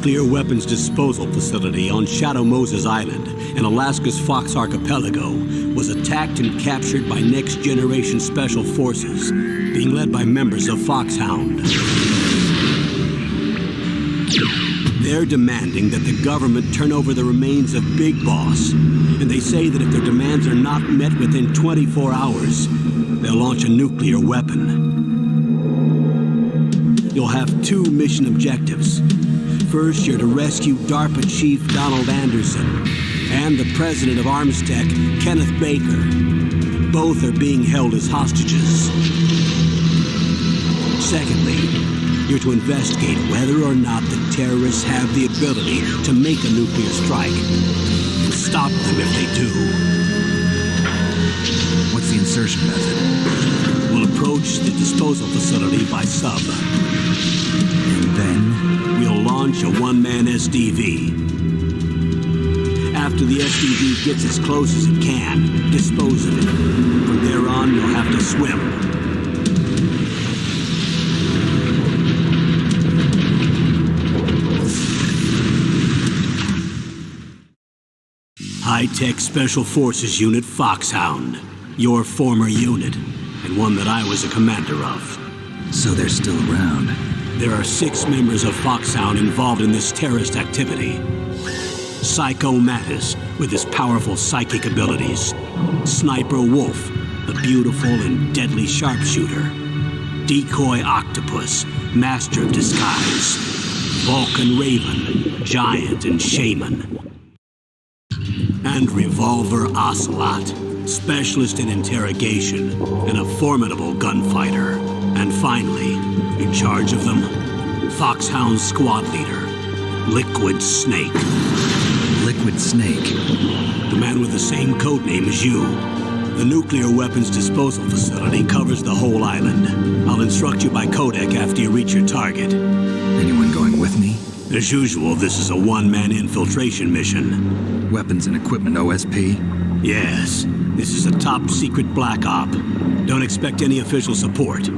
nuclear weapons disposal facility on Shadow Moses Island in Alaska's Fox Archipelago was attacked and captured by next-generation special forces, being led by members of Foxhound. They're demanding that the government turn over the remains of Big Boss, and they say that if their demands are not met within 24 hours, they'll launch a nuclear weapon. You'll have 2 mission objectives. First, you're to rescue DARPA Chief Donald Anderson and the president of Armstech, Kenneth Baker. Both are being held as hostages. Secondly, you're to investigate whether or not the terrorists have the ability to make a nuclear strike and stop them if they do. What's the insertion method? We'll approach the disposal facility by sub. And then? We'll launch a one-man SDV. After the SDV gets as close as it can, dispose of it. From there on, you'll have to swim. High-Tech Special Forces Unit Foxhound. Your former unit, and one that I was a commander of. So they're still around. There are 6 members of Foxhound involved in this terrorist activity. Psycho Mantis, with his powerful psychic abilities. Sniper Wolf, the beautiful and deadly sharpshooter. Decoy Octopus, master of disguise. Vulcan Raven, giant and shaman. And Revolver Ocelot, specialist in interrogation and a formidable gunfighter. And finally, in charge of them, Foxhound squad leader, Liquid Snake. Liquid Snake? The man with the same code name as you. The nuclear weapons disposal facility covers the whole island. I'll instruct you by Codec after you reach your target. Anyone going with me? As usual, this is a one-man infiltration mission. Weapons and equipment OSP? Yes. This is a top-secret black op. Don't expect any official support.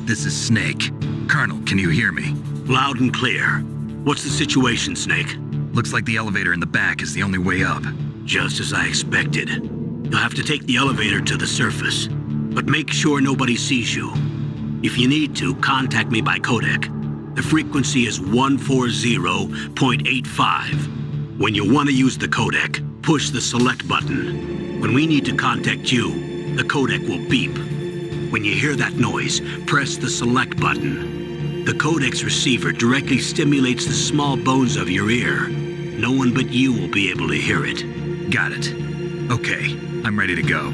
This is Snake. Colonel, can you hear me? Loud and clear. What's the situation, Snake? Looks like the elevator in the back is the only way up. Just as I expected. You'll have to take the elevator to the surface. But make sure nobody sees you. If you need to, contact me by Codec. The frequency is 140.85. When you want to use the Codec, push the select button. When we need to contact you, the Codec will beep. When you hear that noise, press the select button. The Codec's receiver directly stimulates the small bones of your ear. No one but you will be able to hear it. Got it. Okay, I'm ready to go.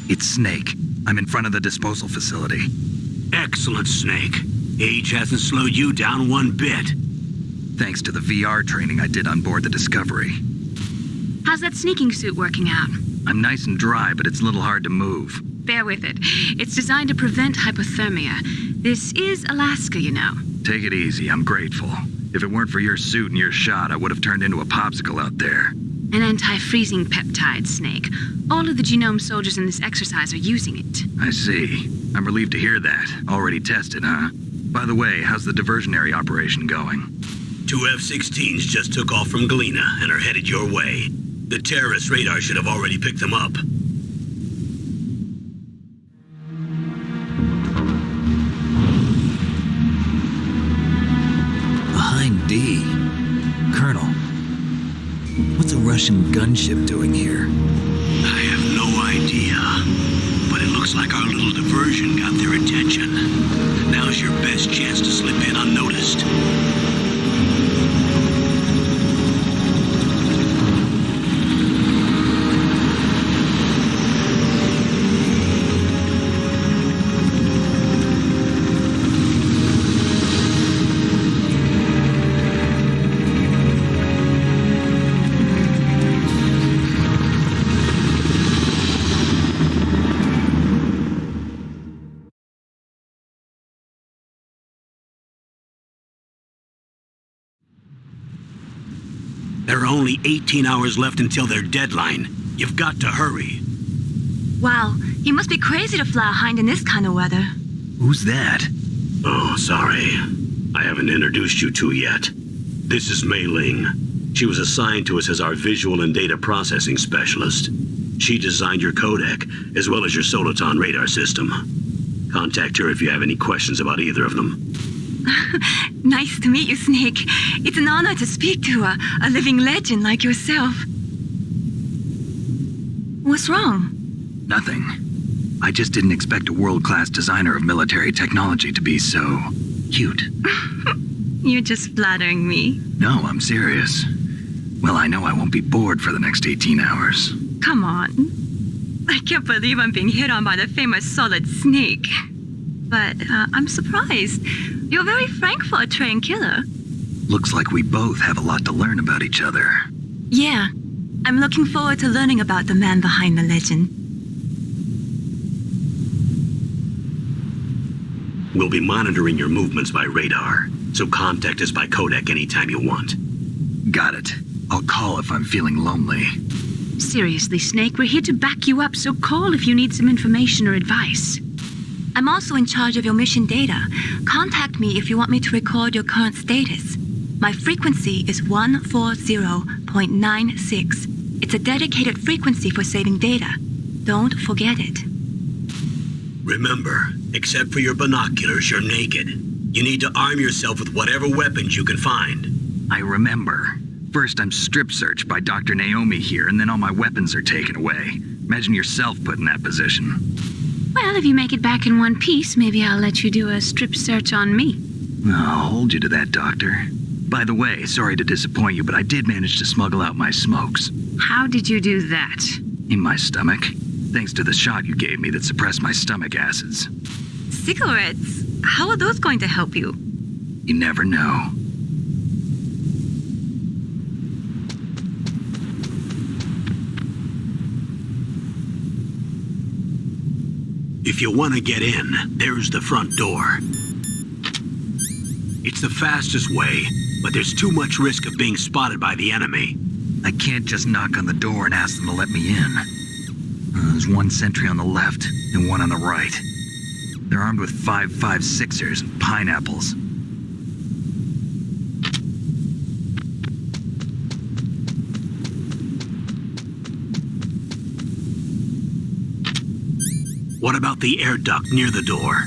It's Snake. I'm in front of the disposal facility. Excellent, Snake. Age hasn't slowed you down one bit. Thanks to the VR training I did on board the Discovery. How's that sneaking suit working out? I'm nice and dry, but it's a little hard to move. Bear with it. It's designed to prevent hypothermia. This is Alaska, you know. Take it easy, I'm grateful. If it weren't for your suit and your shot, I would have turned into a popsicle out there. An anti-freezing peptide, Snake. All of the genome soldiers in this exercise are using it. I see. I'm relieved to hear that. Already tested, huh? By the way, how's the diversionary operation going? 2 F-16s just took off from Galena and are headed your way. The terrorist radar should have already picked them up. Hind D. Colonel, what's a Russian gunship doing here? I have no idea, but it looks like our little diversion got their attention. Now's your best chance to slip in unnoticed. There are only 18 hours left until their deadline. You've got to hurry. Wow, you must be crazy to fly a Hind in this kind of weather. Who's that? Oh, sorry. I haven't introduced you to yet. This is Mei Ling. She was assigned to us as our visual and data processing specialist. She designed your codec, as well as your Soliton radar system. Contact her if you have any questions about either of them. Nice to meet you, Snake. It's an honor to speak to a living legend like yourself. What's wrong? Nothing. I just didn't expect a world-class designer of military technology to be so cute. You're just flattering me. No, I'm serious. Well, I know I won't be bored for the next 18 hours. Come on. I can't believe I'm being hit on by the famous Solid Snake. But I'm surprised. You're very frank for a trained killer. Looks like we both have a lot to learn about each other. Yeah. I'm looking forward to learning about the man behind the legend. We'll be monitoring your movements by radar, so contact us by codec anytime you want. Got it. I'll call if I'm feeling lonely. Seriously, Snake, we're here to back you up, so call if you need some information or advice. I'm also in charge of your mission data. Contact me if you want me to record your current status. My frequency is 140.96. It's a dedicated frequency for saving data. Don't forget it. Remember, except for your binoculars, you're naked. You need to arm yourself with whatever weapons you can find. I remember. First, I'm strip searched by Dr. Naomi here, and then all my weapons are taken away. Imagine yourself put in that position. Well, if you make it back in one piece, maybe I'll let you do a strip search on me. I'll hold you to that, Doctor. By the way, sorry to disappoint you, but I did manage to smuggle out my smokes. How did you do that? In my stomach. Thanks to the shot you gave me that suppressed my stomach acids. Cigarettes? How are those going to help you? You never know. If you want to get in, there's the front door. It's the fastest way, but there's too much risk of being spotted by the enemy. I can't just knock on the door and ask them to let me in. There's one sentry on the left and one on the right. They're armed with 5.56ers and pineapples. What about the air duct near the door?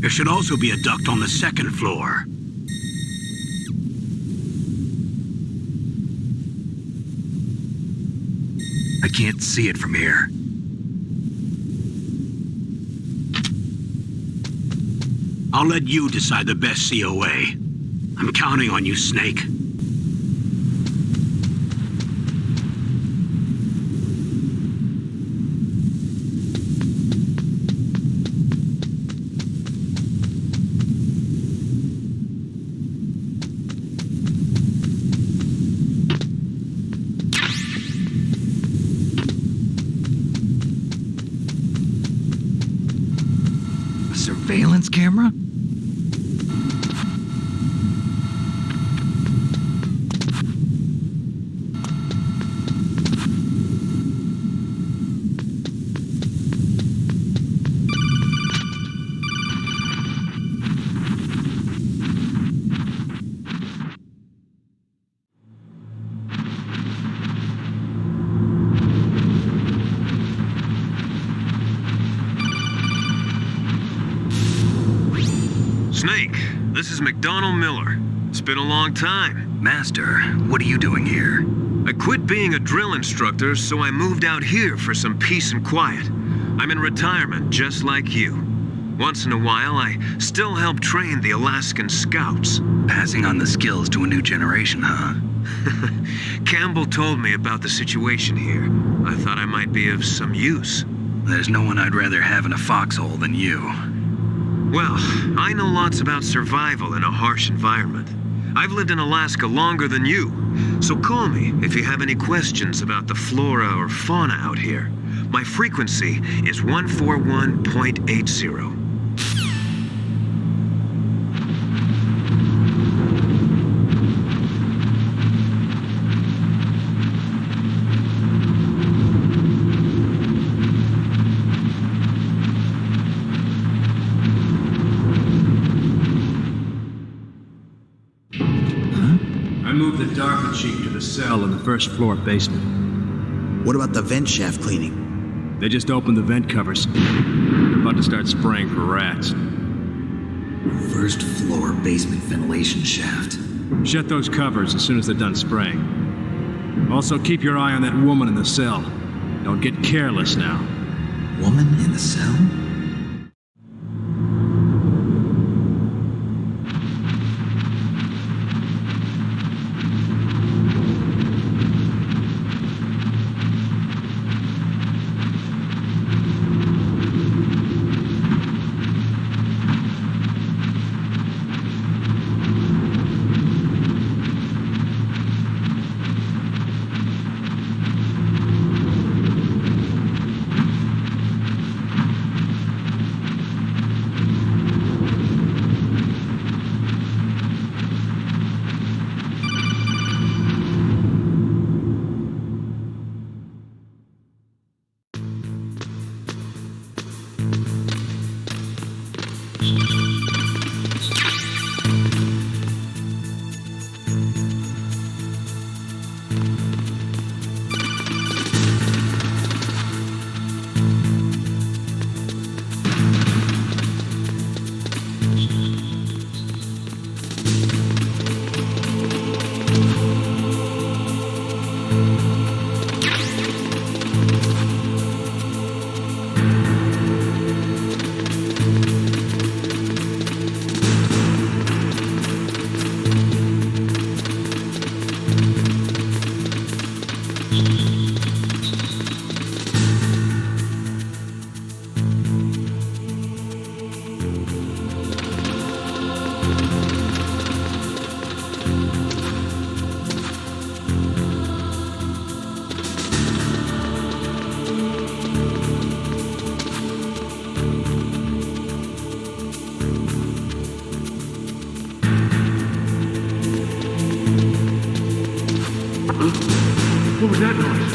There should also be a duct on the second floor. I can't see it from here. I'll let you decide the best COA. I'm counting on you, Snake. Surveillance camera? Snake, this is McDonald Miller. It's been a long time. Master, what are you doing here? I quit being a drill instructor, so I moved out here for some peace and quiet. I'm in retirement, just like you. Once in a while, I still help train the Alaskan Scouts. Passing on the skills to a new generation, huh? Campbell told me about the situation here. I thought I might be of some use. There's no one I'd rather have in a foxhole than you. Well, I know lots about survival in a harsh environment. I've lived in Alaska longer than you, so call me if you have any questions about the flora or fauna out here. My frequency is 141.80. move the DARPA Chief to the cell in the first floor basement. What about the vent shaft cleaning? They just opened the vent covers. They're about to start spraying for rats. First floor basement ventilation shaft. Shut those covers as soon as they're done spraying. Also, keep your eye on that woman in the cell. Don't get careless now. Woman in the cell? What was that noise?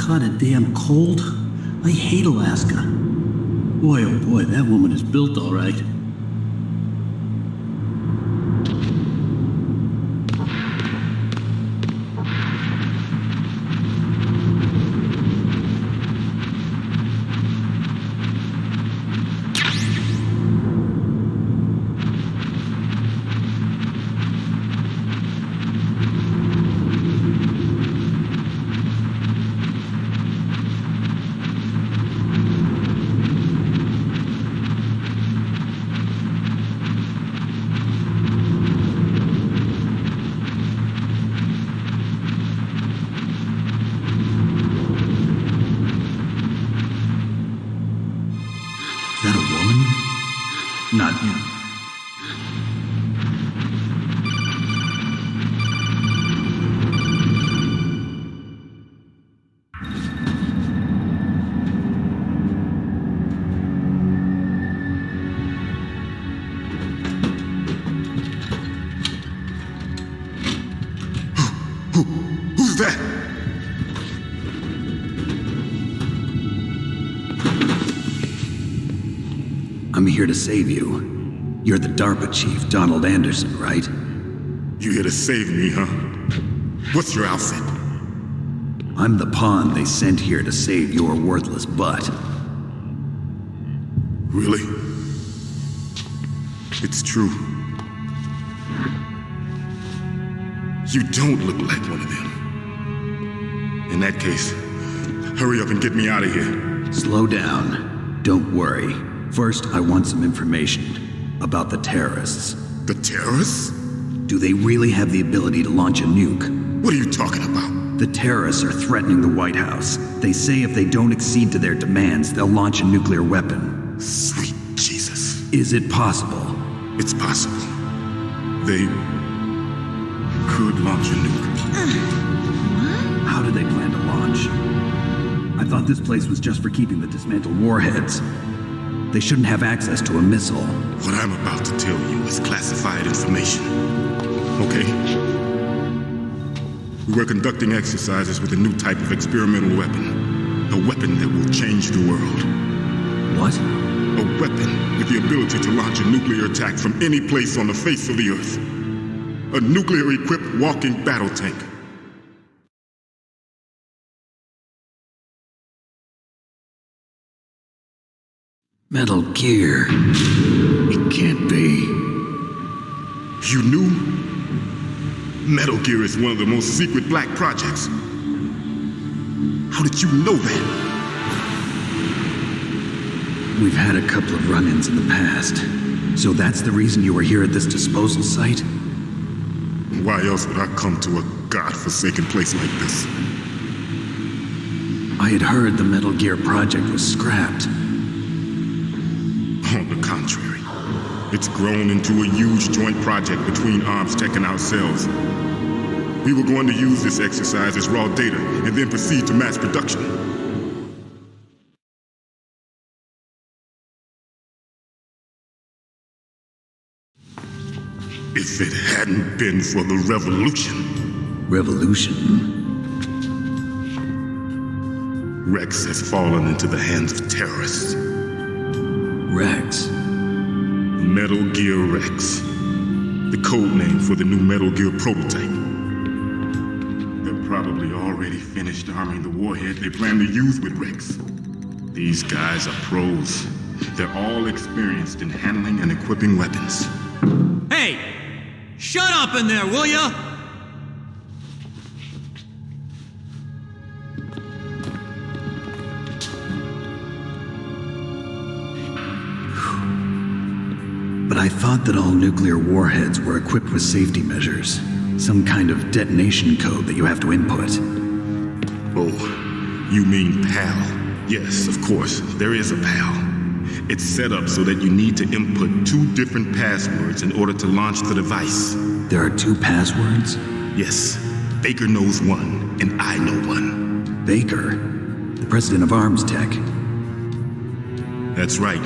Kinda damn cold. I hate Alaska. Boy, oh boy, that woman is built all right. Not you. Who's that? I'm here to save you. You're the DARPA Chief, Donald Anderson, right? You here to save me, huh? What's your outfit? I'm the pawn they sent here to save your worthless butt. Really? It's true. You don't look like one of them. In that case, hurry up and get me out of here. Slow down. Don't worry. First, I want some information about the terrorists. The terrorists? Do they really have the ability to launch a nuke? What are you talking about? The terrorists are threatening the White House. They say if they don't accede to their demands, they'll launch a nuclear weapon. Sweet Jesus. Is it possible? It's possible. They could launch a nuke. How do they plan to launch? I thought this place was just for keeping the dismantled warheads. They shouldn't have access to a missile. What I'm about to tell you is classified information. Okay? We were conducting exercises with a new type of experimental weapon. A weapon that will change the world. What? A weapon with the ability to launch a nuclear attack from any place on the face of the Earth. A nuclear-equipped walking battle tank. Metal Gear. It can't be. You knew? Metal Gear is one of the most secret black projects. How did you know that? We've had a couple of run-ins in the past. So that's the reason you were here at this disposal site? Why else would I come to a godforsaken place like this? I had heard the Metal Gear project was scrapped. On the contrary, it's grown into a huge joint project between Arms Tech and ourselves. We were going to use this exercise as raw data and then proceed to mass production. If it hadn't been for the revolution. Revolution? Rex has fallen into the hands of terrorists. Rex? Metal Gear Rex. The code name for the new Metal Gear prototype. They're probably already finished arming the warhead they plan to use with Rex. These guys are pros. They're all experienced in handling and equipping weapons. Hey! Shut up in there, will ya? But I thought that all nuclear warheads were equipped with safety measures. Some kind of detonation code that you have to input. Oh, you mean PAL? Yes, of course, there is a PAL. It's set up so that you need to input 2 different passwords in order to launch the device. There are 2 passwords? Yes. Baker knows one, and I know one. Baker? The president of Arms Tech? That's right.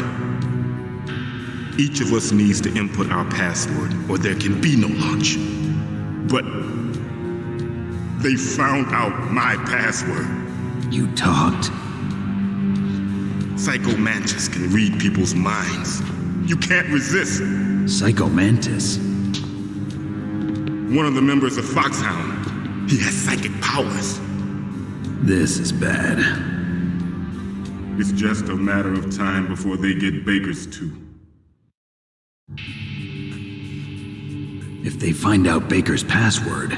Each of us needs to input our password, or there can be no launch. But they found out my password. You talked? Psycho Mantis can read people's minds. You can't resist. Psycho Mantis? One of the members of Foxhound. He has psychic powers. This is bad. It's just a matter of time before they get Baker's too. If they find out Baker's password...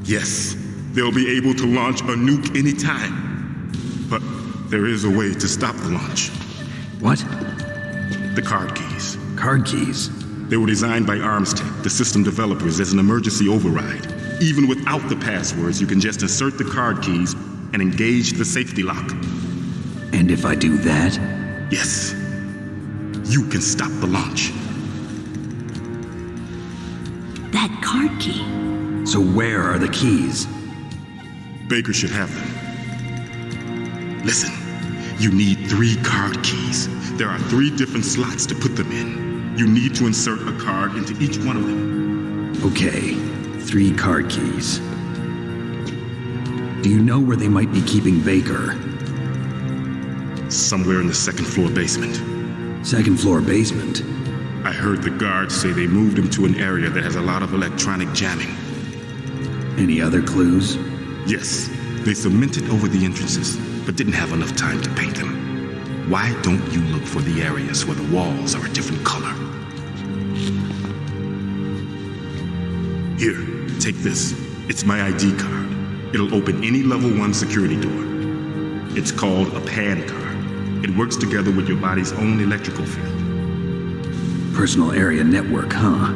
Yes, they'll be able to launch a nuke anytime. But there is a way to stop the launch. What? The card keys. Card keys? They were designed by Arms Tech, the system developers, as an emergency override. Even without the passwords, you can just insert the card keys and engage the safety lock. And if I do that? Yes. You can stop the launch. That card key. So where are the keys? Baker should have them. Listen, you need 3 card keys. There are 3 different slots to put them in. You need to insert a card into each one of them. Okay, 3 card keys. Do you know where they might be keeping Baker? Somewhere in the 2nd floor basement. 2nd floor basement? I heard the guards say they moved him to an area that has a lot of electronic jamming. Any other clues? Yes, they cemented over the entrances, but didn't have enough time to paint them. Why don't you look for the areas where the walls are a different color? Here, take this. It's my ID card. It'll open any level 1 security door. It's called a PAN card. It works together with your body's own electrical field. Personal area network, huh?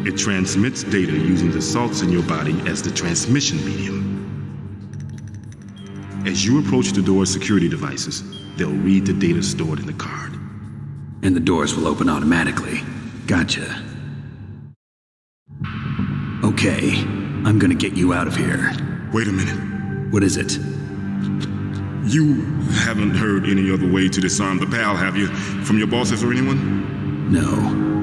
It transmits data using the salts in your body as the transmission medium. As you approach the door's security devices, they'll read the data stored in the card. And the doors will open automatically. Gotcha. Okay, I'm gonna get you out of here. Wait a minute. What is it? You haven't heard any other way to disarm the PAL, have you? From your bosses or anyone? No.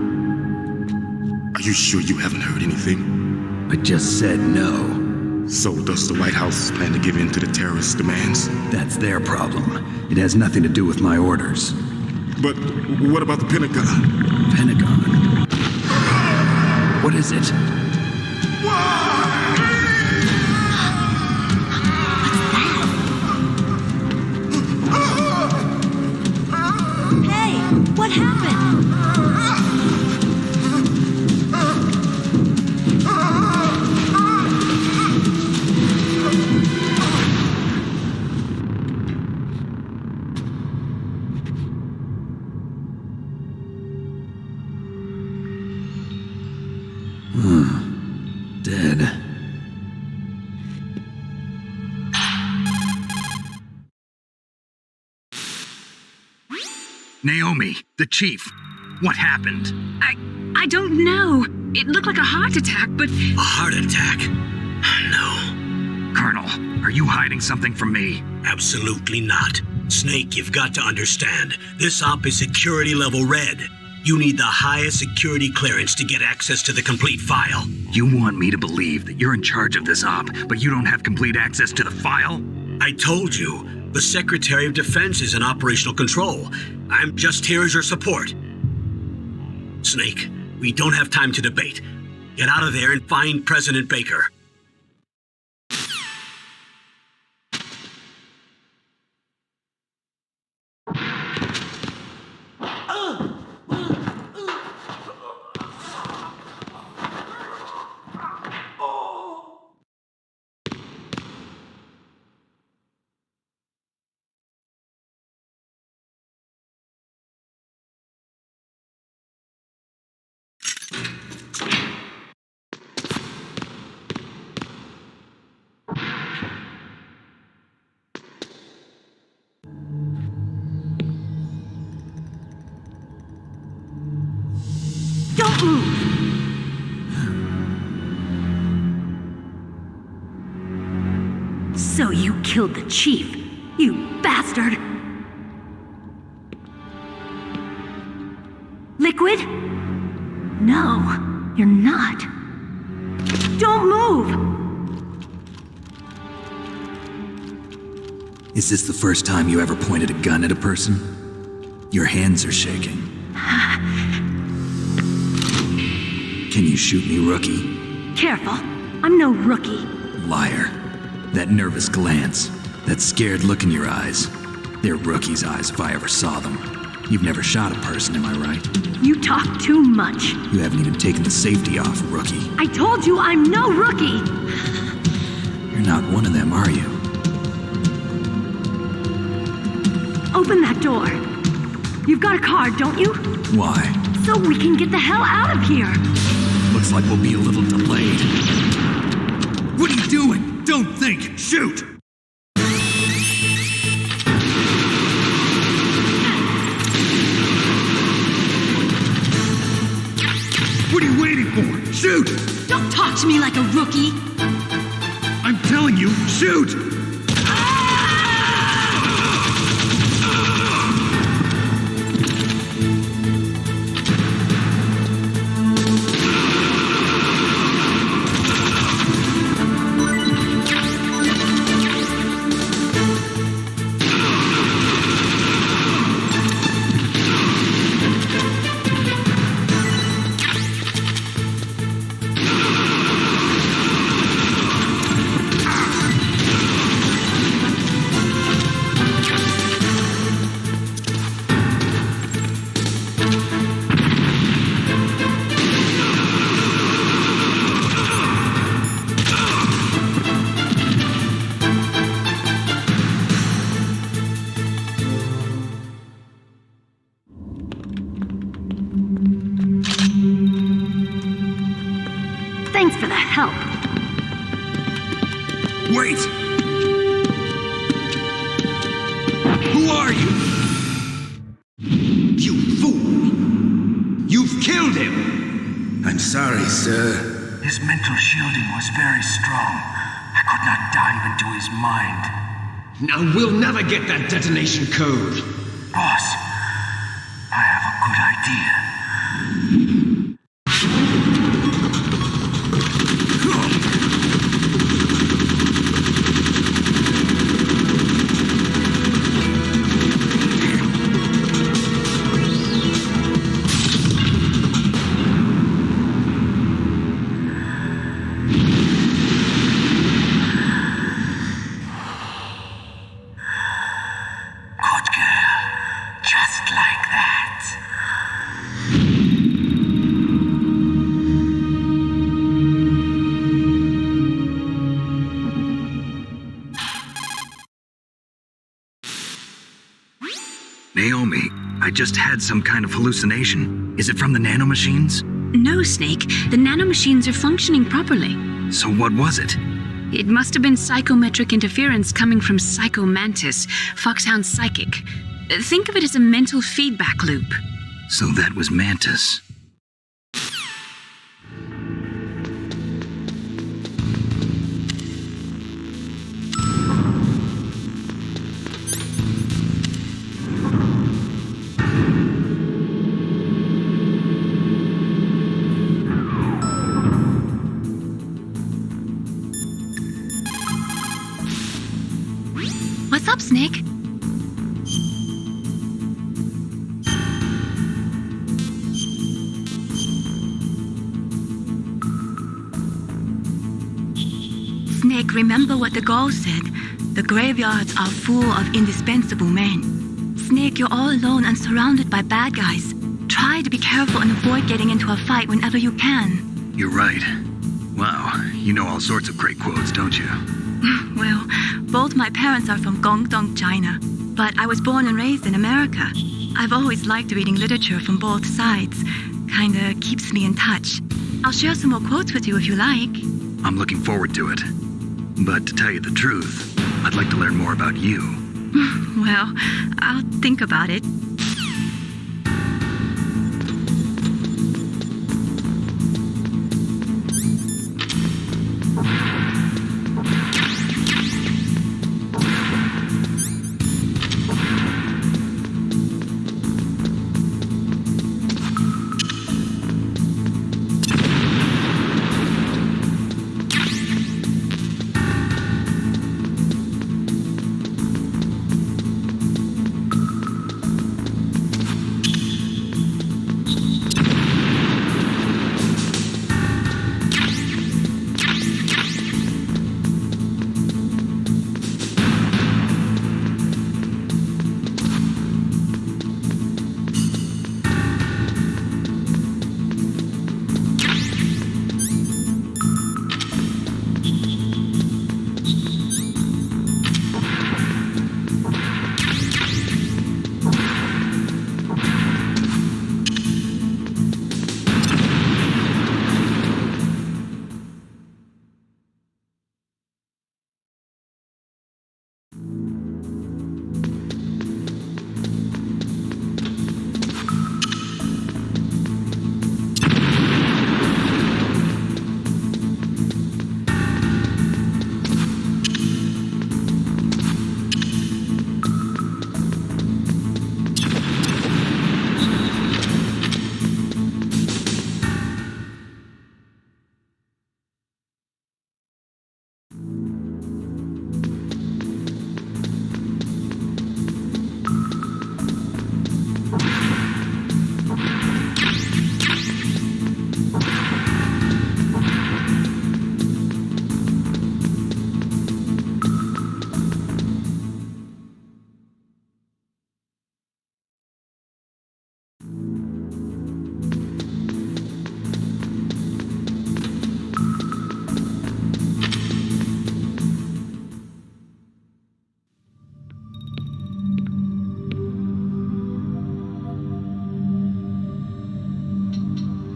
Are you sure you haven't heard anything? I just said no. So does the White House plan to give in to the terrorists' demands? That's their problem. It has nothing to do with my orders. But what about the Pentagon? Pentagon? What is it? Hey, what happened? Dead. Naomi, the chief. What happened? I don't know. It looked like a heart attack, but... A heart attack? No. Colonel, are you hiding something from me? Absolutely not. Snake, you've got to understand. This op is security level red. You need the highest security clearance to get access to the complete file. You want me to believe that you're in charge of this op, but you don't have complete access to the file? I told you, the Secretary of Defense is in operational control. I'm just here as your support. Snake, we don't have time to debate. Get out of there and find President Baker. Don't move! So you killed the chief, you bastard! Liquid? No, you're not. Don't move! Is this the first time you ever pointed a gun at a person? Your hands are shaking. Can you shoot me, rookie? Careful, I'm no rookie. Liar. That nervous glance, that scared look in your eyes. They're rookie's eyes if I ever saw them. You've never shot a person, am I right? You talk too much. You haven't even taken the safety off, rookie. I told you I'm no rookie! You're not one of them, are you? Open that door. You've got a card, don't you? Why? So we can get the hell out of here. Looks like we'll be a little delayed. What are you doing? Don't think. Shoot! What are you waiting for? Shoot! Don't talk to me like a rookie. I'm telling you, shoot! Thanks for the help. Wait! Who are you? You fool! You've killed him! I'm sorry, sir. His mental shielding was very strong. I could not dive into his mind. Now we'll never get that detonation code. Boss, I have a good idea. Naomi, I just had some kind of hallucination. Is it from the nanomachines? No, Snake. The nanomachines are functioning properly. So what was it? It must have been psychometric interference coming from Psycho Mantis, Foxhound's psychic. Think of it as a mental feedback loop. So that was Mantis. What's up, Snake? Snake, remember what the Gaul said. The graveyards are full of indispensable men. Snake, you're all alone and surrounded by bad guys. Try to be careful and avoid getting into a fight whenever you can. You're right. Wow, you know all sorts of great quotes, don't you? Well, both my parents are from Guangdong, China, but I was born and raised in America. I've always liked reading literature from both sides. Kinda keeps me in touch. I'll share some more quotes with you if you like. I'm looking forward to it. But to tell you the truth, I'd like to learn more about you. Well, I'll think about it.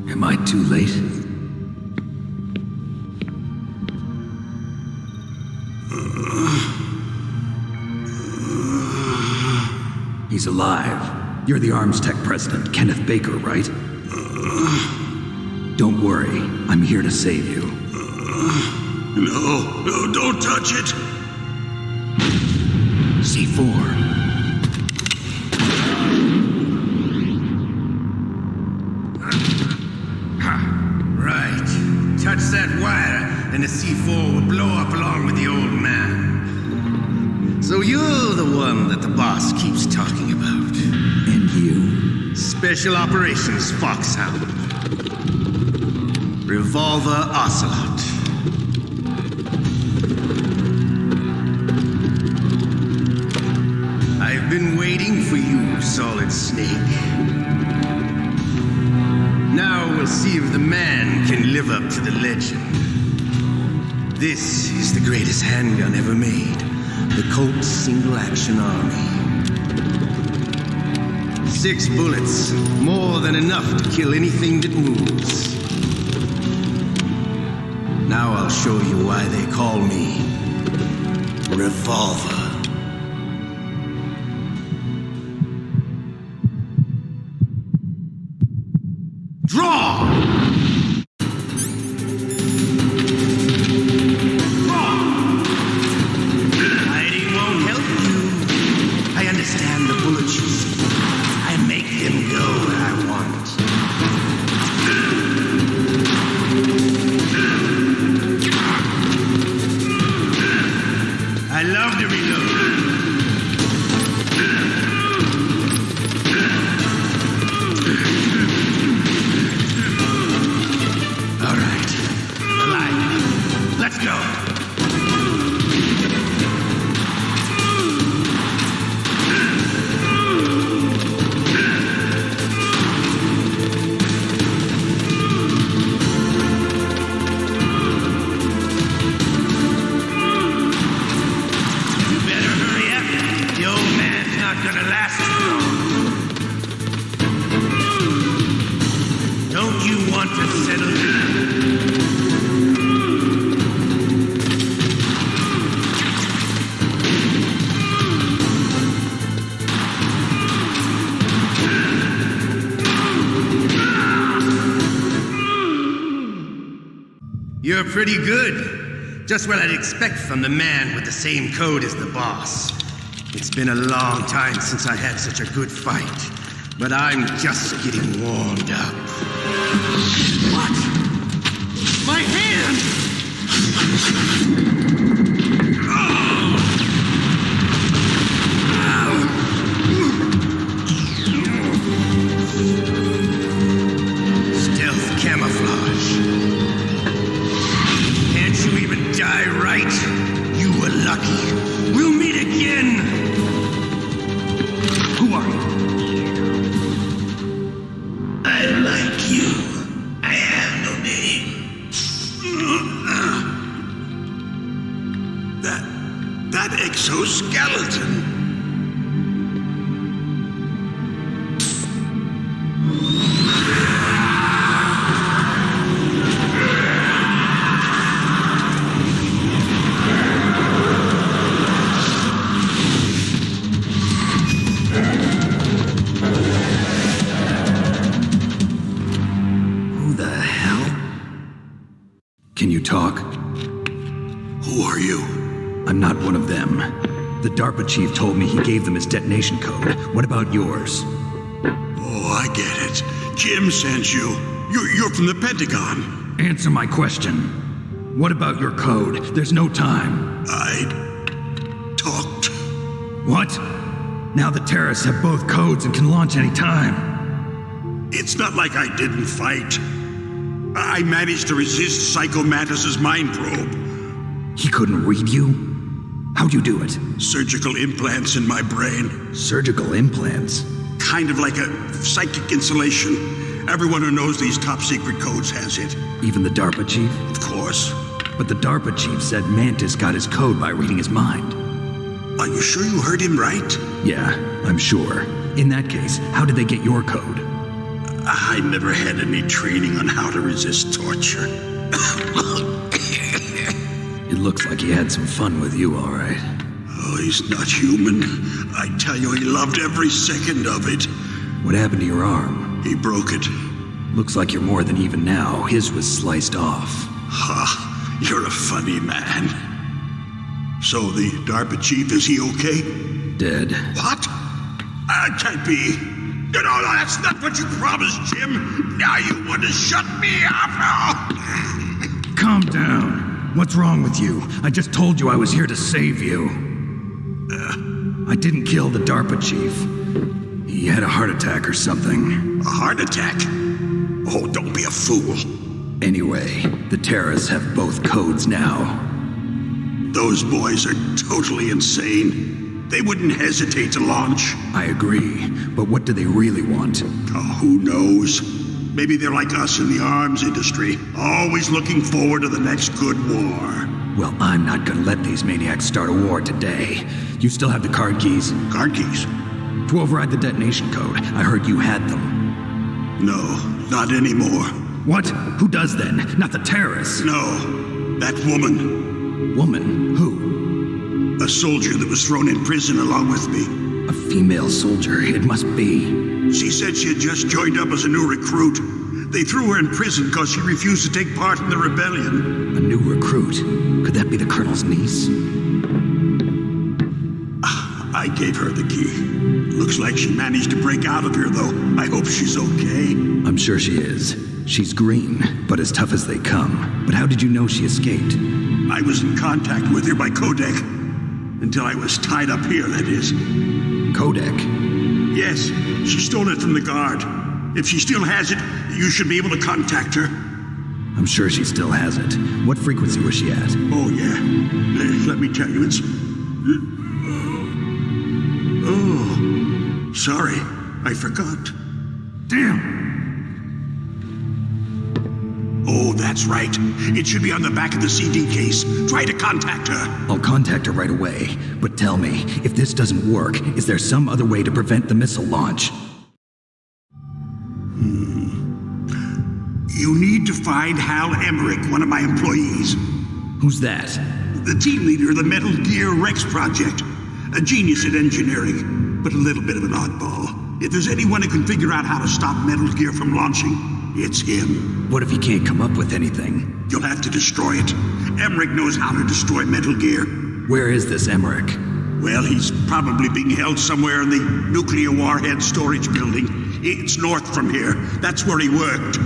Am I too late? He's alive. You're the Arms Tech president, Kenneth Baker, right? Don't worry. I'm here to save you. No, don't touch it! C4. Right. Touch that wire, and the C4 will blow up along with the old man. So you're the one that the boss keeps talking about. And you? Special Operations Foxhound. Revolver Ocelot. I've been waiting for you, Solid Snake. Now we'll see if the man can live up to the legend. This is the greatest handgun ever made. The Colt Single Action Army. 6 bullets, more than enough to kill anything that moves. Now I'll show you why they call me Revolver. Draw! Hiding won't help you. I understand the bullets you see. I make them go where I want. I love to reload. All right. Alive. Let's go. You're pretty good. Just what I'd expect from the man with the same code as the boss. It's been a long time since I had such a good fight, but I'm just getting warmed up. What? My hand! Stealth camouflage. Can't you even die right? You were lucky. We'll meet again! Who are you? I like you. I have no name. That exoskeleton. Talk? Who are you? I'm not one of them. The DARPA Chief told me he gave them his detonation code. What about yours? Oh, I get it. Jim sent you. You're from the Pentagon. Answer my question. What about your code? There's no time. I talked. What? Now the terrorists have both codes and can launch any time. It's not like I didn't fight. I managed to resist Psycho Mantis's mind probe. He couldn't read you? How'd you do it? Surgical implants in my brain. Surgical implants? Kind of like a psychic insulation. Everyone who knows these top secret codes has it. Even the DARPA Chief? Of course. But the DARPA Chief said Mantis got his code by reading his mind. Are you sure you heard him right? Yeah, I'm sure. In that case, how did they get your code? I never had any training on how to resist torture. It looks like he had some fun with you, all right. Oh, he's not human. I tell you, he loved every second of it. What happened to your arm? He broke it. Looks like you're more than even now. His was sliced off. Ha! You're a funny man. So the DARPA Chief, is he okay? Dead. What? That can't be. No, that's not what you promised, Jim. Now you want to shut me up. Calm down. What's wrong with you? I just told you I was here to save you. I didn't kill the DARPA Chief. He had a heart attack or something. A heart attack? Oh, don't be a fool. Anyway, the terrorists have both codes now. Those boys are totally insane. They wouldn't hesitate to launch. I agree, but what do they really want? Oh, who knows? Maybe they're like us in the arms industry, always looking forward to the next good war. Well, I'm not gonna let these maniacs start a war today. You still have the card keys? Card keys? To override the detonation code. I heard you had them. No, not anymore. What? Who does then? Not the terrorists? No, that woman. Woman? Who? A soldier that was thrown in prison along with me. A female soldier, it must be. She said she had just joined up as a new recruit. They threw her in prison because she refused to take part in the rebellion. A new recruit? Could that be the Colonel's niece? I gave her the key. Looks like she managed to break out of here, though. I hope she's okay. I'm sure she is. She's green, but as tough as they come. But how did you know she escaped? I was in contact with her by Codec. Until I was tied up here, that is. Codec? Yes, she stole it from the guard. If she still has it, you should be able to contact her. I'm sure she still has it. What frequency was she at? Oh, yeah. Let me tell you, it's... Oh, sorry. I forgot. Damn! Oh, that's right. It should be on the back of the CD case. Try to contact her. I'll contact her right away. But tell me, if this doesn't work, is there some other way to prevent the missile launch? You need to find Hal Emmerich, one of my employees. Who's that? The team leader of the Metal Gear Rex project. A genius at engineering, but a little bit of an oddball. If there's anyone who can figure out how to stop Metal Gear from launching, it's him. What if he can't come up with anything? You'll have to destroy it. Emmerich knows how to destroy Metal Gear. Where is this Emmerich? Well, he's probably being held somewhere in the nuclear warhead storage building. It's north from here. That's where he worked.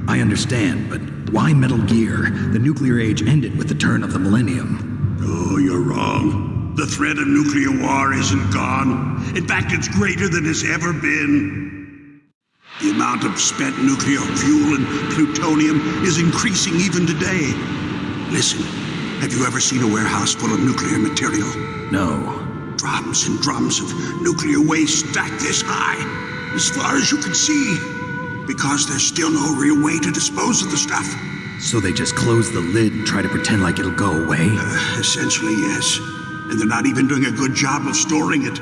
I understand, but why Metal Gear? The nuclear age ended with the turn of the millennium. Oh, you're wrong. The threat of nuclear war isn't gone. In fact, it's greater than it's ever been. The amount of spent nuclear fuel and plutonium is increasing even today. Listen, have you ever seen a warehouse full of nuclear material? No. Drums and drums of nuclear waste stacked this high, as far as you can see, because there's still no real way to dispose of the stuff. So they just close the lid and try to pretend like it'll go away? Essentially, yes. And they're not even doing a good job of storing it.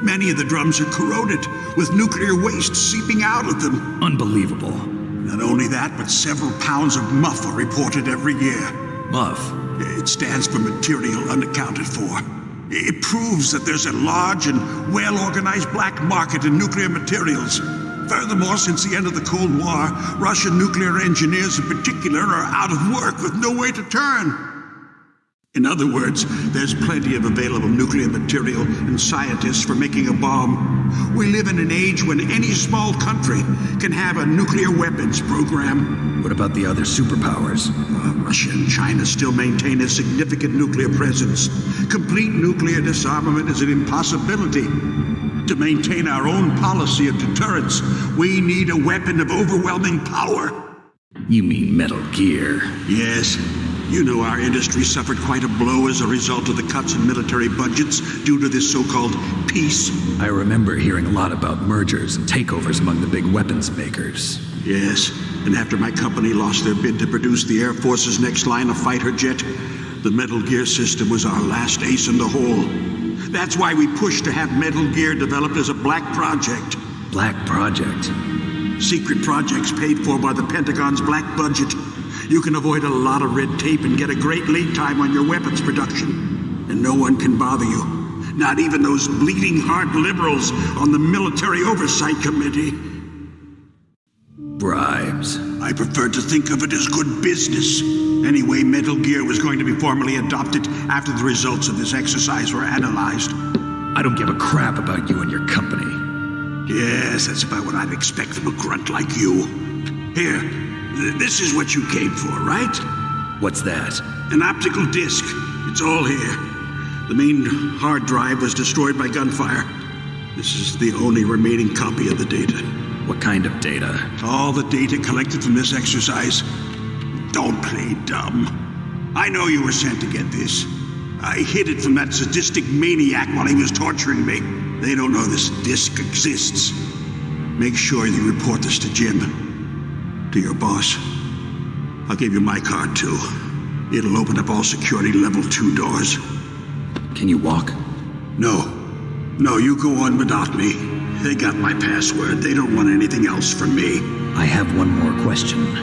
Many of the drums are corroded, with nuclear waste seeping out of them. Unbelievable. Not only that, but several pounds of MUF are reported every year. MUF? It stands for material unaccounted for. It proves that there's a large and well-organized black market in nuclear materials. Furthermore, since the end of the Cold War, Russian nuclear engineers in particular are out of work with no way to turn. In other words, there's plenty of available nuclear material and scientists for making a bomb. We live in an age when any small country can have a nuclear weapons program. What about the other superpowers? Russia and China still maintain a significant nuclear presence. Complete nuclear disarmament is an impossibility. To maintain our own policy of deterrence, we need a weapon of overwhelming power. You mean Metal Gear? Yes. You know our industry suffered quite a blow as a result of the cuts in military budgets due to this so-called peace. I remember hearing a lot about mergers and takeovers among the big weapons makers. Yes, and after my company lost their bid to produce the Air Force's next line of fighter jet, the Metal Gear system was our last ace in the hole. That's why we pushed to have Metal Gear developed as a black project. Black project? Secret projects paid for by the Pentagon's black budget. You can avoid a lot of red tape and get a great lead time on your weapons production. And no one can bother you. Not even those bleeding heart liberals on the Military Oversight Committee. Bribes. I prefer to think of it as good business. Anyway, Metal Gear was going to be formally adopted after the results of this exercise were analyzed. I don't give a crap about you and your company. Yes, that's about what I'd expect from a grunt like you. Here, this is what you came for, right? What's that? An optical disc. It's all here. The main hard drive was destroyed by gunfire. This is the only remaining copy of the data. What kind of data? All the data collected from this exercise. Don't play dumb. I know you were sent to get this. I hid it from that sadistic maniac while he was torturing me. They don't know this disc exists. Make sure you report this to Jim. To your boss. I'll give you my card, too. It'll open up all security level 2 doors. Can you walk? No. No, you go on without me. They got my password. They don't want anything else from me. I have one more question.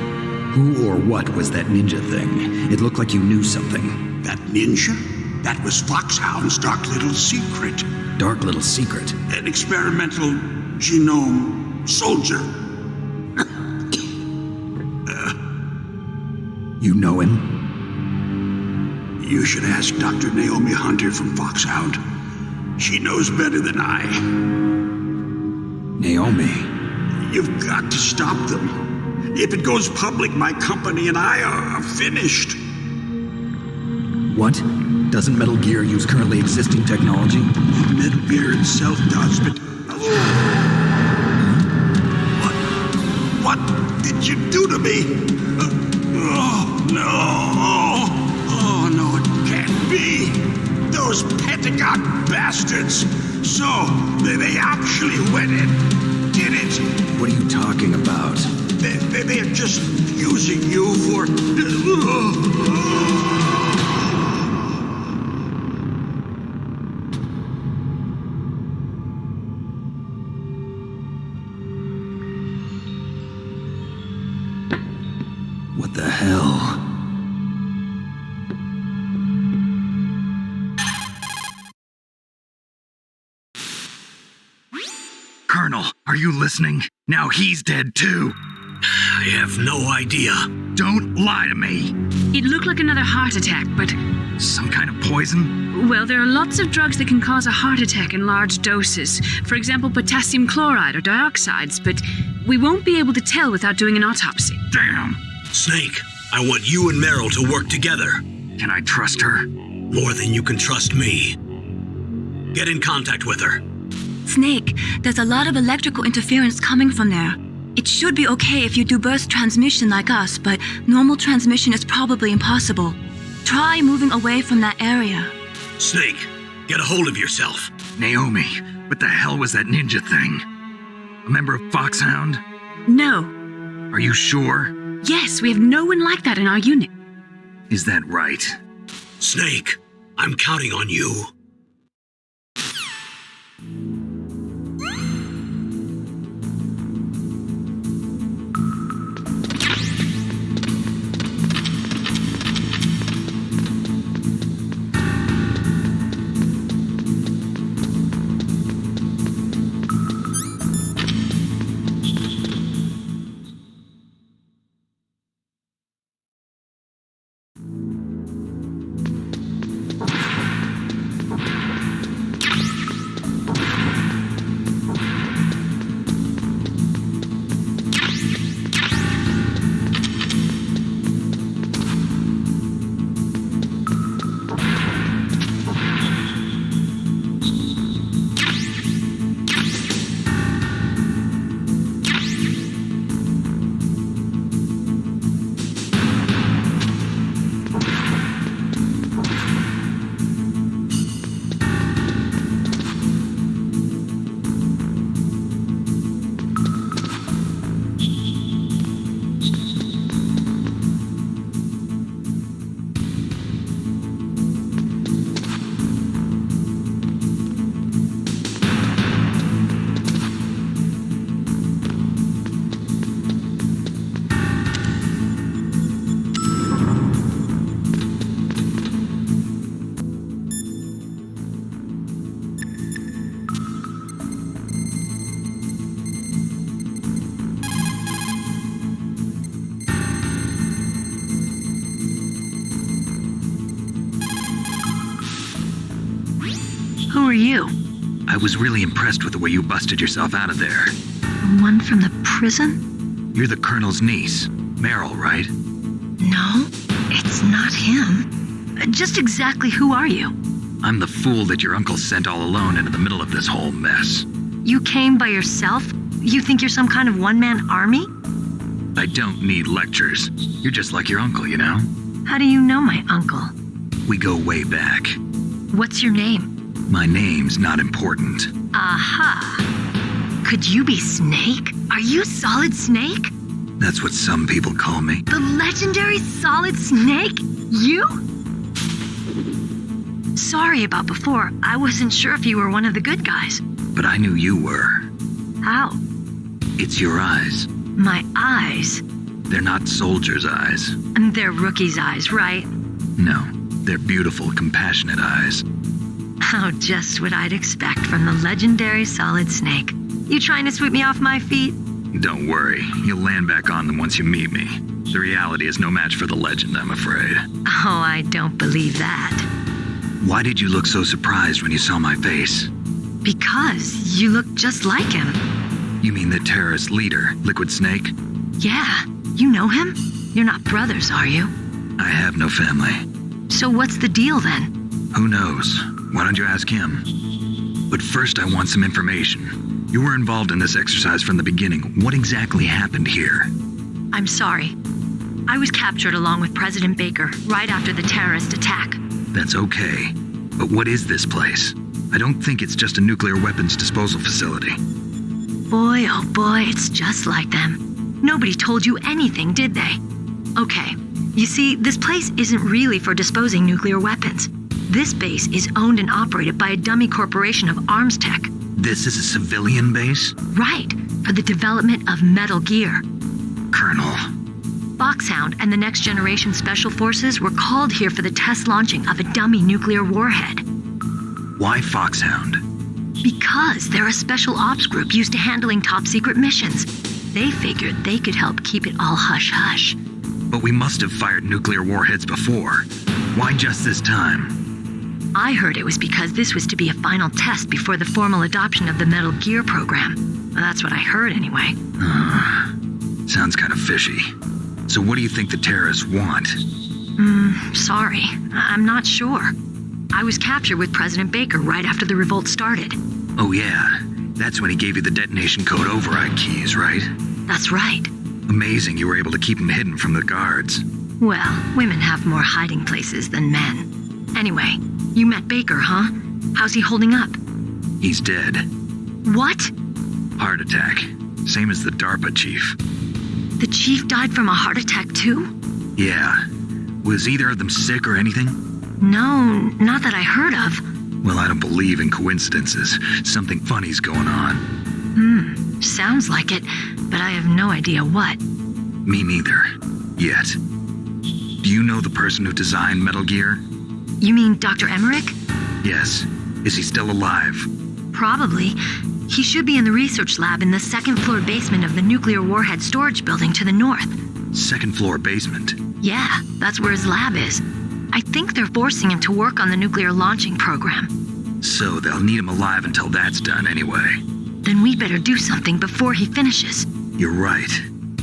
Who or what was that ninja thing? It looked like you knew something. That ninja? That was Foxhound's dark little secret. Dark little secret? An experimental genome soldier. You know him? You should ask Dr. Naomi Hunter from Foxhound. She knows better than I. Naomi? You've got to stop them. If it goes public, my company and I are finished. What? Doesn't Metal Gear use currently existing technology? Metal Gear itself does, but... What did you do to me? Oh, no. Oh, no, it can't be. Those Pentagon bastards. So, they actually went and did it. What are you talking about? They're just using you for... What the hell? Colonel, are you listening? Now he's dead too. I have no idea. Don't lie to me. It looked like another heart attack, but... Some kind of poison? Well, there are lots of drugs that can cause a heart attack in large doses. For example, potassium chloride or dioxides, but we won't be able to tell without doing an autopsy. Damn. Snake, I want you and Meryl to work together. Can I trust her? More than you can trust me. Get in contact with her. Snake, there's a lot of electrical interference coming from there. It should be okay if you do burst transmission like us, but normal transmission is probably impossible. Try moving away from that area. Snake, get a hold of yourself. Naomi, what the hell was that ninja thing? A member of Foxhound? No. Are you sure? Yes, we have no one like that in our unit. Is that right? Snake, I'm counting on you. are you? I was really impressed with the way you busted yourself out of there. The one from the prison? You're the Colonel's niece, Meryl, right? No, it's not him. Just exactly who are you? I'm the fool that your uncle sent all alone into the middle of this whole mess. You came by yourself? You think you're some kind of one-man army? I don't need lectures. You're just like your uncle, you know? How do you know my uncle? We go way back. What's your name? My name's not important. Aha. Could you be Snake? Are you Solid Snake? That's what some people call me. The legendary Solid Snake? You? Sorry about before. I wasn't sure if you were one of the good guys. But I knew you were. How? It's your eyes. My eyes? They're not soldiers' eyes. They're rookies' eyes, right? No, they're beautiful, compassionate eyes. Oh, just what I'd expect from the legendary Solid Snake. You trying to sweep me off my feet? Don't worry, you'll land back on them once you meet me. The reality is no match for the legend, I'm afraid. Oh, I don't believe that. Why did you look so surprised when you saw my face? Because you look just like him. You mean the terrorist leader, Liquid Snake? Yeah, you know him? You're not brothers, are you? I have no family. So what's the deal then? Who knows? Why don't you ask him? But first I want some information. You were involved in this exercise from the beginning. What exactly happened here? I'm sorry. I was captured along with President Baker right after the terrorist attack. That's okay. But what is this place? I don't think it's just a nuclear weapons disposal facility. Boy, oh boy, it's just like them. Nobody told you anything, did they? Okay, you see, this place isn't really for disposing nuclear weapons. This base is owned and operated by a dummy corporation of arms tech. This is a civilian base? Right, for the development of Metal Gear. Colonel. Foxhound and the Next Generation Special Forces were called here for the test launching of a dummy nuclear warhead. Why Foxhound? Because they're a special ops group used to handling top-secret missions. They figured they could help keep it all hush-hush. But we must have fired nuclear warheads before. Why just this time? I heard it was because this was to be a final test before the formal adoption of the Metal Gear program. Well, that's what I heard anyway. Sounds kind of fishy. So what do you think the terrorists want? Sorry. I'm not sure. I was captured with President Baker right after the revolt started. Oh yeah, that's when he gave you the detonation code override keys, right? That's right. Amazing you were able to keep him hidden from the guards. Well, women have more hiding places than men. Anyway, you met Baker, huh? How's he holding up? He's dead. What? Heart attack. Same as the DARPA Chief. The Chief died from a heart attack too? Yeah. Was either of them sick or anything? No, not that I heard of. Well, I don't believe in coincidences. Something funny's going on. Sounds like it, but I have no idea what. Me neither. Yet. Do you know the person who designed Metal Gear? You mean Dr. Emmerich? Yes. Is he still alive? Probably. He should be in the research lab in the second-floor basement of the nuclear warhead storage building to the north. Second-floor basement? Yeah, that's where his lab is. I think they're forcing him to work on the nuclear launching program. So they'll need him alive until that's done anyway. Then we better do something before he finishes. You're right.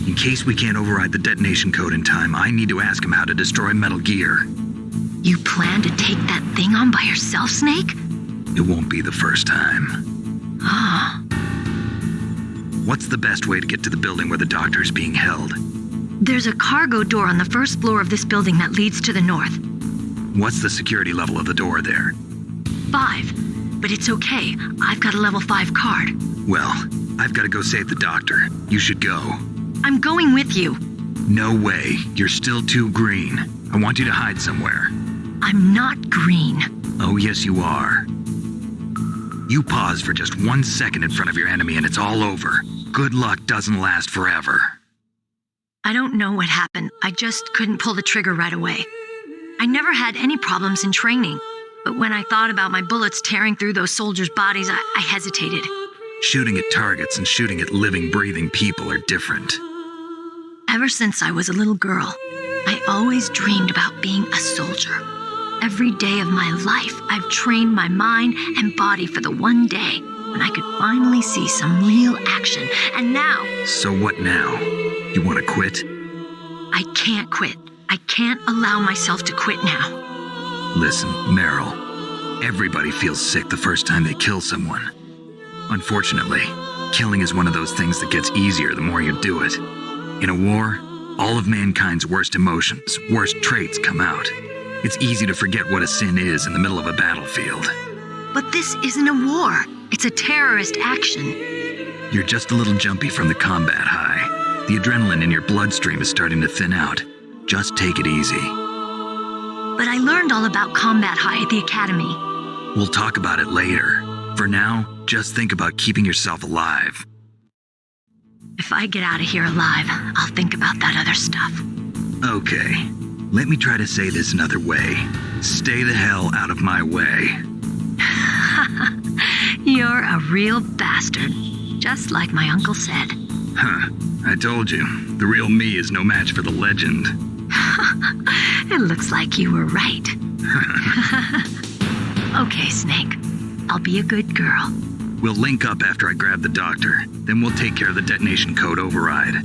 In case we can't override the detonation code in time, I need to ask him how to destroy Metal Gear. You plan to take that thing on by yourself, Snake? It won't be the first time. Ah. What's the best way to get to the building where the doctor is being held? There's a cargo door on the first floor of this building that leads to the north. What's the security level of the door there? 5. But it's okay. I've got a level 5 card. Well, I've got to go save the doctor. You should go. I'm going with you. No way. You're still too green. I want you to hide somewhere. I'm not green. Oh, yes, you are. You pause for just 1 second in front of your enemy and it's all over. Good luck doesn't last forever. I don't know what happened. I just couldn't pull the trigger right away. I never had any problems in training, but when I thought about my bullets tearing through those soldiers' bodies, I hesitated. Shooting at targets and shooting at living, breathing people are different. Ever Ever since I was a little girl, I always dreamed about being a soldier. every day of my life, I've trained my mind and body for the one day when I could finally see some real action. And now... So what now? You want to quit? I can't quit. I can't allow myself to quit now. Listen, Meryl, everybody feels sick the first time they kill someone. Unfortunately, killing is one of those things that gets easier the more you do it. In a war, all of mankind's worst emotions, worst traits come out. It's easy to forget what a sin is in the middle of a battlefield. But this isn't a war. It's a terrorist action. You're just a little jumpy from the combat high. The adrenaline in your bloodstream is starting to thin out. Just take it easy. But I learned all about combat high at the academy. We'll talk about it later. For now, just think about keeping yourself alive. If I get out of here alive, I'll think about that other stuff. Okay. Let me try to say this another way. Stay the hell out of my way. You're a real bastard. Just like my uncle said. Huh. I told you. The real me is no match for the legend. It looks like you were right. Okay, Snake. I'll be a good girl. We'll link up after I grab the doctor. Then we'll take care of the detonation code override.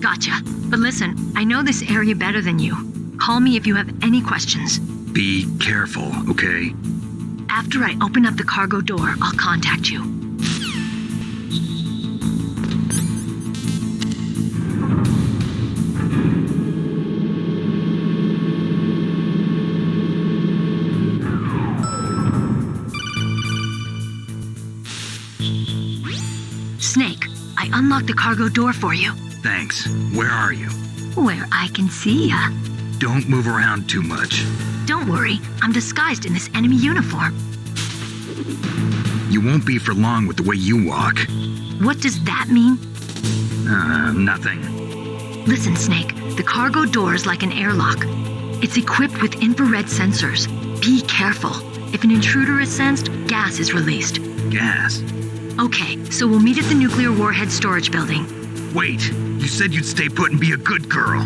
Gotcha. But listen, I know this area better than you. Call me if you have any questions. Be careful, okay? After I open up the cargo door, I'll contact you. Snake, I unlocked the cargo door for you. Thanks. Where are you? Where I can see ya. Don't move around too much. Don't worry, I'm disguised in this enemy uniform. You won't be for long with the way you walk. What does that mean? Nothing. Listen, Snake, the cargo door is like an airlock. It's equipped with infrared sensors. Be careful. If an intruder is sensed, gas is released. Gas? Okay, so we'll meet at the nuclear warhead storage building. Wait, you said you'd stay put and be a good girl.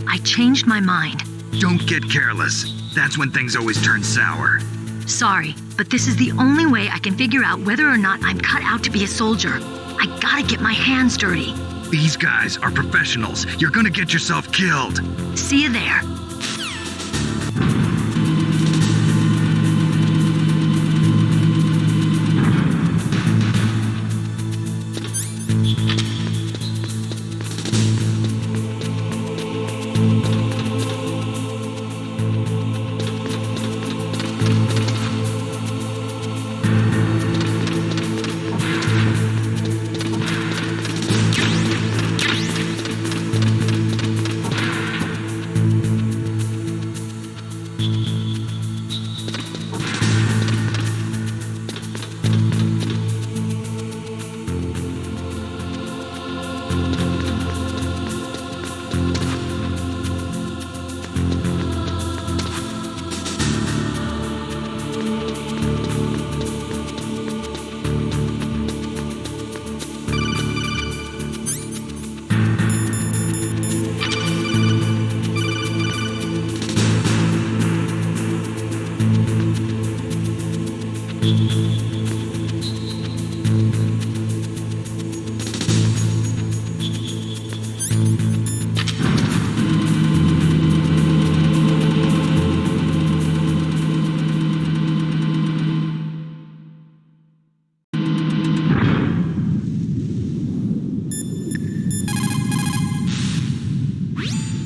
I changed my mind. Don't get careless. That's when things always turn sour. Sorry, but this is the only way I can figure out whether or not I'm cut out to be a soldier. I gotta get my hands dirty. These guys are professionals. You're gonna get yourself killed. See you there.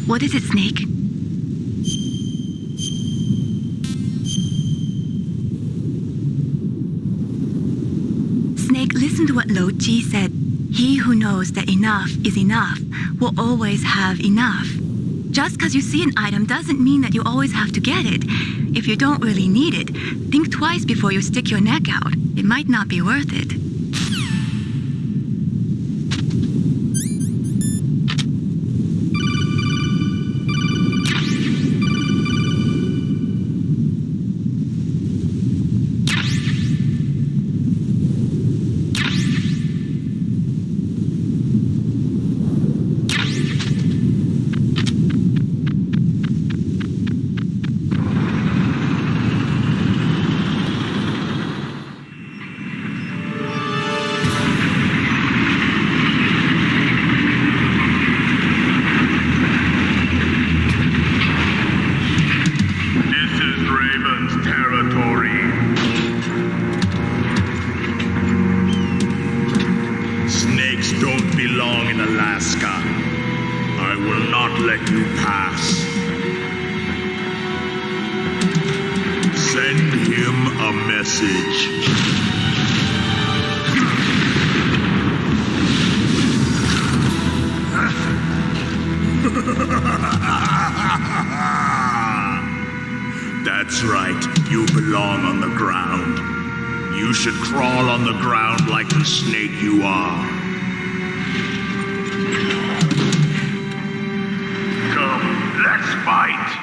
What is it, Snake? Snake, listen to what Lo Chi said. He who knows that enough is enough will always have enough. Just because you see an item doesn't mean that you always have to get it. If you don't really need it, think twice before you stick your neck out. It might not be worth it. Alaska. I will not let you pass. Send him a message. That's right, you belong on the ground. You should crawl on the ground like the snake you are. Come, let's fight!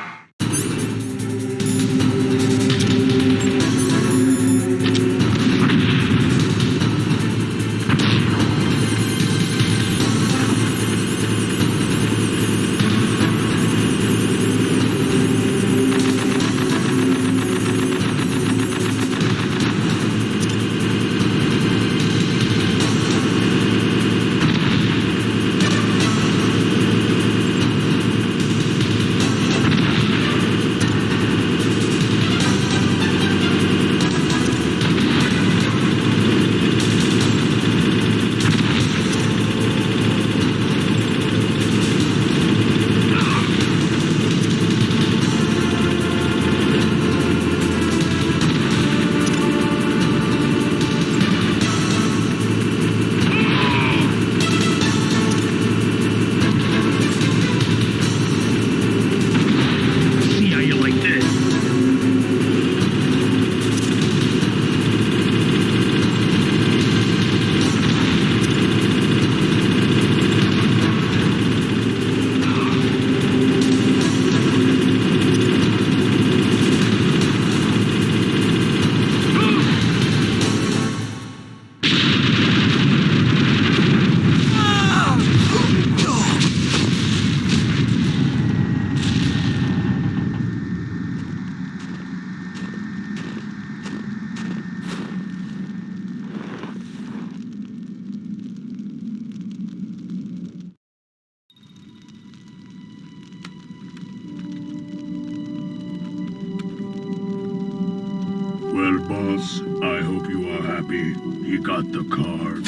Well, boss, I hope you are happy. He got the card.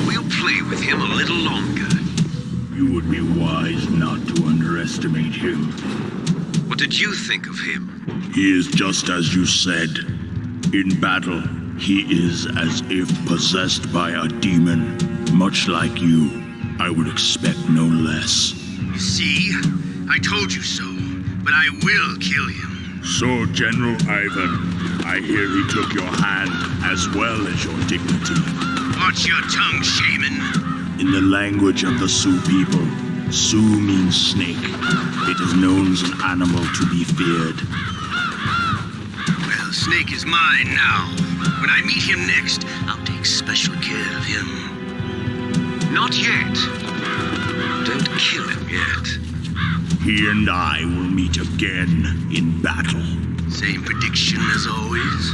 We'll play with him a little longer. You would be wise not to underestimate him. What did you think of him? He is just as you said. In battle, he is as if possessed by a demon. Much like you, I would expect no less. See? I told you so, but I will kill him. So, General Ivan, I hear he took your hand as well as your dignity. Watch your tongue, shaman. In the language of the Sioux people, Sioux means snake. It is known as an animal to be feared. Well, Snake is mine now. When I meet him next, I'll take special care of him. Not yet. Don't kill him yet. He and I will meet again in battle. Same prediction as always?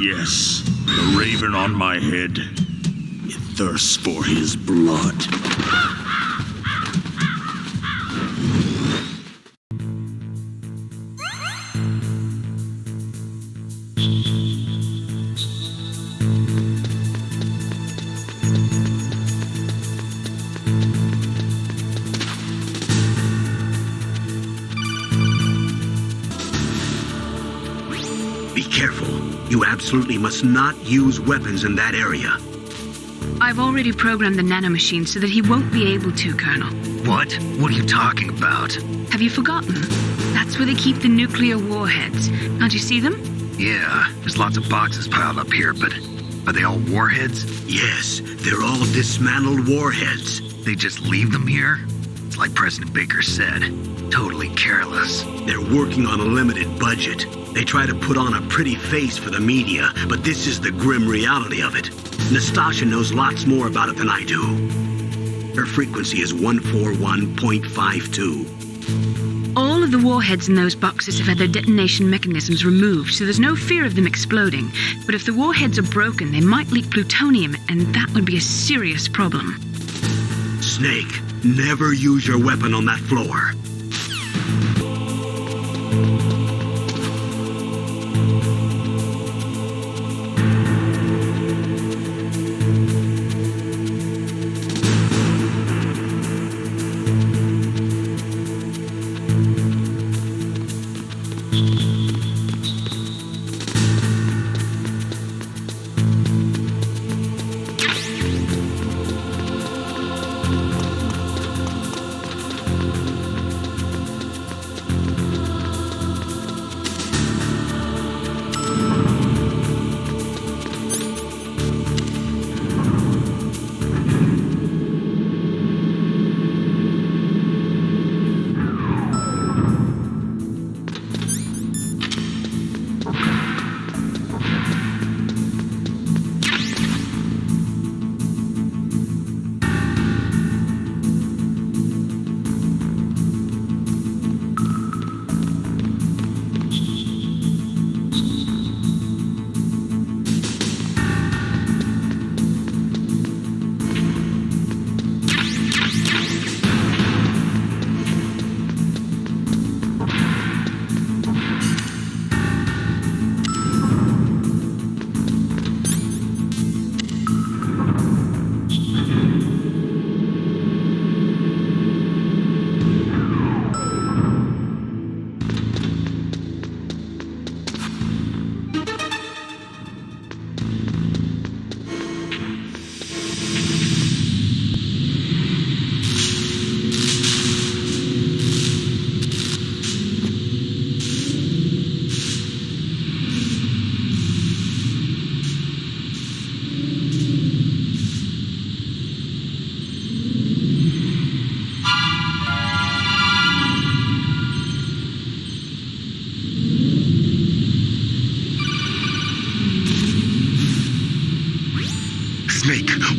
Yes, the raven on my head. It thirsts for his blood. Be careful. You absolutely must not use weapons in that area. I've already programmed the nanomachine so that he won't be able to, Colonel. What? What are you talking about? Have you forgotten? That's where they keep the nuclear warheads. Can't you see them? Yeah, there's lots of boxes piled up here, but are they all warheads? Yes, they're all dismantled warheads. They just leave them here? It's like President Baker said. Totally careless. They're working on a limited budget. They try to put on a pretty face for the media, but this is the grim reality of it. Nastasha knows lots more about it than I do. Her frequency is 141.52. All of the warheads in those boxes have had their detonation mechanisms removed, so there's no fear of them exploding. But if the warheads are broken, they might leak plutonium, and that would be a serious problem. Snake, never use your weapon on that floor.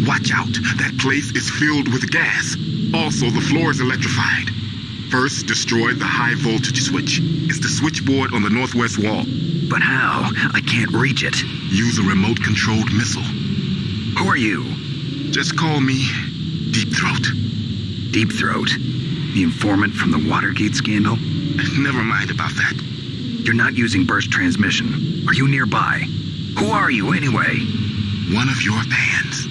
Watch out. That place is filled with gas. Also, the floor is electrified. First, destroy the high voltage switch. It's the switchboard on the northwest wall. But how? I can't reach it. Use a remote-controlled missile. Who are you? Just call me Deep Throat. Deep Throat? The informant from the Watergate scandal? Never mind about that. You're not using burst transmission. Are you nearby? Who are you, anyway? One of your fans.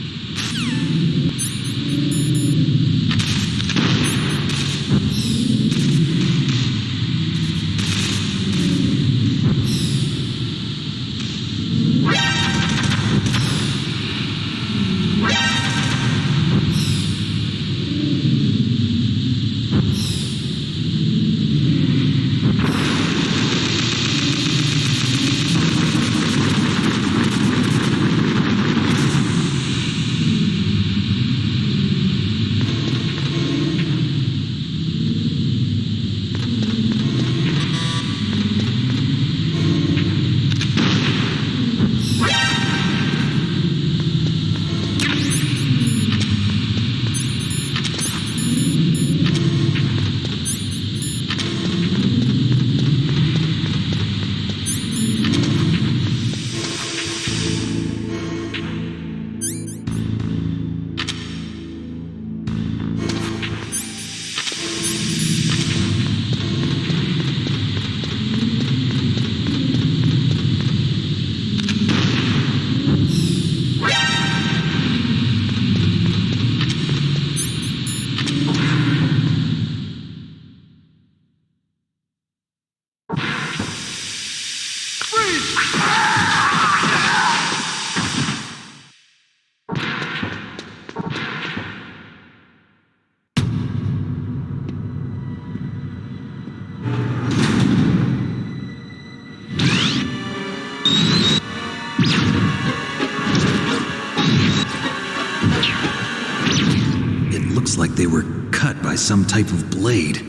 Like they were cut by some type of blade.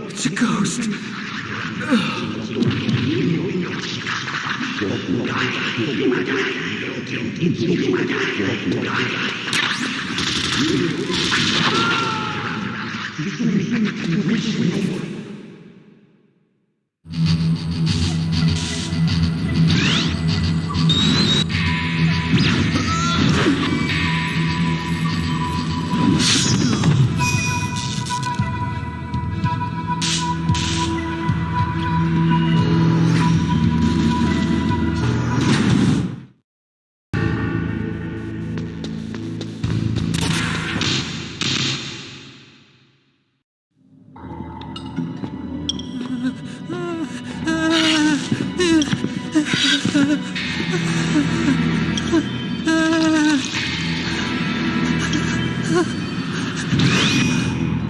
It's a ghost.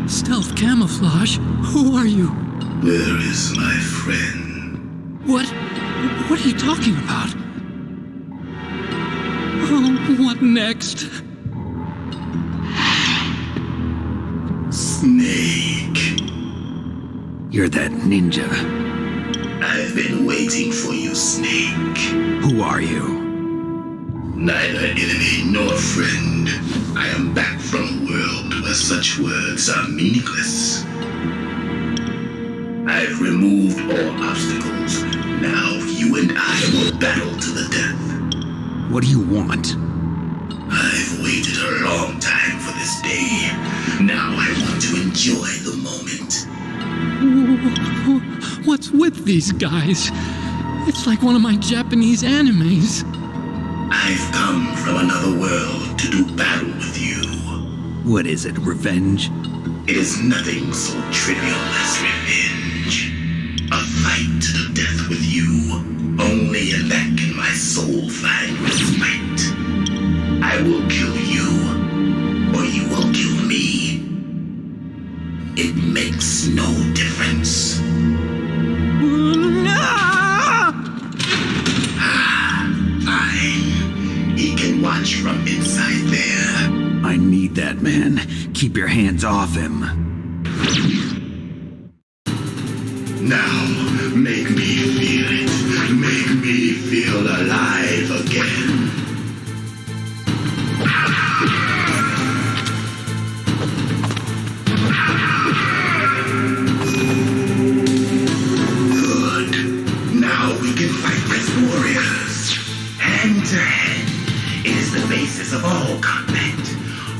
Stealth camouflage? Who are you? Where is my friend? What are you talking about? Oh, what next? Snake. You're that ninja. I've been waiting for you, Snake. Who are you? Neither enemy nor friend. I am back from a world where such words are meaningless. I've removed all obstacles. Now you and I will battle to the death. What do you want? I've waited a long time for this day. Now I want to enjoy the moment. What's with these guys? It's like one of my Japanese animes. I've come from another world to do battle with you. What is it, revenge? It is nothing so trivial as revenge. A fight to the death with you. Only in that can my soul find respite. I will kill you, or you will kill me. It makes no difference. Fine. He can watch from inside there. I need that man. Keep your hands off him. Now, make me feel it. Make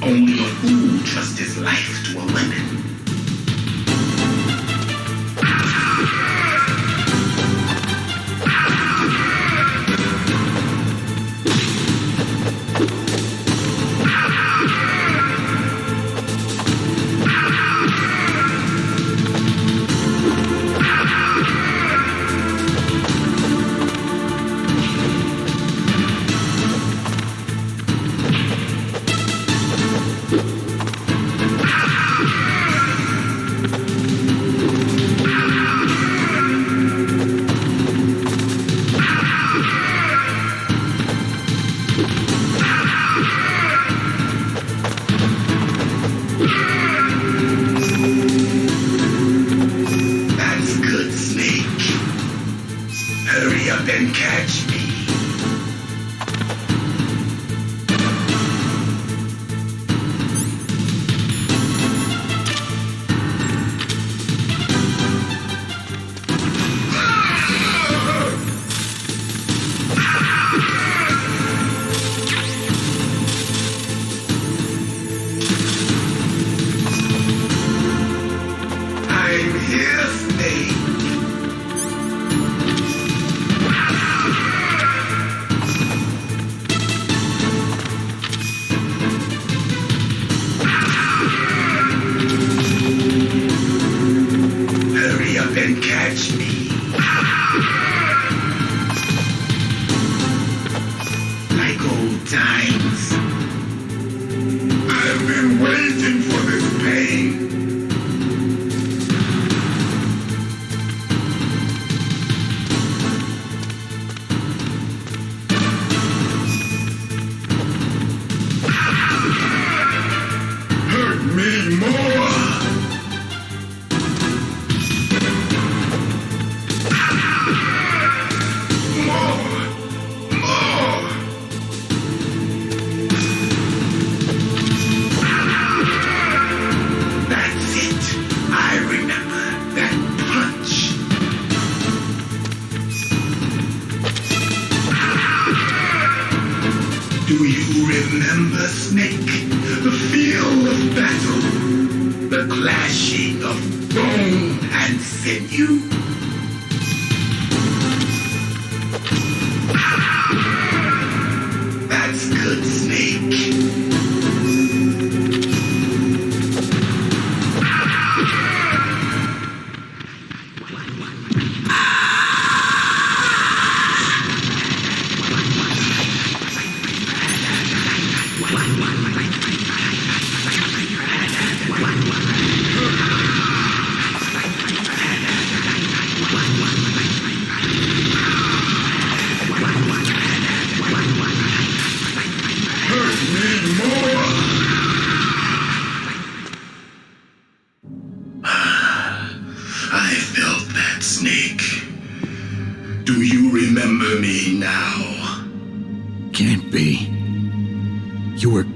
Only a fool trusts his life to a weapon.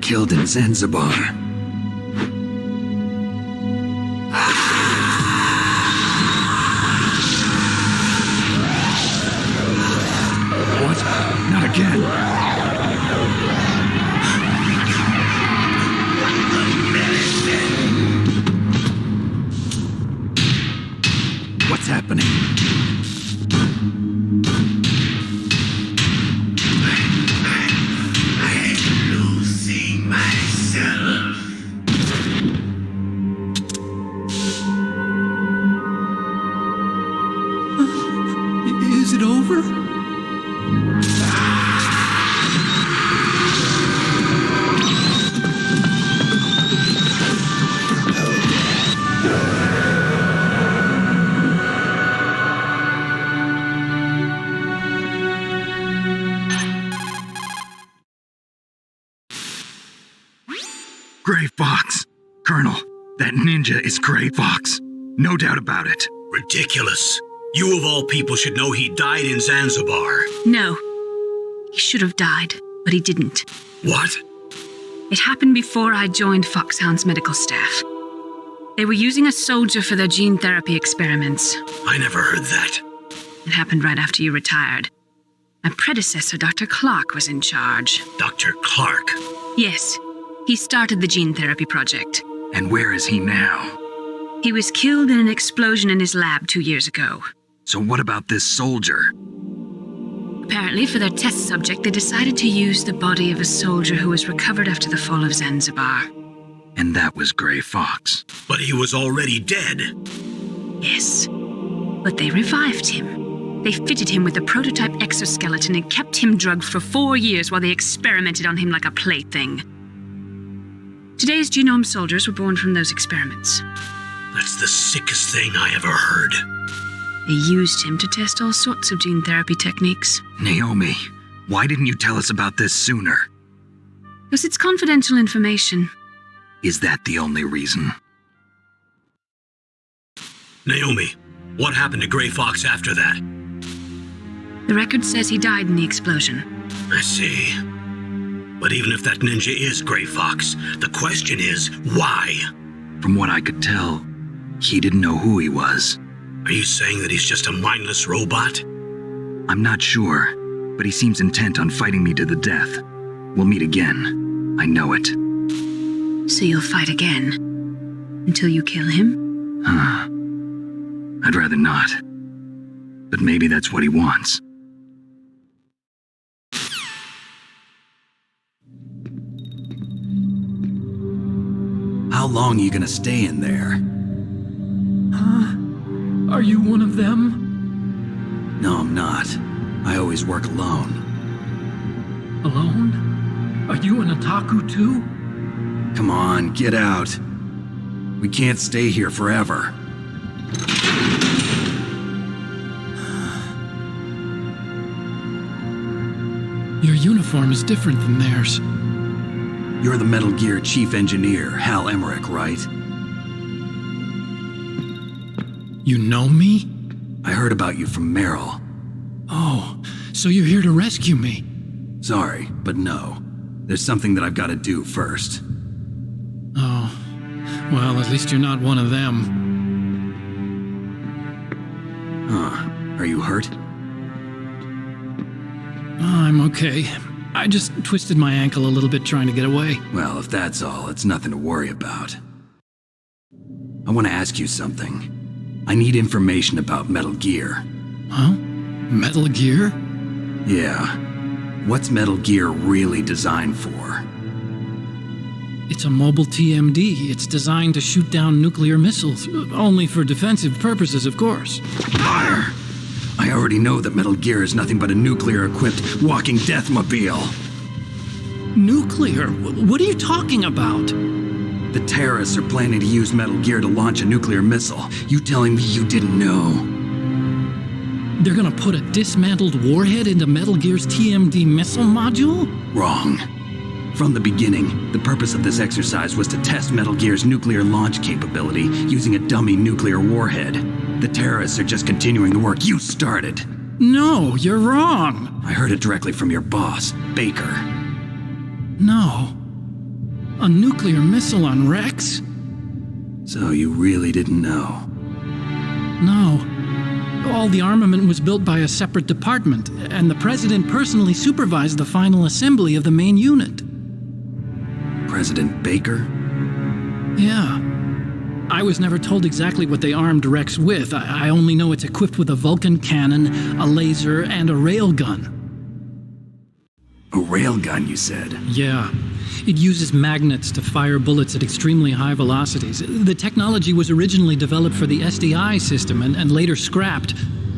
Killed in Zanzibar. What? Not again. What's happening? Is it over? Gray Fox. Colonel, that ninja is Gray Fox. No doubt about it. Ridiculous. You of all people should know he died in Zanzibar. No. He should have died, but he didn't. What? It happened before I joined Foxhound's medical staff. They were using a soldier for their gene therapy experiments. I never heard that. It happened right after you retired. My predecessor, Dr. Clark, was in charge. Dr. Clark? Yes. He started the gene therapy project. And where is he now? He was killed in an explosion in his lab 2 years ago. So what about this soldier? Apparently, for their test subject, they decided to use the body of a soldier who was recovered after the fall of Zanzibar. And that was Grey Fox. But he was already dead. Yes. But they revived him. They fitted him with a prototype exoskeleton and kept him drugged for 4 years while they experimented on him like a plaything. Today's genome soldiers were born from those experiments. That's the sickest thing I ever heard. They used him to test all sorts of gene therapy techniques. Naomi, why didn't you tell us about this sooner? Because it's confidential information. Is that the only reason? Naomi, what happened to Grey Fox after that? The record says he died in the explosion. I see. But even if that ninja is Grey Fox, the question is, why? From what I could tell, he didn't know who he was. Are you saying that he's just a mindless robot? I'm not sure, but he seems intent on fighting me to the death. We'll meet again. I know it. So you'll fight again? Until you kill him? I'd rather not. But maybe that's what he wants. How long are you gonna stay in there? Are you one of them? No, I'm not. I always work alone. Alone? Are you an otaku too? Come on, get out. We can't stay here forever. Your uniform is different than theirs. You're the Metal Gear Chief Engineer, Hal Emmerich, right? You know me? I heard about you from Meryl. Oh, so you're here to rescue me? Sorry, but no. There's something that I've got to do first. Oh, well, at least you're not one of them. Are you hurt? I'm okay. I just twisted my ankle a little bit trying to get away. Well, if that's all, it's nothing to worry about. I want to ask you something. I need information about Metal Gear. Huh? Metal Gear? Yeah. What's Metal Gear really designed for? It's a mobile TMD. It's designed to shoot down nuclear missiles. Only for defensive purposes, of course. Fire! I already know that Metal Gear is nothing but a nuclear-equipped walking deathmobile. Nuclear? What are you talking about? The terrorists are planning to use Metal Gear to launch a nuclear missile. You telling me you didn't know? They're gonna put a dismantled warhead into Metal Gear's TMD missile module? Wrong. From the beginning, the purpose of this exercise was to test Metal Gear's nuclear launch capability using a dummy nuclear warhead. The terrorists are just continuing the work you started. No, you're wrong. I heard it directly from your boss, Baker. No. A nuclear missile on Rex? So you really didn't know? No. All the armament was built by a separate department, and the president personally supervised the final assembly of the main unit. President Baker? Yeah. I was never told exactly what they armed Rex with. I only know it's equipped with a Vulcan cannon, a laser, and a railgun. A railgun, you said? Yeah. It uses magnets to fire bullets at extremely high velocities. The technology was originally developed for the SDI system and later scrapped.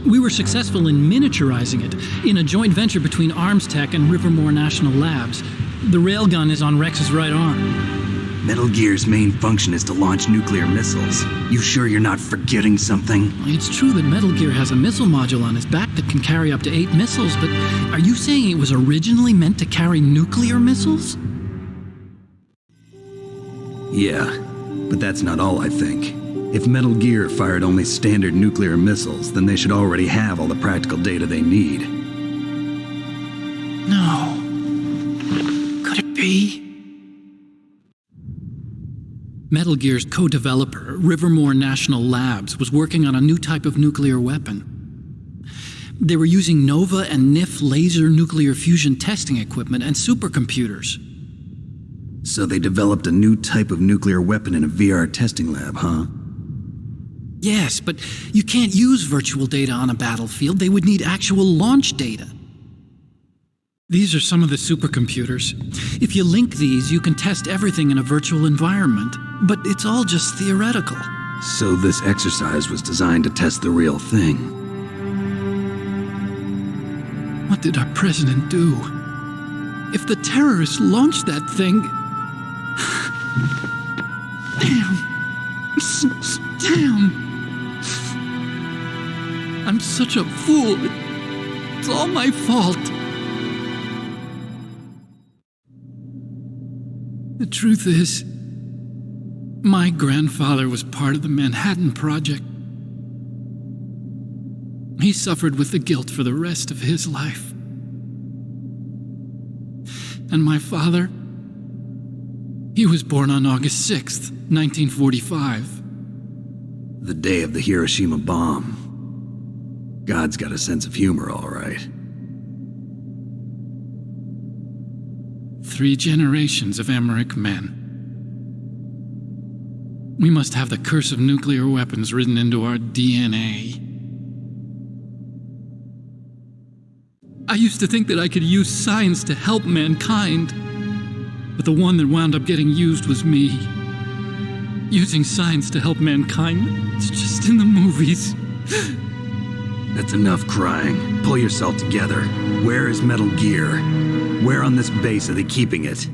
We were successful in miniaturizing it in a joint venture between Arms Tech and Rivermore National Labs. The railgun is on Rex's right arm. Metal Gear's main function is to launch nuclear missiles. You sure you're not forgetting something? It's true that Metal Gear has a missile module on his back that can carry up to 8 missiles, but are you saying it was originally meant to carry nuclear missiles? Yeah, but that's not all, I think. If Metal Gear fired only standard nuclear missiles, then they should already have all the practical data they need. No. Could it be? Metal Gear's co-developer, Rivermore National Labs, was working on a new type of nuclear weapon. They were using NOVA and NIF laser nuclear fusion testing equipment and supercomputers. So they developed a new type of nuclear weapon in a VR testing lab, huh? Yes, but you can't use virtual data on a battlefield. They would need actual launch data. These are some of the supercomputers. If you link these, you can test everything in a virtual environment. But it's all just theoretical. So this exercise was designed to test the real thing. What did our president do? If the terrorists launched that thing... Damn! I'm such a fool. It's all my fault. The truth is, my grandfather was part of the Manhattan Project. He suffered with the guilt for the rest of his life. And my father, he was born on August 6th, 1945. The day of the Hiroshima bomb. God's got a sense of humor, all right. 3 generations of Emmerich men. We must have the curse of nuclear weapons written into our DNA. I used to think that I could use science to help mankind, but the one that wound up getting used was me. Using science to help mankind, it's just in the movies. That's enough crying. Pull yourself together. Where is Metal Gear? Where on this base are they keeping it?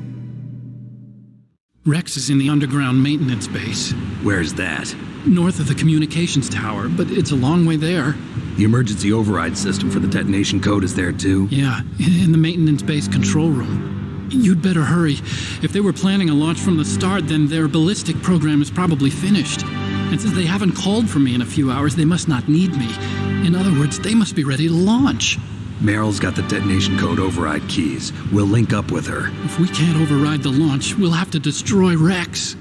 Rex is in the underground maintenance base. Where's that? North of the communications tower, but it's a long way there. The emergency override system for the detonation code is there too? Yeah, in the maintenance base control room. You'd better hurry. If they were planning a launch from the start, then their ballistic program is probably finished. And since they haven't called for me in a few hours, they must not need me. In other words, they must be ready to launch. Meryl's got the detonation code override keys. We'll link up with her. If we can't override the launch, we'll have to destroy Rex.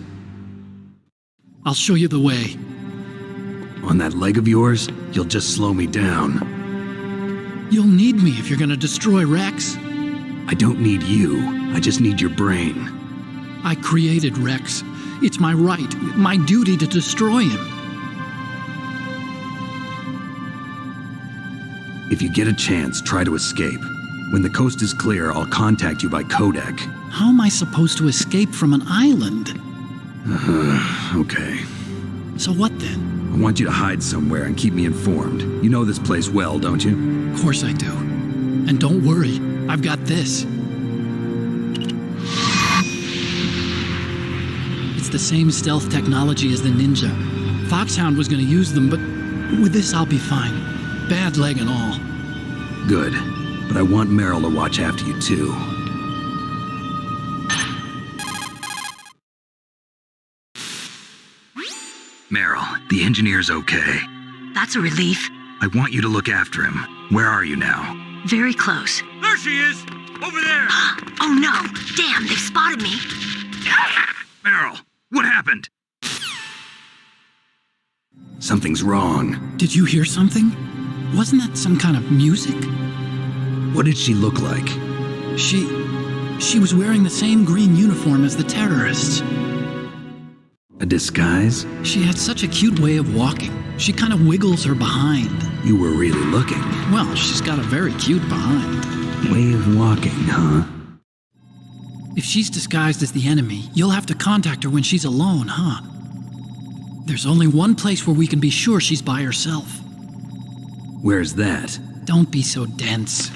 I'll show you the way. On that leg of yours, you'll just slow me down. You'll need me if you're gonna destroy Rex. I don't need you. I just need your brain. I created Rex. It's my right, my duty to destroy him. If you get a chance, try to escape. When the coast is clear, I'll contact you by Codec. How am I supposed to escape from an island? Okay. So what then? I want you to hide somewhere and keep me informed. You know this place well, don't you? Of course I do. And don't worry, I've got this. It's the same stealth technology as the Ninja. Foxhound was going to use them, but with this I'll be fine. Bad leg and all. Good. But I want Meryl to watch after you too. Meryl, the engineer's okay. That's a relief. I want you to look after him. Where are you now? Very close. There she is! Over there! Oh no! Damn, they've spotted me! Meryl, what happened? Something's wrong. Did you hear something? Wasn't that some kind of music? What did she look like? She was wearing the same green uniform as the terrorists. A disguise? She had such a cute way of walking. She kind of wiggles her behind. You were really looking. Well, she's got a very cute behind. Way of walking, huh? If she's disguised as the enemy, you'll have to contact her when she's alone, huh? There's only one place where we can be sure she's by herself. Where's that? Don't be so dense.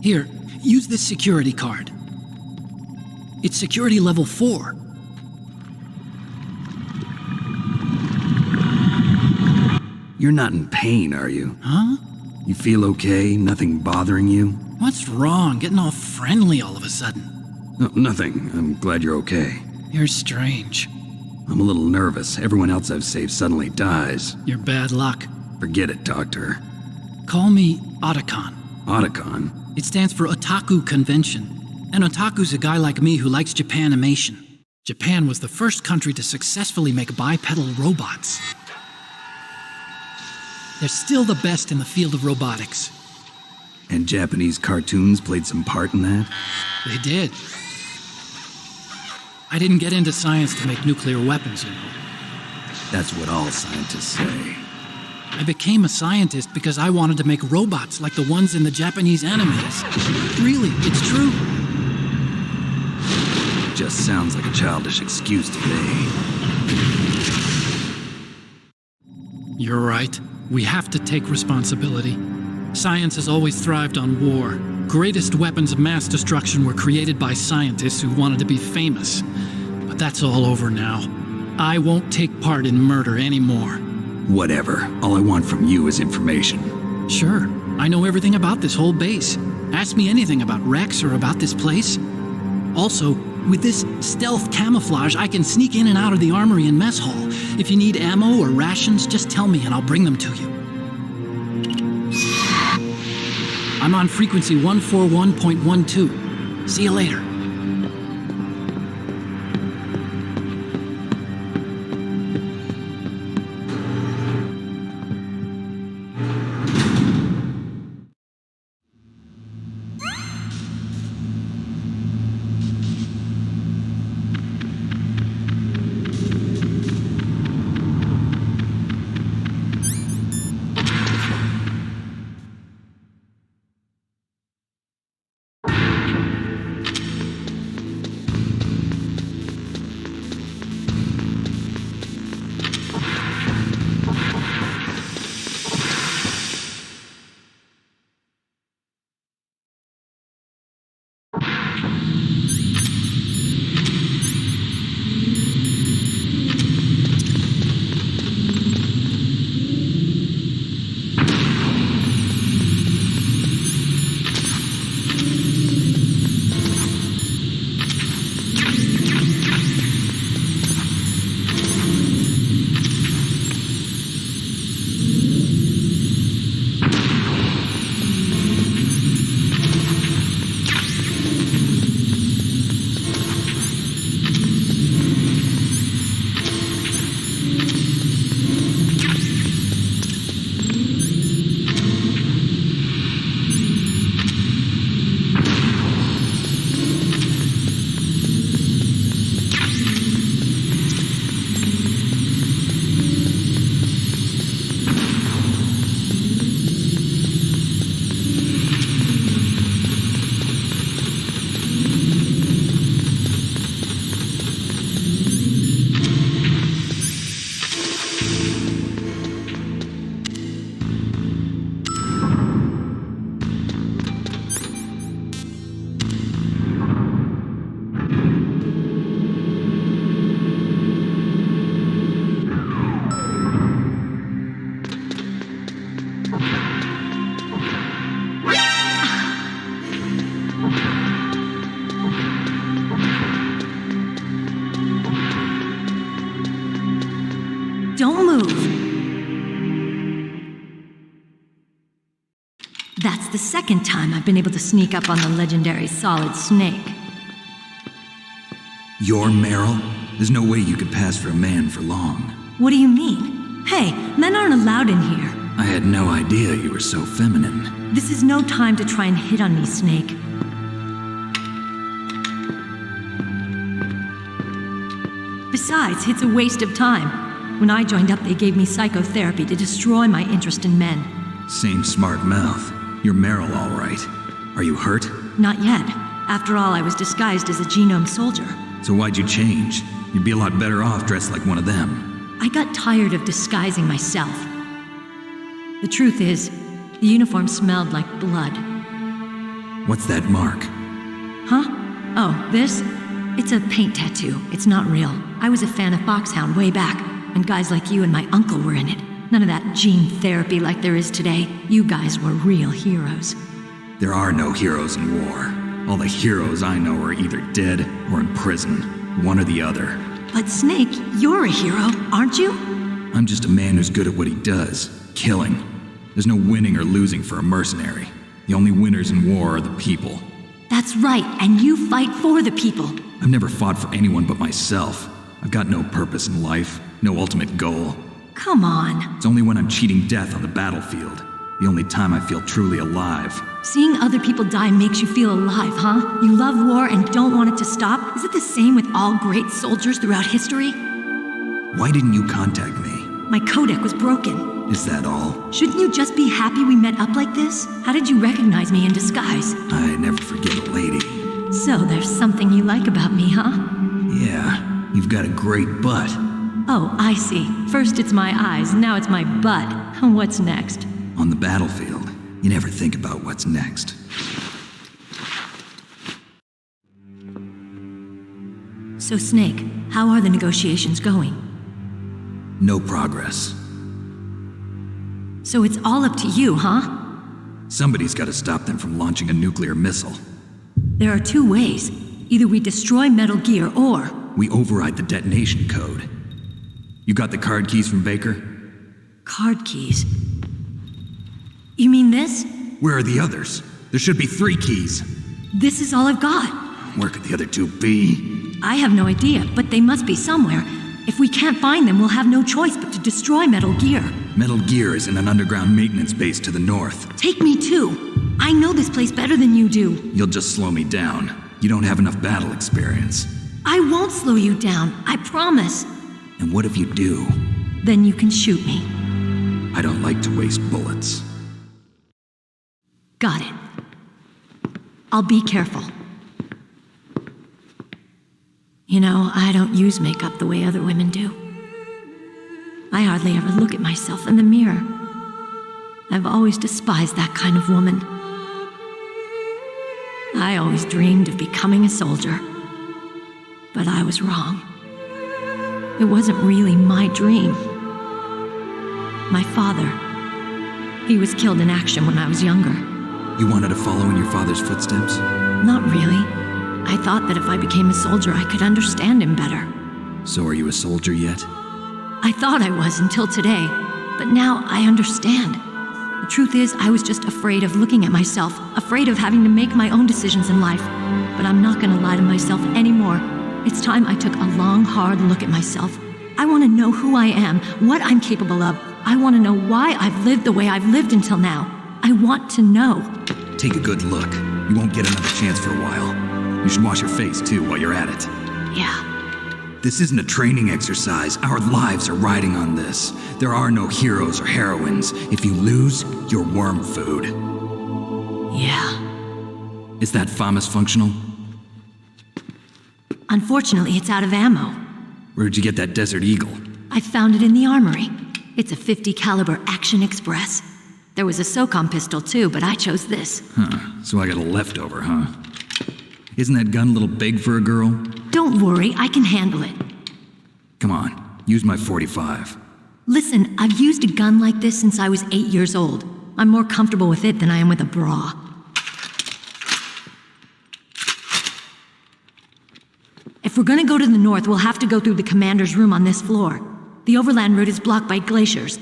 Here, use this security card. It's security level 4. You're not in pain, are you? Huh? You feel okay? Nothing bothering you? What's wrong? Getting all friendly all of a sudden. No, nothing. I'm glad you're okay. You're strange. I'm a little nervous. Everyone else I've saved suddenly dies. You're bad luck. Forget it, Doctor. Call me Otacon. Otacon? It stands for Otaku Convention. And otaku's a guy like me who likes Japanimation. Japan was the first country to successfully make bipedal robots. They're still the best in the field of robotics. And Japanese cartoons played some part in that? They did. I didn't get into science to make nuclear weapons, you know. That's what all scientists say. I became a scientist because I wanted to make robots like the ones in the Japanese animes. Really, it's true. Just sounds like a childish excuse to me. You're right. We have to take responsibility. Science has always thrived on war. Greatest weapons of mass destruction were created by scientists who wanted to be famous. But that's all over now. I won't take part in murder anymore. Whatever. All I want from you is information. Sure. I know everything about this whole base. Ask me anything about Rex or about this place. Also, with this stealth camouflage, I can sneak in and out of the armory and mess hall. If you need ammo or rations, just tell me and I'll bring them to you. I'm on frequency 141.12. See you later. Don't move. That's the second time I've been able to sneak up on the legendary Solid Snake. You're Meryl? There's no way you could pass for a man for long. What do you mean? Hey, men aren't allowed in here. I had no idea you were so feminine. This is no time to try and hit on me, Snake. Besides, it's a waste of time. When I joined up, they gave me psychotherapy to destroy my interest in men. Same smart mouth. You're Meryl, all right. Are you hurt? Not yet. After all, I was disguised as a genome soldier. So why'd you change? You'd be a lot better off dressed like one of them. I got tired of disguising myself. The truth is, the uniform smelled like blood. What's that mark? Huh? Oh, this? It's a paint tattoo. It's not real. I was a fan of Foxhound way back, and guys like you and my uncle were in it. None of that gene therapy like there is today. You guys were real heroes. There are no heroes in war. All the heroes I know are either dead or in prison. One or the other. But Snake, you're a hero, aren't you? I'm just a man who's good at what he does. Killing. There's no winning or losing for a mercenary. The only winners in war are the people. That's right, and you fight for the people. I've never fought for anyone but myself. I've got no purpose in life, no ultimate goal. Come on. It's only when I'm cheating death on the battlefield. The only time I feel truly alive. Seeing other people die makes you feel alive, huh? You love war and don't want it to stop? Is it the same with all great soldiers throughout history? Why didn't you contact me? My codec was broken. Is that all? Shouldn't you just be happy we met up like this? How did you recognize me in disguise? I never forget a lady. So there's something you like about me, huh? Yeah, you've got a great butt. Oh, I see. First it's my eyes, now it's my butt. What's next? On the battlefield, you never think about what's next. So, Snake, how are the negotiations going? No progress. So it's all up to you, huh? Somebody's got to stop them from launching a nuclear missile. There are two ways. Either we destroy Metal Gear, or... we override the detonation code. You got the card keys from Baker? Card keys? You mean this? Where are the others? There should be 3 keys. This is all I've got. Where could the other 2 be? I have no idea, but they must be somewhere. If we can't find them, we'll have no choice but to destroy Metal Gear. Metal Gear is in an underground maintenance base to the north. Take me too. I know this place better than you do. You'll just slow me down. You don't have enough battle experience. I won't slow you down, I promise. And what if you do? Then you can shoot me. I don't like to waste bullets. Got it. I'll be careful. You know, I don't use makeup the way other women do. I hardly ever look at myself in the mirror. I've always despised that kind of woman. I always dreamed of becoming a soldier. But I was wrong. It wasn't really my dream. My father, he was killed in action when I was younger. You wanted to follow in your father's footsteps? Not really. I thought that if I became a soldier, I could understand him better. So are you a soldier yet? I thought I was until today, but now I understand. The truth is, I was just afraid of looking at myself, afraid of having to make my own decisions in life. But I'm not gonna lie to myself anymore. It's time I took a long, hard look at myself. I want to know who I am, what I'm capable of. I want to know why I've lived the way I've lived until now. I want to know. Take a good look. You won't get another chance for a while. You should wash your face, too, while you're at it. Yeah. This isn't a training exercise. Our lives are riding on this. There are no heroes or heroines. If you lose, you're worm food. Yeah. Is that FAMAS functional? Unfortunately, it's out of ammo. Where'd you get that Desert Eagle? I found it in the armory. It's a .50 caliber Action Express. There was a SOCOM pistol too, but I chose this. Huh, so I got a leftover, huh? Isn't that gun a little big for a girl? Don't worry, I can handle it. Come on, use my .45. Listen, I've used a gun like this since I was 8 years old. I'm more comfortable with it than I am with a bra. If we're gonna go to the north, we'll have to go through the commander's room on this floor. The overland route is blocked by glaciers.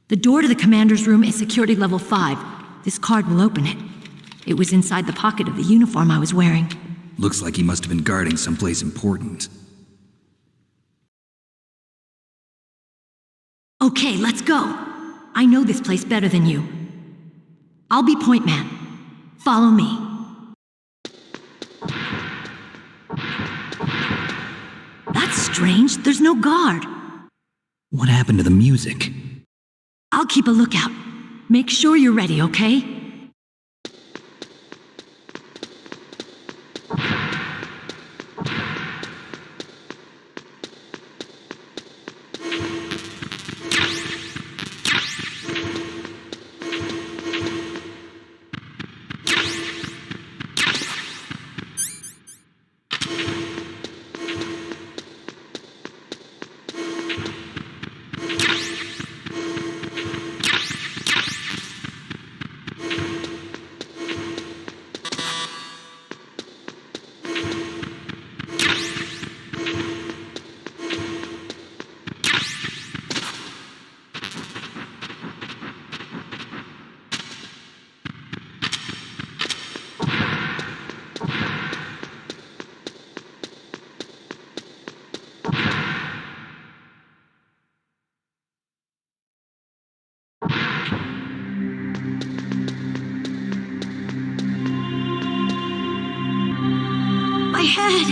The door to the commander's room is security level 5. This card will open it. It was inside the pocket of the uniform I was wearing. Looks like he must have been guarding someplace important. Okay, let's go. I know this place better than you. I'll be point man. Follow me. That's strange. There's no guard. What happened to the music? I'll keep a lookout. Make sure you're ready, okay? head.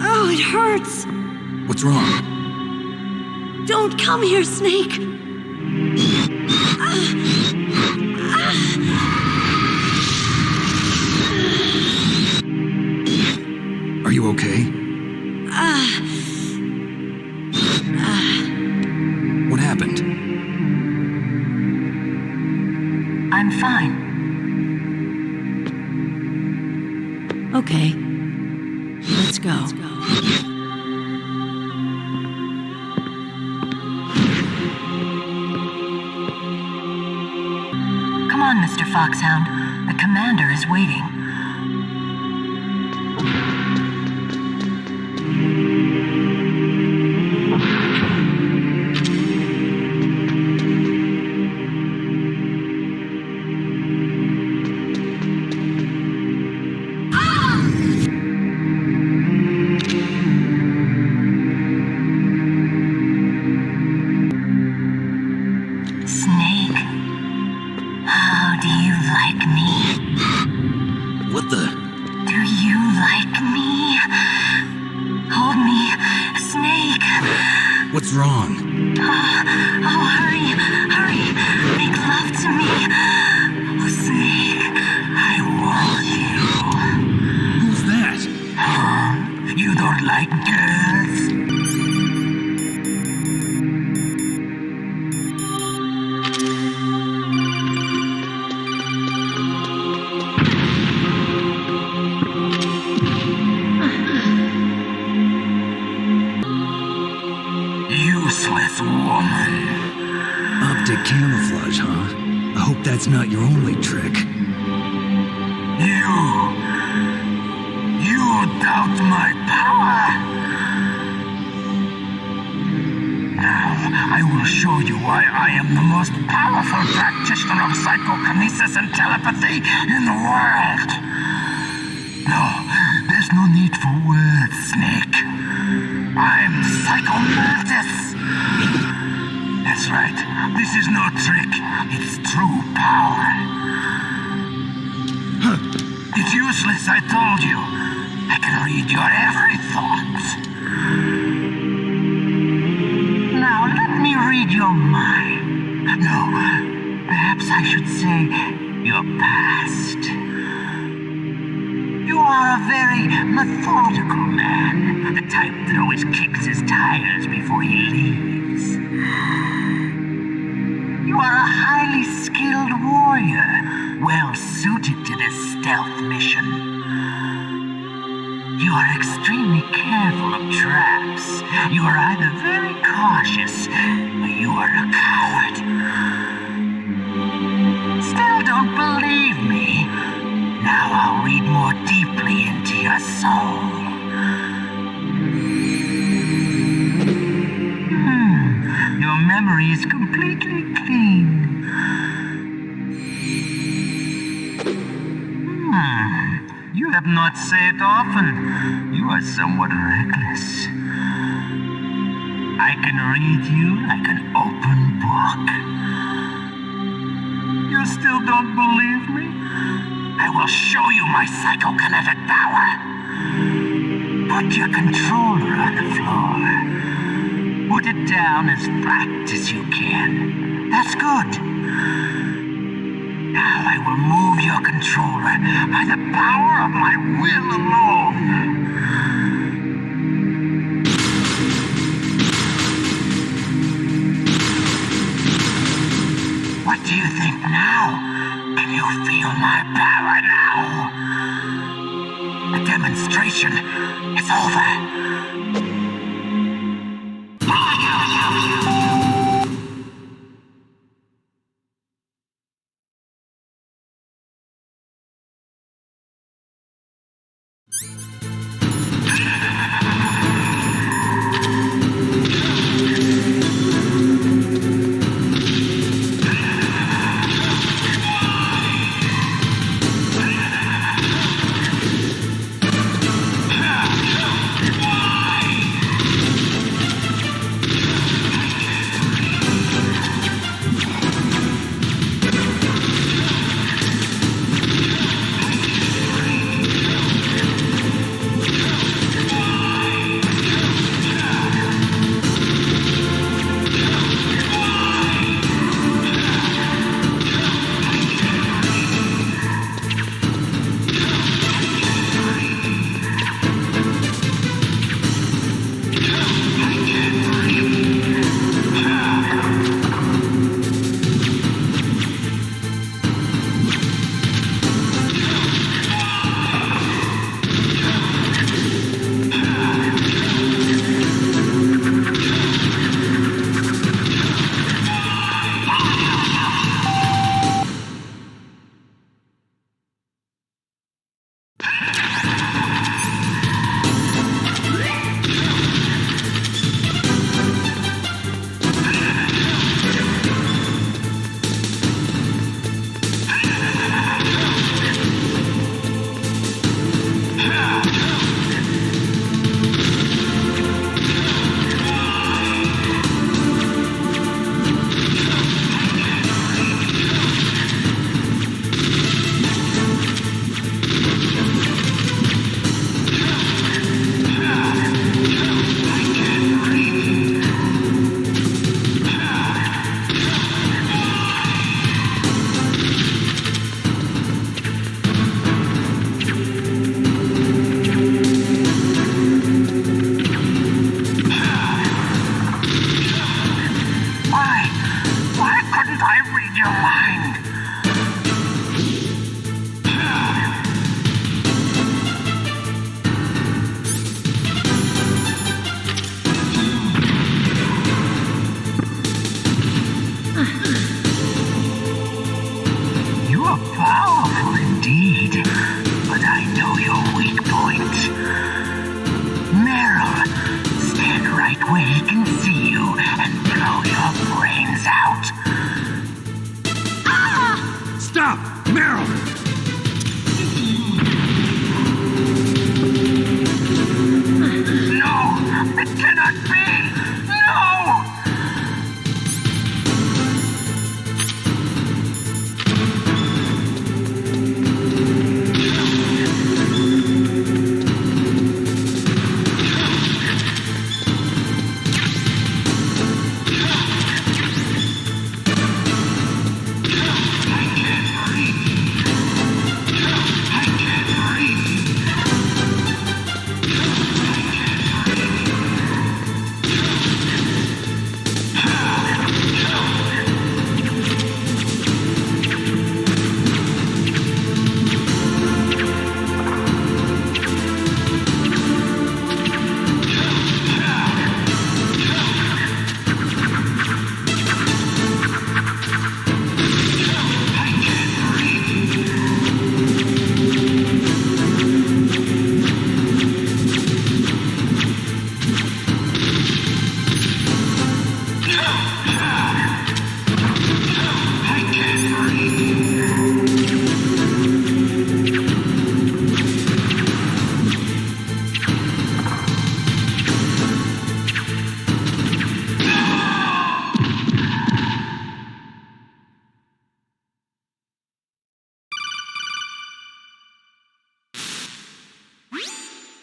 Oh, it hurts. What's wrong? Don't come here, Snake. Are you okay? What happened? I'm fine. Okay. Let's go. Come on, Mr. Foxhound. The commander is waiting. What's wrong? Oh, hurry, hurry. Make love to me. Oh, Snake, I want you. Who's that? You don't like girls? Useless woman. Optic camouflage, huh? I hope that's not your only trick. You doubt my power? Now, I will show you why I am the most powerful practitioner of psychokinesis and telepathy in the world. No, there's no need for words, Snake. I'm Psycho Mantis. That's right. This is no trick. It's true power. It's useless, I told you. I can read your every thought. Now, let me read your mind. No, perhaps I should say your past. You are a very methodical man, the type that always kicks his tires before he leaves. You are a highly skilled warrior, well suited to this stealth mission. You are extremely careful of traps. You are either very cautious, or you are a coward. Still don't believe me? Now I'll read more deeply into your soul. Your memory is completely clean. You have not said often. You are somewhat reckless. I can read you like an open book. You still don't believe me? I will show you my psychokinetic power. Put your controller on the floor. Put it down as flat as you can. That's good. Now I will move your controller by the power of my will alone. What do you think now? Can you feel my power now? The demonstration is over.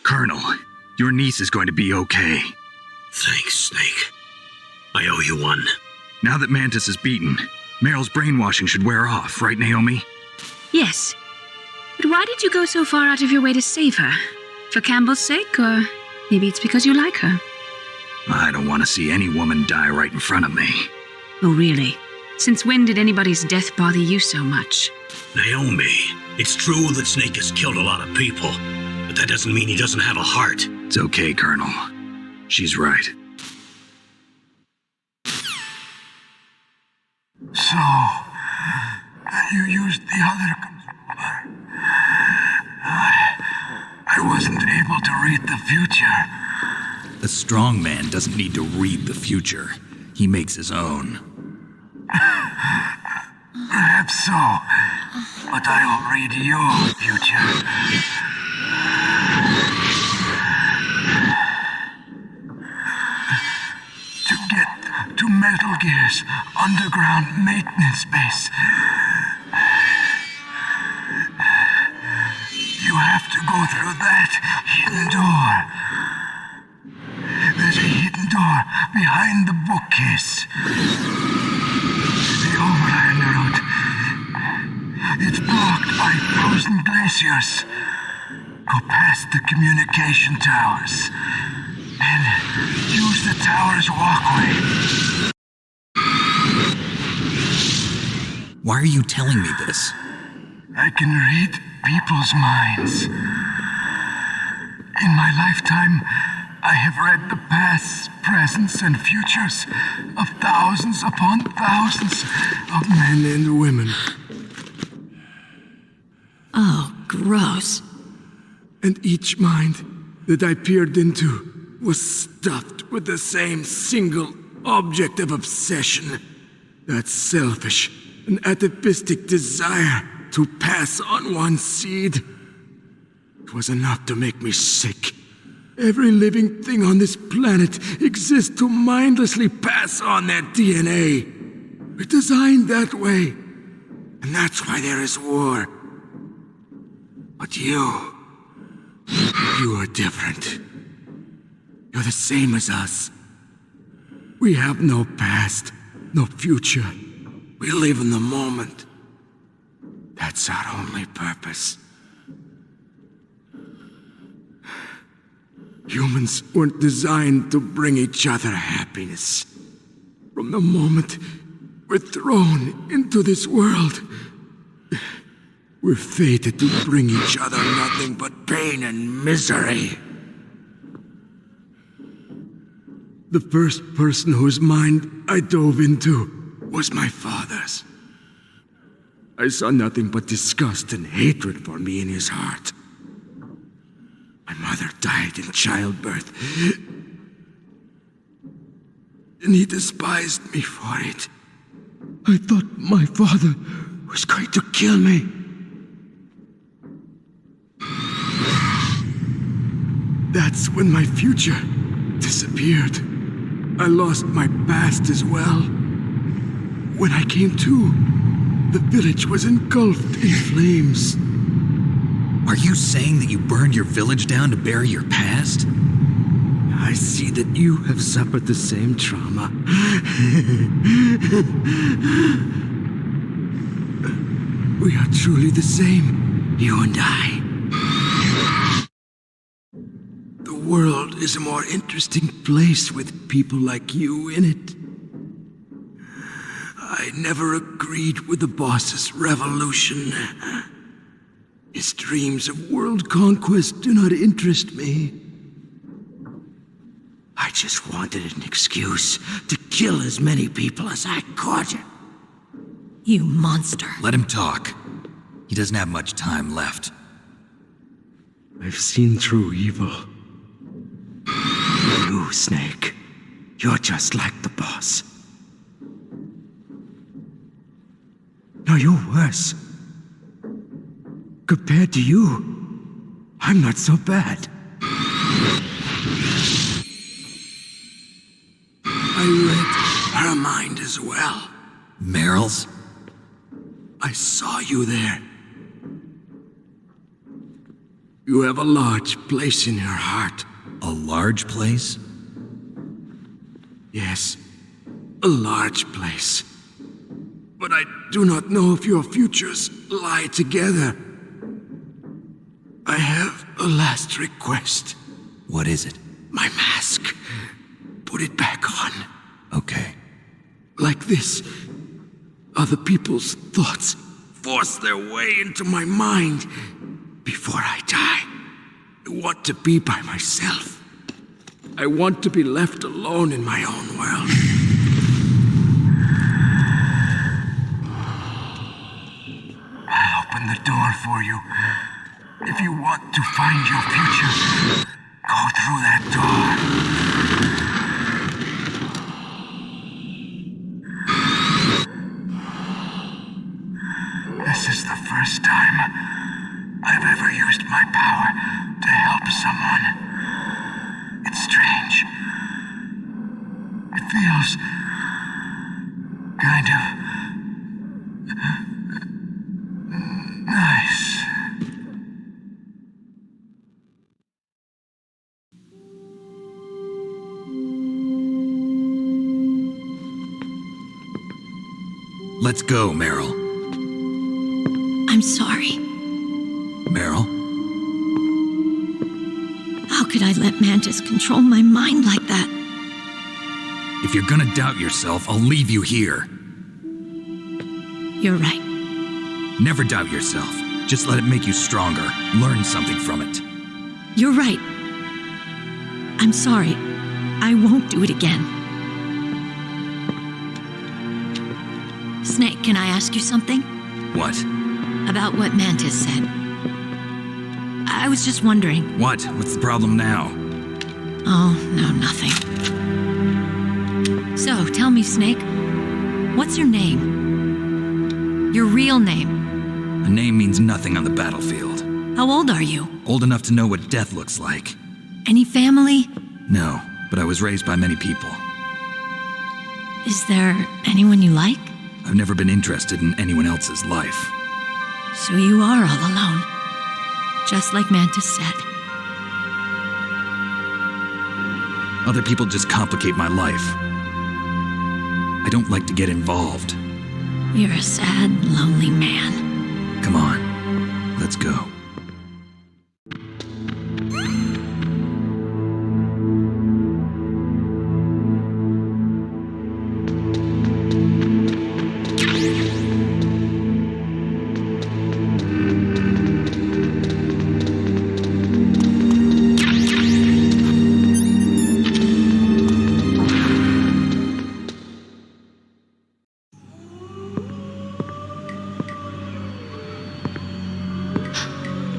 Colonel, your niece is going to be okay. Thanks, Snake. I owe you one. Now that Mantis is beaten, Meryl's brainwashing should wear off, right, Naomi? Yes. But why did you go so far out of your way to save her? For Campbell's sake, or maybe it's because you like her? I don't want to see any woman die right in front of me. Oh, really? Since when did anybody's death bother you so much? Naomi, it's true that Snake has killed a lot of people, but that doesn't mean he doesn't have a heart. It's okay, Colonel. She's right. So, you used the other controller. I wasn't able to read the future. A strong man doesn't need to read the future. He makes his own. Perhaps so, but I'll read your future. To get to Metal Gear's underground maintenance base, you have to go through that hidden door. There's a hidden door behind the bookcase. The overland route. It's blocked by frozen glaciers. Go past the communication towers. And use the tower's walkway. Why are you telling me this? I can read people's minds. In my lifetime, I have read the pasts, presents, and futures of thousands upon thousands of men and women. Oh, gross. And each mind that I peered into was stuffed with the same single object of obsession. That selfish and atavistic desire to pass on one's seed. It was enough to make me sick. Every living thing on this planet exists to mindlessly pass on their DNA. We're designed that way. And that's why there is war. But you are different. You're the same as us. We have no past, no future. We live in the moment. That's our only purpose. Humans weren't designed to bring each other happiness. From the moment we're thrown into this world, we're fated to bring each other nothing but pain and misery. The first person whose mind I dove into was my father's. I saw nothing but disgust and hatred for me in his heart. My mother died in childbirth, and he despised me for it. I thought my father was going to kill me. That's when my future disappeared. I lost my past as well. When I came to, the village was engulfed in flames. Are you saying that you burned your village down to bury your past? I see that you have suffered the same trauma. We are truly the same, you and I. The world is a more interesting place with people like you in it. I never agreed with the boss's revolution. His dreams of world conquest do not interest me. I just wanted an excuse to kill as many people as I could. You monster. Let him talk. He doesn't have much time left. I've seen through evil. You, Snake, you're just like the boss. No, you're worse. Compared to you, I'm not so bad. I read her mind as well. Meryl's? I saw you there. You have a large place in your heart. A large place? Yes, a large place. But I do not know if your futures lie together. I have a last request. What is it? My mask. Put it back on. Okay. Like this, other people's thoughts force their way into my mind. Before I die, I want to be by myself. I want to be left alone in my own world. I'll open the door for you. If you want to find your future, go through that door. This is the first time I've ever used my power to help someone. It's strange. It feels kind of nice. Let's go, Meryl. I'm sorry. Meryl? How could I let Mantis control my mind like that? If you're gonna doubt yourself, I'll leave you here. You're right. Never doubt yourself. Just let it make you stronger. Learn something from it. You're right. I'm sorry. I won't do it again. Snake, can I ask you something? What? About what Mantis said. I was just wondering. What? What's the problem now? Oh, no, nothing. So, tell me, Snake, what's your name? Your real name? A name means nothing on the battlefield. How old are you? Old enough to know what death looks like. Any family? No, but I was raised by many people. Is there anyone you like? I've never been interested in anyone else's life. So you are all alone. Just like Mantis said. Other people just complicate my life. I don't like to get involved. You're a sad, lonely man. Come on, let's go.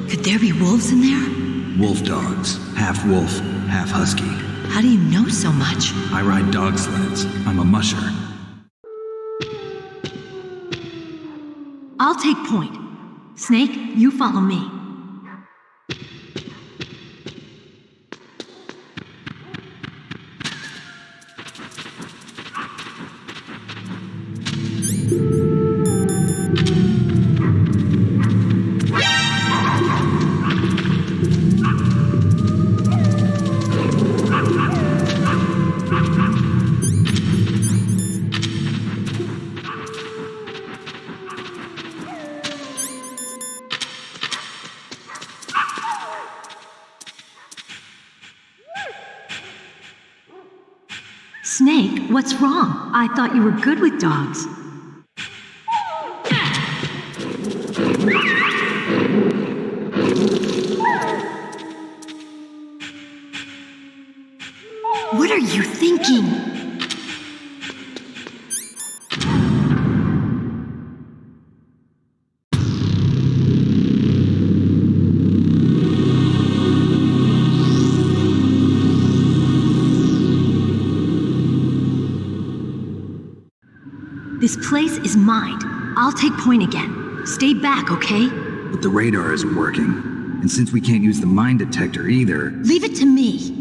Could there be wolves in there? Wolf dogs. Half wolf, half husky. How do you know so much? I ride dog sleds. I'm a musher. I'll take point. Snake, you follow me. Snake, what's wrong? I thought you were good with dogs. What are you thinking? This place is mine. I'll take point again. Stay back, okay? But the radar isn't working. And since we can't use the mine detector either... Leave it to me.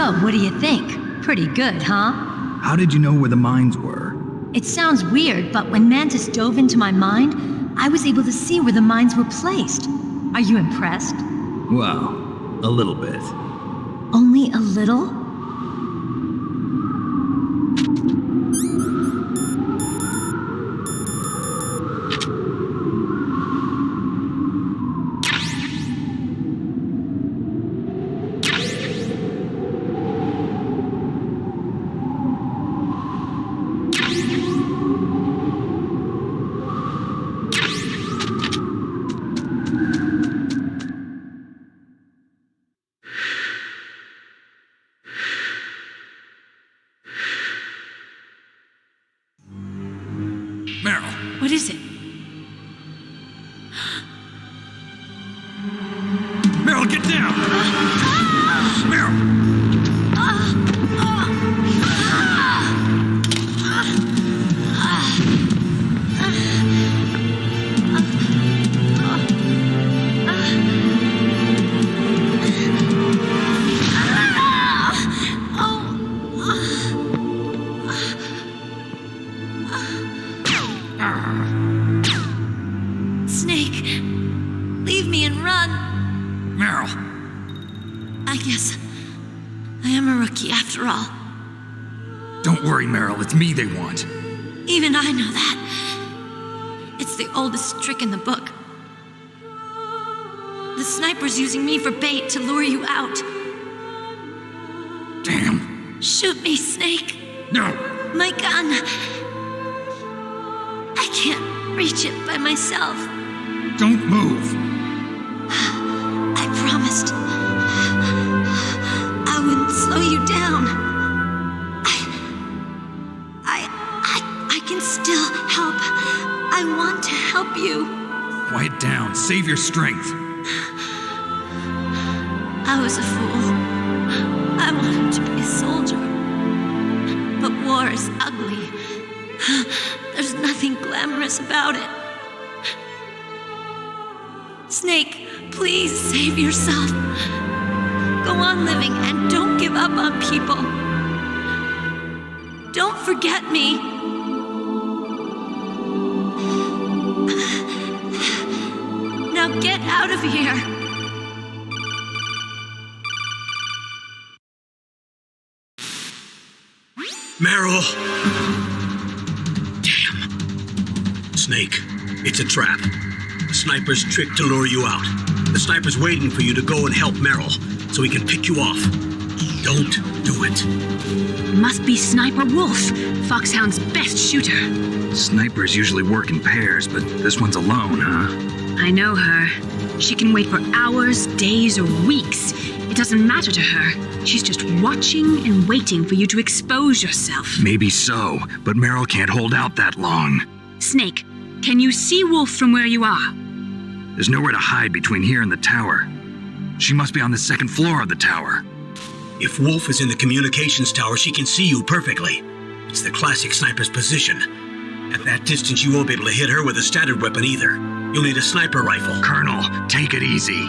So, what do you think? Pretty good, huh? How did you know where the mines were? It sounds weird, but when Mantis dove into my mind, I was able to see where the mines were placed. Are you impressed? Well, a little bit. Only a little? Meryl. What is it? Meryl, get down! Meryl! Snake, leave me and run. Meryl! I guess I am a rookie after all. Don't worry, Meryl. It's me they want. Even I know that. It's the oldest trick in the book. The sniper's using me for bait to lure you out. Damn. Shoot me, Snake. No. My gun. I can't reach it by myself. Don't move. I promised. I wouldn't slow you down. I can still help. I want to help you. Quiet down. Save your strength. I was a fool. I wanted to be a soldier. But war is ugly. There's nothing glamorous about it. Snake, please save yourself. Go on living and don't give up on people. Don't forget me. Now get out of here. Meryl! Damn. Snake, it's a trap. The sniper's trick to lure you out. The sniper's waiting for you to go and help Meryl, so he can pick you off. Don't do it. It must be Sniper Wolf, Foxhound's best shooter. Snipers usually work in pairs, but this one's alone, huh? I know her. She can wait for hours, days, or weeks. It doesn't matter to her. She's just watching and waiting for you to expose yourself. Maybe so, but Meryl can't hold out that long. Snake, can you see Wolf from where you are? There's nowhere to hide between here and the tower. She must be on the second floor of the tower. If Wolf is in the communications tower, she can see you perfectly. It's the classic sniper's position. At that distance, you won't be able to hit her with a standard weapon either. You'll need a sniper rifle. Colonel, take it easy.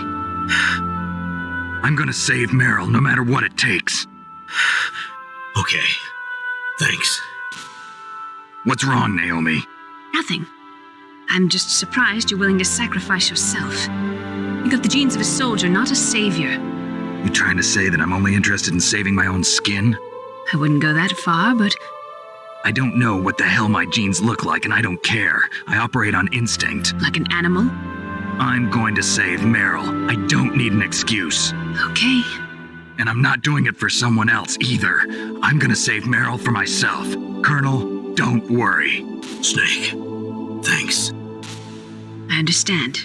I'm gonna save Meryl, no matter what it takes. Okay. Thanks. What's wrong, Naomi? Nothing. I'm just surprised you're willing to sacrifice yourself. You got the genes of a soldier, not a savior. You trying to say that I'm only interested in saving my own skin? I wouldn't go that far, but... I don't know what the hell my genes look like, and I don't care. I operate on instinct. Like an animal? I'm going to save Meryl. I don't need an excuse. Okay. And I'm not doing it for someone else either. I'm gonna save Meryl for myself. Colonel, don't worry. Snake, thanks. I understand.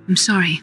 I'm sorry.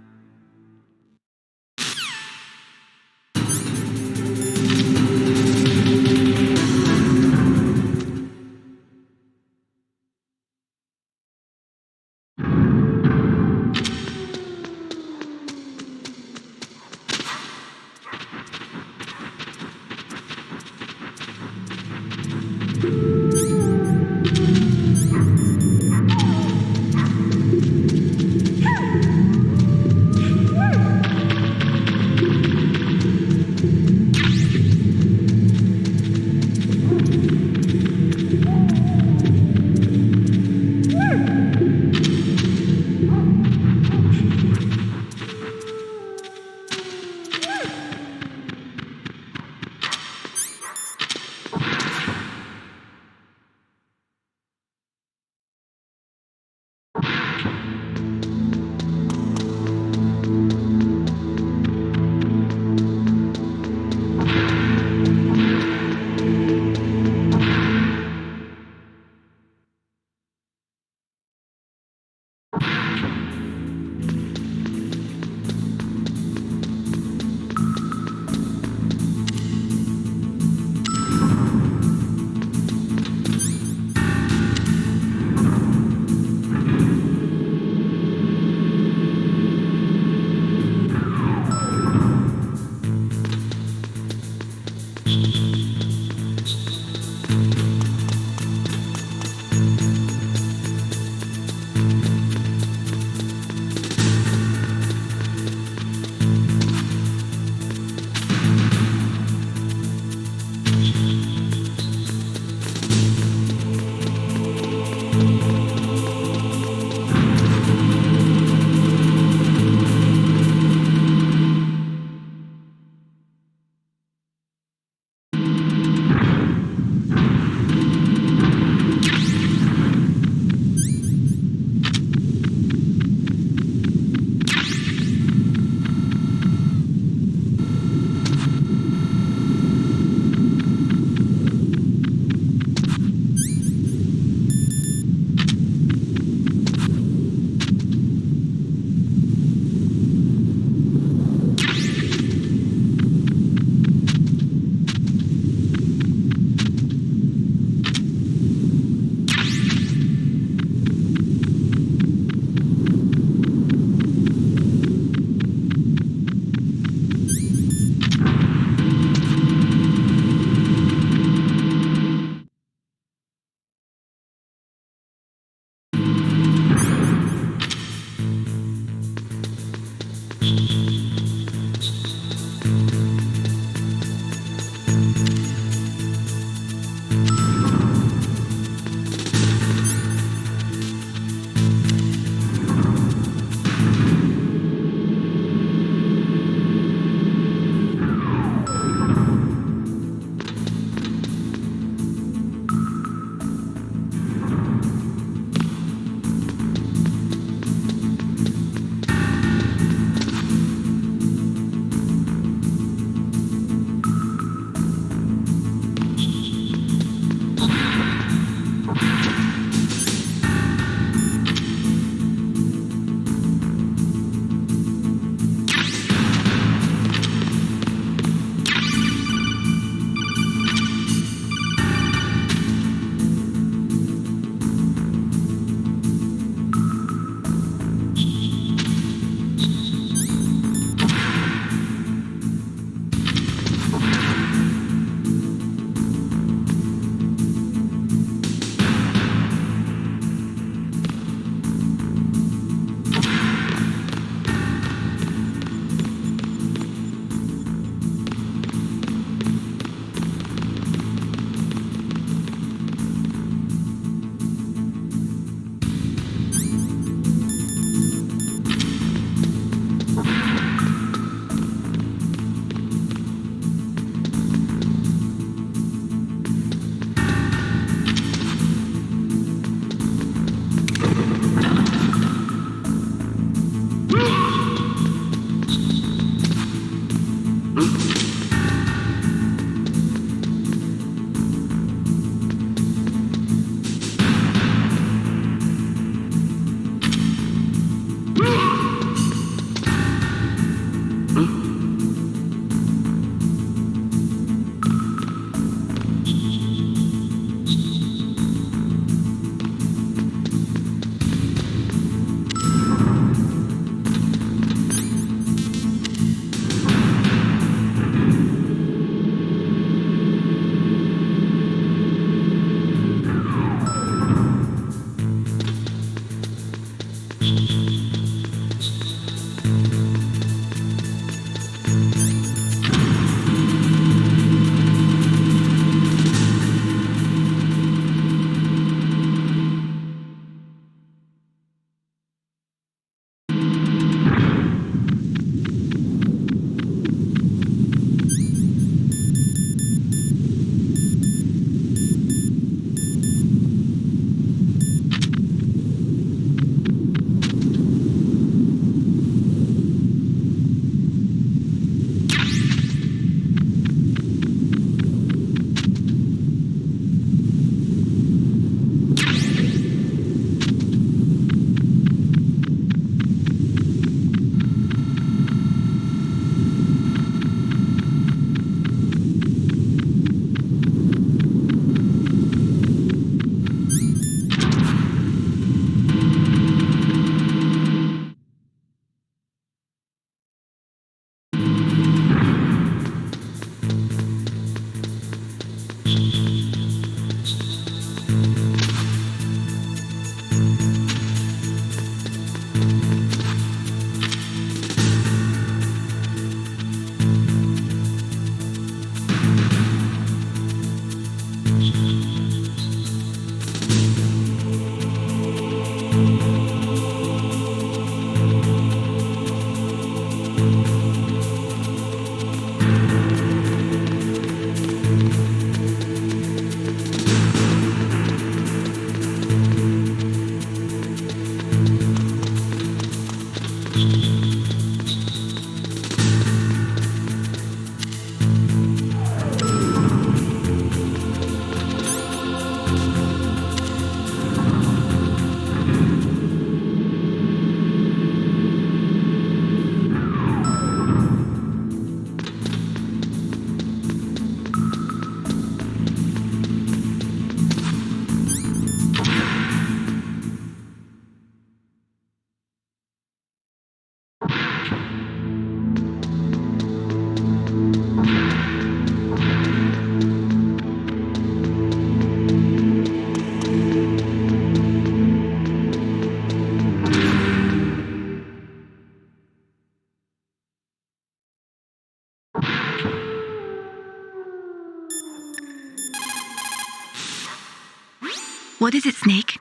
What is it, Snake?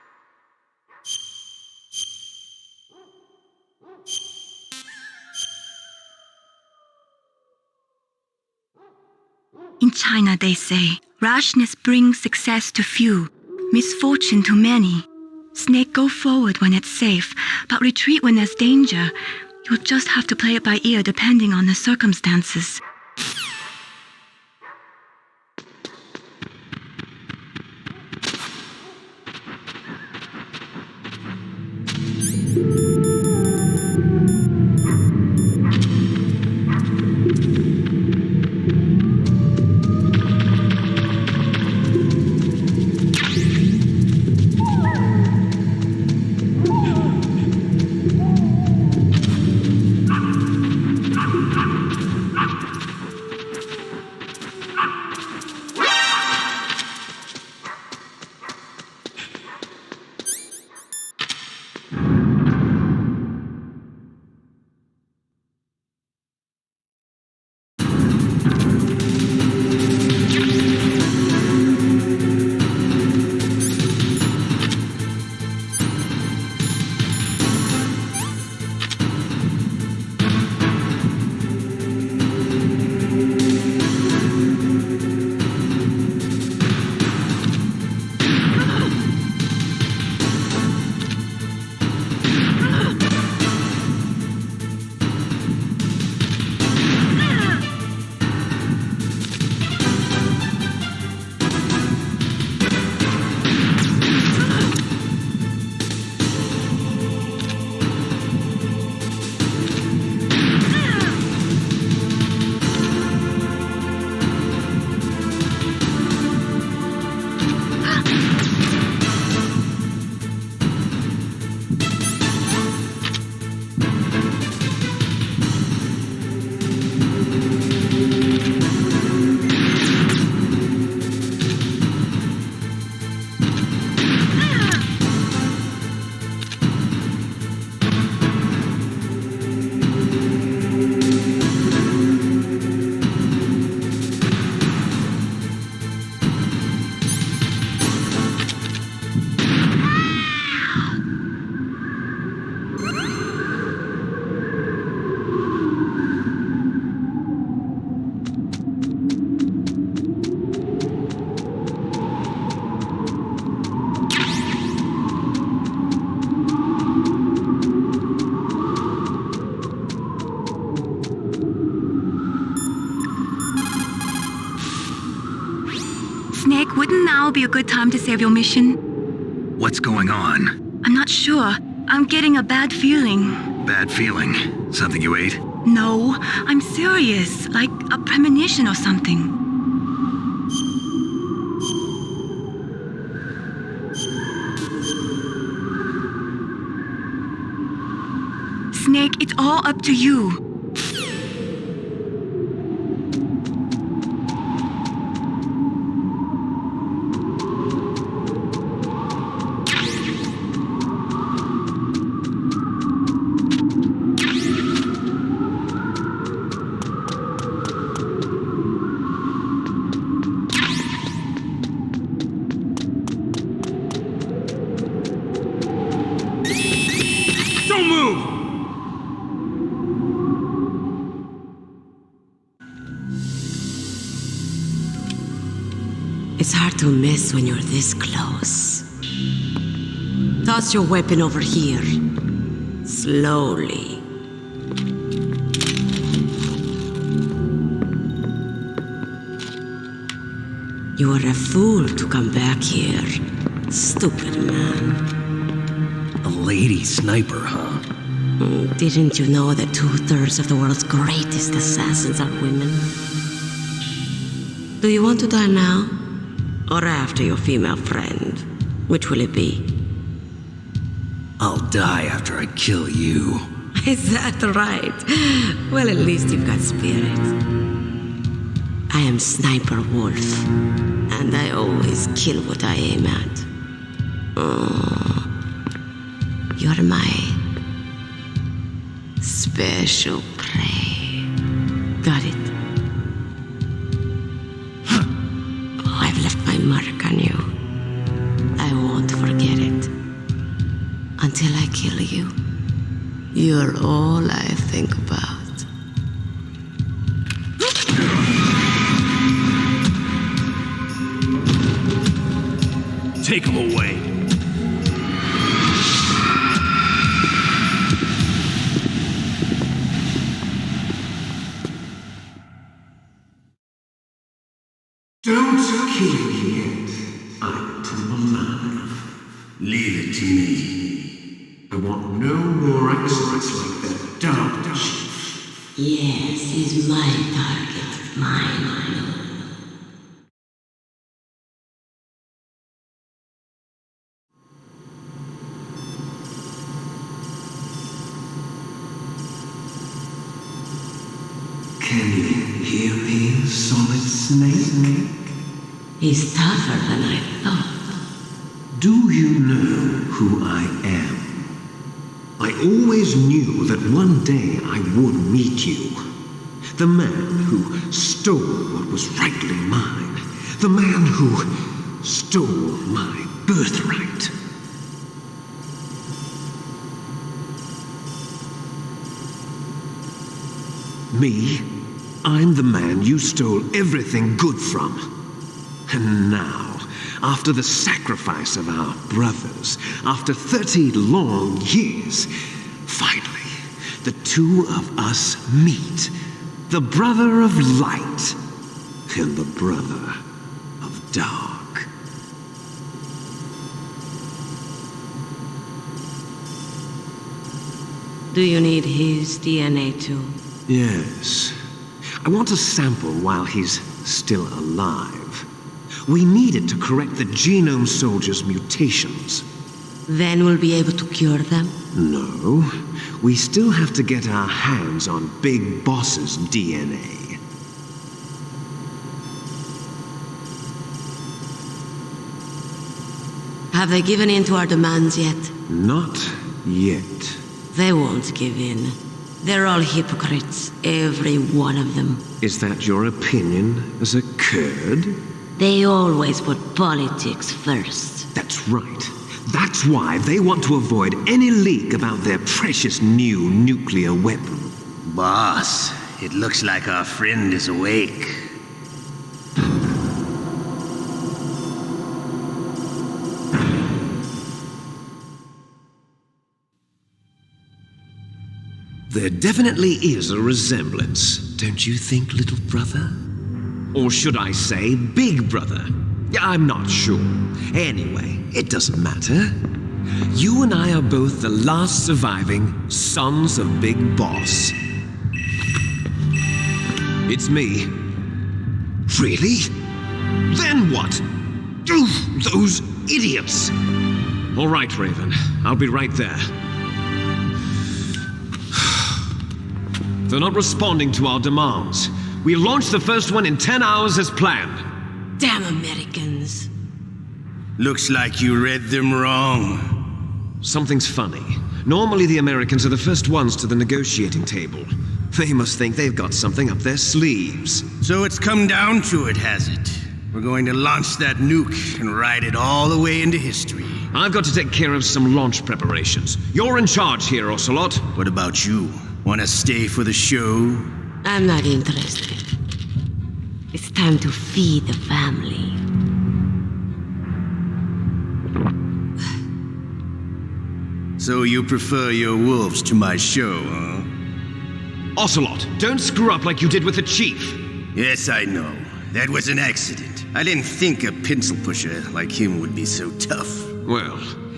In China, they say, rashness brings success to few, misfortune to many. Snake, go forward when it's safe, but retreat when there's danger. You'll just have to play it by ear depending on the circumstances. Snake, wouldn't now be a good time to save your mission? What's going on? I'm not sure. I'm getting a bad feeling. Bad feeling? Something you ate? No, I'm serious. Like a premonition or something. Snake, it's all up to you. It's hard to miss when you're this close. Toss your weapon over here. Slowly. You were a fool to come back here. Stupid man. A lady sniper, huh? Didn't you know that 2/3 of the world's greatest assassins are women? Do you want to die now? Or after your female friend? Which will it be? I'll die after I kill you. Is that right? Well, at least you've got spirit. I am Sniper Wolf, and I always kill what I aim at. Oh, you're my special prey. Got it? I've left my mark on you. I won't until I kill you. You're all I think about. Take him away. Don't kill me yet. I'm too alive. Leave it to me. I want no more accidents like that DARPA Chief. Yes, he's my target. Mine. Can you hear me, Solid Snake? He's tougher than I thought. Do you know who I am? I always knew that one day I would meet you. The man who stole what was rightly mine. The man who stole my birthright. Me? I'm the man you stole everything good from. And now, after the sacrifice of our brothers, after 30 long years, finally, the two of us meet. The brother of light and the brother of dark. Do you need his DNA too? Yes. I want a sample while he's still alive. We need it to correct the genome soldier's mutations. Then we'll be able to cure them? No. We still have to get our hands on Big Boss's DNA. Have they given in to our demands yet? Not yet. They won't give in. They're all hypocrites, every one of them. Is that your opinion as a Kurd? They always put politics first. That's right. That's why they want to avoid any leak about their precious new nuclear weapon. Boss, it looks like our friend is awake. There definitely is a resemblance, don't you think, little brother? Or should I say, big brother? I'm not sure. Anyway, it doesn't matter. You and I are both the last surviving sons of Big Boss. It's me. Really? Then what? Those idiots! All right, Raven. I'll be right there. They're not responding to our demands. We launched the first one in 10 hours as planned. Damn Americans. Looks like you read them wrong. Something's funny. Normally the Americans are the first ones to the negotiating table. They must think they've got something up their sleeves. So it's come down to it, has it? We're going to launch that nuke and ride it all the way into history. I've got to take care of some launch preparations. You're in charge here, Ocelot. What about you? Want to stay for the show? I'm not interested. It's time to feed the family. So you prefer your wolves to my show, huh? Ocelot, don't screw up like you did with the Chief. Yes, I know. That was an accident. I didn't think a pencil pusher like him would be so tough. Well,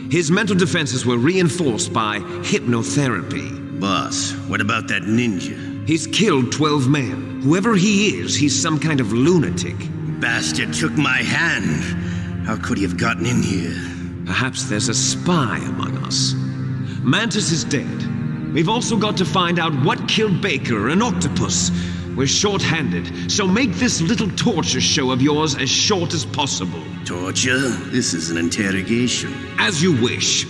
his mental defenses were reinforced by hypnotherapy. Boss, what about that ninja? He's killed 12 men. Whoever he is, he's some kind of lunatic. Bastard took my hand. How could he have gotten in here? Perhaps there's a spy among us. Mantis is dead. We've also got to find out what killed Baker and Octopus. We're short-handed, so make this little torture show of yours as short as possible. Torture? This is an interrogation. As you wish.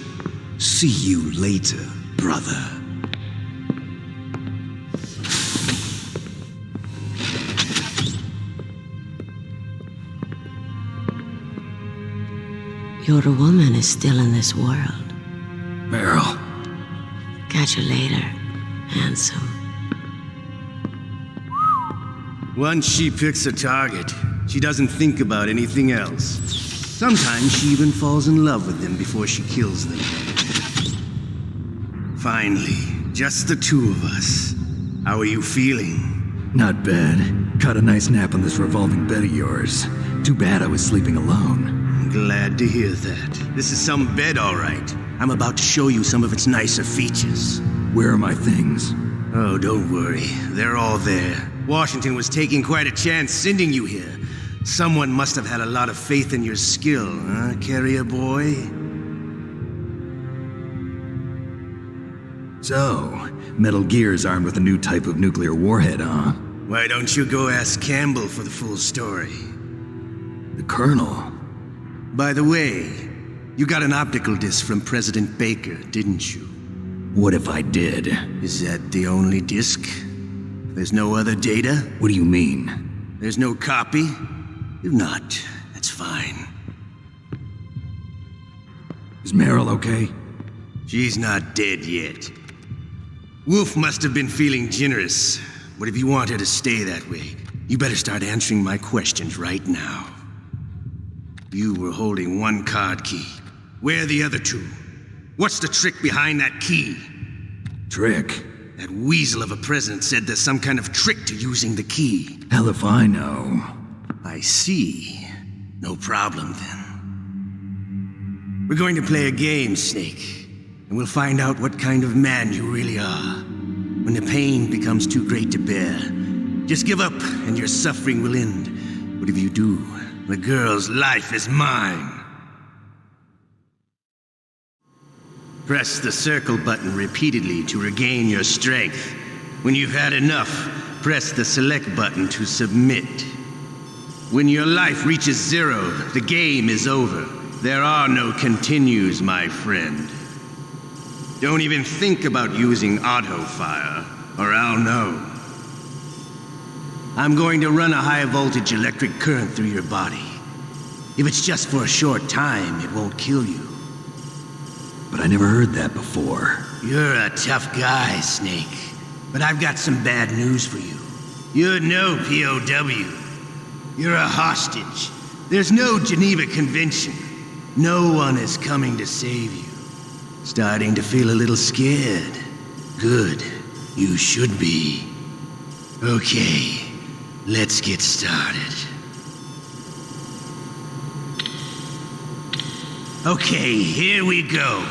See you later, brother. Your woman is still in this world. Meryl. Catch you later, handsome. Once she picks a target, she doesn't think about anything else. Sometimes she even falls in love with them before she kills them. Finally, just the two of us. How are you feeling? Not bad. Caught a nice nap on this revolving bed of yours. Too bad I was sleeping alone. I'm glad to hear that. This is some bed, all right. I'm about to show you some of its nicer features. Where are my things? Oh, don't worry. They're all there. Washington was taking quite a chance sending you here. Someone must have had a lot of faith in your skill, huh, carrier boy? So, Metal Gear's armed with a new type of nuclear warhead, huh? Why don't you go ask Campbell for the full story? The Colonel? By the way, you got an optical disc from President Baker, didn't you? What if I did? Is that the only disc? There's no other data? What do you mean? There's no copy? If not, that's fine. Is Meryl okay? She's not dead yet. Wolf must have been feeling generous, but if you want her to stay that way, you better start answering my questions right now. You were holding one card key. Where are the other two? What's the trick behind that key? Trick? That weasel of a president said there's some kind of trick to using the key. Hell if I know. I see. No problem then. We're going to play a game, Snake. And we'll find out what kind of man you really are. When the pain becomes too great to bear, just give up and your suffering will end. But if you do, the girl's life is mine. Press the circle button repeatedly to regain your strength. When you've had enough, press the select button to submit. When your life reaches 0, the game is over. There are no continues, my friend. Don't even think about using auto fire, or I'll know. I'm going to run a high-voltage electric current through your body. If it's just for a short time, it won't kill you. But I never heard that before. You're a tough guy, Snake. But I've got some bad news for you. You're no POW. You're a hostage. There's no Geneva Convention. No one is coming to save you. Starting to feel a little scared. Good. You should be. Okay, let's get started. Okay, here we go.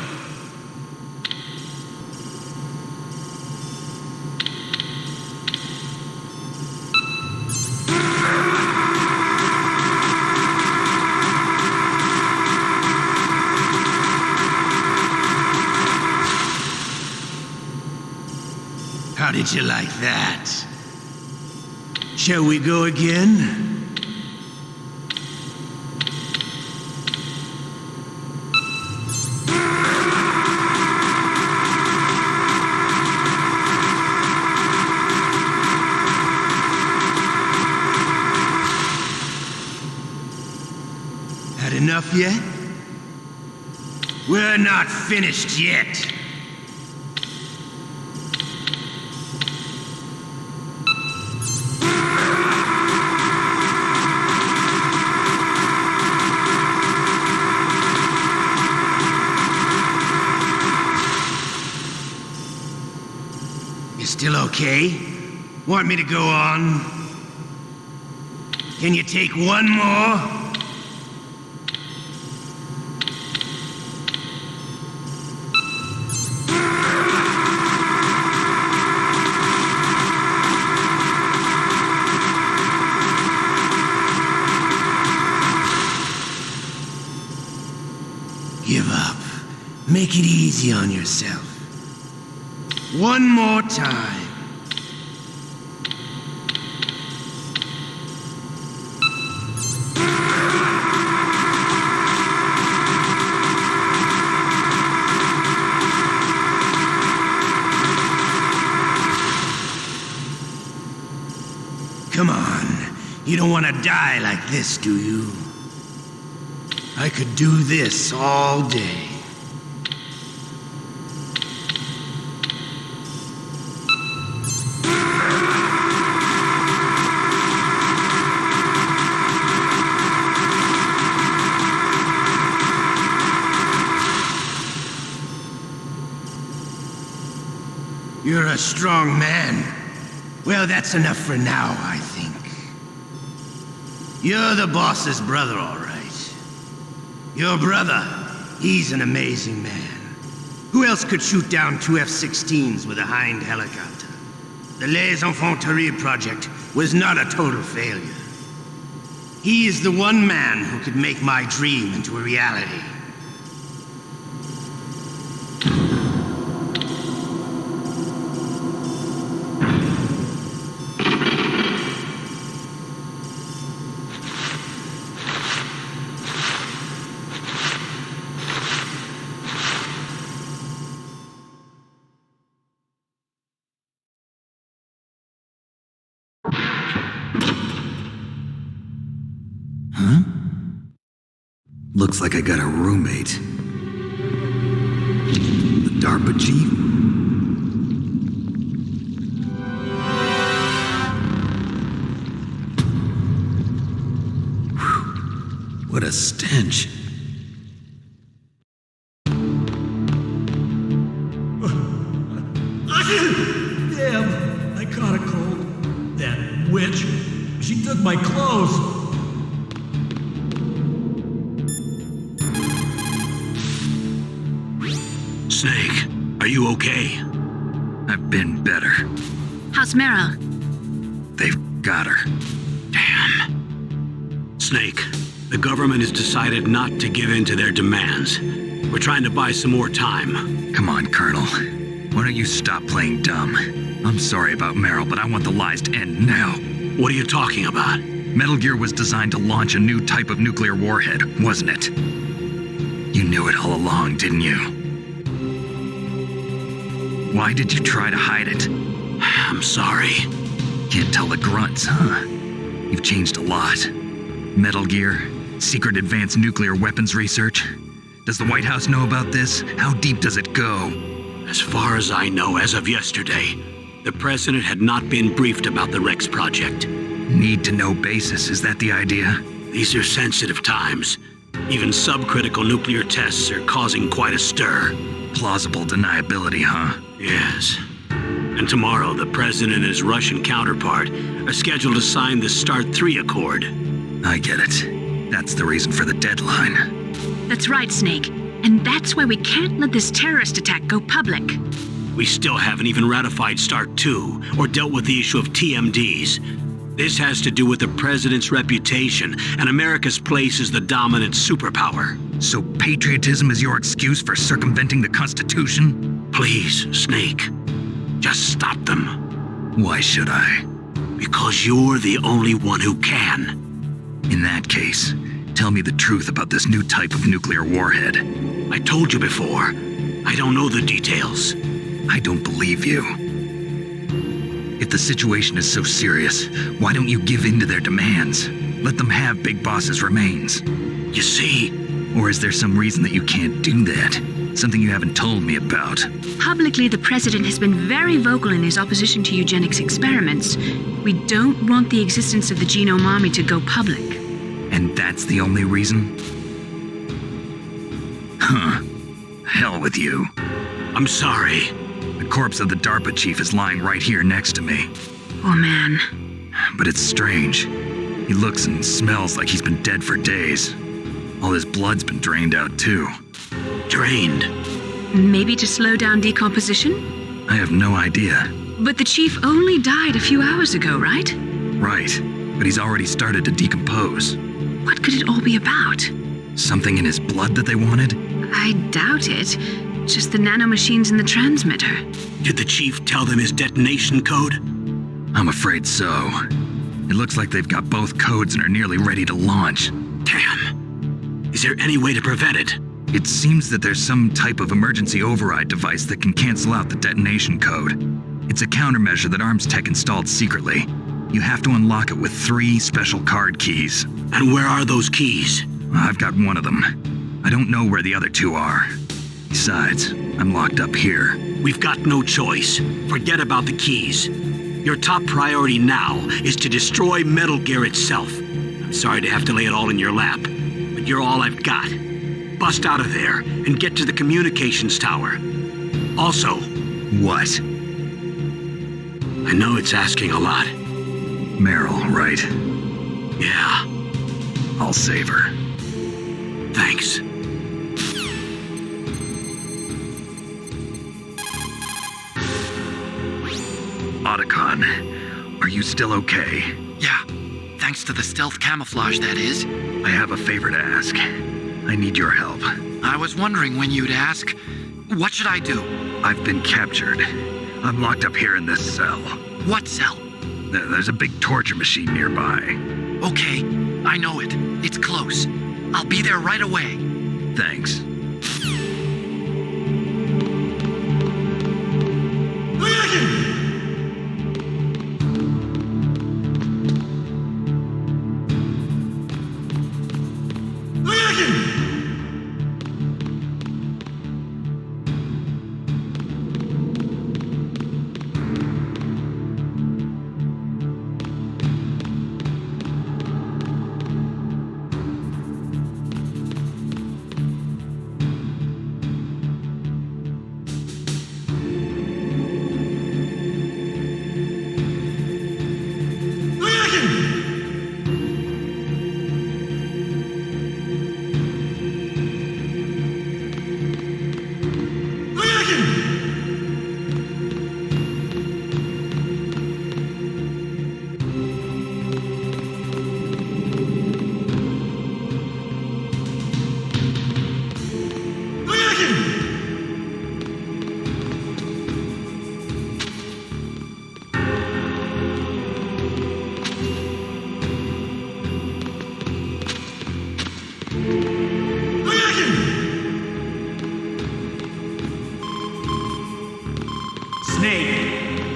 How did you like that? Shall we go again? Had enough yet? We're not finished yet. Still okay? Want me to go on? Can you take one more? Give up. Make it easy on yourself. One more time. Come on. You don't want to die like this, do you? I could do this all day. You're a strong man. Well, that's enough for now, I think. You're the boss's brother, all right. Your brother, he's an amazing man. Who else could shoot down 2 F-16s with a Hind helicopter? The Les Enfant Terribles project was not a total failure. He is the one man who could make my dream into a reality. Looks like I got a roommate. The DARPA Chief? Whew. What a stench. Damn, I caught a cold. That witch, she took my clothes. Snake, are you okay? I've been better. How's Meryl? They've got her. Damn. Snake, the government has decided not to give in to their demands. We're trying to buy some more time. Come on, Colonel. Why don't you stop playing dumb? I'm sorry about Meryl, but I want the lies to end now. What are you talking about? Metal Gear was designed to launch a new type of nuclear warhead, wasn't it? You knew it all along, didn't you? Why did you try to hide it? I'm sorry. Can't tell the grunts, huh? You've changed a lot. Metal Gear, secret advanced nuclear weapons research. Does the White House know about this? How deep does it go? As far as I know, as of yesterday, the president had not been briefed about the Rex project. Need to know basis, is that the idea? These are sensitive times. Even subcritical nuclear tests are causing quite a stir. Plausible deniability, huh? Yes. And tomorrow, the president and his Russian counterpart are scheduled to sign the START 3 Accord. I get it. That's the reason for the deadline. That's right, Snake. And that's why we can't let this terrorist attack go public. We still haven't even ratified START 2 or dealt with the issue of TMDs. This has to do with the president's reputation and America's place as the dominant superpower. So patriotism is your excuse for circumventing the Constitution? Please, Snake, just stop them. Why should I? Because you're the only one who can. In that case, tell me the truth about this new type of nuclear warhead. I told you before, I don't know the details. I don't believe you. If the situation is so serious, why don't you give in to their demands? Let them have Big Boss's remains. You see... Or is there some reason that you can't do that? Something you haven't told me about? Publicly, the president has been very vocal in his opposition to eugenics experiments. We don't want the existence of the genome army to go public. And that's the only reason? Huh. Hell with you. I'm sorry. The corpse of the DARPA chief is lying right here next to me. Oh, man. But it's strange. He looks and smells like he's been dead for days. All his blood's been drained out, too. Drained? Maybe to slow down decomposition? I have no idea. But the chief only died a few hours ago, right? Right. But he's already started to decompose. What could it all be about? Something in his blood that they wanted? I doubt it. Just the nanomachines in the transmitter. Did the chief tell them his detonation code? I'm afraid so. It looks like they've got both codes and are nearly ready to launch. Damn. Is there any way to prevent it? It seems that there's some type of emergency override device that can cancel out the detonation code. It's a countermeasure that Arms Tech installed secretly. You have to unlock it with 3 special card keys. And where are those keys? I've got one of them. I don't know where the other 2 are. Besides, I'm locked up here. We've got no choice. Forget about the keys. Your top priority now is to destroy Metal Gear itself. I'm sorry to have to lay it all in your lap, but you're all I've got. Bust out of there and get to the communications tower. Also... What? I know it's asking a lot. Meryl, right? Yeah. I'll save her. Thanks. Otacon, are you still okay? Yeah. Thanks to the stealth camouflage, that is. I have a favor to ask. I need your help. I was wondering when you'd ask. What should I do? I've been captured. I'm locked up here in this cell. What cell? There's a big torture machine nearby. Okay, I know it. It's close. I'll be there right away. Thanks.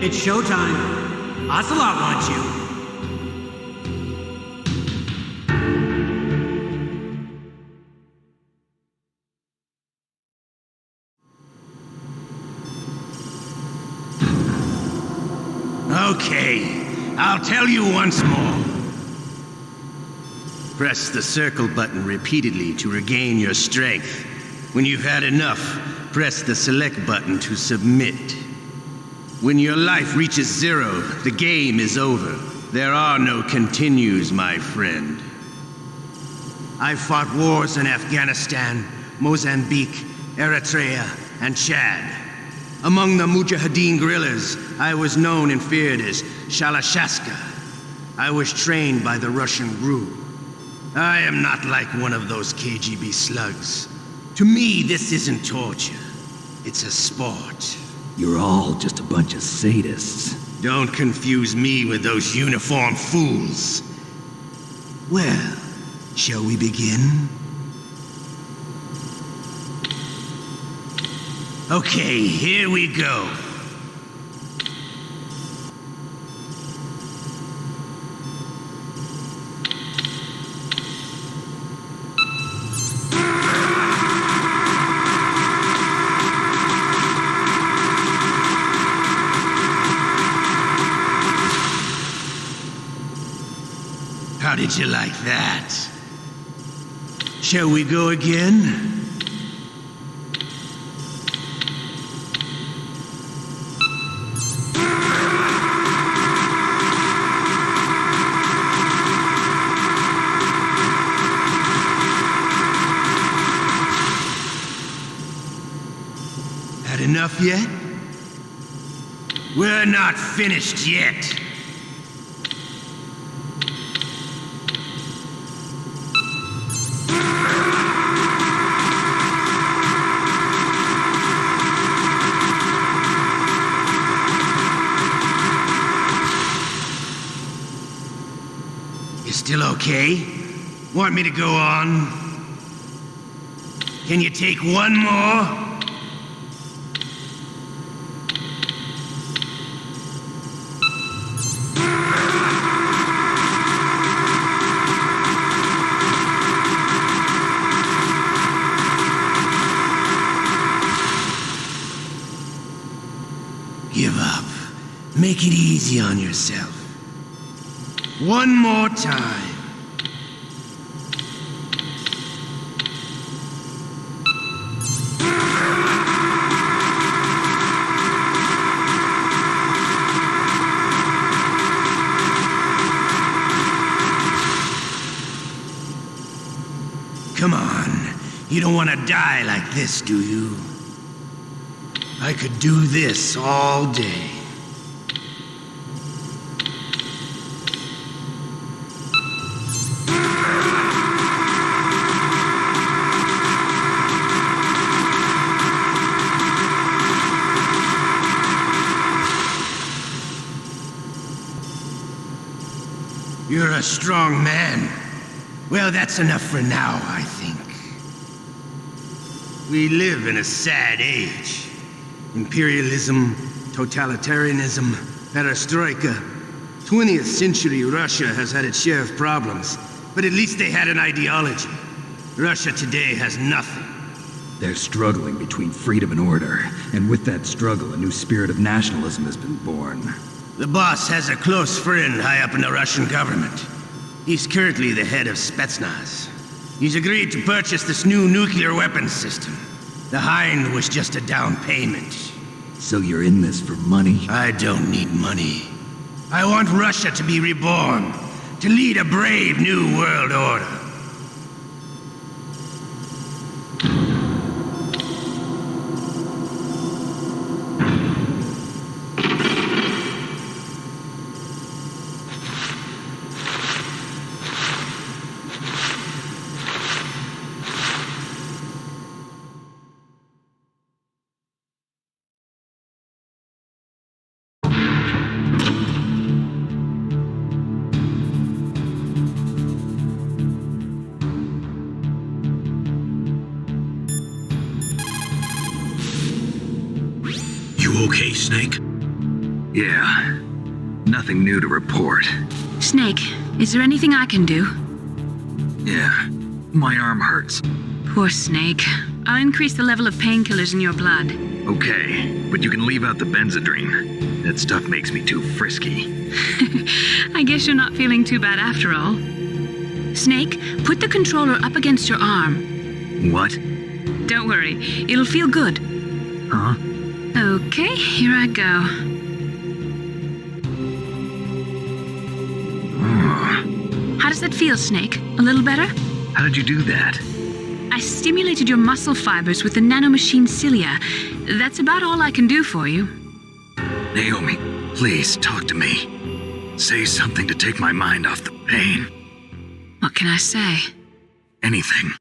It's showtime. Ocelot wants you. Okay, I'll tell you once more. Press the circle button repeatedly to regain your strength. When you've had enough, press the select button to submit. When your life reaches 0, the game is over. There are no continues, my friend. I've fought wars in Afghanistan, Mozambique, Eritrea, and Chad. Among the Mujahideen guerrillas, I was known and feared as Shalashaska. I was trained by the Russian GRU. I am not like one of those KGB slugs. To me, this isn't torture. It's a sport. You're all just a bunch of sadists. Don't confuse me with those uniformed fools. Well, shall we begin? Okay, here we go. How did you like that? Shall we go again? Had enough yet? We're not finished yet. Still okay? Want me to go on? Can you take one more? Give up. Make it easy on yourself. One more time. You don't want to die like this, do you? I could do this all day. You're a strong man. Well, that's enough for now, I think. We live in a sad age. Imperialism, totalitarianism, perestroika. 20th century Russia has had its share of problems, but at least they had an ideology. Russia today has nothing. They're struggling between freedom and order, and with that struggle, a new spirit of nationalism has been born. The boss has a close friend high up in the Russian government. He's currently the head of Spetsnaz. He's agreed to purchase this new nuclear weapons system. The Hind was just a down payment. So you're in this for money? I don't need money. I want Russia to be reborn, to lead a brave new world order. Okay, Snake? Yeah. Nothing new to report. Snake, is there anything I can do? Yeah. My arm hurts. Poor Snake. I'll increase the level of painkillers in your blood. Okay, but you can leave out the Benzedrine. That stuff makes me too frisky. I guess you're not feeling too bad after all. Snake, put the controller up against your arm. What? Don't worry, it'll feel good. Huh? Okay, here I go. How does that feel, Snake? A little better? How did you do that? I stimulated your muscle fibers with the nanomachine cilia. That's about all I can do for you. Naomi, please talk to me. Say something to take my mind off the pain. What can I say? Anything.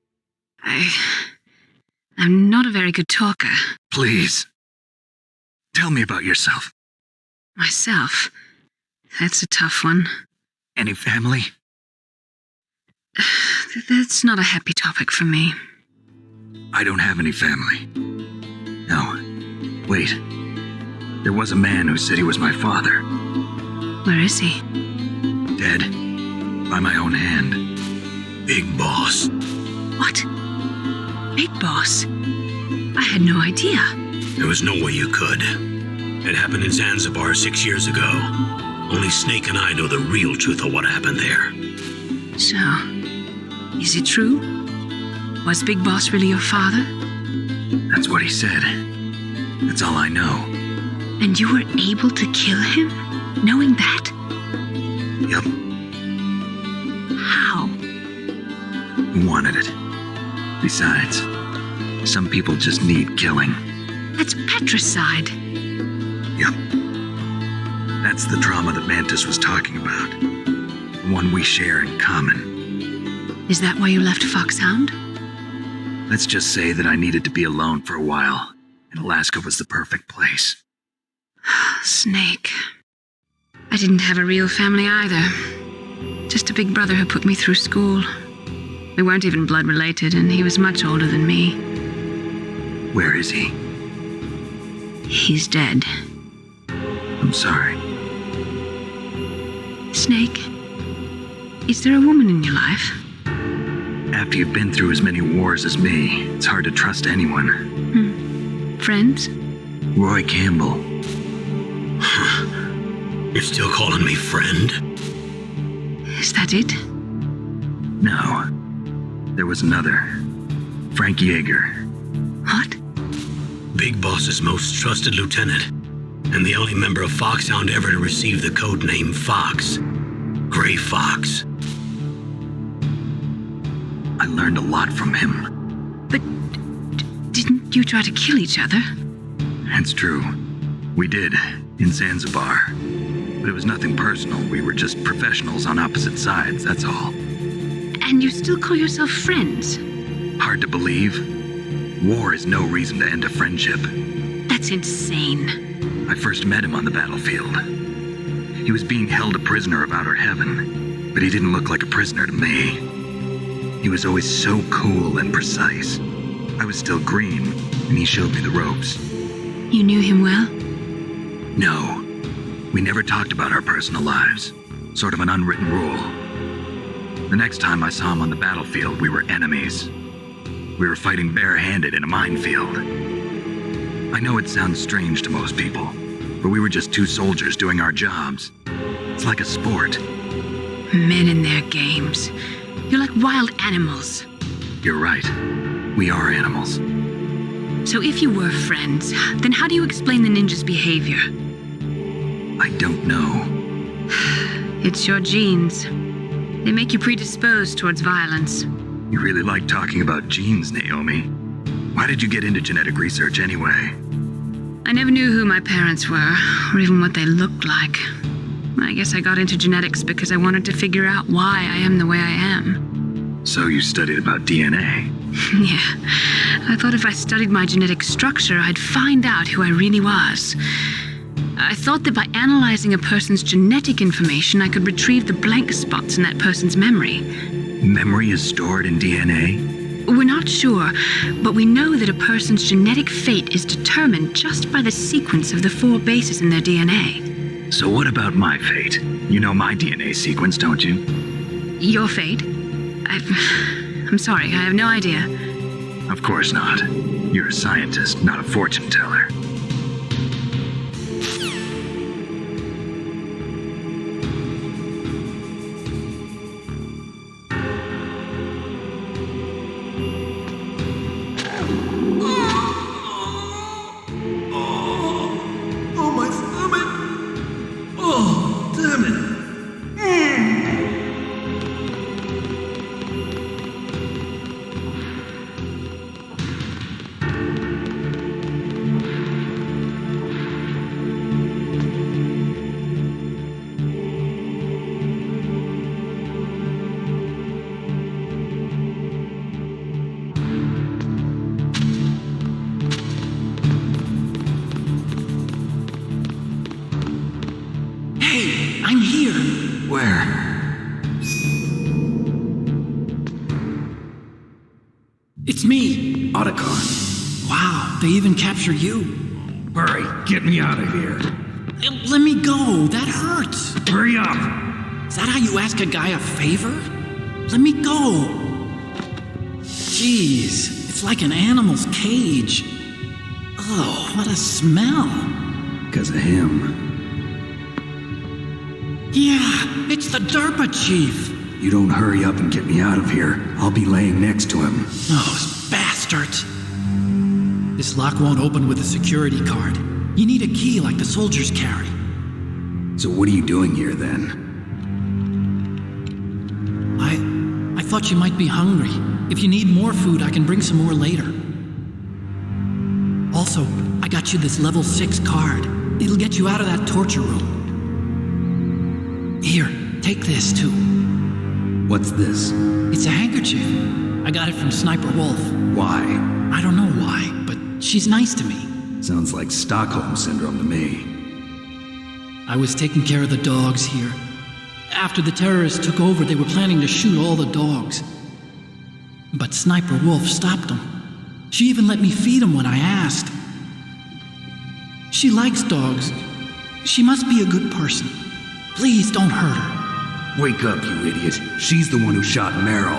I'm not a very good talker. Please. Tell me about yourself. Myself? That's a tough one. Any family? That's not a happy topic for me. I don't have any family. No. Wait. There was a man who said he was my father. Where is he? Dead. By my own hand. Big Boss. What? Big Boss? I had no idea. There was no way you could. It happened in Zanzibar 6 years ago. Only Snake and I know the real truth of what happened there. So, is it true? Was Big Boss really your father? That's what he said. That's all I know. And you were able to kill him, knowing that? Yep. How? He wanted it. Besides, some people just need killing. That's patricide. Yep. That's the trauma that Mantis was talking about. The one we share in common. Is that why you left Foxhound? Let's just say that I needed to be alone for a while, and Alaska was the perfect place. Snake. I didn't have a real family either. Just a big brother who put me through school. We weren't even blood related, and he was much older than me. Where is he? He's dead. I'm sorry. Snake, is there a woman in your life? After you've been through as many wars as me, it's hard to trust anyone. Friends? Roy Campbell. You're still calling me friend? Is that it? No. There was another. Frank Yeager. What? Big Boss's most trusted lieutenant, and the only member of Foxhound ever to receive the code name Fox. Gray Fox. I learned a lot from him. But didn't you try to kill each other? It's true. We did, in Zanzibar. But it was nothing personal. We were just professionals on opposite sides, that's all. And you still call yourself friends? Hard to believe. War is no reason to end a friendship. That's insane. I first met him on the battlefield. He was being held a prisoner of outer heaven, but he didn't look like a prisoner to me. He was always so cool and precise. I was still green, and he showed me the ropes. You knew him well? No. We never talked about our personal lives. Sort of an unwritten rule. The next time I saw him on the battlefield, we were enemies. We were fighting barehanded in a minefield. I know it sounds strange to most people, but we were just two soldiers doing our jobs. It's like a sport. Men and their games. You're like wild animals. You're right. We are animals. So if you were friends, then how do you explain the ninja's behavior? I don't know. It's your genes. They make you predisposed towards violence. You really like talking about genes, Naomi. Why did you get into genetic research anyway? I never knew who my parents were, or even what they looked like. I guess I got into genetics because I wanted to figure out why I am the way I am. So you studied about DNA? Yeah. I thought if I studied my genetic structure, I'd find out who I really was. I thought that by analyzing a person's genetic information, I could retrieve the blank spots in that person's memory. Memory is stored in DNA? We're not sure, but we know that a person's genetic fate is determined just by the sequence of the 4 bases in their DNA. So what about my fate? You know my DNA sequence, don't you? Your fate? I'm sorry, I have no idea. Of course not. You're a scientist, not a fortune teller. It's me! Otacon. Wow, they even capture you. Hurry, get me out of here. Let me go, that hurts. Hurry up! Is that how you ask a guy a favor? Let me go. Jeez, it's like an animal's cage. Oh, what a smell. Because of him. Yeah, it's the DARPA Chief. You don't hurry up and get me out of here, I'll be laying next to him. Those bastards. This lock won't open with a security card. You need a key like the soldiers carry. So what are you doing here then? I thought you might be hungry. If you need more food, I can bring some more later. Also, I got you this level 6 card. It'll get you out of that torture room. Here, take this too. What's this? It's a handkerchief. I got it from Sniper Wolf. Why? I don't know why, but she's nice to me. Sounds like Stockholm Syndrome to me. I was taking care of the dogs here. After the terrorists took over, they were planning to shoot all the dogs. But Sniper Wolf stopped them. She even let me feed them when I asked. She likes dogs. She must be a good person. Please don't hurt her. Wake up, you idiot. She's the one who shot Meryl.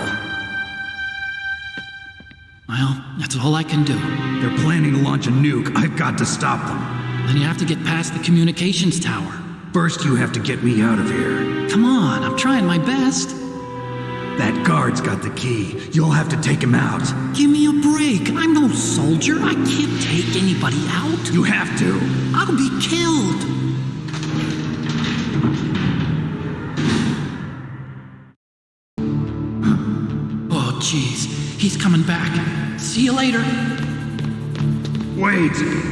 Well, that's all I can do. They're planning to launch a nuke. I've got to stop them. Then you have to get past the communications tower. First, you have to get me out of here. Come on, I'm trying my best. That guard's got the key. You'll have to take him out. Give me a break. I'm no soldier. I can't take anybody out. You have to. I'll be killed. Oh, jeez. He's coming back. See you later. Wait!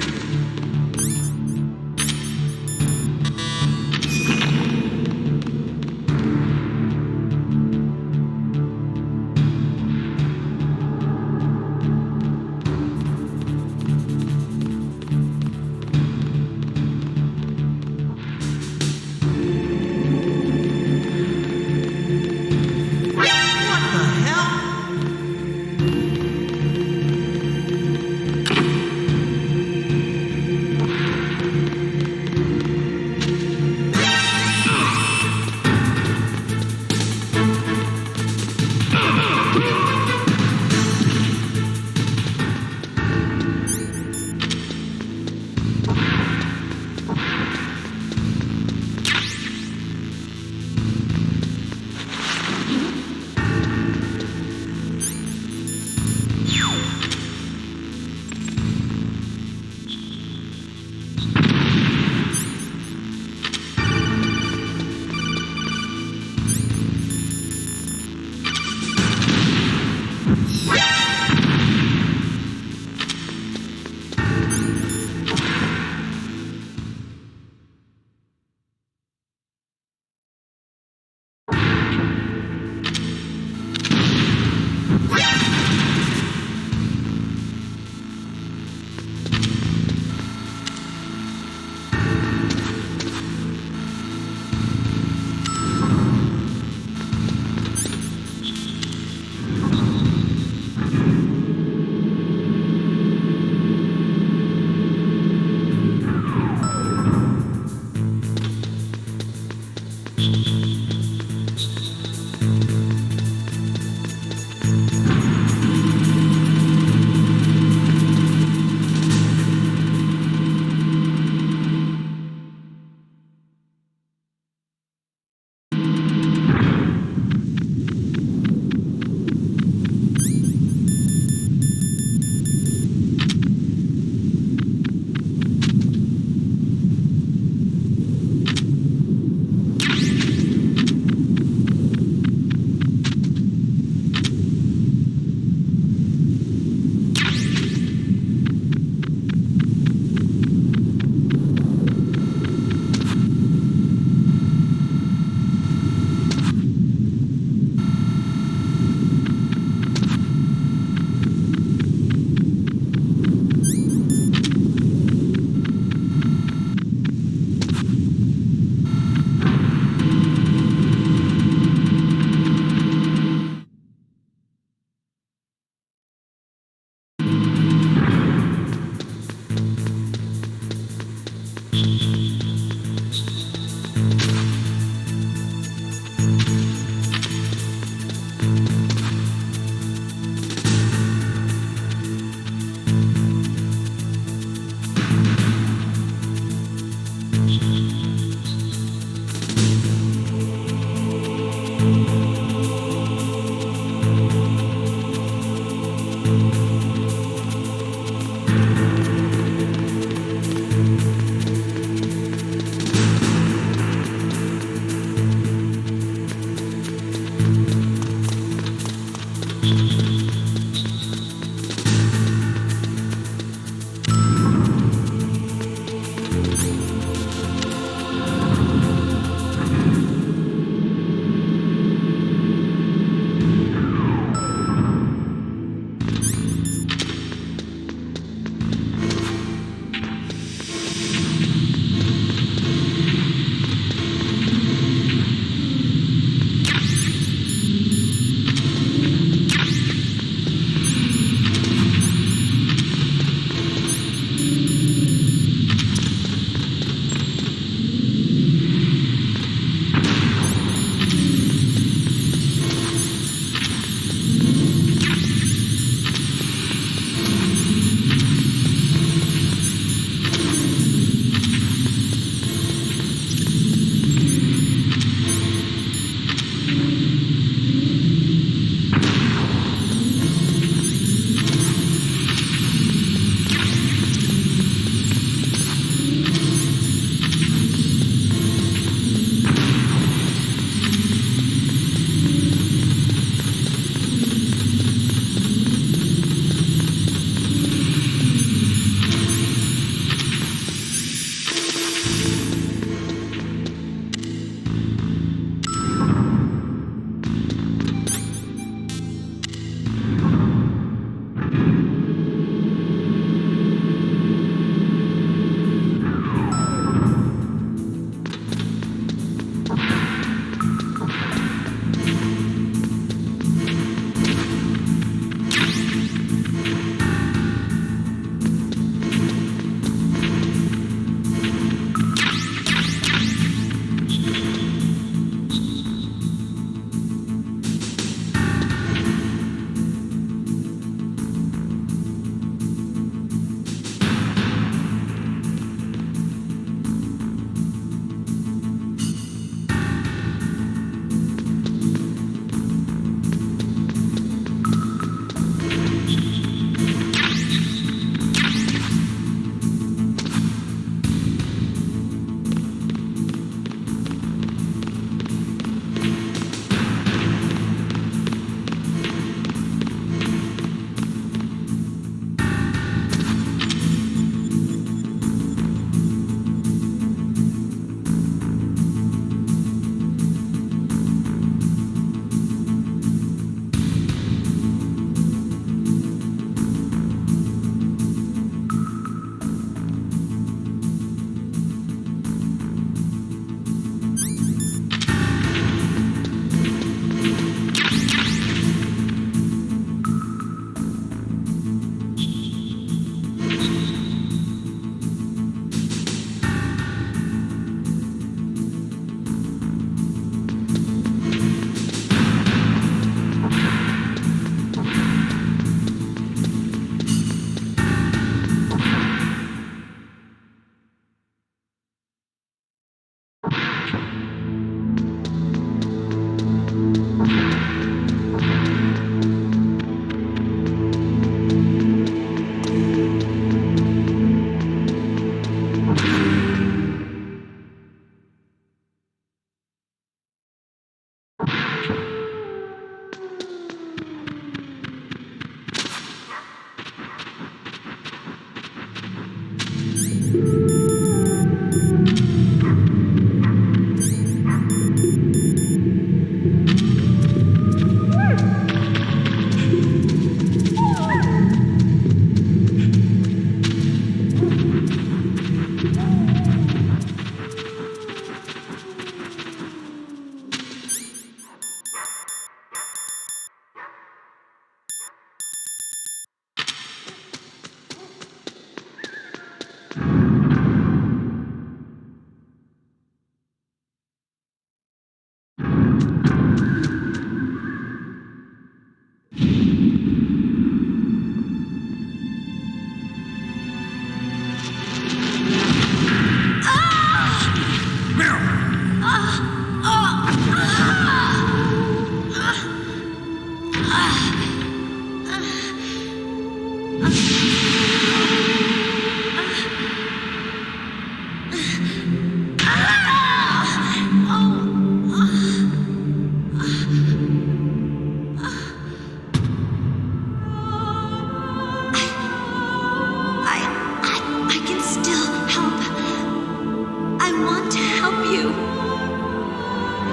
you.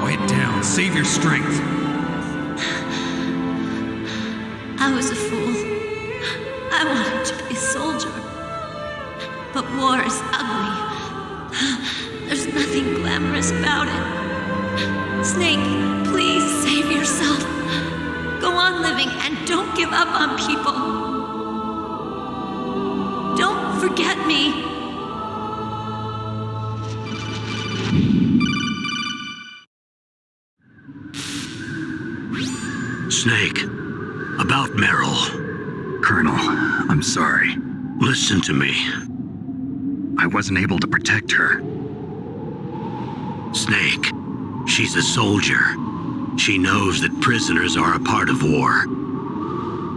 Quiet down. Save your strength. I was a fool. I wanted to be a soldier. But war is ugly. There's nothing glamorous about it. Snake, please save yourself. Go on living and don't give up on people. Don't forget me. Snake, about Meryl. Colonel, I'm sorry. Listen to me. I wasn't able to protect her. Snake, she's a soldier. She knows that prisoners are a part of war.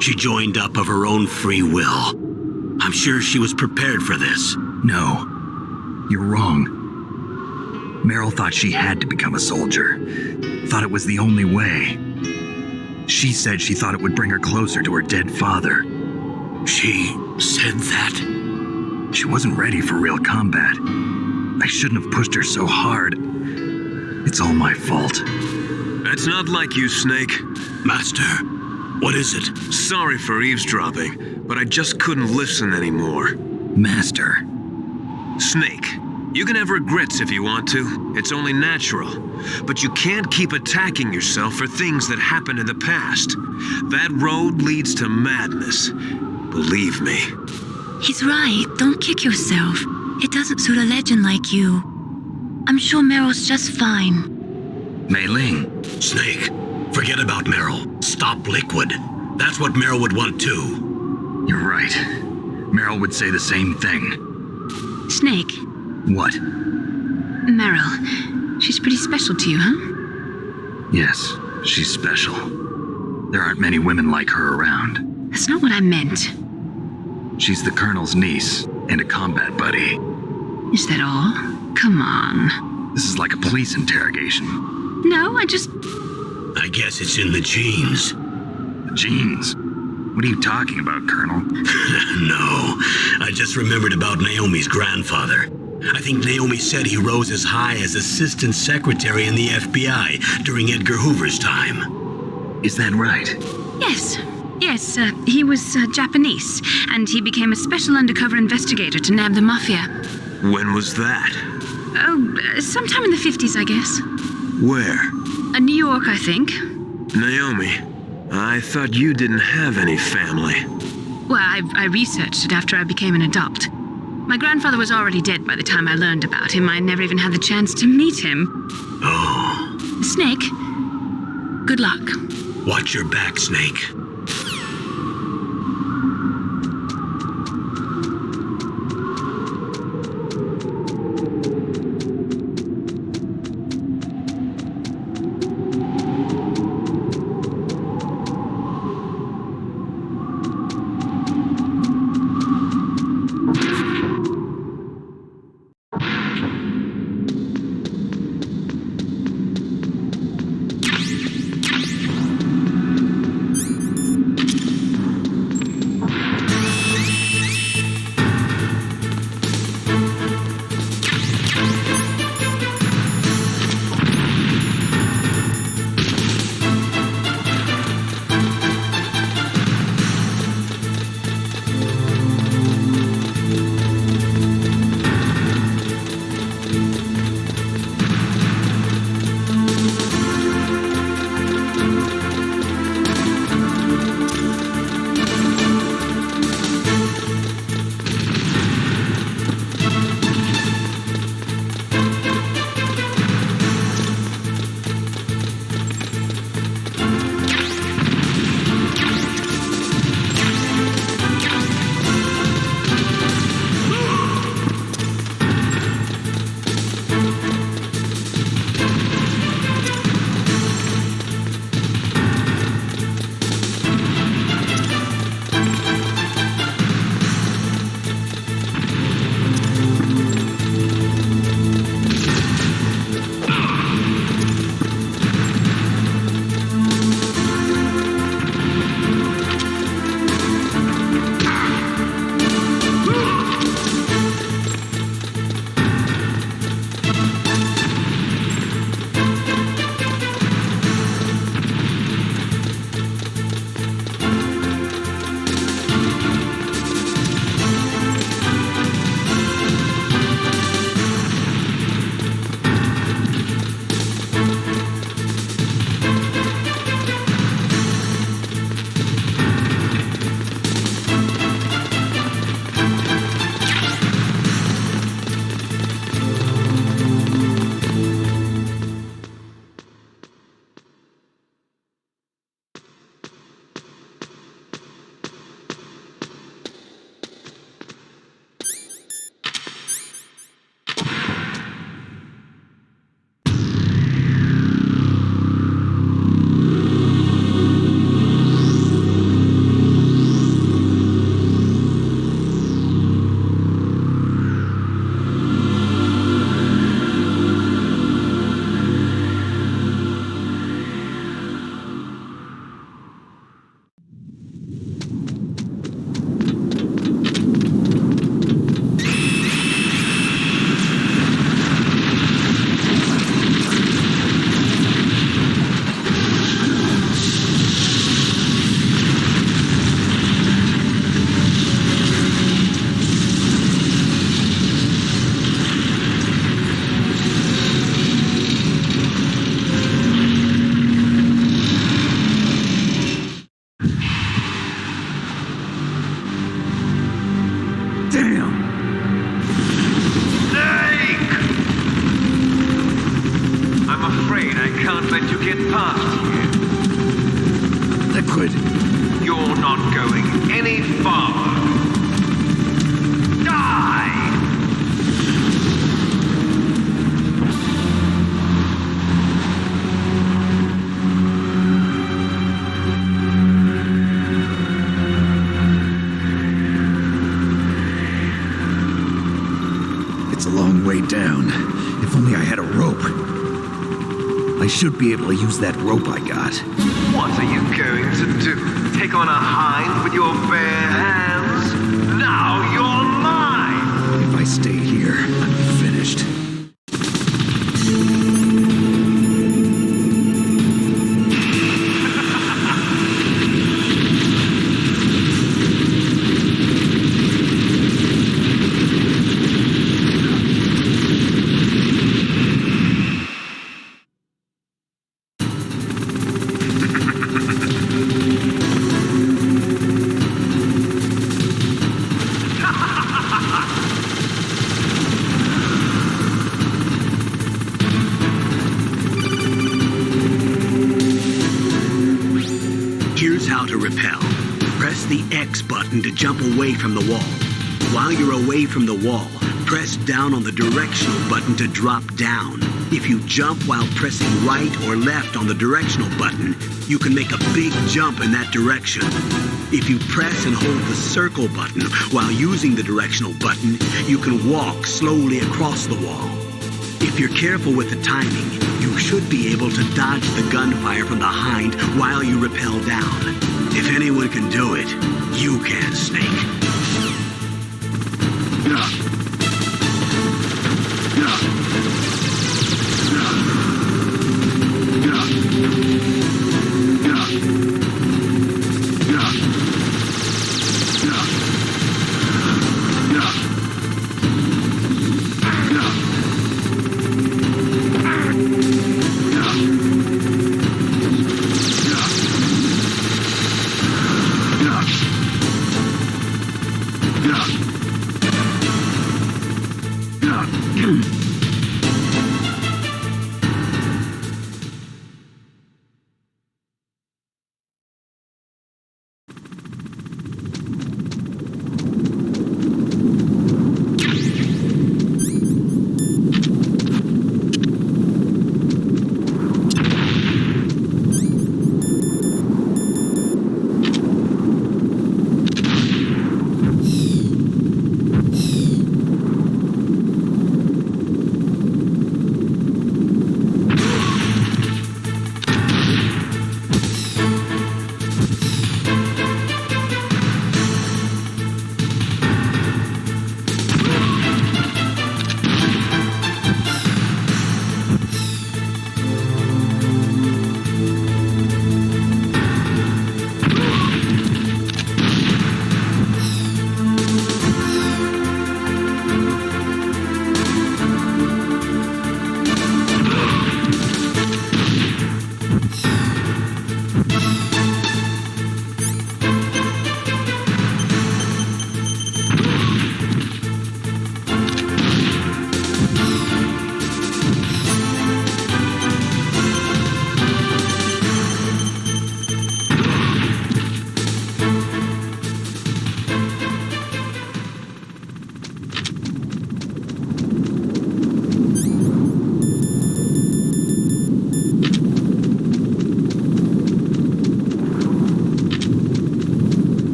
She joined up of her own free will. I'm sure she was prepared for this. No, you're wrong. Meryl thought she had to become a soldier. Thought it was the only way. She said she thought it would bring her closer to her dead father. She said that? She wasn't ready for real combat. I shouldn't have pushed her so hard. It's all my fault. That's not like you, Snake. Master, what is it? Sorry for eavesdropping, but I just couldn't listen anymore. Master. Snake, you can have regrets if you want to. It's only natural. But you can't keep attacking yourself for things that happened in the past. That road leads to madness. Believe me. He's right. Don't kick yourself. It doesn't suit a legend like you. I'm sure Meryl's just fine. Mei Ling. Snake, forget about Meryl. Stop Liquid. That's what Meryl would want too. You're right. Meryl would say the same thing. Snake. What? Meryl. She's pretty special to you, huh? Yes, she's special. There aren't many women like her around. That's not what I meant. She's the Colonel's niece and a combat buddy. Is that all? Come on. This is like a police interrogation. No, I guess it's in the genes. Genes? What are you talking about, Colonel? No, I just remembered about Naomi's grandfather. I think Naomi said he rose as high as assistant secretary in the FBI during Edgar Hoover's time. Is that right? Yes. Yes, he was Japanese, and he became a special undercover investigator to nab the mafia. When was that? Oh, sometime in the 50s, I guess. Where? New York, I think. Naomi, I thought you didn't have any family. Well, I researched it after I became an adopt. My grandfather was already dead by the time I learned about him. I never even had the chance to meet him. Oh. Snake, good luck. Watch your back, Snake. let you get past here. Liquid. You're not going any farther. Die! It's a long way down. If only I had a rope. I should be able to use that rope I got. What are you going to do? Take on a hind with your bare hands? Now you're mine! If I stay here, I'm finished. To jump away from the wall. While you're away from the wall, press down on the directional button to drop down. If you jump while pressing right or left on the directional button, you can make a big jump in that direction. If you press and hold the circle button while using the directional button, you can walk slowly across the wall. If you're careful with the timing, you should be able to dodge the gunfire from the hind while you rappel down. If anyone can do it, you can, Snake.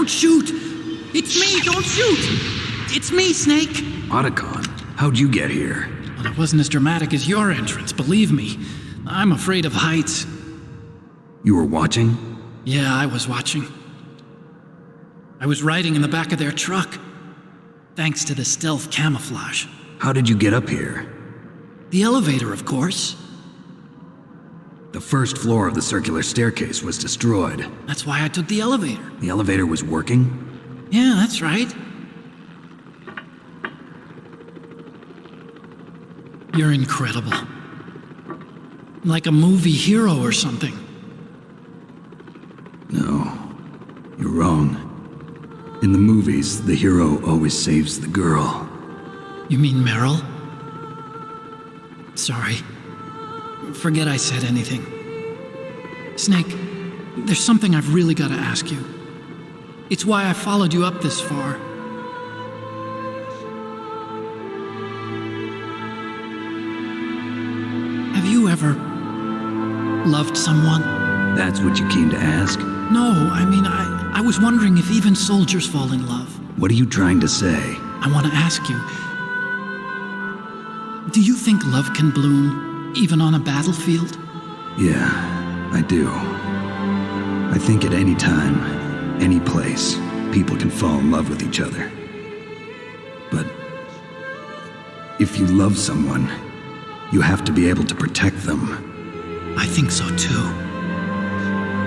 Don't shoot! It's me! Don't shoot! It's me, Snake! Otacon, how'd you get here? Well, it wasn't as dramatic as your entrance, believe me. I'm afraid of heights. You were watching? Yeah, I was watching. I was riding in the back of their truck. Thanks to the stealth camouflage. How did you get up here? The elevator, of course. The first floor of the circular staircase was destroyed. That's why I took the elevator. The elevator was working? Yeah, that's right. You're incredible. Like a movie hero or something. No, you're wrong. In the movies, the hero always saves the girl. You mean Meryl? Sorry. Forget I said anything. Snake, there's something I've really got to ask you. It's why I followed you up this far. Have you ever loved someone? That's what you came to ask? No, I mean, I was wondering if even soldiers fall in love. What are you trying to say? I want to ask you, do you think love can bloom even on a battlefield? Yeah, I do. I think at any time, any place, people can fall in love with each other. But if you love someone, you have to be able to protect them. I think so too.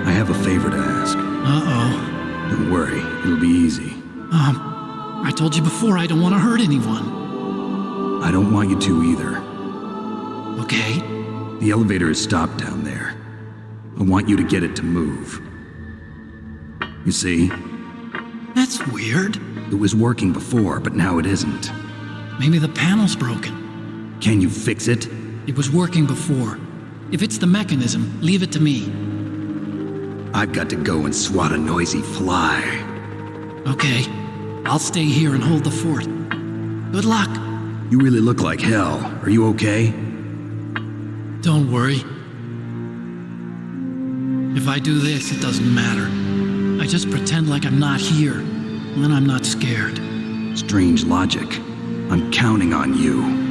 I have a favor to ask. Uh-oh. Don't worry, it'll be easy. I told you before I don't want to hurt anyone. I don't want you to either. Okay. The elevator is stopped down there. I want you to get it to move. You see? That's weird. It was working before, but now it isn't. Maybe the panel's broken. Can you fix it? It was working before. If it's the mechanism, leave it to me. I've got to go and swat a noisy fly. Okay. I'll stay here and hold the fort. Good luck. You really look like hell. Are you okay? Don't worry. If I do this, it doesn't matter. I just pretend like I'm not here, and then I'm not scared. Strange logic. I'm counting on you.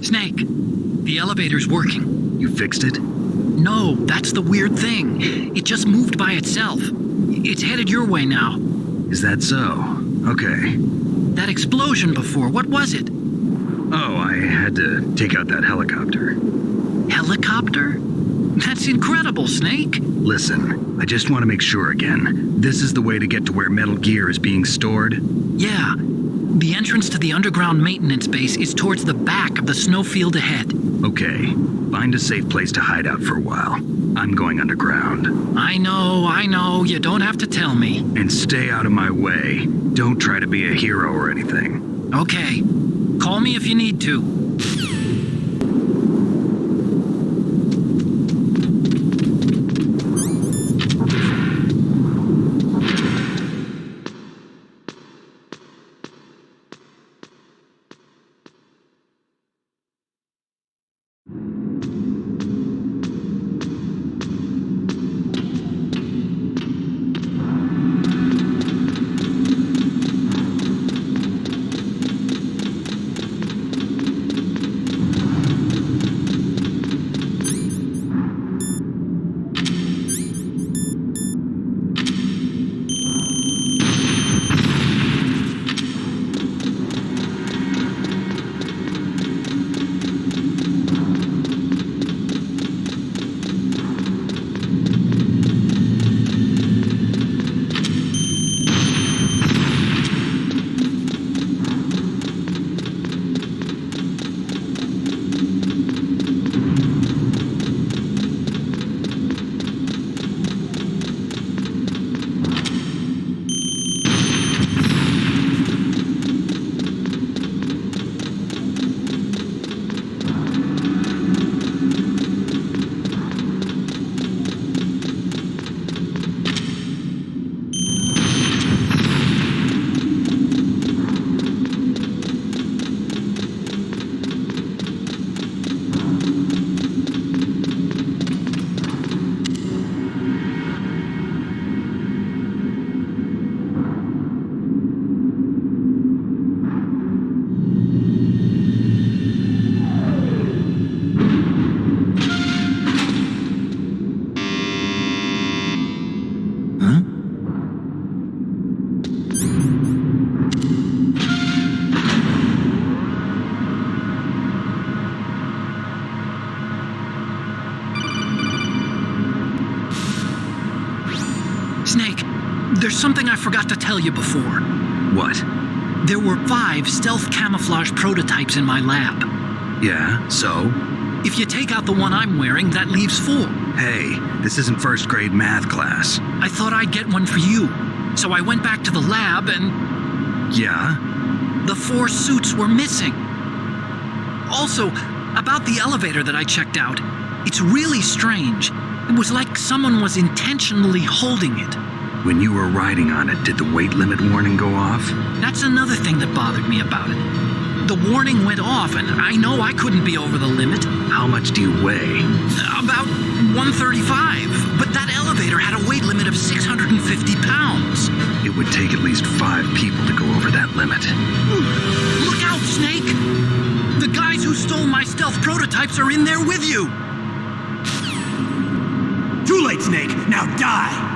Snake, the elevator's working. You fixed it? No, that's the weird thing. It just moved by itself. It's headed your way now. Is that so? Okay. That explosion before, what was it? Oh, I had to take out that helicopter. Helicopter? That's incredible, Snake. Listen, I just want to make sure again. This is the way to get to where Metal Gear is being stored? Yeah. The entrance to the underground maintenance base is towards the back of the snowfield ahead. Okay. Find a safe place to hide out for a while. I'm going underground. I know. You don't have to tell me. And stay out of my way. Don't try to be a hero or anything. Okay. Call me if you need to. Snake, there's something I forgot to tell you before. What? There were 5 stealth camouflage prototypes in my lab. Yeah, so? If you take out the one I'm wearing, that leaves 4. Hey, this isn't first grade math class. I thought I'd get one for you. So I went back to the lab and... Yeah? The 4 suits were missing. Also, about the elevator that I checked out, it's really strange. It was like someone was intentionally holding it. When you were riding on it, did the weight limit warning go off? That's another thing that bothered me about it. The warning went off, and I know I couldn't be over the limit. How much do you weigh? About 135, but that elevator had a weight limit of 650 pounds. It would take at least 5 people to go over that limit. Look out, Snake! The guys who stole my stealth prototypes are in there with you! Too late, Snake! Now die!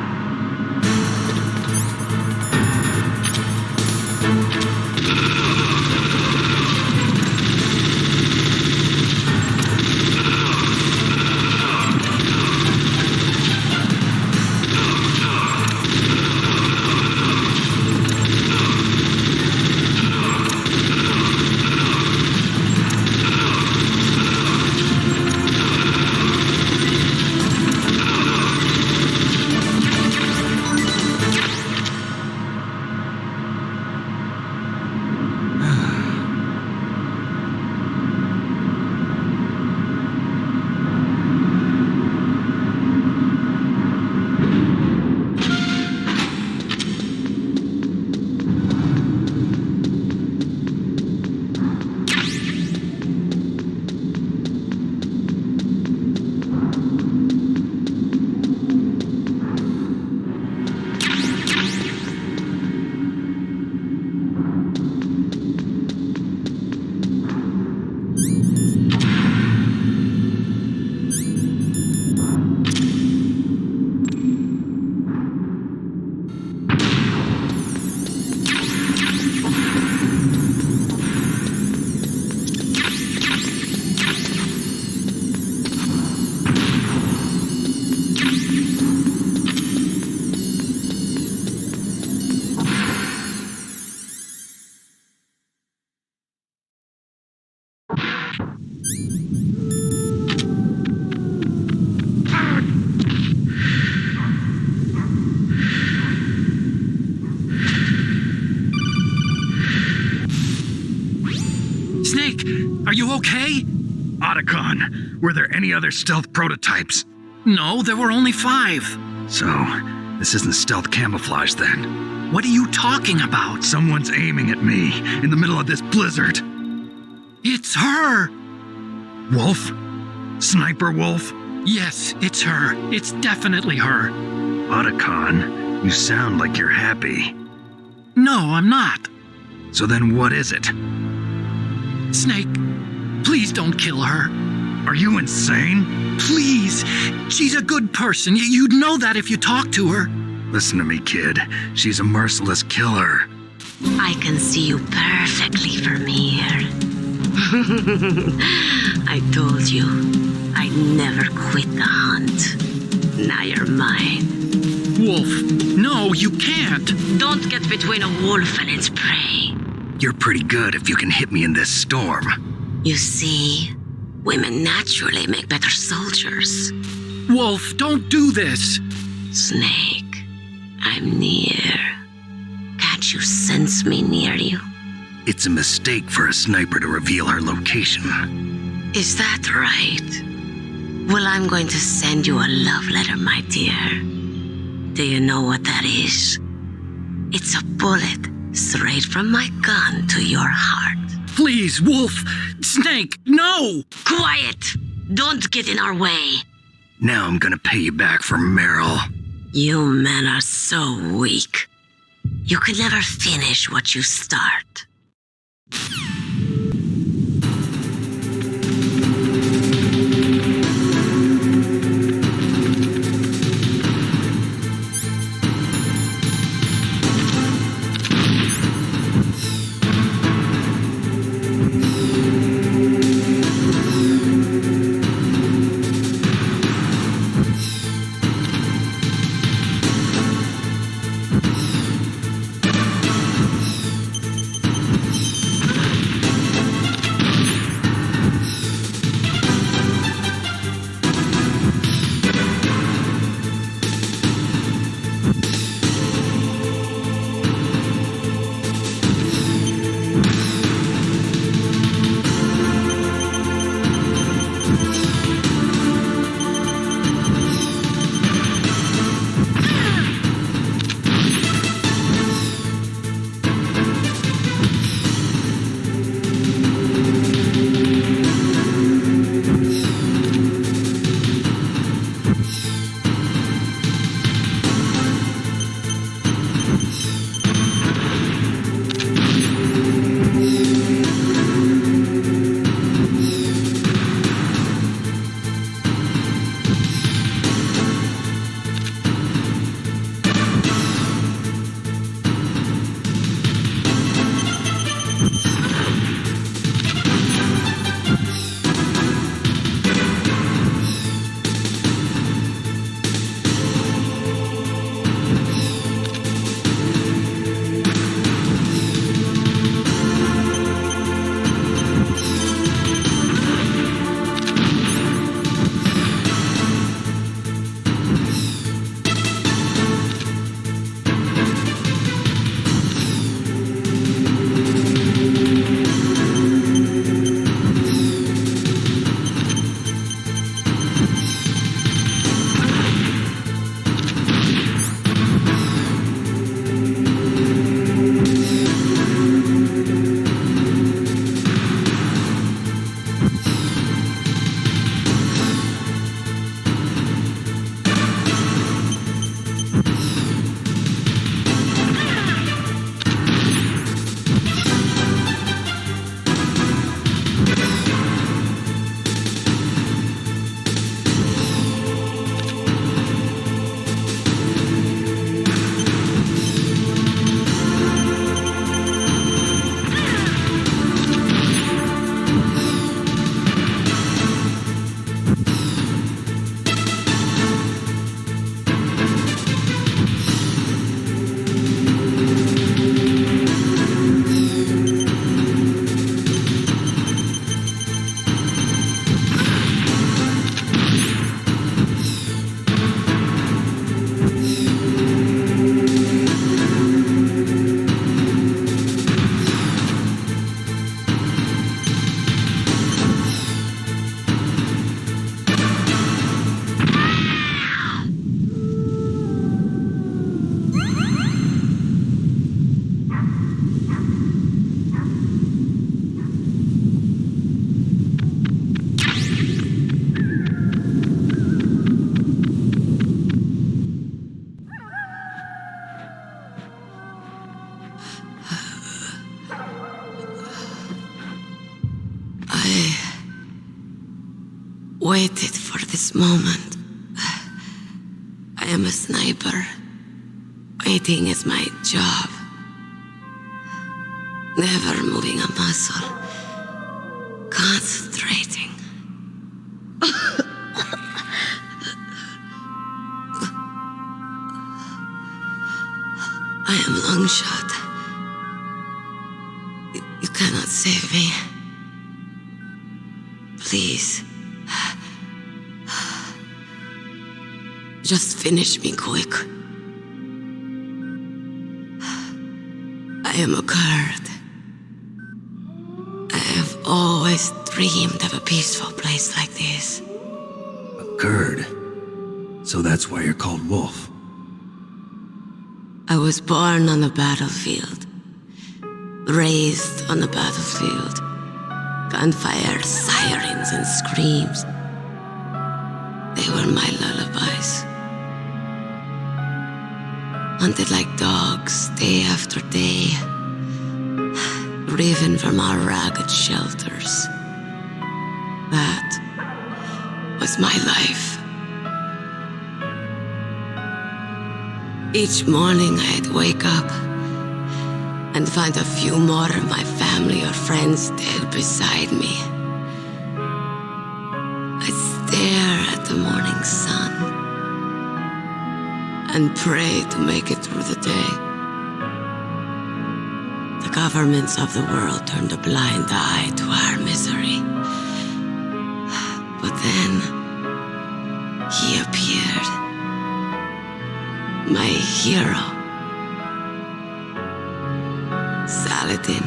you okay? Otacon, were there any other stealth prototypes? No, there were only 5. So, this isn't stealth camouflage then? What are you talking about? Someone's aiming at me in the middle of this blizzard. It's her! Wolf? Sniper Wolf? Yes, it's her. It's definitely her. Otacon, you sound like you're happy. No, I'm not. So then what is it? Snake, please don't kill her. Are you insane? Please! She's a good person. You'd know that if you talked to her. Listen to me, kid. She's a merciless killer. I can see you perfectly from here. I told you, I'd never quit the hunt. Now you're mine. Wolf, no, you can't. Don't get between a wolf and its prey. You're pretty good if you can hit me in this storm. You see, women naturally make better soldiers. Wolf, don't do this. Snake, I'm near. Can't you sense me near you? It's a mistake for a sniper to reveal her location. Is that right? Well, I'm going to send you a love letter, my dear. Do you know what that is? It's a bullet straight from my gun to your heart. Please, Wolf! Snake, no! Quiet! Don't get in our way. Now I'm gonna pay you back for Meryl. You men are so weak. You can never finish what you start. waited for this moment. I am a sniper. Waiting is my job. Never moving a muscle. Concentrating. I am long shot. You cannot save me. Please. Just finish me quick. I am a Kurd. I have always dreamed of a peaceful place like this. A Kurd? So that's why you're called Wolf. I was born on the battlefield. Raised on the battlefield. Gunfire, sirens, and screams. They were my lullabies. Hunted like dogs, day after day. Driven from our ragged shelters. That was my life. Each morning I'd wake up and find a few more of my family or friends dead beside me. I'd stare at the morning sun and pray to make it through the day. The governments of the world turned a blind eye to our misery. But then, he appeared. My hero. Saladin.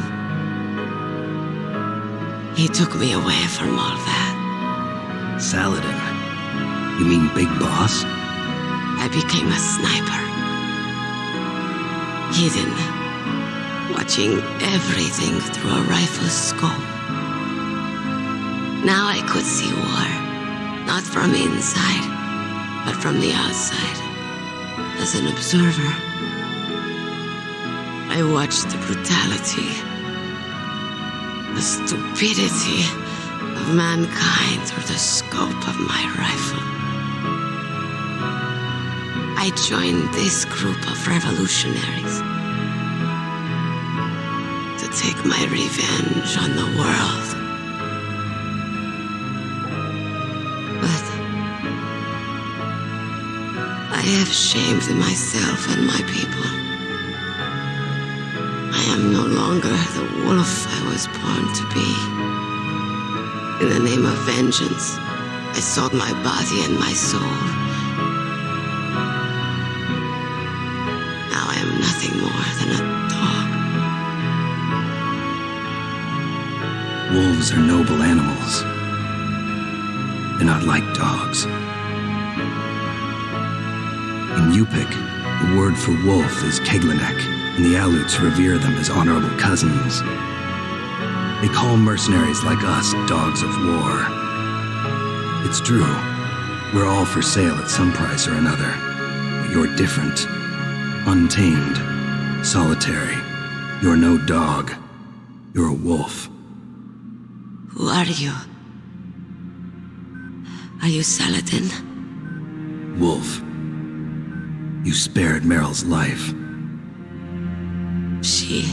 He took me away from all that. Saladin? You mean Big Boss? I became a sniper. Hidden. Watching everything through a rifle's scope. Now I could see war. Not from inside, but from the outside. As an observer. I watched the brutality, the stupidity of mankind through the scope of my rifle. I joined this group of revolutionaries to take my revenge on the world. But I have shamed myself and my people. I am no longer the wolf I was born to be. In the name of vengeance, I sold my body and my soul. Now I am nothing more than a dog. Wolves are noble animals. They're not like dogs. In Yupik, the word for wolf is Keglanek, and the Aleuts revere them as honorable cousins. They call mercenaries like us dogs of war. It's true, we're all for sale at some price or another, but you're different. Untamed, solitary. You're no dog. You're a wolf. Who are you? Are you Saladin? Wolf. You spared Meryl's life. She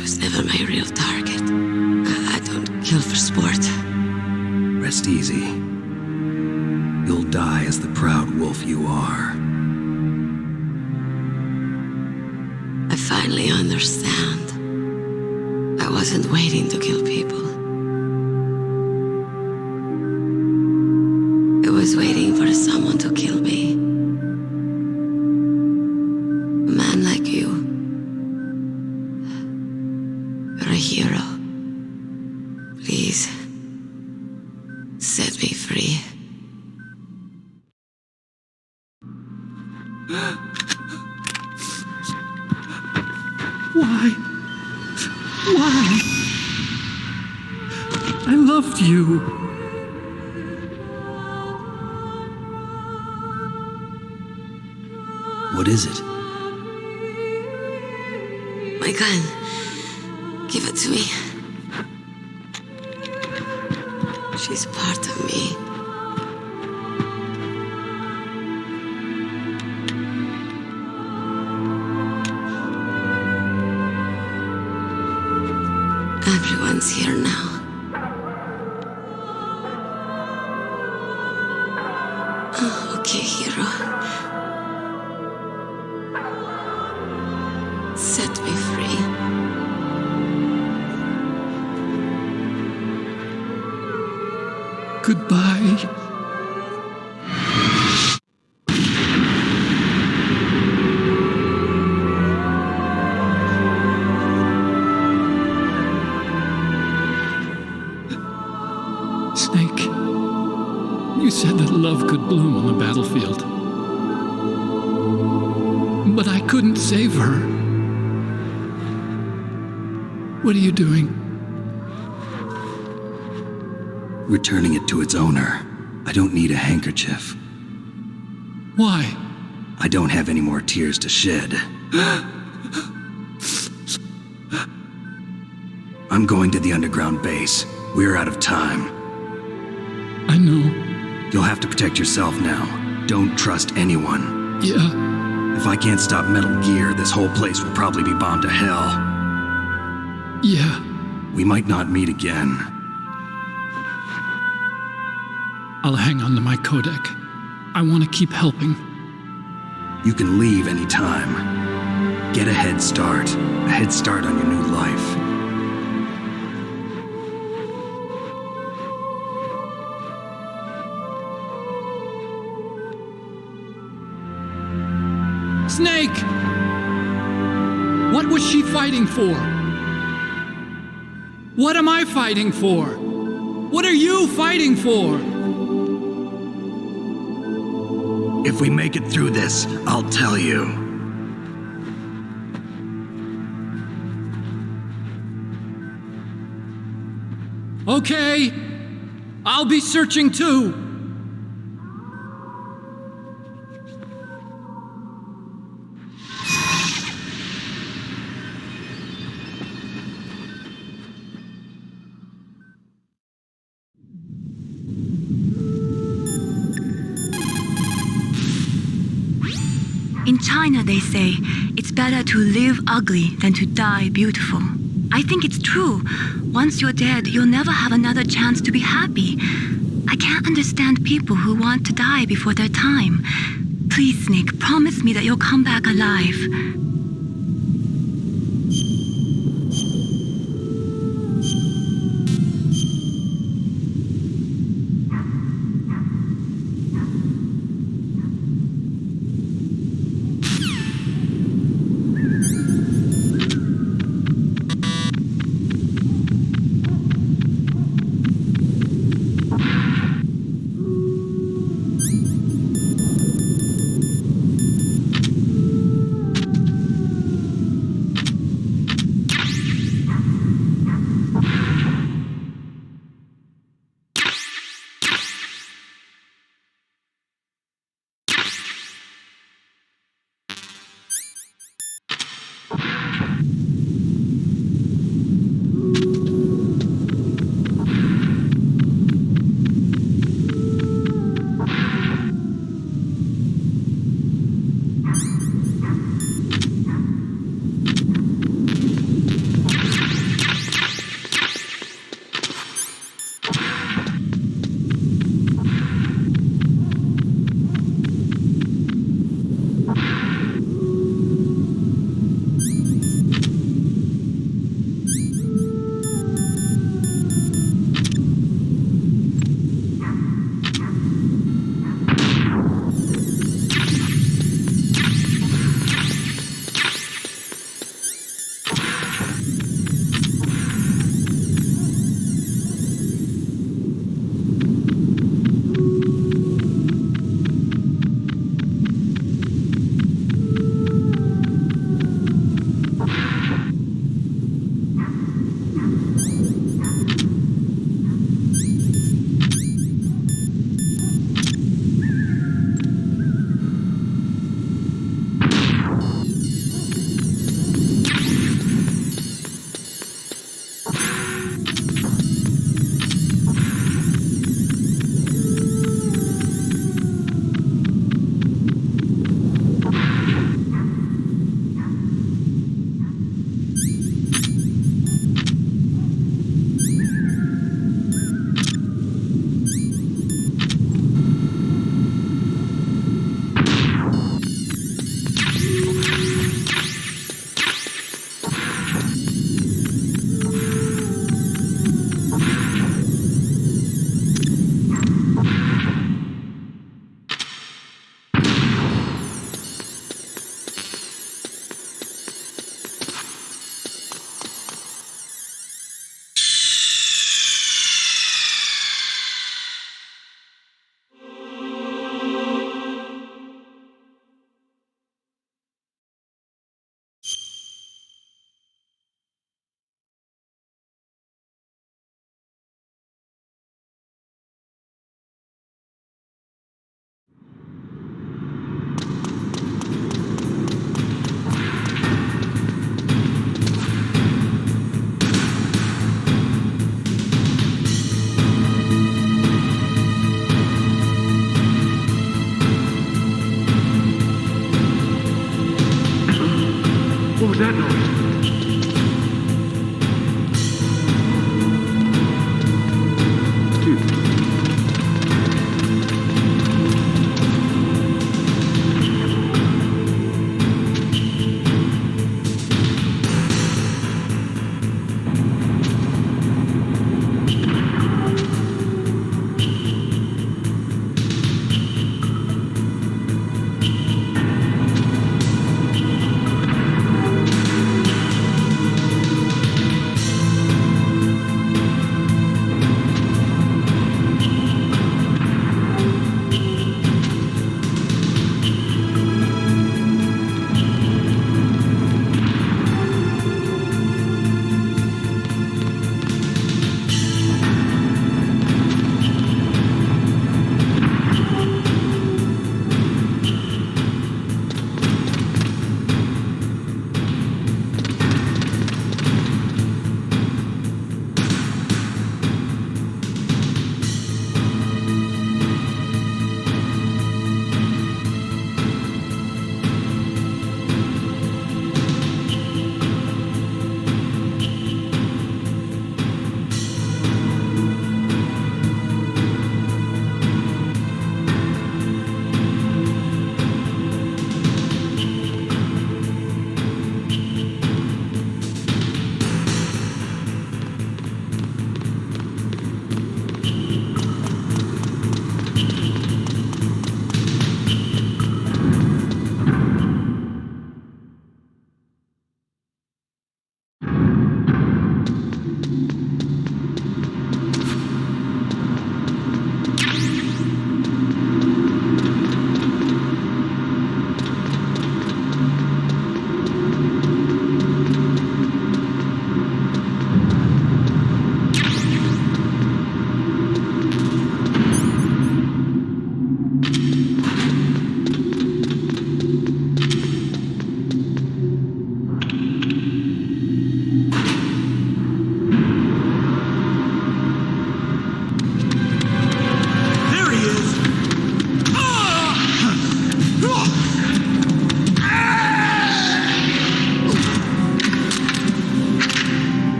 was never my real target. I don't kill for sport. Rest easy. You'll die as the proud wolf you are. I finally understand. I wasn't waiting to kill people. I was waiting for someone to kill me. A man like you. You're a hero. Please, set me free. Why? Why? I loved you. What is it? My gun. Give it to me. She's part of me. Everyone's here now. Oh, okay, hero. Set me free. Goodbye. Snake, you said that love could bloom on the battlefield. But I couldn't save her. What are you doing? Returning it to its owner. I don't need a handkerchief. Why? I don't have any more tears to shed. I'm going to the underground base. We're out of time. I know. You'll have to protect yourself now. Don't trust anyone. Yeah. If I can't stop Metal Gear, this whole place will probably be bombed to hell. Yeah. We might not meet again. I'll hang on to my codec. I want to keep helping. You can leave anytime. Get a head start. A head start on your new life. Snake! What was she fighting for? What am I fighting for? What are you fighting for? If we make it through this, I'll tell you. Okay. I'll be searching too. In China, they say, it's better to live ugly than to die beautiful. I think it's true. Once you're dead, you'll never have another chance to be happy. I can't understand people who want to die before their time. Please, Snake, promise me that you'll come back alive.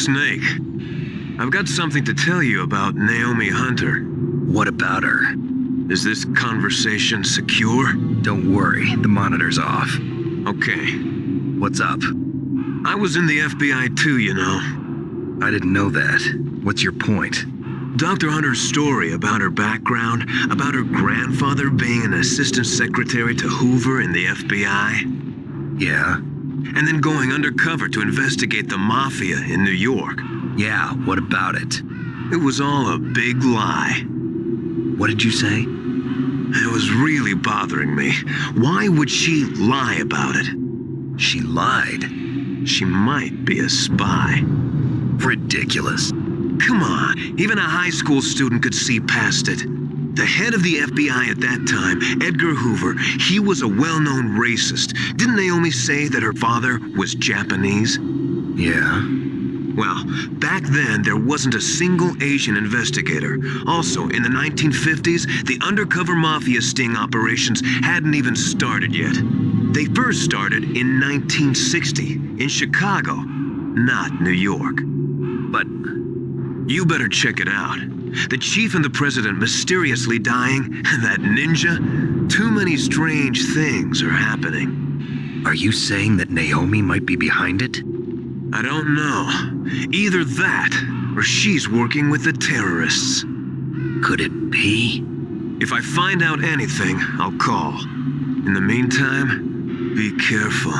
Snake, I've got something to tell you about Naomi Hunter. What about her? Is this conversation secure? Don't worry, the monitor's off. Okay. What's up? I was in the FBI too, you know. I didn't know that. What's your point? Dr. Hunter's story about her background, about her grandfather being an assistant secretary to Hoover in the FBI. Yeah? And then going undercover to investigate the mafia in New York. Yeah, what about it? It was all a big lie. What did you say? It was really bothering me. Why would she lie about it? She lied? She might be a spy. Ridiculous. Come on, even a high school student could see past it. The head of the FBI at that time, Edgar Hoover, he was a well-known racist. Didn't Naomi say that her father was Japanese? Yeah. Well, back then, there wasn't a single Asian investigator. Also, in the 1950s, the undercover mafia sting operations hadn't even started yet. They first started in 1960, in Chicago, not New York. But you better check it out. The chief and the president mysteriously dying, that ninja, too many strange things are happening. Are you saying that Naomi might be behind it? I don't know. Either that, or she's working with the terrorists. Could it be? If I find out anything, I'll call. In the meantime, be careful.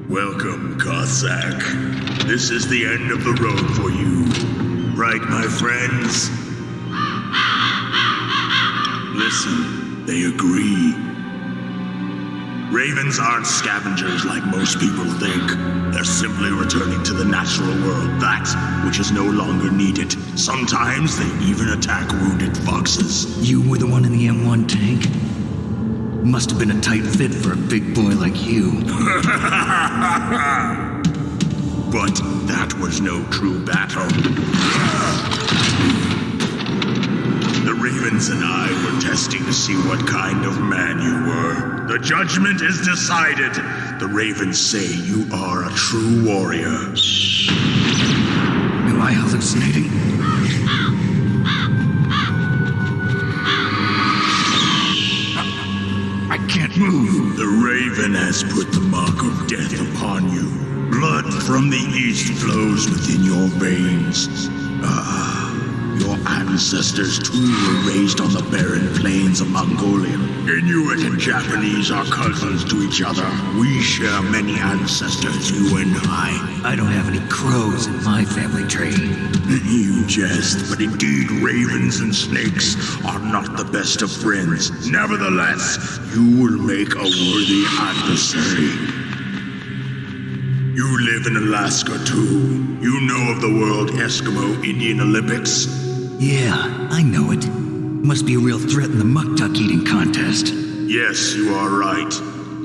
Welcome, Cossack. This is the end of the road for you. Right, my friends? Listen, they agree. Ravens aren't scavengers like most people think. They're simply returning to the natural world, that which is no longer needed. Sometimes they even attack wounded foxes. You were the one in the M1 tank? Must have been a tight fit for a big boy like you. But that was no true battle. The Ravens and I were testing to see what kind of man you were. The judgment is decided. The Ravens say you are a true warrior. Am I hallucinating? I can't move. The Raven has put the mark of death upon you. Blood from the east flows within your veins. Your ancestors too were raised on the barren plains of Mongolia. Inuit and Japanese are cousins to each other. We share many ancestors, you and I. I don't have any crows in my family tree. You jest, but indeed ravens and snakes are not the best of friends. Nevertheless, you will make a worthy adversary. You live in Alaska too. You know of the World Eskimo Indian Olympics? Yeah, I know it. Must be a real threat in the muck duck eating contest. Yes, you are right.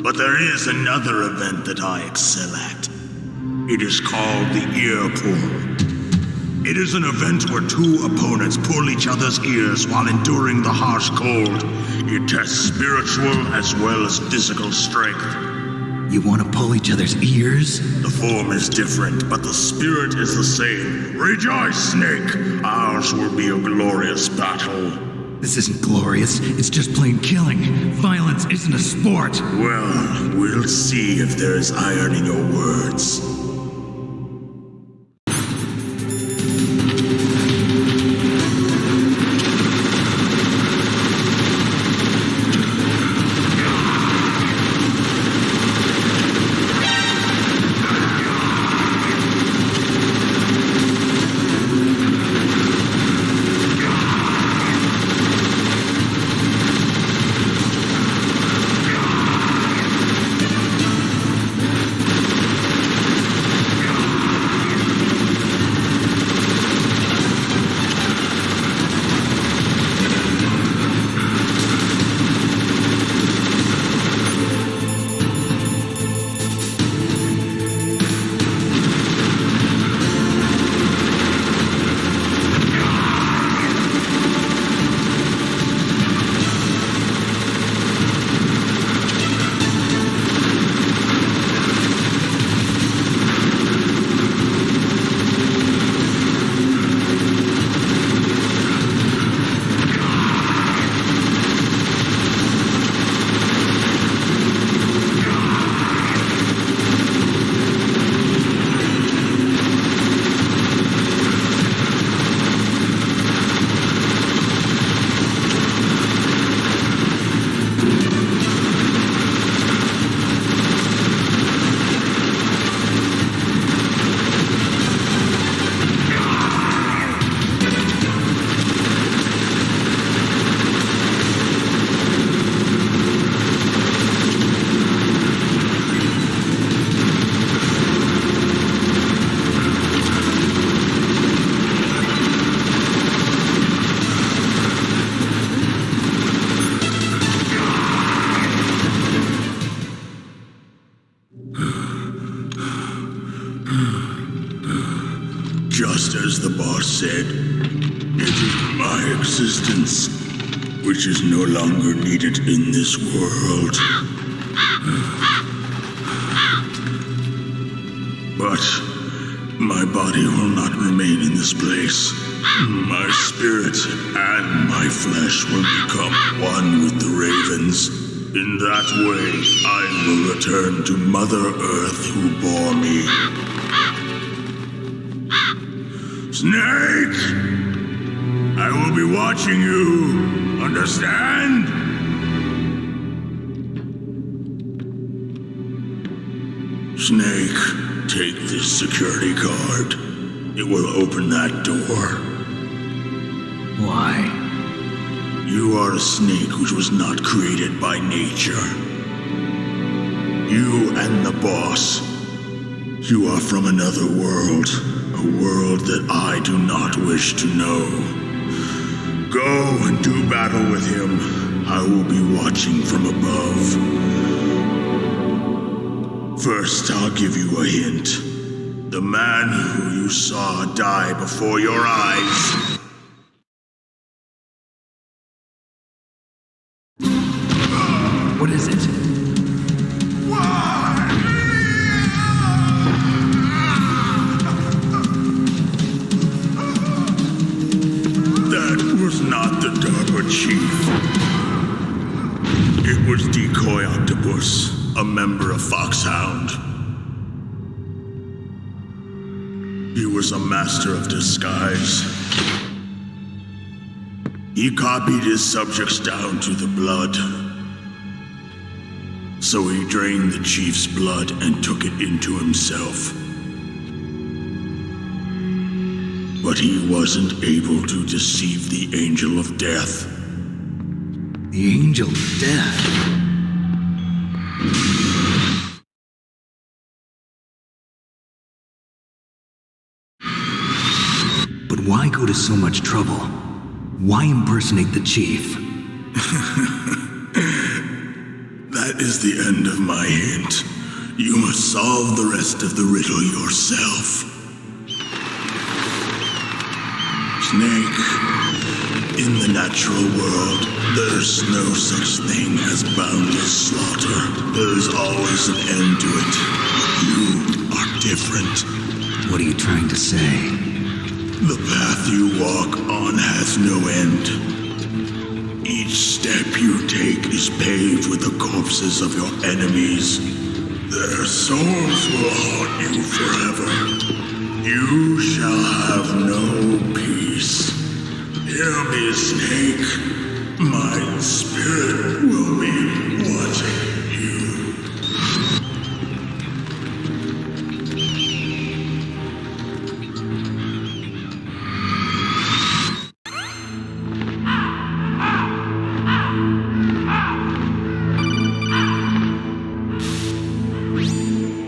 But there is another event that I excel at. It is called the ear pull. It is an event where two opponents pull each other's ears while enduring the harsh cold. It tests spiritual as well as physical strength. You want to pull each other's ears? The form is different, but the spirit is the same. Rejoice, Snake! Ours will be a glorious battle. This isn't glorious, it's just plain killing. Violence isn't a sport. Well, we'll see if there is iron in your words. Just as the boss said, it is my existence which is no longer needed in this world. But my body will not remain in this place. My spirit and my flesh will become one with the ravens. In that way, I will return to Mother Earth who bore me. Snake! I will be watching you. Understand? Snake, take this security card. It will open that door. Why? You are a snake which was not created by nature. You and the boss. You are from another world. A world that I do not wish to know. Go and do battle with him. I will be watching from above. First, I'll give you a hint. The man who you saw die before your eyes. What is it? That was not the DARPA Chief. It was Decoy Octopus, a member of Foxhound. He was a master of disguise. He copied his subjects down to the blood. So he drained the Chief's blood and took it into himself. But he wasn't able to deceive the Angel of Death. The Angel of Death? But why go to so much trouble? Why impersonate the Chief? That is the end of my hint. You must solve the rest of the riddle yourself. Snake, in the natural world, there's no such thing as boundless slaughter. There's always an end to it. You are different. What are you trying to say? The path you walk on has no end. Each step you take is paved with the corpses of your enemies. Their souls will haunt you forever. You shall have no peace. Hear me, Snake. My spirit will be watching you.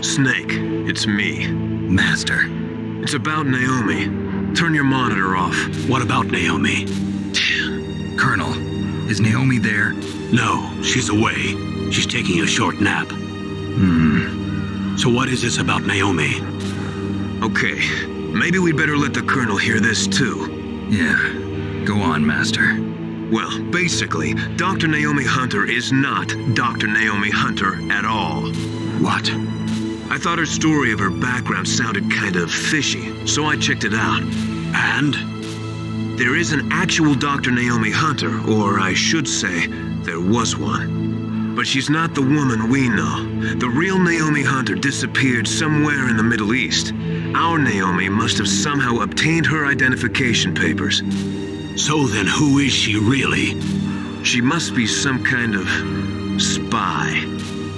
Snake, it's me. Master. It's about Naomi. Turn your monitor off. What about Naomi? Colonel, is Naomi there? No, she's away. She's taking a short nap. So what is this about Naomi? Okay, maybe we'd better let the Colonel hear this too. Yeah, go on, Master. Well, basically, Dr. Naomi Hunter is not Dr. Naomi Hunter at all. What? I thought her story of her background sounded kind of fishy, so I checked it out. And? There is an actual Dr. Naomi Hunter, or I should say, there was one. But she's not the woman we know. The real Naomi Hunter disappeared somewhere in the Middle East. Our Naomi must have somehow obtained her identification papers. So then who is she really? She must be some kind of spy.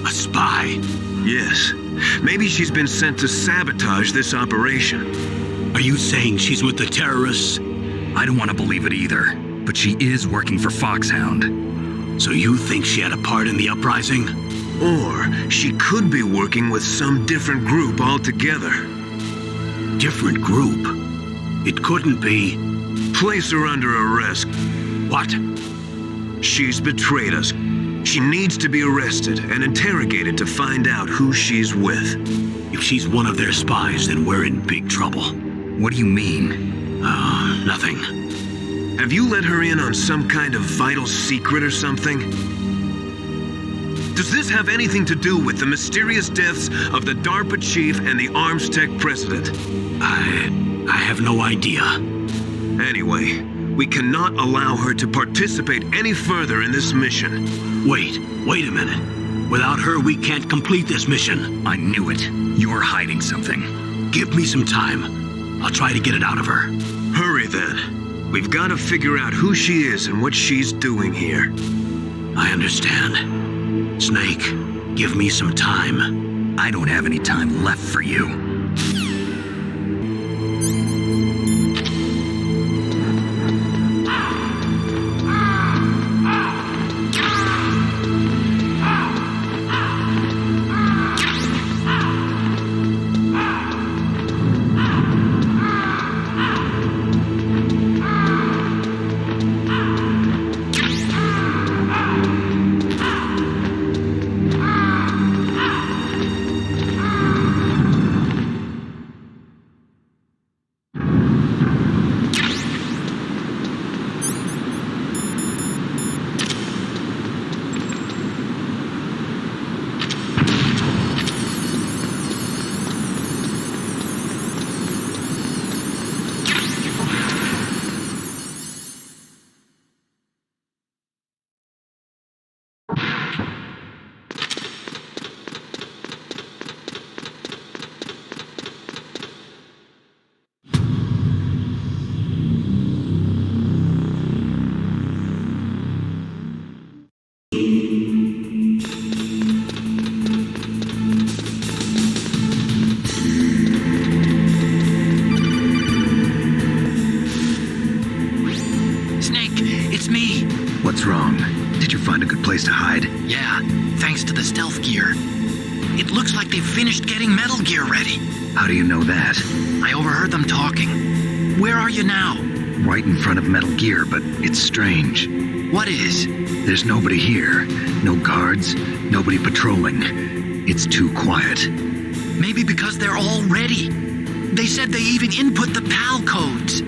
A spy? Yes. Maybe she's been sent to sabotage this operation. Are you saying she's with the terrorists? I don't want to believe it either, but she is working for Foxhound. So you think she had a part in the uprising? Or she could be working with some different group altogether. Different group? It couldn't be... Place her under arrest. What? She's betrayed us. She needs to be arrested and interrogated to find out who she's with. If she's one of their spies, then we're in big trouble. What do you mean? Nothing. Have you let her in on some kind of vital secret or something? Does this have anything to do with the mysterious deaths of the DARPA Chief and the Arms Tech President? I have no idea. Anyway, we cannot allow her to participate any further in this mission. Wait a minute. Without her, we can't complete this mission. I knew it. You're hiding something. Give me some time. I'll try to get it out of her. Hurry then. We've got to figure out who she is and what she's doing here. I understand. Snake, give me some time. I don't have any time left for you. To hide? Yeah, thanks to the stealth gear. It looks like they've finished getting metal gear ready. How do you know that? I overheard them talking. Where are you now? Right in front of Metal Gear, but it's strange. What is? There's nobody here. No guards, nobody patrolling. It's too quiet. Maybe because they're all ready. They said they even input the PAL codes.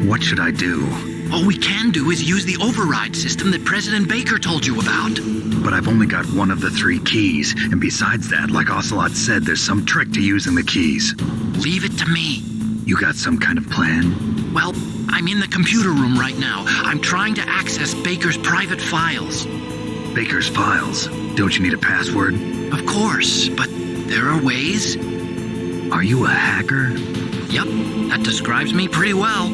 What should I do? All we can do is use the override system that President Baker told you about. But I've only got one of the 3 keys, and besides that, like Ocelot said, there's some trick to using the keys. Leave it to me. You got some kind of plan? Well, I'm in the computer room right now. I'm trying to access Baker's private files. Baker's files? Don't you need a password? Of course, but there are ways. Are you a hacker? Yep, that describes me pretty well.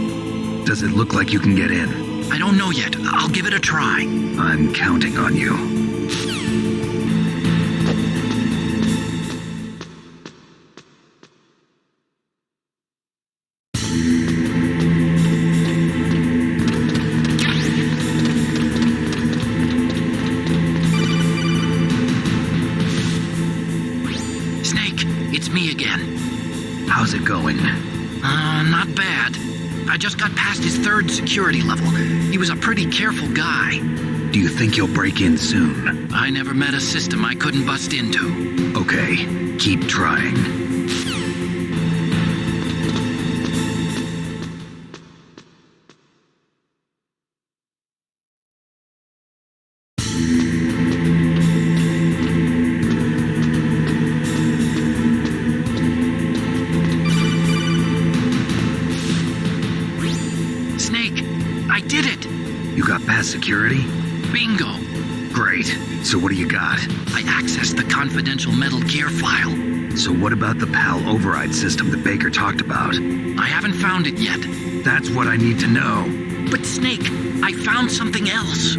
Does it look like you can get in? I don't know yet. I'll give it a try. I'm counting on you. Snake, it's me again. How's it going? Not bad. I just got past his 3rd security level. He was a pretty careful guy. Do you think you'll break in soon? I never met a system I couldn't bust into. Okay, keep trying. Security? Bingo. Great. So what do you got? I accessed the confidential Metal Gear file. So what about the PAL override system that Baker talked about? I haven't found it yet. That's what I need to know. But Snake, I found something else.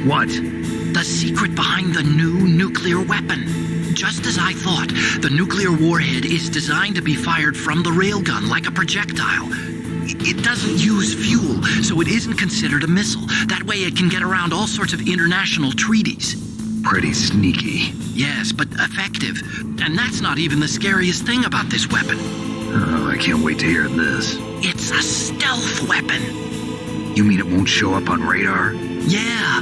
What? The secret behind the new nuclear weapon. Just as I thought, the nuclear warhead is designed to be fired from the railgun like a projectile. It doesn't use fuel, so it isn't considered a missile. That way it can get around all sorts of international treaties. Pretty sneaky. Yes, but effective. And that's not even the scariest thing about this weapon. Oh, I can't wait to hear this. It's a stealth weapon. You mean it won't show up on radar? Yeah.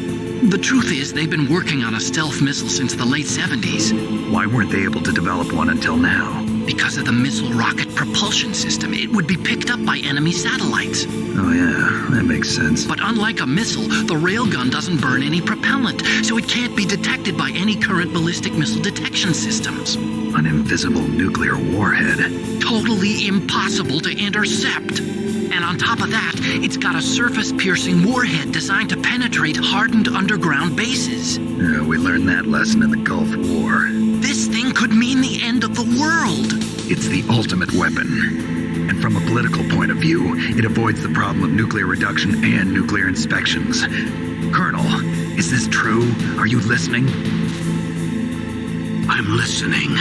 The truth is, they've been working on a stealth missile since the late 70s. Why weren't they able to develop one until now? Because of the missile rocket propulsion system, it would be picked up by enemy satellites. Oh yeah, that makes sense. But unlike a missile, the railgun doesn't burn any propellant, so it can't be detected by any current ballistic missile detection systems. An invisible nuclear warhead. Totally impossible to intercept. And on top of that, it's got a surface-piercing warhead designed to penetrate hardened underground bases. Yeah, we learned that lesson in the Gulf War. This thing could mean the end of the world. It's the ultimate weapon. And from a political point of view, it avoids the problem of nuclear reduction and nuclear inspections. Colonel, is this true? Are you listening? I'm listening.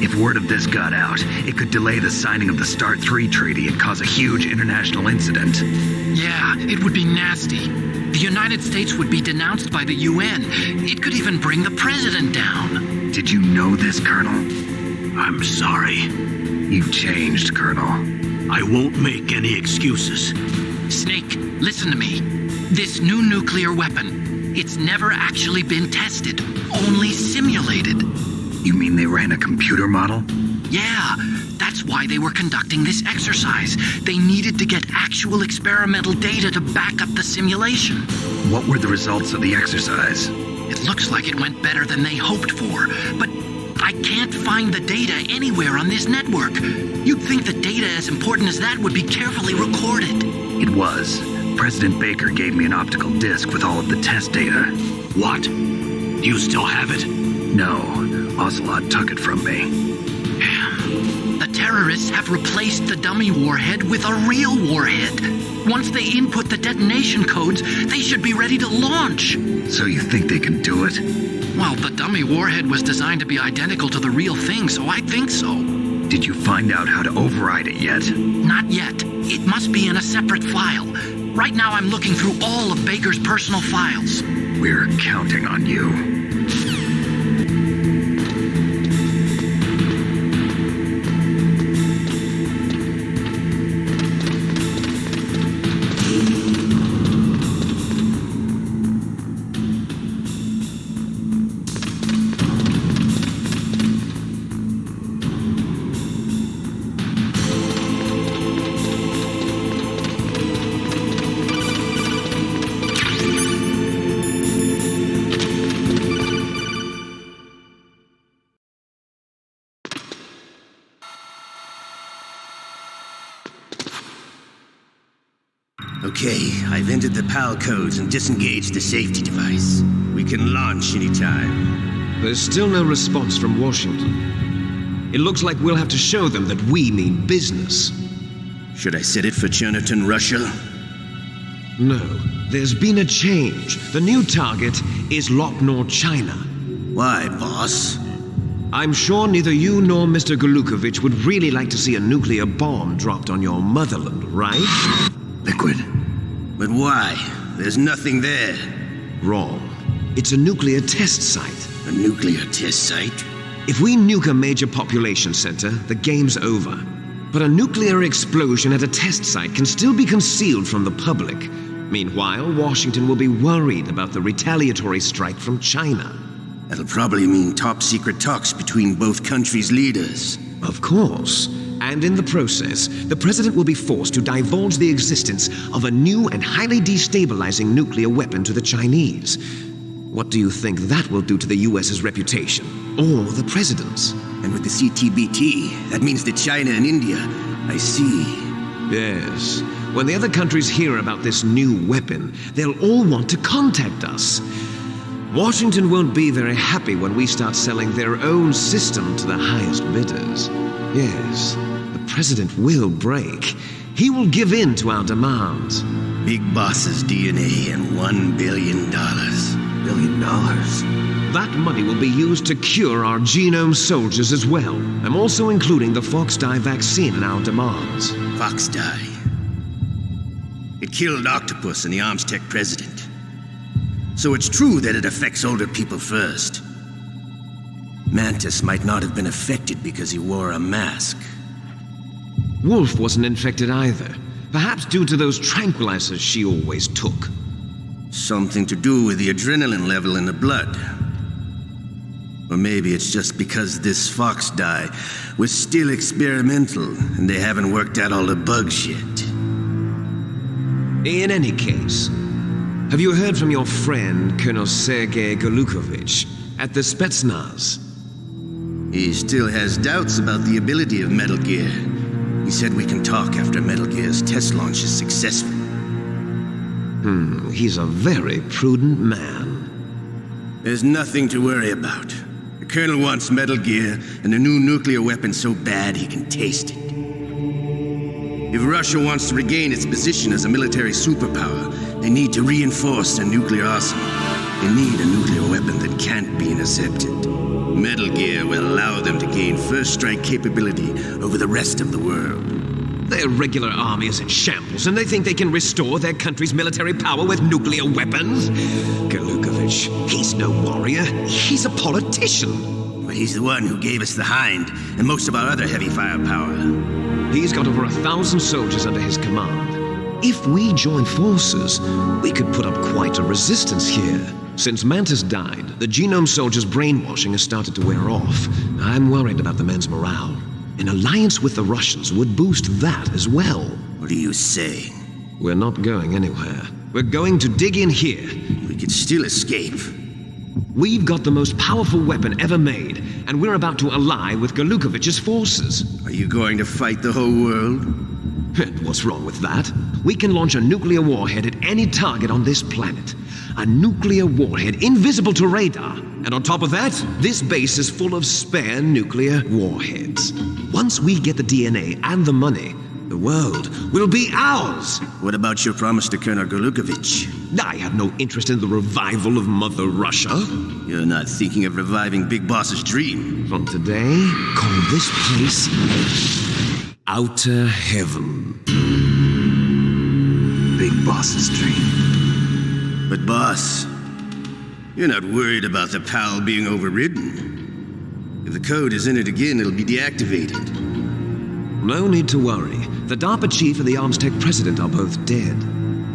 If word of this got out, it could delay the signing of the START 3 treaty and cause a huge international incident. Yeah, it would be nasty. The United States would be denounced by the UN. It could even bring the president down. Did you know this, Colonel? I'm sorry. You've changed, Colonel. I won't make any excuses. Snake, listen to me. This new nuclear weapon, it's never actually been tested, only simulated. You mean they ran a computer model? Yeah, that's why they were conducting this exercise. They needed to get actual experimental data to back up the simulation. What were the results of the exercise? It looks like it went better than they hoped for, but I can't find the data anywhere on this network. You'd think the data as important as that would be carefully recorded. It was. President Baker gave me an optical disc with all of the test data. What? Do you still have it? No. Ocelot took it from me. The terrorists have replaced the dummy warhead with a real warhead. Once they input the detonation codes, they should be ready to launch. So you think they can do it? Well, the dummy warhead was designed to be identical to the real thing, so I think so. Did you find out how to override it yet? Not yet. It must be in a separate file. Right now I'm looking through all of Baker's personal files. We're counting on you. Okay, I've entered the PAL codes and disengaged the safety device. We can launch anytime. There's still no response from Washington. It looks like we'll have to show them that we mean business. Should I set it for Cherniton, Russia? No, there's been a change. The new target is Lopnor, China. Why, boss? I'm sure neither you nor Mr. Golukovich would really like to see a nuclear bomb dropped on your motherland, right? Liquid. But why? There's nothing there. Wrong. It's a nuclear test site. A nuclear test site? If we nuke a major population center, the game's over. But a nuclear explosion at a test site can still be concealed from the public. Meanwhile, Washington will be worried about the retaliatory strike from China. That'll probably mean top-secret talks between both countries' leaders. Of course. And in the process, the president will be forced to divulge the existence of a new and highly destabilizing nuclear weapon to the Chinese. What do you think that will do to the US's reputation? Or the president's? And with the CTBT, that means that China and India. I see. Yes. When the other countries hear about this new weapon, they'll all want to contact us. Washington won't be very happy when we start selling their own system to the highest bidders. Yes, the president will break. He will give in to our demands. Big boss's DNA and $1 billion. $1 billion? That money will be used to cure our genome soldiers as well. I'm also including the Fox Dye vaccine in our demands. Fox Dye? It killed Octopus and the Armstech president. So it's true that it affects older people first. Mantis might not have been affected because he wore a mask. Wolf wasn't infected either. Perhaps due to those tranquilizers she always took. Something to do with the adrenaline level in the blood. Or maybe it's just because this fox dye was still experimental and they haven't worked out all the bugs yet. In any case, have you heard from your friend, Colonel Sergei Golukovich, at the Spetsnaz? He still has doubts about the ability of Metal Gear. He said we can talk after Metal Gear's test launch is successful. He's a very prudent man. There's nothing to worry about. The Colonel wants Metal Gear and a new nuclear weapon so bad he can taste it. If Russia wants to regain its position as a military superpower, they need to reinforce their nuclear arsenal. They need a nuclear weapon that can't be intercepted. Metal Gear will allow them to gain first strike capability over the rest of the world. Their regular army is in shambles, and they think they can restore their country's military power with nuclear weapons? Golukovich, he's no warrior. He's a politician. But he's the one who gave us the Hind and most of our other heavy firepower. He's got over 1,000 soldiers under his command. If we join forces, we could put up quite a resistance here. Since Mantis died, the genome soldiers' brainwashing has started to wear off. I'm worried about the men's morale. An alliance with the Russians would boost that as well. What are you saying? We're not going anywhere. We're going to dig in here. We could still escape. We've got the most powerful weapon ever made, and we're about to ally with Golukovich's forces. Are you going to fight the whole world? And what's wrong with that? We can launch a nuclear warhead at any target on this planet. A nuclear warhead invisible to radar. And on top of that, this base is full of spare nuclear warheads. Once we get the DNA and the money, the world will be ours. What about your promise to Colonel Golukovich? I have no interest in the revival of Mother Russia. You're not thinking of reviving Big Boss's dream. From today, call this place Outer Heaven. Big Boss's dream. But boss, you're not worried about the PAL being overridden. If the code is in it again, it'll be deactivated. No need to worry. The DARPA Chief and the Arms Tech President are both dead.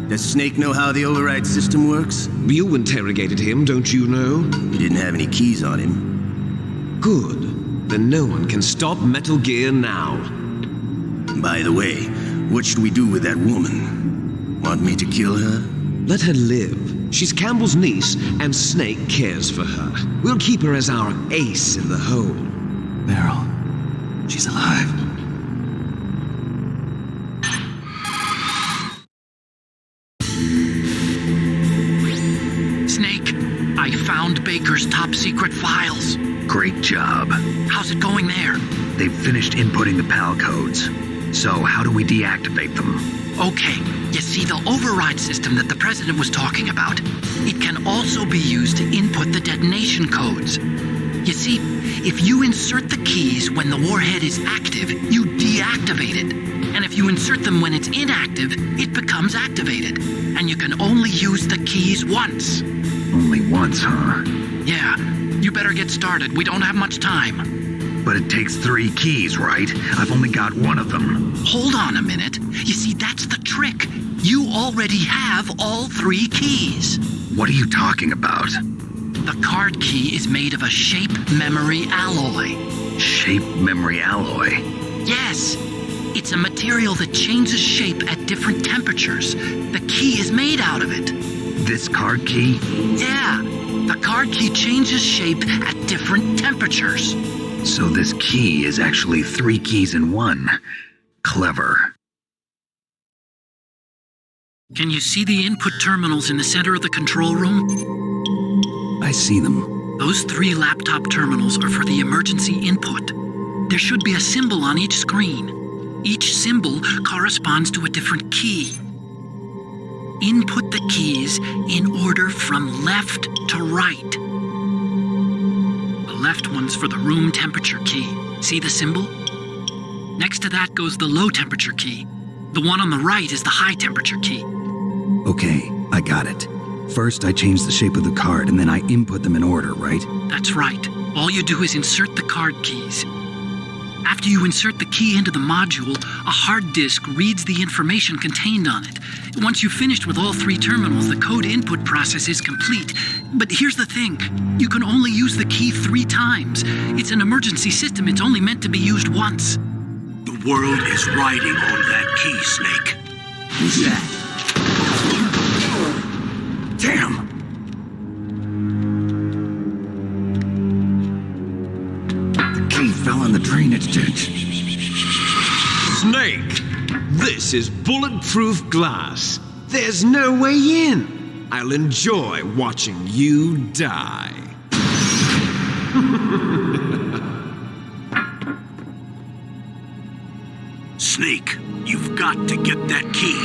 Does Snake know how the override system works? You interrogated him, don't you know? He didn't have any keys on him. Good. Then no one can stop Metal Gear now. By the way, what should we do with that woman? Want me to kill her? Let her live. She's Campbell's niece, and Snake cares for her. We'll keep her as our ace in the hole. Meryl, she's alive. Snake, I found Baker's top secret files. Great job. How's it going there? They've finished inputting the PAL codes. So how do we deactivate them? Okay, you see the override system that the President was talking about? It can also be used to input the detonation codes. You see, if you insert the keys when the warhead is active, you deactivate it. And if you insert them when it's inactive, it becomes activated. And you can only use the keys once. Only once, huh? Yeah, you better get started. We don't have much time. But it takes 3 keys, right? I've only got one of them. Hold on a minute. You see, that's the trick. You already have all 3 keys. What are you talking about? The card key is made of a shape memory alloy. Shape memory alloy? Yes. It's a material that changes shape at different temperatures. The key is made out of it. This card key? Yeah. The card key changes shape at different temperatures. So this key is actually 3 keys in one. Clever. Can you see the input terminals in the center of the control room? I see them. Those 3 laptop terminals are for the emergency input. There should be a symbol on each screen. Each symbol corresponds to a different key. Input the keys in order from left to right. The left one's for the room temperature key. See the symbol? Next to that goes the low temperature key. The one on the right is the high temperature key. Okay, I got it. First, I change the shape of the card, and then I input them in order, right? That's right. All you do is insert the card keys. After you insert the key into the module, a hard disk reads the information contained on it. Once you've finished with all 3 terminals, the code input process is complete. But here's the thing. You can only use the key 3 times. It's an emergency system. It's only meant to be used once. The world is riding on that key, Snake. Who's that? Damn! The key fell in the drainage ditch. Snake! This is bulletproof glass. There's no way in. I'll enjoy watching you die. Snake, you've got to get that key.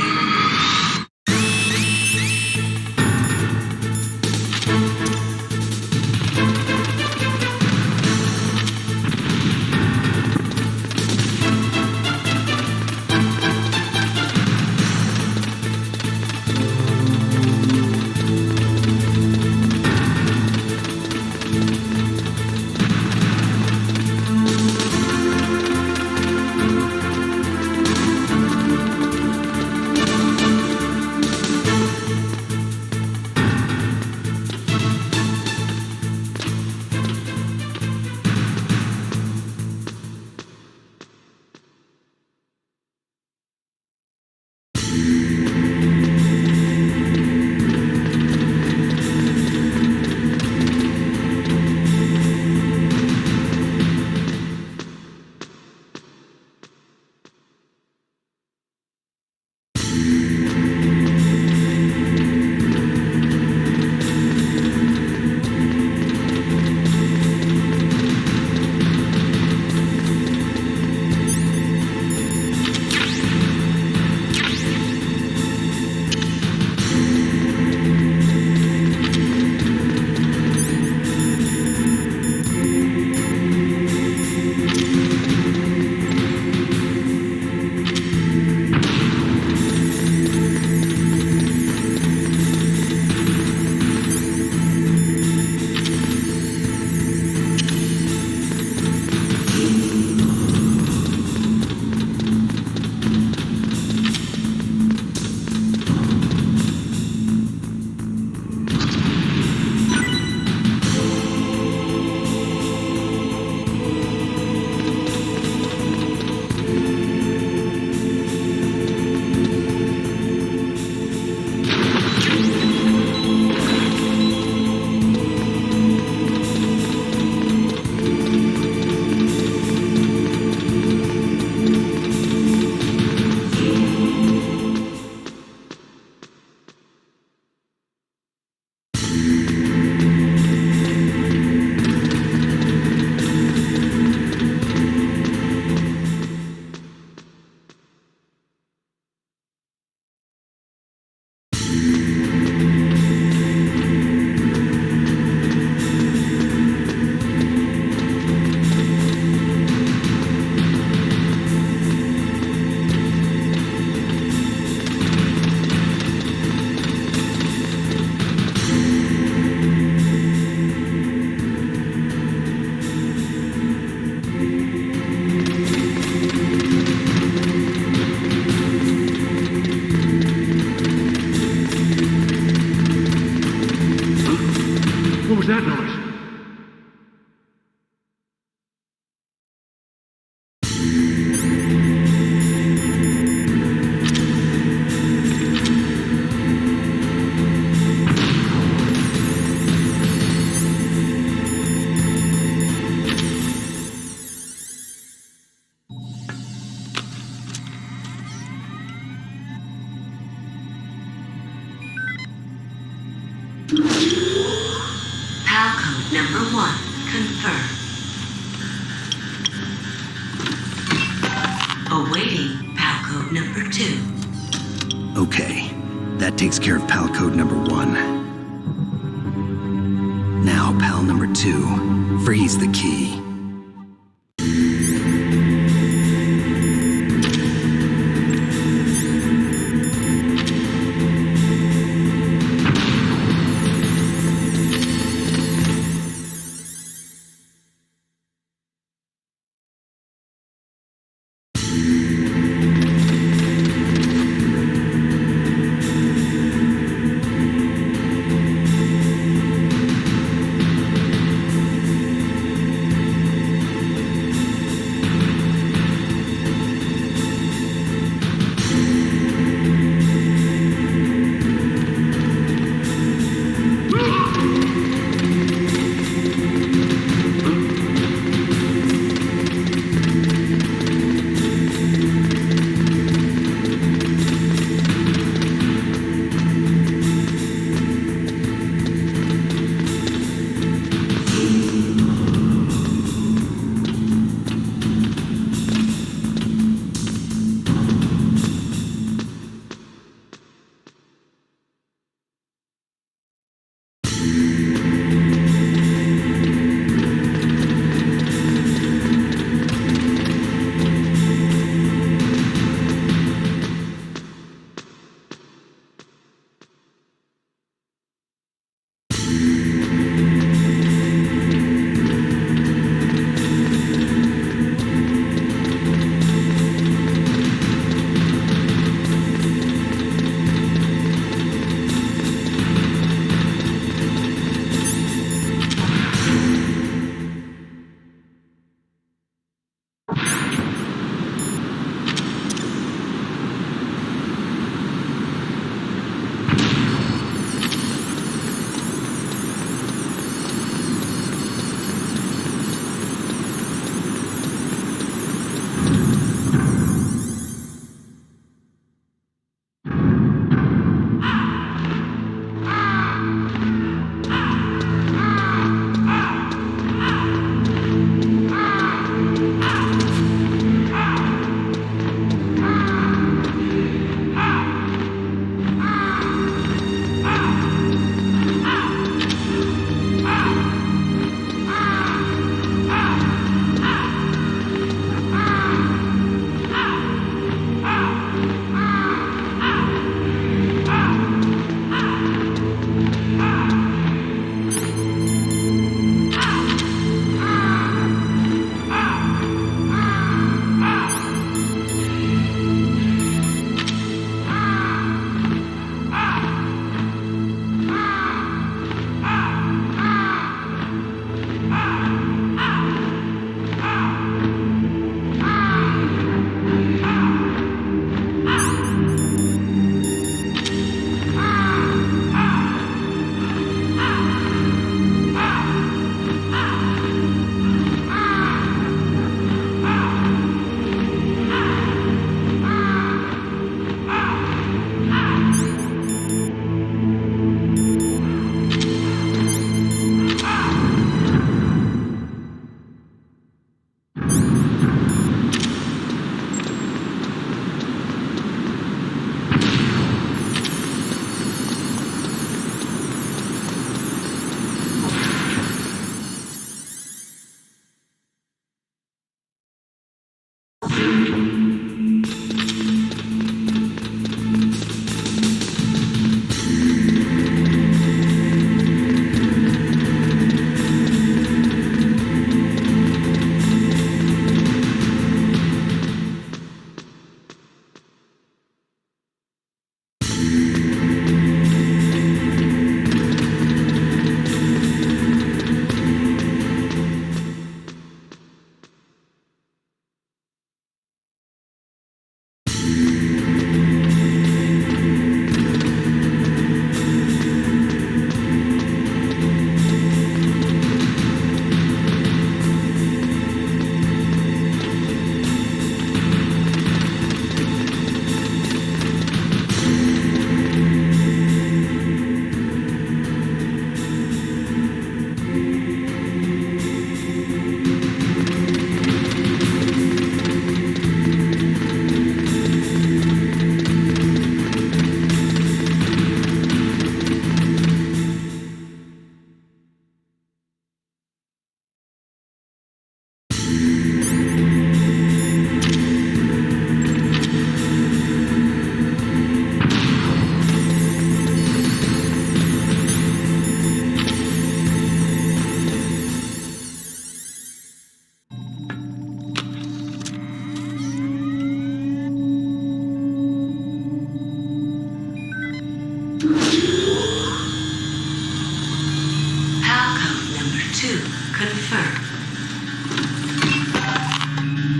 PAL code number 1 confirmed. Awaiting PAL code number 2. Okay, that takes care of PAL code number 1. Now, PAL number 2, freeze the key.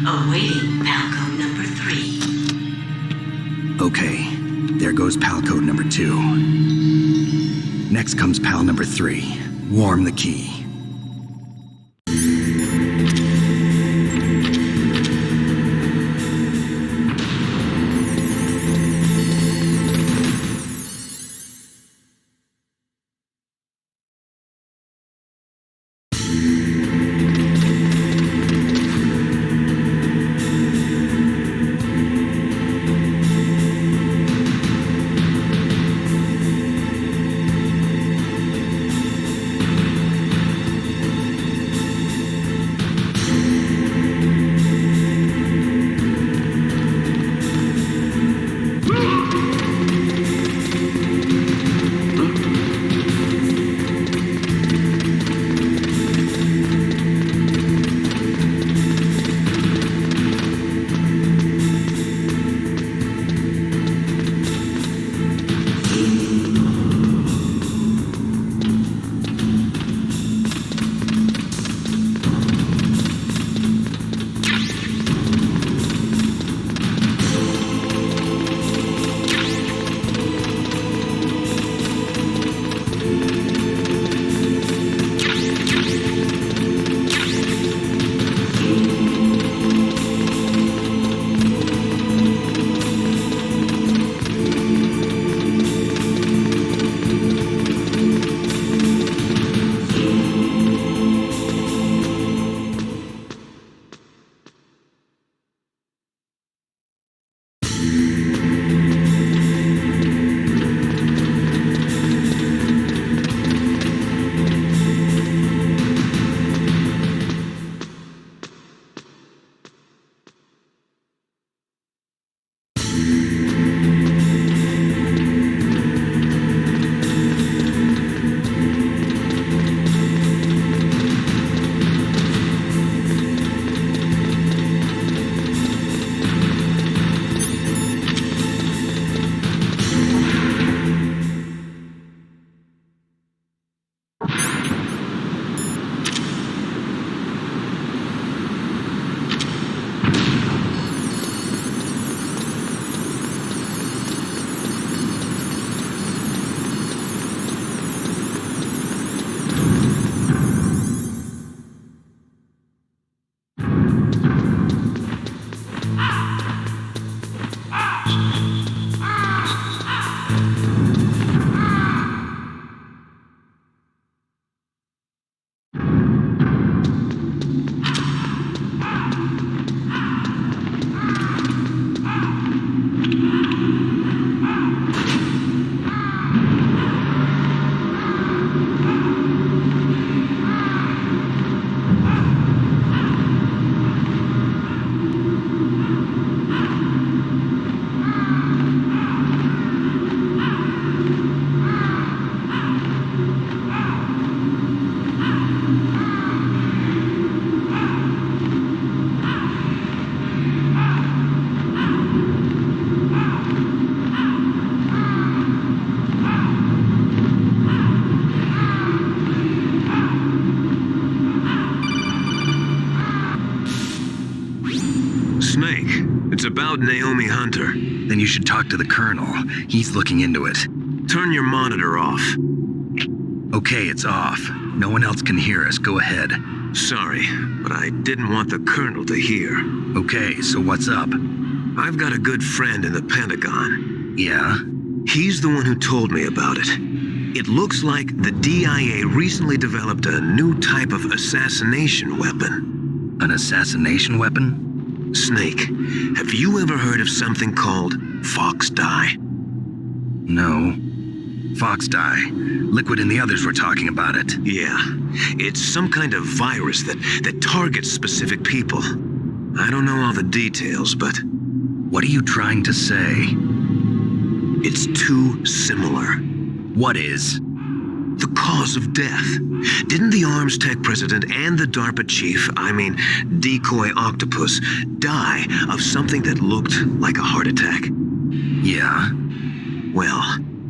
Awaiting Palco number 3. Okay, there goes pal code number 2. Next comes pal number 3. Warm the key. Snake, it's about Naomi Hunter. Then you should talk to the Colonel. He's looking into it. Turn your monitor off. Okay, it's off. No one else can hear us. Go ahead. Sorry, but I didn't want the Colonel to hear. Okay, so what's up? I've got a good friend in the Pentagon. Yeah? He's the one who told me about it. It looks like the DIA recently developed a new type of assassination weapon. An assassination weapon? Snake, have you ever heard of something called Fox Dye? No. Fox Dye. Liquid and the others were talking about it. Yeah. It's some kind of virus that targets specific people. I don't know all the details, but... What are you trying to say? It's too similar. What is? The cause of death. Didn't the Arms Tech president and the DARPA chief, Decoy Octopus, die of something that looked like a heart attack? Yeah. Well,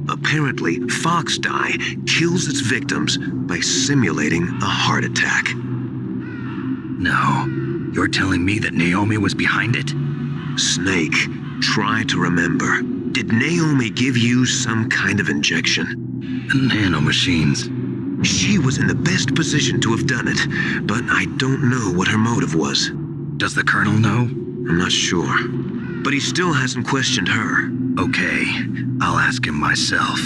apparently Fox Dye kills its victims by simulating a heart attack. No. You're telling me that Naomi was behind it? Snake, try to remember. Did Naomi give you some kind of injection? Nanomachines. She was in the best position to have done it, but I don't know what her motive was. Does the Colonel know? I'm not sure. But he still hasn't questioned her. Okay, I'll ask him myself.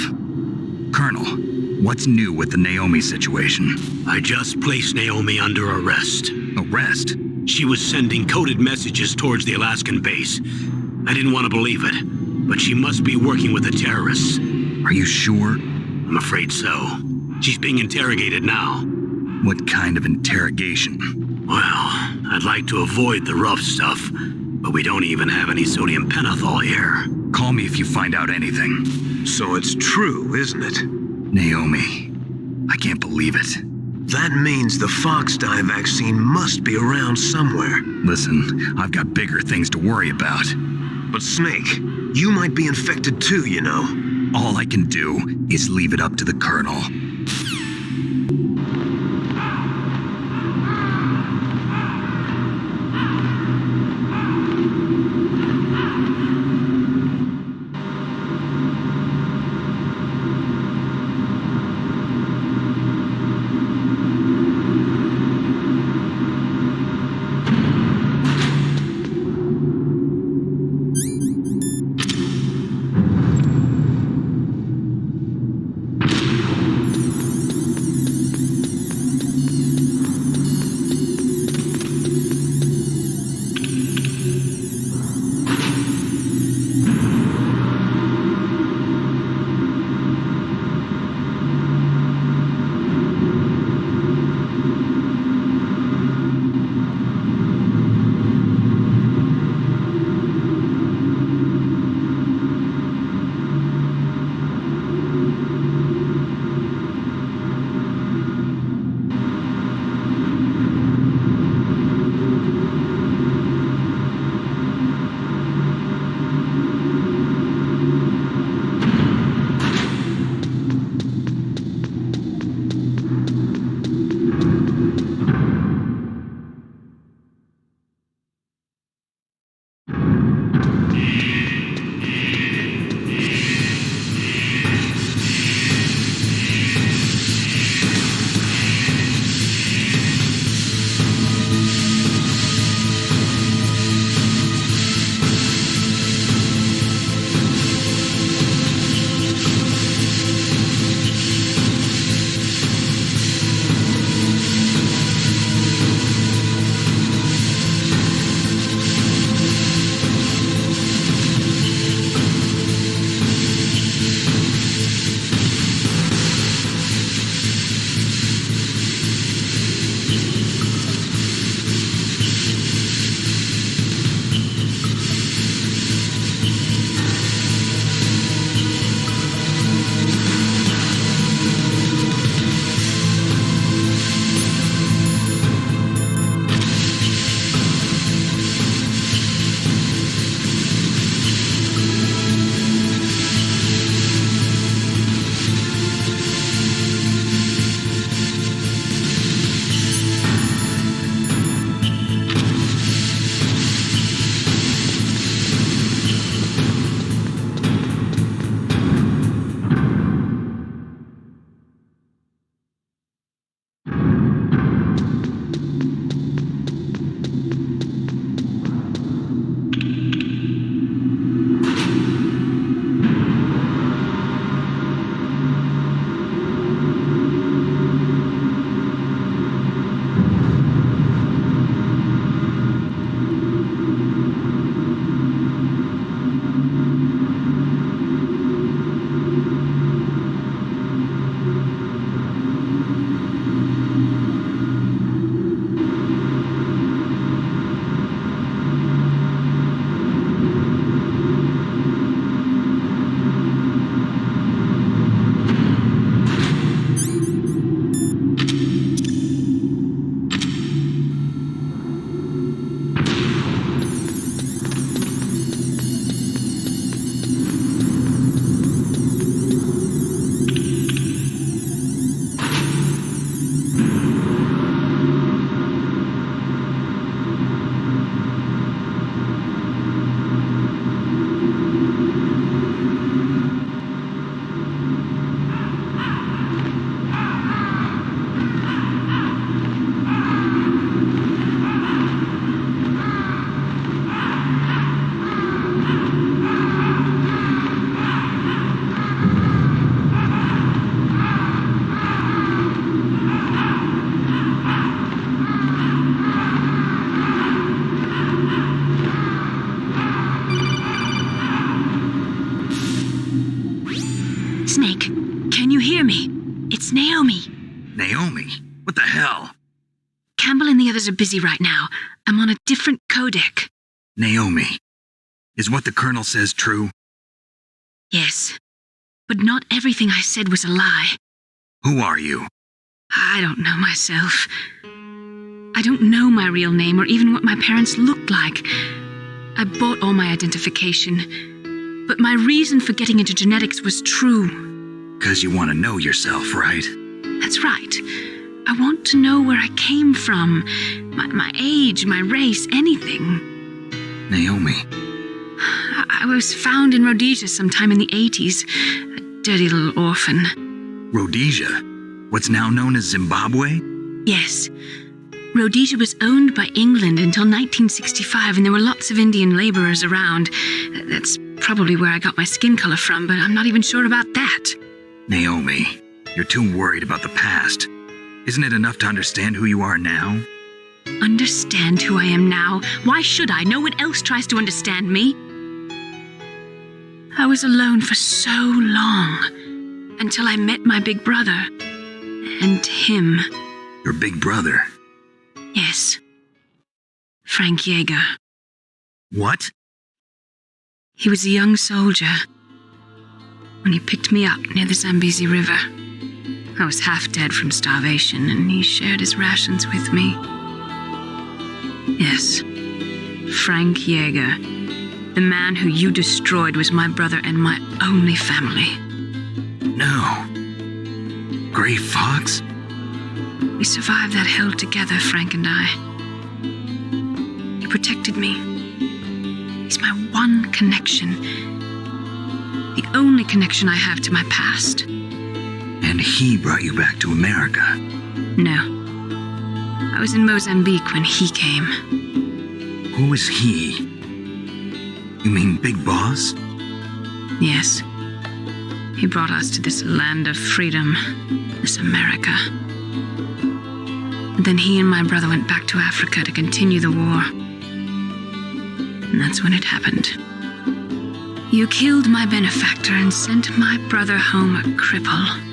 Colonel, what's new with the Naomi situation? I just placed Naomi under arrest. Arrest? She was sending coded messages towards the Alaskan base. I didn't want to believe it, but she must be working with the terrorists. Are you sure? I'm afraid so. She's being interrogated now. What kind of interrogation? Well, I'd like to avoid the rough stuff, but we don't even have any sodium pentothal here. Call me if you find out anything. So it's true, isn't it? Naomi, I can't believe it. That means the Fox Dye vaccine must be around somewhere. Listen, I've got bigger things to worry about. But Snake, you might be infected too, you know. All I can do is leave it up to the Colonel. Campbell and the others are busy right now. I'm on a different codec. Naomi, is what the Colonel says true? Yes. But not everything I said was a lie. Who are you? I don't know myself. I don't know my real name or even what my parents looked like. I bought all my identification. But my reason for getting into genetics was true. 'Cause you want to know yourself, right? That's right. I want to know where I came from. My age, my race, anything. Naomi. I was found in Rhodesia sometime in the 80s. A dirty little orphan. Rhodesia? What's now known as Zimbabwe? Yes. Rhodesia was owned by England until 1965, and there were lots of Indian laborers around. That's probably where I got my skin color from, but I'm not even sure about that. Naomi, you're too worried about the past. Isn't it enough to understand who you are now? Understand who I am now? Why should I? No one else tries to understand me. I was alone for so long, until I met my big brother. And him. Your big brother? Yes. Frank Yeager. What? He was a young soldier when he picked me up near the Zambezi River. I was half dead from starvation, and he shared his rations with me. Yes, Frank Yeager. The man who you destroyed was my brother and my only family. No. Gray Fox? We survived that hell together, Frank and I. He protected me. He's my one connection. The only connection I have to my past. And he brought you back to America? No. I was in Mozambique when he came. Who is he? You mean Big Boss? Yes. He brought us to this land of freedom, this America. And then he and my brother went back to Africa to continue the war. And that's when it happened. You killed my benefactor and sent my brother home a cripple.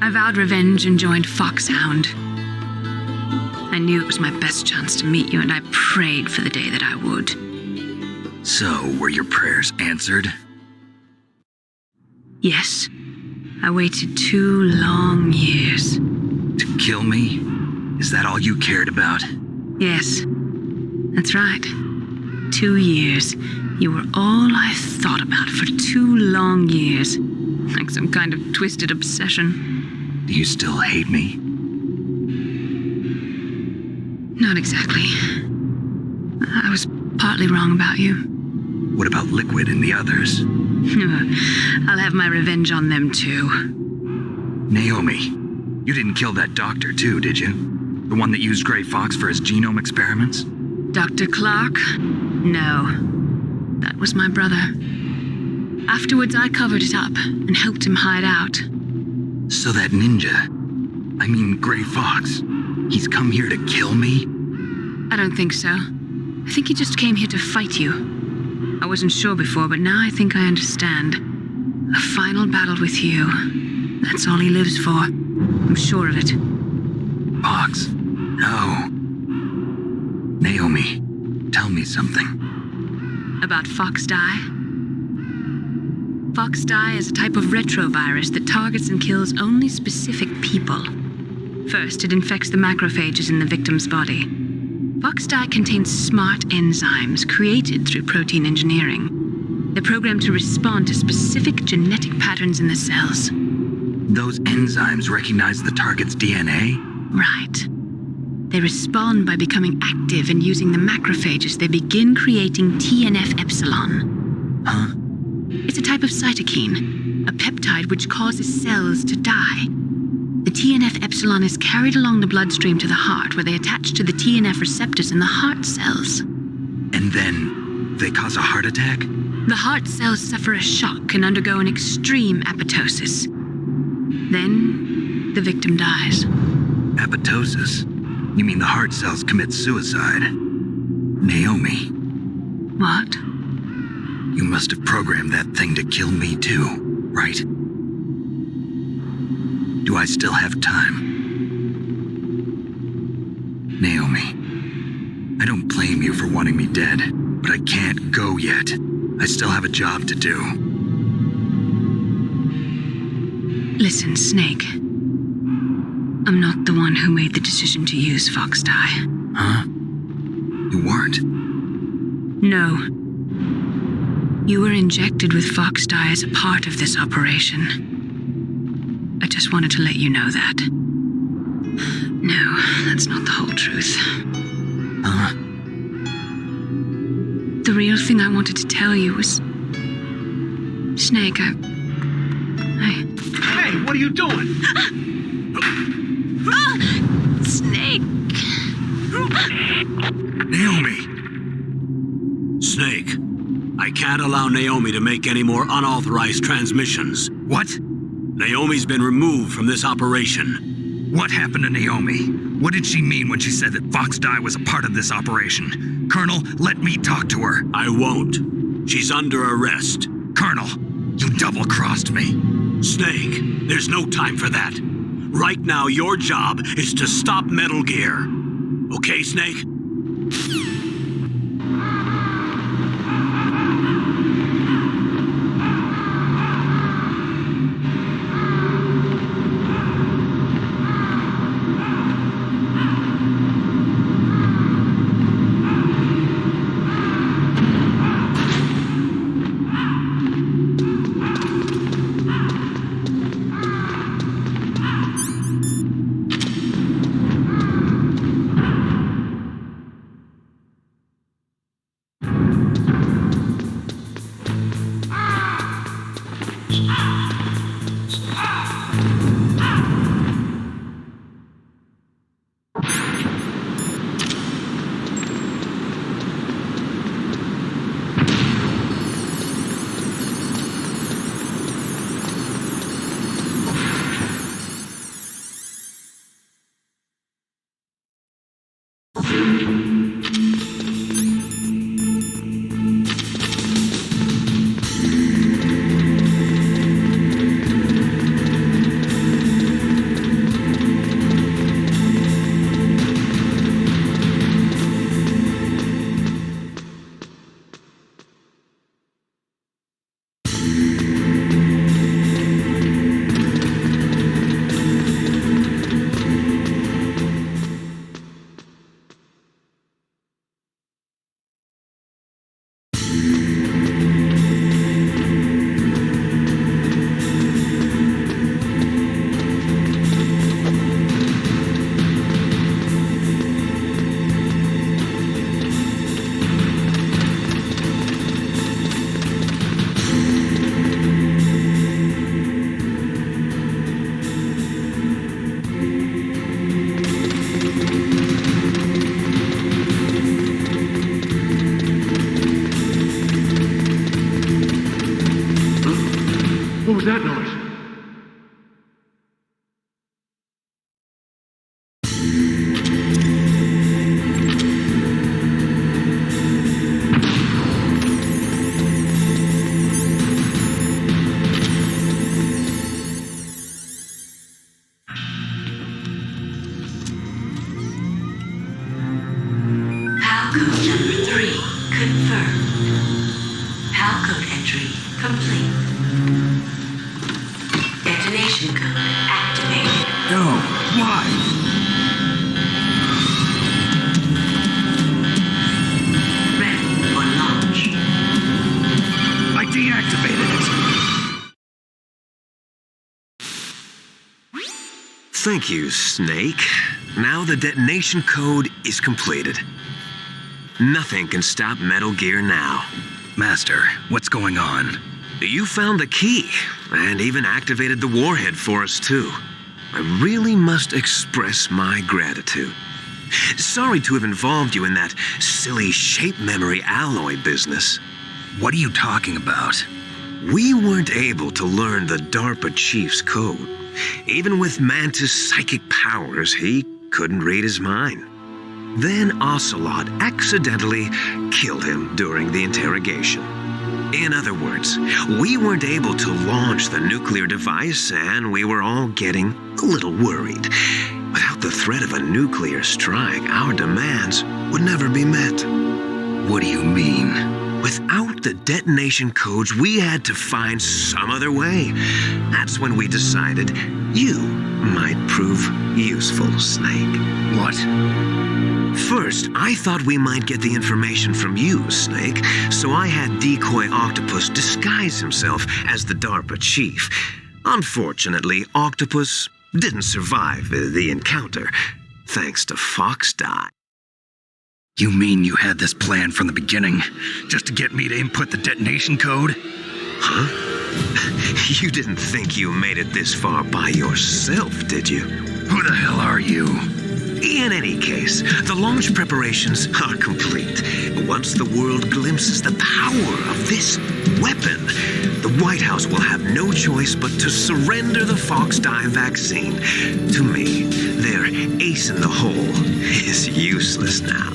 I vowed revenge and joined Foxhound. I knew it was my best chance to meet you, and I prayed for the day that I would. So, were your prayers answered? Yes. I waited 2 long years. To kill me? Is that all you cared about? Yes. That's right. 2 years. You were all I thought about for 2 long years. Like some kind of twisted obsession. Do you still hate me? Not exactly. I was partly wrong about you. What about Liquid and the others? I'll have my revenge on them too. Naomi, you didn't kill that doctor too, did you? The one that used Gray Fox for his genome experiments? Dr. Clark? No. That was my brother. Afterwards, I covered it up and helped him hide out. So that ninja, I mean Gray Fox, he's come here to kill me? I don't think so. I think he just came here to fight you. I wasn't sure before, but now I think I understand. A final battle with you. That's all he lives for. I'm sure of it. Fox, no. Naomi, tell me something. About Fox Die? Fox Die is a type of retrovirus that targets and kills only specific people. First, it infects the macrophages in the victim's body. Fox Die contains smart enzymes created through protein engineering. They're programmed to respond to specific genetic patterns in the cells. Those enzymes recognize the target's DNA? Right. They respond by becoming active and using the macrophages. They begin creating TNF-epsilon. Huh? It's a type of cytokine, a peptide which causes cells to die. The TNF-epsilon is carried along the bloodstream to the heart, where they attach to the TNF receptors in the heart cells. And then they cause a heart attack? The heart cells suffer a shock and undergo an extreme apoptosis. Then, the victim dies. Apoptosis? You mean the heart cells commit suicide? Naomi. What? You must have programmed that thing to kill me too, right? Do I still have time? Naomi, I don't blame you for wanting me dead, but I can't go yet. I still have a job to do. Listen, Snake. I'm not the one who made the decision to use Fox Dye. Huh? You weren't? No. You were injected with Fox Dye as a part of this operation. I just wanted to let you know that. No, that's not the whole truth. Huh? The real thing I wanted to tell you was... Snake, I... Hey, what are you doing? Snake! Naomi! Snake, I can't allow Naomi to make any more unauthorized transmissions. What? Naomi's been removed from this operation. What happened to Naomi? What did she mean when she said that Fox Dye was a part of this operation? Colonel, let me talk to her. I won't. She's under arrest. Colonel, you double-crossed me. Snake, there's no time for that. Right now, your job is to stop Metal Gear. Okay, Snake? What was that noise? Code number 3 confirmed. PAL code entry complete. Detonation code activated. No, why? Ready for launch. I deactivated it. Thank you, Snake. Now the detonation code is completed. Nothing can stop Metal Gear now. Master, what's going on? You found the key, and even activated the warhead for us, too. I really must express my gratitude. Sorry to have involved you in that silly shape memory alloy business. What are you talking about? We weren't able to learn the DARPA Chief's code. Even with Mantis' psychic powers, he couldn't read his mind. Then Ocelot accidentally killed him during the interrogation. In other words, we weren't able to launch the nuclear device, and we were all getting a little worried. Without the threat of a nuclear strike, our demands would never be met. What do you mean? Without the detonation codes, we had to find some other way. That's when we decided you might prove useful, Snake. What? First, I thought we might get the information from you, Snake, so I had Decoy Octopus disguise himself as the DARPA Chief. Unfortunately, Octopus didn't survive the encounter, thanks to Fox Die. You mean you had this plan from the beginning, just to get me to input the detonation code? Huh? You didn't think you made it this far by yourself, did you? Who the hell are you? In any case, the launch preparations are complete. Once the world glimpses the power of this weapon, the White House will have no choice but to surrender the Fox Die vaccine. To me, their ace in the hole is useless now.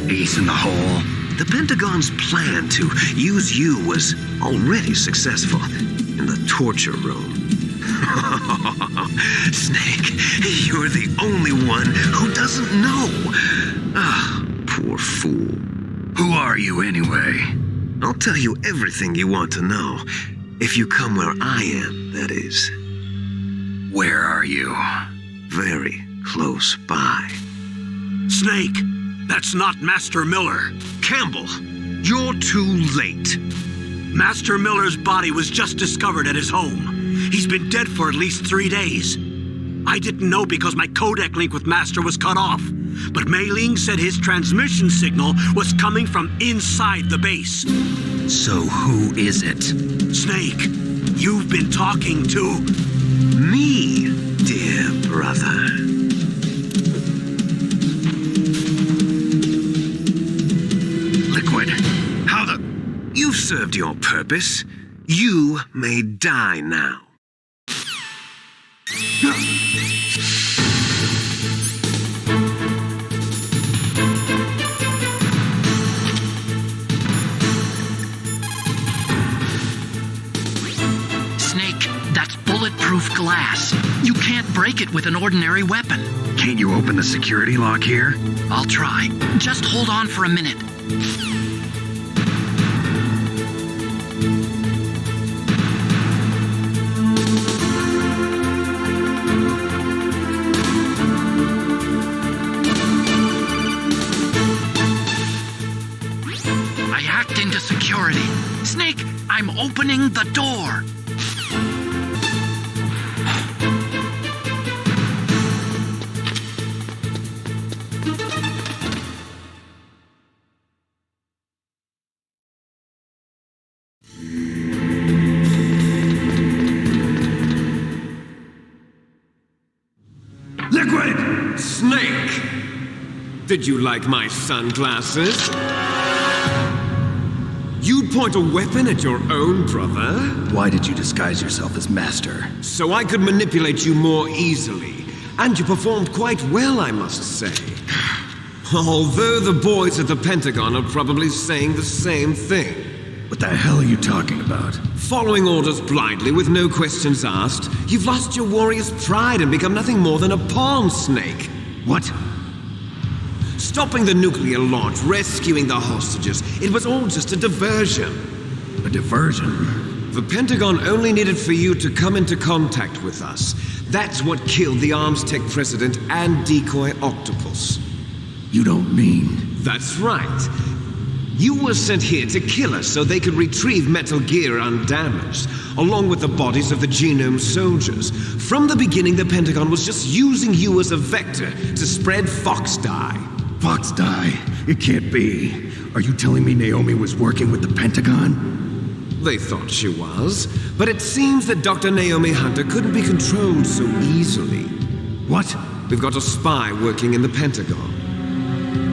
Ace in the hole? The Pentagon's plan to use you was already successful in the torture room. Snake, you're the only one who doesn't know. Ah, poor fool. Who are you anyway? I'll tell you everything you want to know. If you come where I am, that is. Where are you? Very close by. Snake, that's not Master Miller. Campbell, you're too late. Master Miller's body was just discovered at his home. He's been dead for at least 3 days. I didn't know because my codec link with Master was cut off. But Mei Ling said his transmission signal was coming from inside the base. So who is it? Snake, you've been talking to... me, dear brother. Liquid, how the... You've served your purpose. You may die now. Snake, that's bulletproof glass. You can't break it with an ordinary weapon. Can't you open the security lock here? I'll try. Just hold on for a minute. Security. Snake, I'm opening the door. Liquid! Snake! Did you like my sunglasses? You'd point a weapon at your own brother? Why did you disguise yourself as Master? So I could manipulate you more easily. And you performed quite well, I must say. Although the boys at the Pentagon are probably saying the same thing. What the hell are you talking about? Following orders blindly with no questions asked, you've lost your warrior's pride and become nothing more than a pawn, Snake. What? Stopping the nuclear launch, rescuing the hostages, it was all just a diversion. A diversion? The Pentagon only needed for you to come into contact with us. That's what killed the Arms Tech president and Decoy Octopus. You don't mean... That's right. You were sent here to kill us so they could retrieve Metal Gear undamaged, along with the bodies of the Genome soldiers. From the beginning, the Pentagon was just using you as a vector to spread Fox Die. Fox Die? It can't be. Are you telling me Naomi was working with the Pentagon? They thought she was, but it seems that Dr. Naomi Hunter couldn't be controlled so easily. What? We've got a spy working in the Pentagon.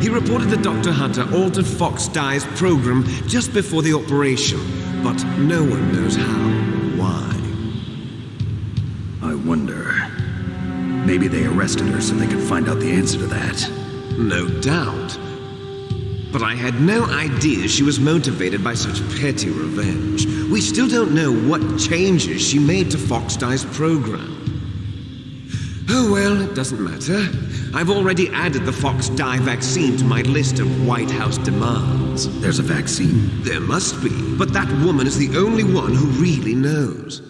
He reported that Dr. Hunter altered Fox Die's program just before the operation, but no one knows how or why. I wonder... Maybe they arrested her so they could find out the answer to that. No doubt. But I had no idea she was motivated by such petty revenge. We still don't know what changes she made to Fox Die's program. Oh well, it doesn't matter. I've already added the Fox Die vaccine to my list of White House demands. There's a vaccine? There must be, but that woman is the only one who really knows.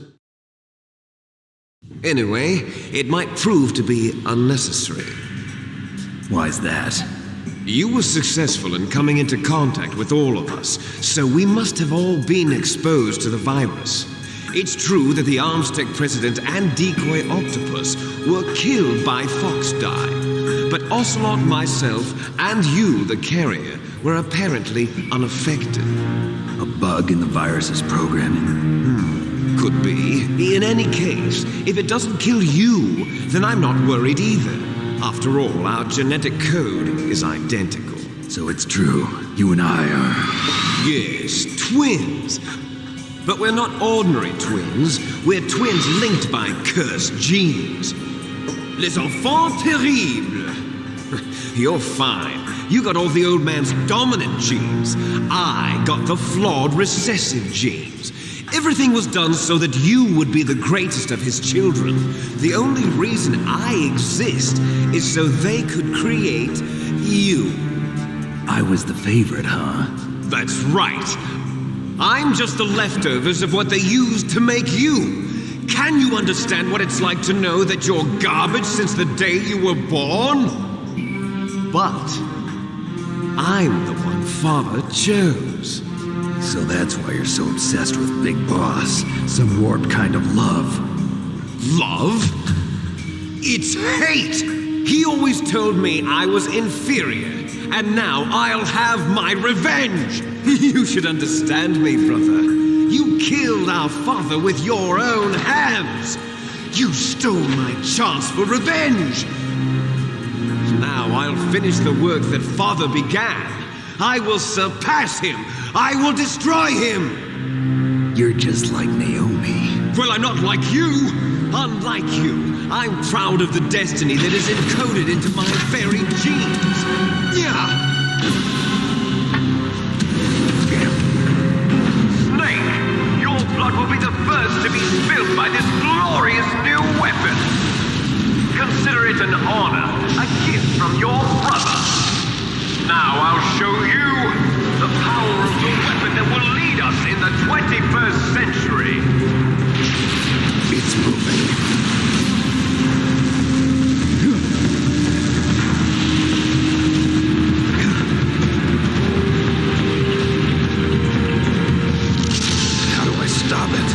Anyway, it might prove to be unnecessary. Why's that? You were successful in coming into contact with all of us, so we must have all been exposed to the virus. It's true that the Armstech president and decoy octopus were killed by Fox Die, but Ocelot, myself, and you, the carrier, were apparently unaffected. A bug in the virus's programming? Could be. In any case, if it doesn't kill you, then I'm not worried either. After all, our genetic code is identical. So it's true. You and I are... Yes, twins. But we're not ordinary twins. We're twins linked by cursed genes. Les Enfants Terribles. You're fine. You got all the old man's dominant genes. I got the flawed recessive genes. Everything was done so that you would be the greatest of his children. The only reason I exist is so they could create you. I was the favorite, huh? That's right. I'm just the leftovers of what they used to make you. Can you understand what it's like to know that you're garbage since the day you were born? But I'm the one Father chose. So that's why you're so obsessed with Big Boss. Some warped kind of love. Love? It's hate! He always told me I was inferior, and now I'll have my revenge! You should understand me, brother. You killed our father with your own hands! You stole my chance for revenge! Now I'll finish the work that Father began. I will surpass him! I will destroy him! You're just like Naomi. Well, I'm not like you! Unlike you, I'm proud of the destiny that is encoded into my very genes. Yeah! Snake, your blood will be the first to be spilled by this glorious new weapon. Consider it an honor, a gift from your brother. Now I'll show you the power of the weapon that will lead us in the 21st century. It's moving. How do I stop it?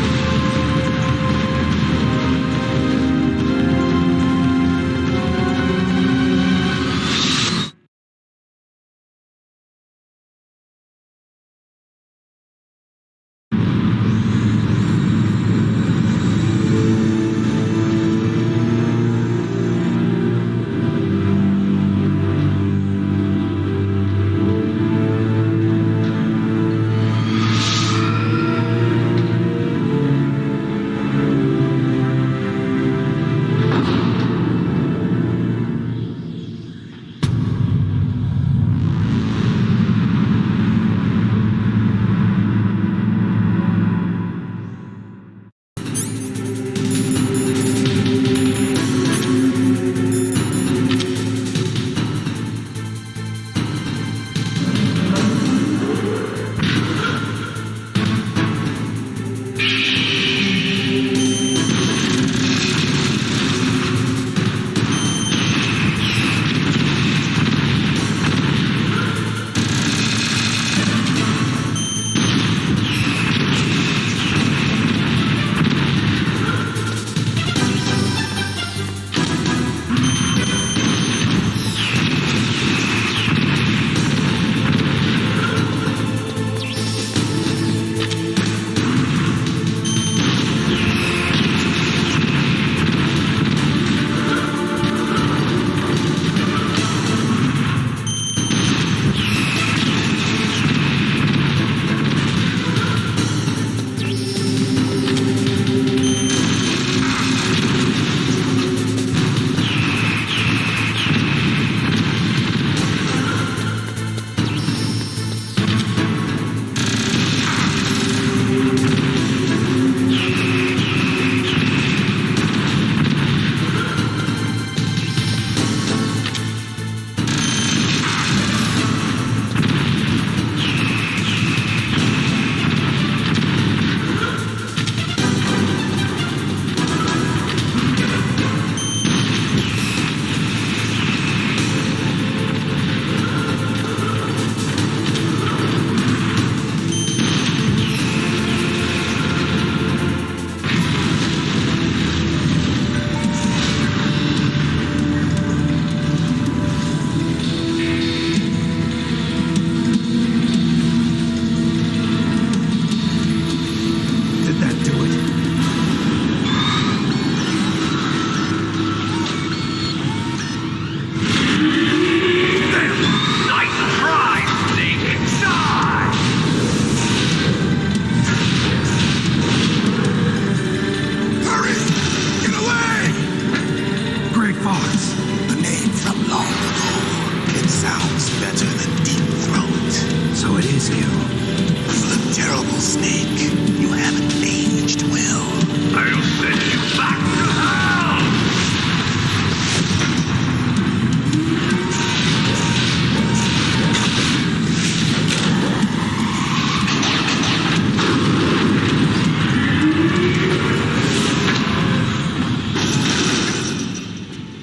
What is you? You look terrible, Snake. You haven't aged well. I'll send you back to hell!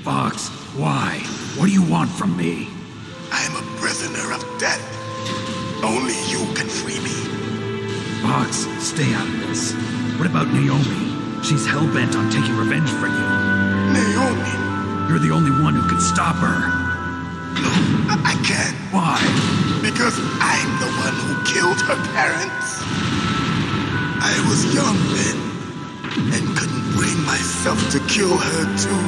Fox, why? What do you want from me? I am a prisoner of death. Only you can free me. Fox, stay out of this. What about Naomi? She's hell-bent on taking revenge for you. Naomi? You're the only one who can stop her. No, I can't. Why? Because I'm the one who killed her parents. I was young then, and couldn't bring myself to kill her too.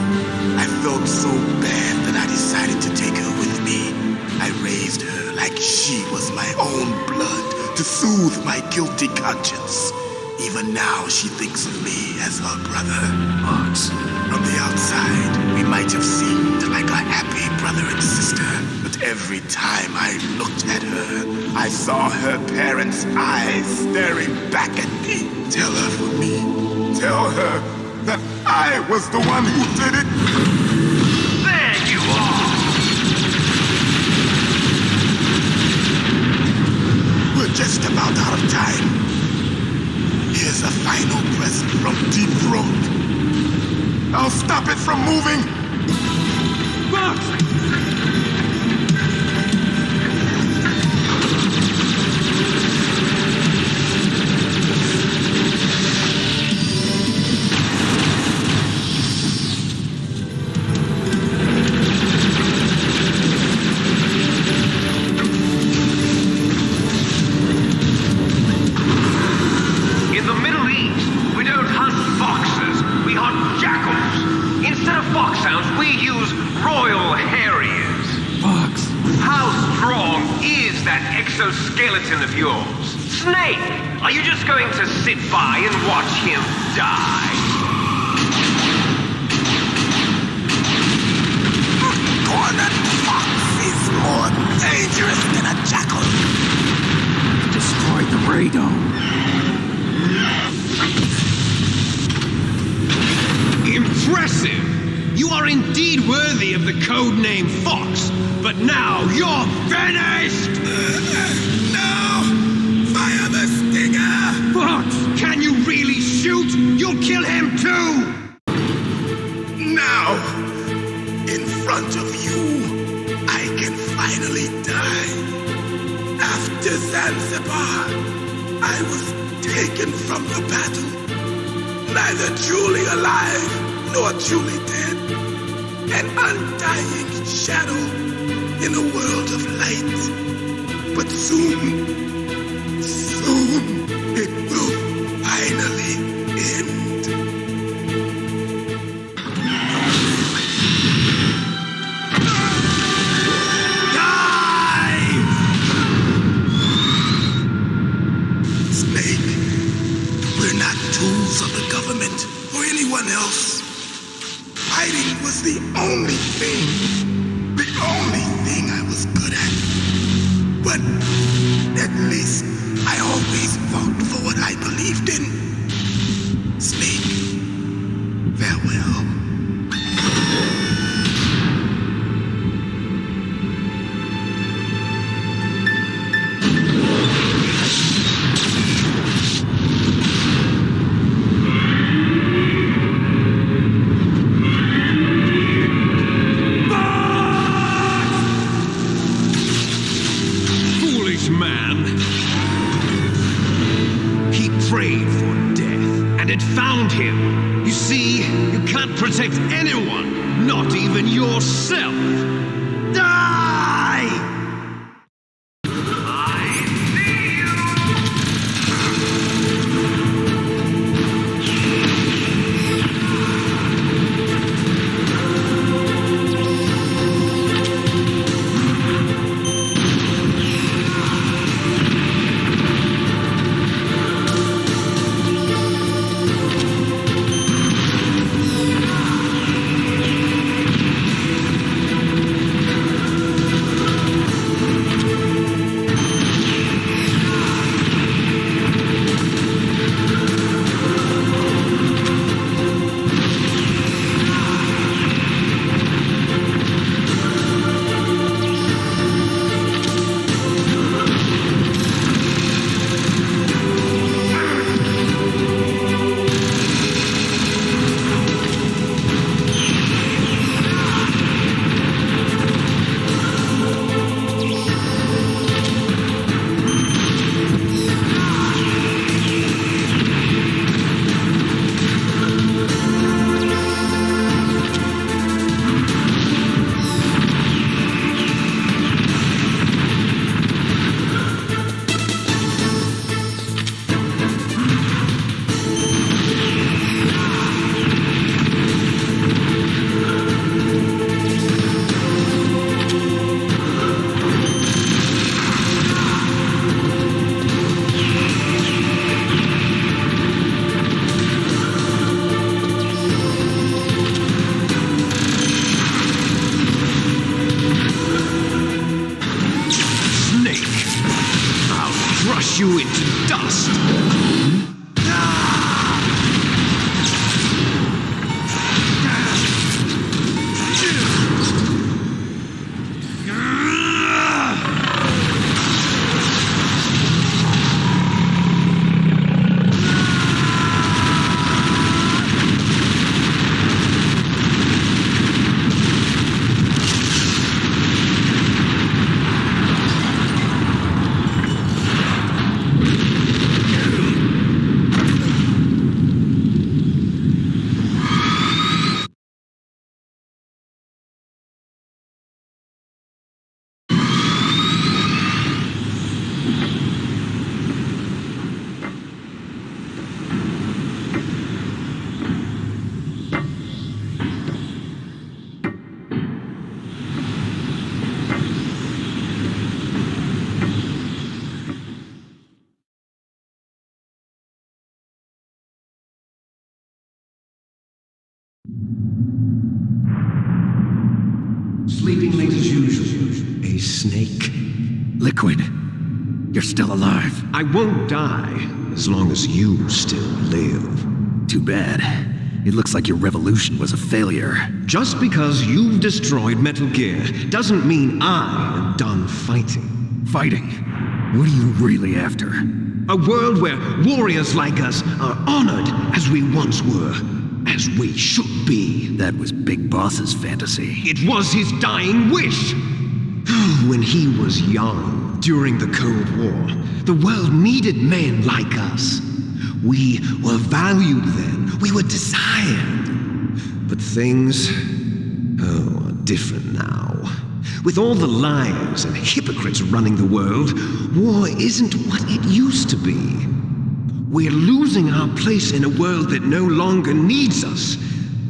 I felt so bad that I decided to take her with me. I raised her like she was my own blood to soothe my guilty conscience. Even now, she thinks of me as her brother. Fox. From the outside, we might have seemed like a happy brother and sister, but every time I looked at her, I saw her parents' eyes staring back at me. Tell her for me. Tell her that I was the one who did it. There you are! We're just about out of time. Here's a final present from Deep Throat. I'll stop it from moving. Fox! Exoskeleton of yours. Snake, are you just going to sit by and watch him die? Cornered fox is more dangerous than a jackal. Destroyed the radome. Impressive! You are indeed worthy of the codename Fox, but now you're finished! No! Fire the stinger! Fox, can you really shoot? You'll kill him too! Now, in front of you, I can finally die. After Zanzibar, I was taken from the battle. Neither truly alive nor truly dead. An undying shadow in a world of light. But soon, it will finally end. Die! Snake, we're not tools of the government or anyone else. Fighting was the only thing I was good at. But at least I always fought for what I believed in. Snake, farewell. Protect anyone, not even yourself. Die! I see you! crush you into dust. Sleeping late as usual. A snake? Liquid, you're still alive. I won't die as long as you still live. Too bad. It looks like your revolution was a failure. Just because you've destroyed Metal Gear doesn't mean I am done fighting. Fighting? What are you really after? A world where warriors like us are honored as we once were. As we should be. That was Big Boss's fantasy. It was his dying wish. When he was young, during the Cold War, the world needed men like us. We were valued then. We were desired. But things, are different now. With all the liars and hypocrites running the world, war isn't what it used to be. We're losing our place in a world that no longer needs us.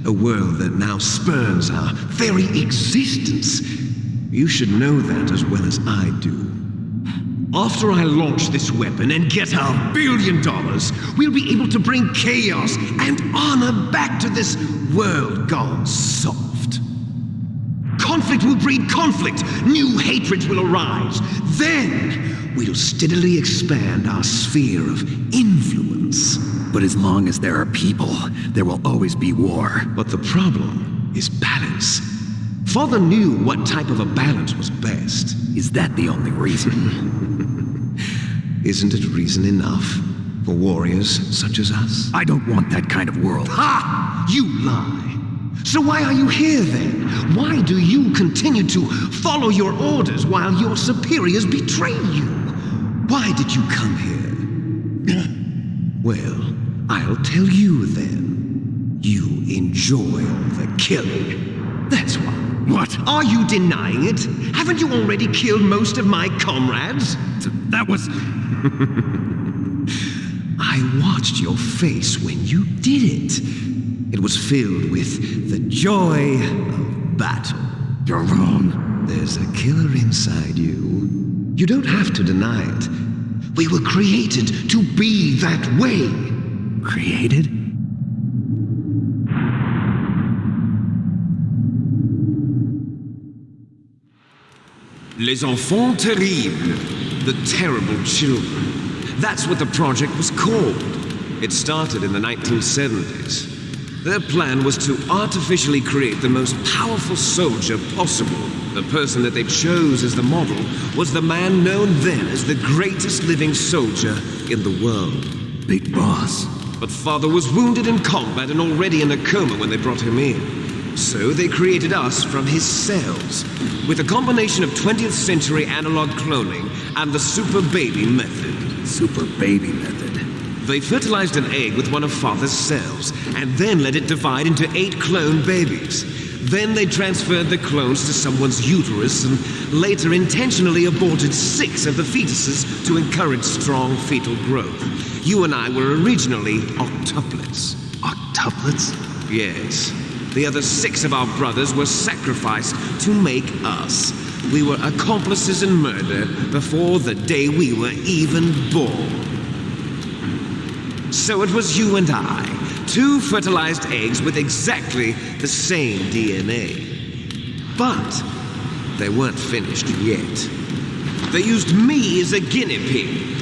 A world that now spurns our very existence. You should know that as well as I do. After I launch this weapon and get our $1 billion, we'll be able to bring chaos and honor back to this world gone soft. Conflict will breed conflict. New hatreds will arise. Then we'll steadily expand our sphere of influence. But as long as there are people, there will always be war. But the problem is balance. Father knew what type of a balance was best. Is that the only reason? Isn't it reason enough for warriors such as us? I don't want that kind of world. Ha! You lie! So why are you here then? Why do you continue to follow your orders while your superiors betray you? Why did you come here? Well, I'll tell you then. You enjoy all the killing. That's why. What? Are you denying it? Haven't you already killed most of my comrades? That was... I watched your face when you did it. It was filled with the joy of battle. You're wrong. There's a killer inside you. You don't have to deny it. We were created to be that way. Created? Les Enfants Terribles. The Terrible Children. That's what the project was called. It started in the 1970s. Their plan was to artificially create the most powerful soldier possible. The person that they chose as the model was the man known then as the greatest living soldier in the world. Big Boss. But Father was wounded in combat and already in a coma when they brought him in. So they created us from his cells, with a combination of 20th century analog cloning and the super baby method. Super baby method. They fertilized an egg with one of Father's cells, and then let it divide into 8 clone babies. Then they transferred the clones to someone's uterus, and later intentionally aborted 6 of the fetuses to encourage strong fetal growth. You and I were originally octuplets. Octuplets? Yes. The other 6 of our brothers were sacrificed to make us. We were accomplices in murder before the day we were even born. So it was you and I, 2 fertilized eggs with exactly the same DNA. But they weren't finished yet. They used me as a guinea pig.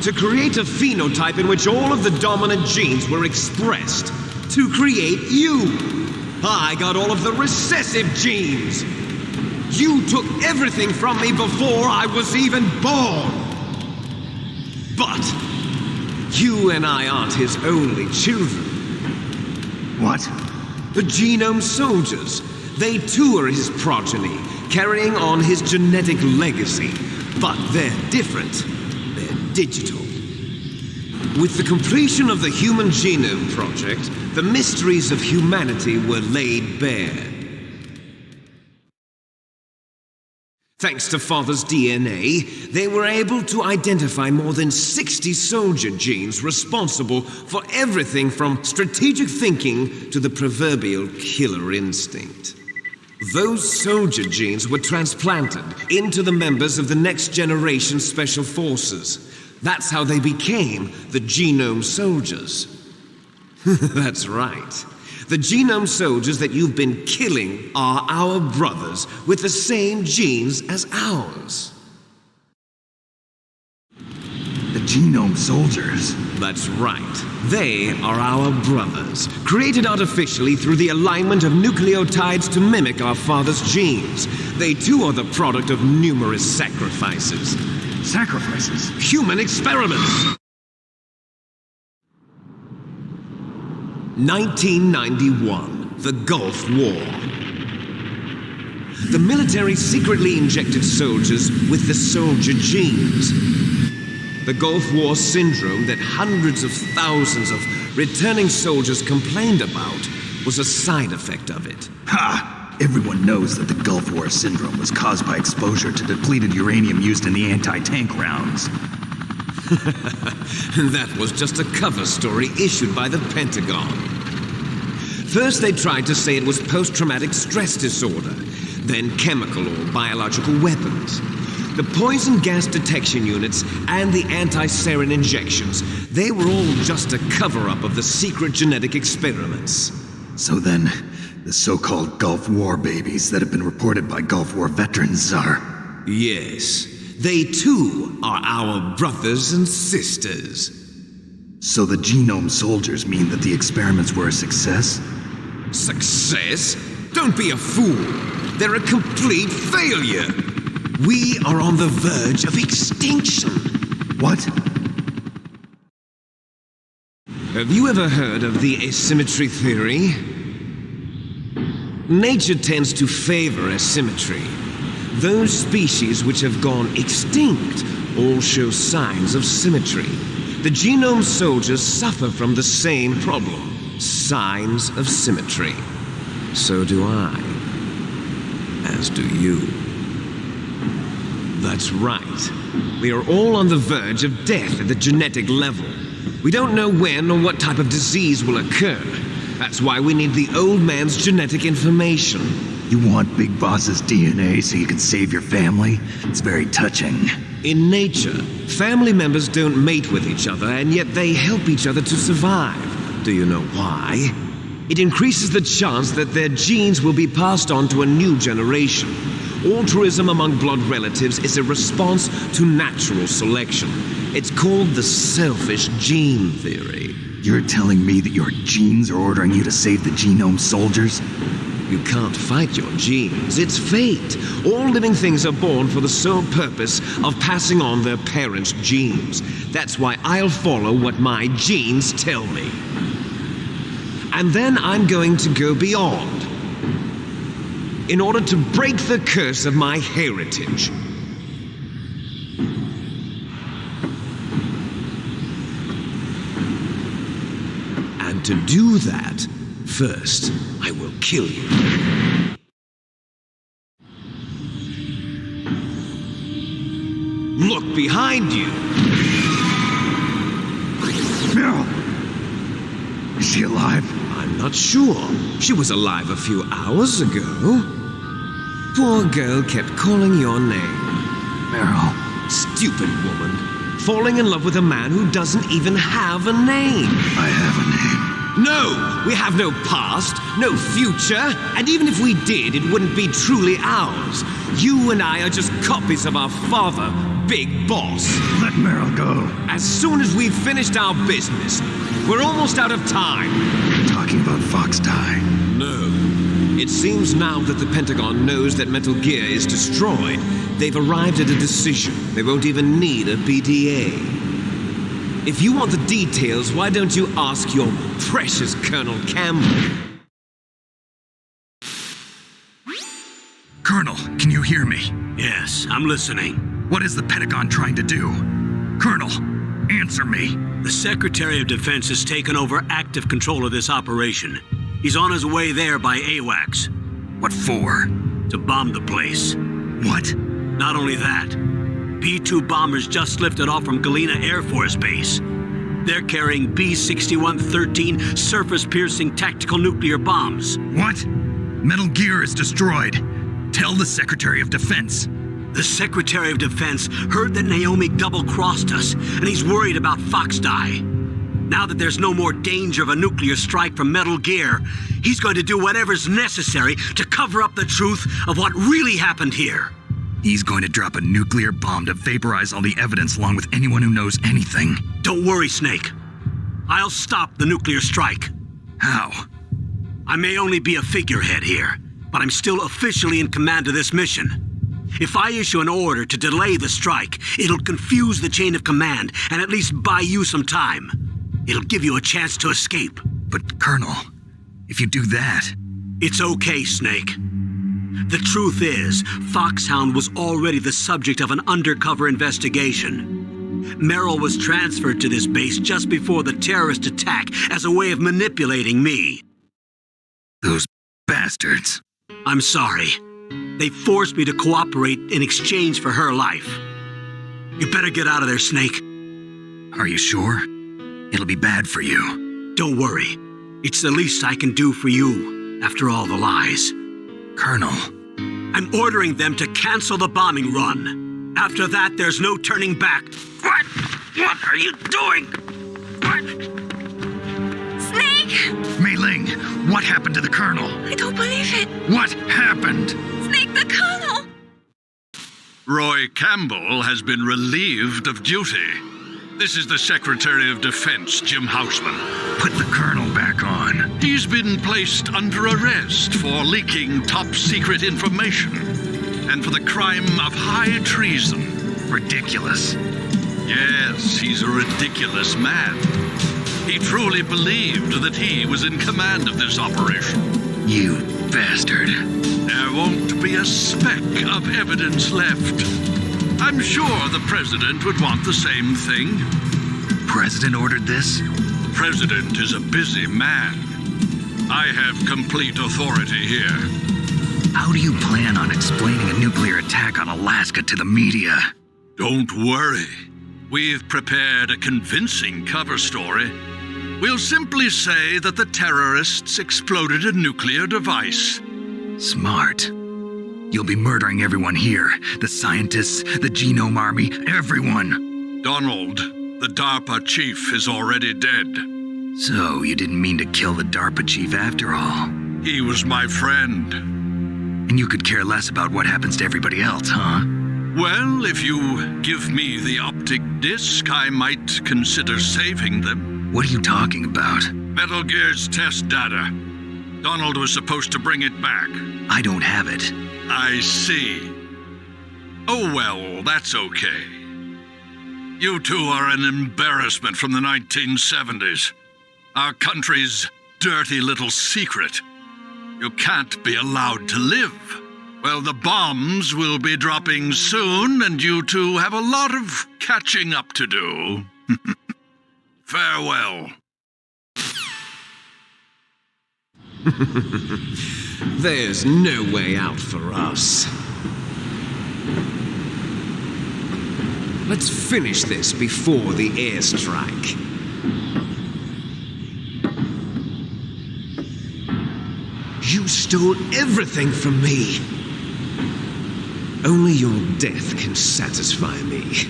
to create a phenotype in which all of the dominant genes were expressed. To create you. I got all of the recessive genes. You took everything from me before I was even born. But you and I aren't his only children. What? The Genome Soldiers. They too are his progeny, carrying on his genetic legacy. But they're different. They're digital. With the completion of the Human Genome Project, the mysteries of humanity were laid bare. Thanks to Father's DNA, they were able to identify more than 60 soldier genes responsible for everything from strategic thinking to the proverbial killer instinct. Those soldier genes were transplanted into the members of the next generation Special Forces. That's how they became the Genome Soldiers. That's right. The Genome Soldiers that you've been killing are our brothers with the same genes as ours. The Genome Soldiers? That's right. They are our brothers, created artificially through the alignment of nucleotides to mimic our father's genes. They too are the product of numerous sacrifices. Sacrifices? Human experiments! 1991, the Gulf War. The military secretly injected soldiers with the soldier genes. The Gulf War syndrome that hundreds of thousands of returning soldiers complained about was a side effect of it. Ha! Everyone knows that the Gulf War syndrome was caused by exposure to depleted uranium used in the anti-tank rounds. That was just a cover story issued by the Pentagon. First they tried to say it was post-traumatic stress disorder, then chemical or biological weapons. The poison gas detection units and the anti-sarin injections, they were all just a cover-up of the secret genetic experiments. So then, the so-called Gulf War babies that have been reported by Gulf War veterans are... Yes. They too are our brothers and sisters. So the Genome Soldiers mean that the experiments were a success? Success? Don't be a fool. They're a complete failure. We are on the verge of extinction. What? Have you ever heard of the asymmetry theory? Nature tends to favor asymmetry. Those species which have gone extinct all show signs of symmetry. The Genome Soldiers suffer from the same problem, signs of symmetry. So do I. As do you. That's right. We are all on the verge of death at the genetic level. We don't know when or what type of disease will occur. That's why we need the old man's genetic information. You want Big Boss's DNA so you can save your family? It's very touching. In nature, family members don't mate with each other, and yet they help each other to survive. Do you know why? It increases the chance that their genes will be passed on to a new generation. Altruism among blood relatives is a response to natural selection. It's called the selfish gene theory. You're telling me that your genes are ordering you to save the Genome Soldiers? You can't fight your genes. It's fate. All living things are born for the sole purpose of passing on their parents' genes. That's why I'll follow what my genes tell me. And then I'm going to go beyond, in order to break the curse of my heritage. And to do that, first, I will kill you. Look behind you! Meryl! Is she alive? I'm not sure. She was alive a few hours ago. Poor girl kept calling your name. Meryl. Stupid woman. Falling in love with a man who doesn't even have a name. I have a name. No, we have no past, no future, and even if we did, it wouldn't be truly ours. You and I are just copies of our father, Big Boss. Let Meryl go. As soon as we've finished our business, we're almost out of time. You're talking about Fox Die. No. It seems now that the Pentagon knows that Metal Gear is destroyed, they've arrived at a decision. They won't even need a BDA. If you want the details, why don't you ask your precious Colonel Campbell? Colonel, can you hear me? Yes, I'm listening. What is the Pentagon trying to do? Colonel, answer me. The Secretary of Defense has taken over active control of this operation. He's on his way there by AWACS. What for? To bomb the place. What? Not only that, B-2 bombers just lifted off from Galena Air Force Base. They're carrying B-6113 surface-piercing tactical nuclear bombs. What? Metal Gear is destroyed. Tell the Secretary of Defense. The Secretary of Defense heard that Naomi double-crossed us, and he's worried about Fox Die. Now that there's no more danger of a nuclear strike from Metal Gear, he's going to do whatever's necessary to cover up the truth of what really happened here. He's going to drop a nuclear bomb to vaporize all the evidence along with anyone who knows anything. Don't worry, Snake. I'll stop the nuclear strike. How? I may only be a figurehead here, but I'm still officially in command of this mission. If I issue an order to delay the strike, it'll confuse the chain of command and at least buy you some time. It'll give you a chance to escape. But, Colonel, if you do that... It's okay, Snake. The truth is, Foxhound was already the subject of an undercover investigation. Meryl was transferred to this base just before the terrorist attack as a way of manipulating me. Those bastards. I'm sorry. They forced me to cooperate in exchange for her life. You better get out of there, Snake. Are you sure? It'll be bad for you. Don't worry. It's the least I can do for you, after all the lies. Colonel. I'm ordering them to cancel the bombing run. After that, there's no turning back. What? What are you doing? What? Snake! Mei Ling, what happened to the Colonel? I don't believe it. What happened? Snake, the Colonel! Roy Campbell has been relieved of duty. This is the Secretary of Defense, Jim Houseman. Put the Colonel back on. He's been placed under arrest for leaking top-secret information and for the crime of high treason. Ridiculous. Yes, he's a ridiculous man. He truly believed that he was in command of this operation. You bastard. There won't be a speck of evidence left. I'm sure the President would want the same thing. President ordered this? The President is a busy man. I have complete authority here. How do you plan on explaining a nuclear attack on Alaska to the media? Don't worry. We've prepared a convincing cover story. We'll simply say that the terrorists exploded a nuclear device. Smart. You'll be murdering everyone here. The scientists, the Genome Army, everyone. Donald, the DARPA Chief, is already dead. So, you didn't mean to kill the DARPA Chief after all? He was my friend. And you could care less about what happens to everybody else, huh? Well, if you give me the optic disc, I might consider saving them. What are you talking about? Metal Gear's test data. Donald was supposed to bring it back. I don't have it. I see. Oh well, that's okay. You two are an embarrassment from the 1970s. Our country's dirty little secret. You can't be allowed to live. Well, the bombs will be dropping soon, and you two have a lot of catching up to do. Farewell. There's no way out for us. Let's finish this before the airstrike. You stole everything from me. Only your death can satisfy me.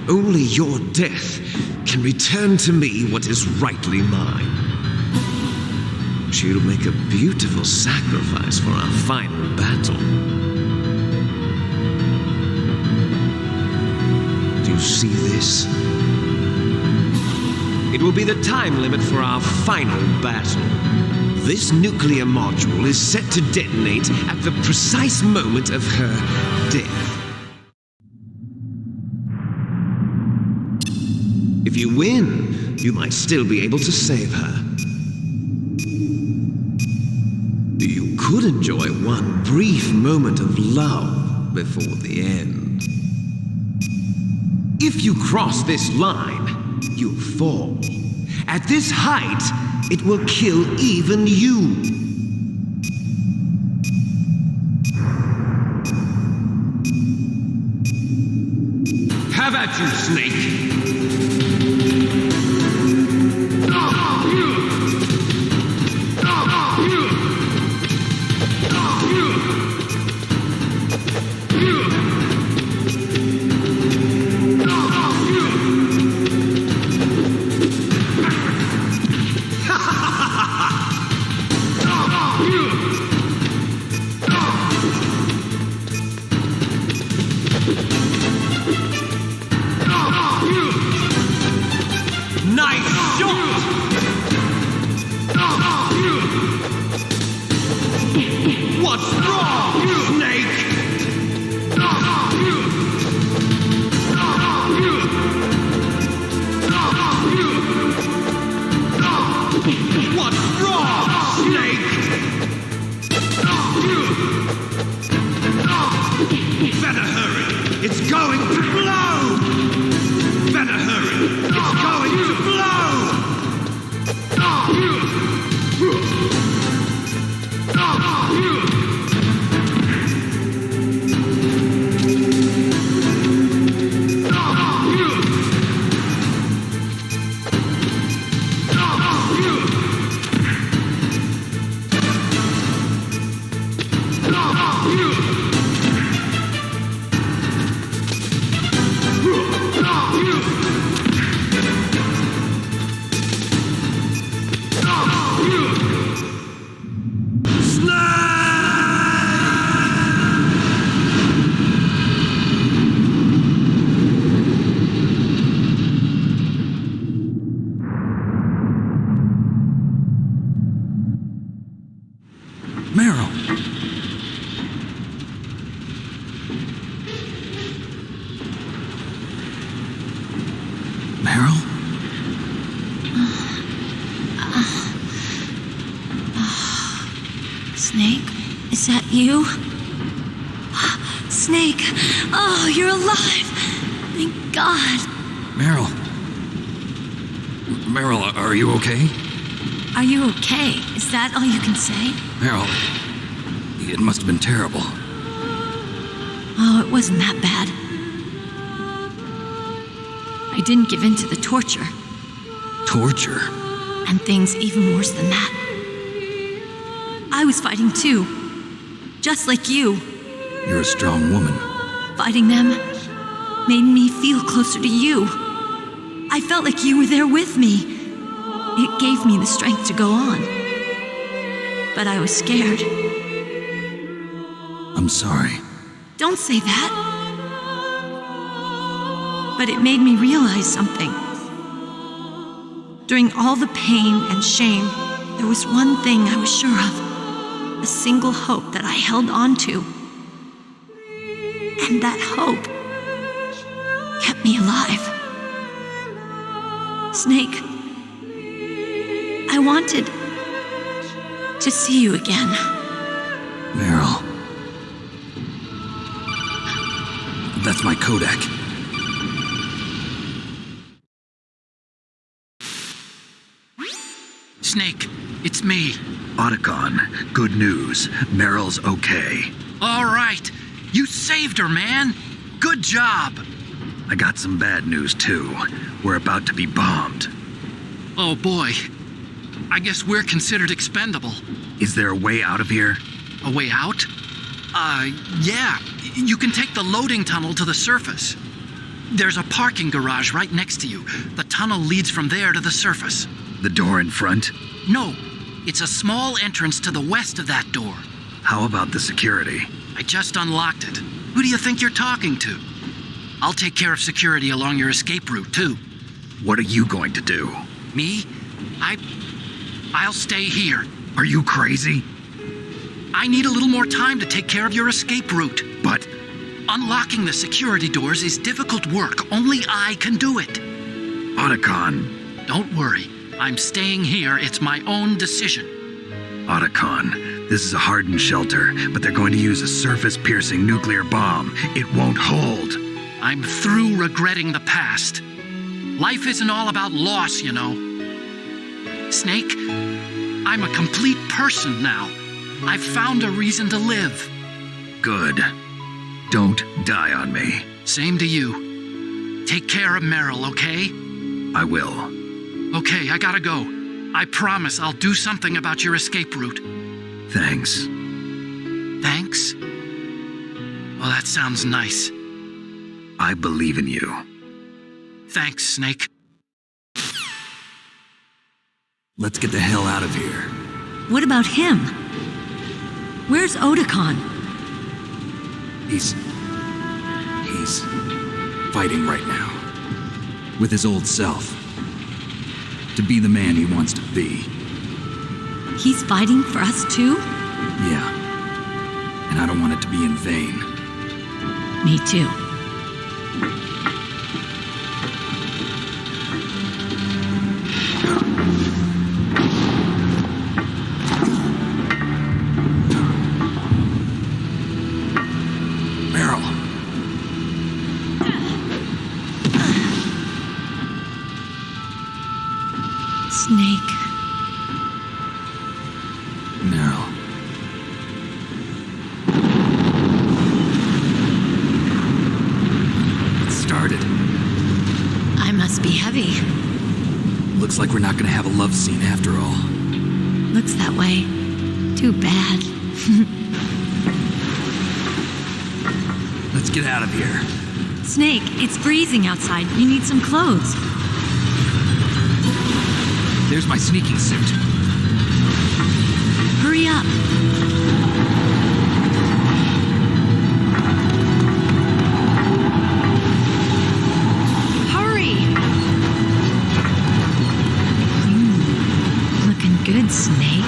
Only your death can return to me what is rightly mine. she'll make a beautiful sacrifice for our final battle. Do you see this? It will be the time limit for our final battle. This nuclear module is set to detonate at the precise moment of her death. If you win, you might still be able to save her. You could enjoy one brief moment of love before the end. If you cross this line, you'll fall. At this height, it will kill even you. Have at you, Snake! You? Snake! Oh, you're alive! Thank God! Meryl, are you okay? Are you okay? Is that all you can say? Meryl, it must have been terrible. Oh, it wasn't that bad. I didn't give in to the torture. Torture? And things even worse than that. I was fighting too. Just like you. You're a strong woman. Fighting them made me feel closer to you. I felt like you were there with me. It gave me the strength to go on. But I was scared. I'm sorry. Don't say that. But it made me realize something. During all the pain and shame, there was one thing I was sure of. A single hope that I held on to. And that hope kept me alive. Snake, I wanted to see you again. Meryl. That's my codec. Snake, it's me. Otacon, good news. Meryl's okay. All right. You saved her, man. Good job. I got some bad news, too. We're about to be bombed. Oh, boy. I guess we're considered expendable. Is there a way out of here? A way out? Yeah. You can take the loading tunnel to the surface. There's a parking garage right next to you. The tunnel leads from there to the surface. The door in front? No. It's a small entrance to the west of that door. How about the security? I just unlocked it. Who do you think you're talking to? I'll take care of security along your escape route, too. What are you going to do? Me? I'll stay here. Are you crazy? I need a little more time to take care of your escape route. But... unlocking the security doors is difficult work. Only I can do it. Otacon. Don't worry. I'm staying here. It's my own decision. Otacon, this is a hardened shelter, but they're going to use a surface-piercing nuclear bomb. It won't hold. I'm through regretting the past. Life isn't all about loss, you know. Snake, I'm a complete person now. I've found a reason to live. Good. Don't die on me. Same to you. Take care of Meryl, okay? I will. Okay, I gotta go. I promise I'll do something about your escape route. Thanks. Thanks? Well, that sounds nice. I believe in you. Thanks, Snake. Let's get the hell out of here. What about him? Where's Otacon? He's fighting right now. With his old self. To be the man he wants to be. He's fighting for us too? Yeah. And I don't want it to be in vain. Me too. Meryl. Snake. Meryl. It started. I must be heavy. Looks like we're not gonna have a love scene after all. Looks that way. Too bad. Let's get out of here. Snake, it's freezing outside. You need some clothes. There's my sneaking suit. Hurry up. Hurry! Looking good, Snake.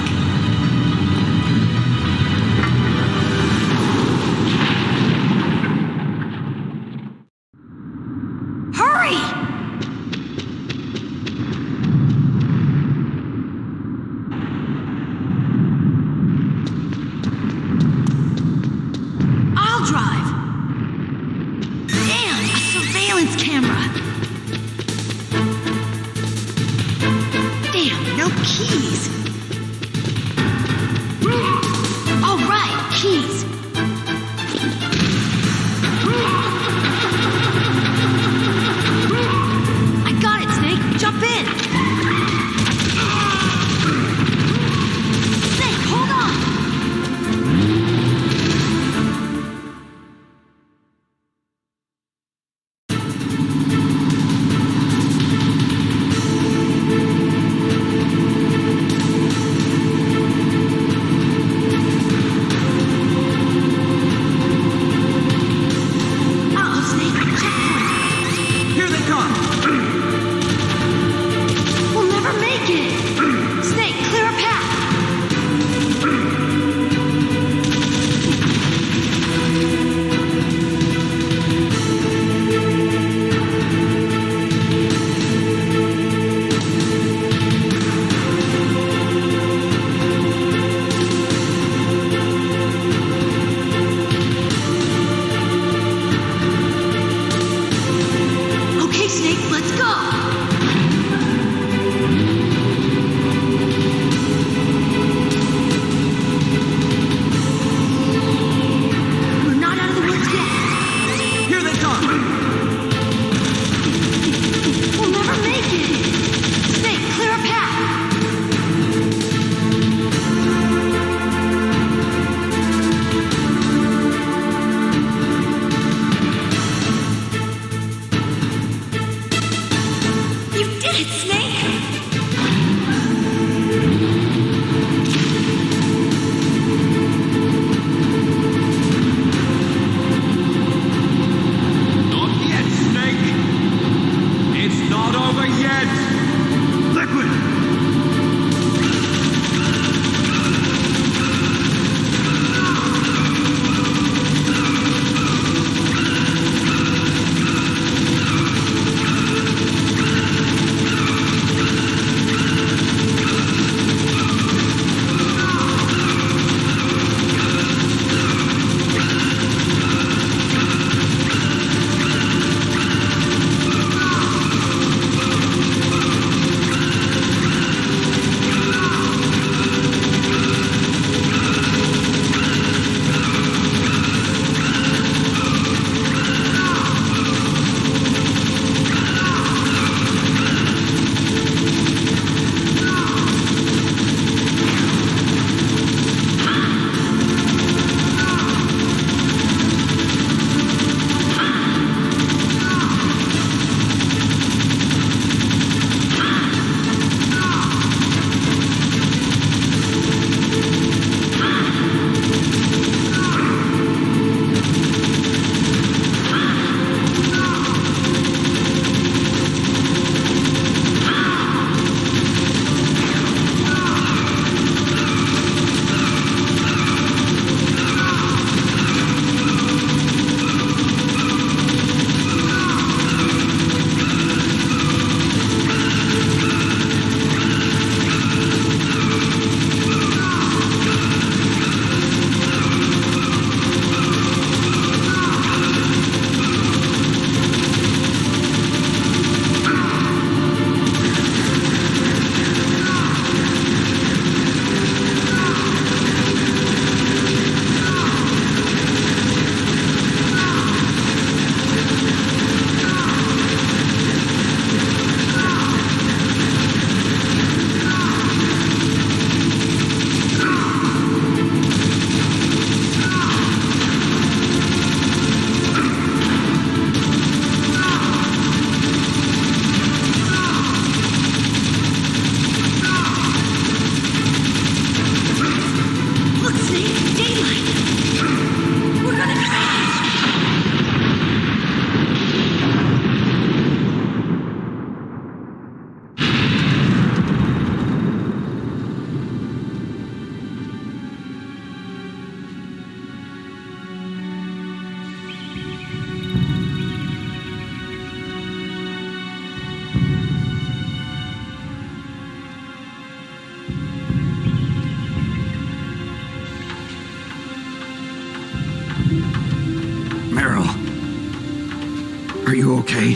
okay?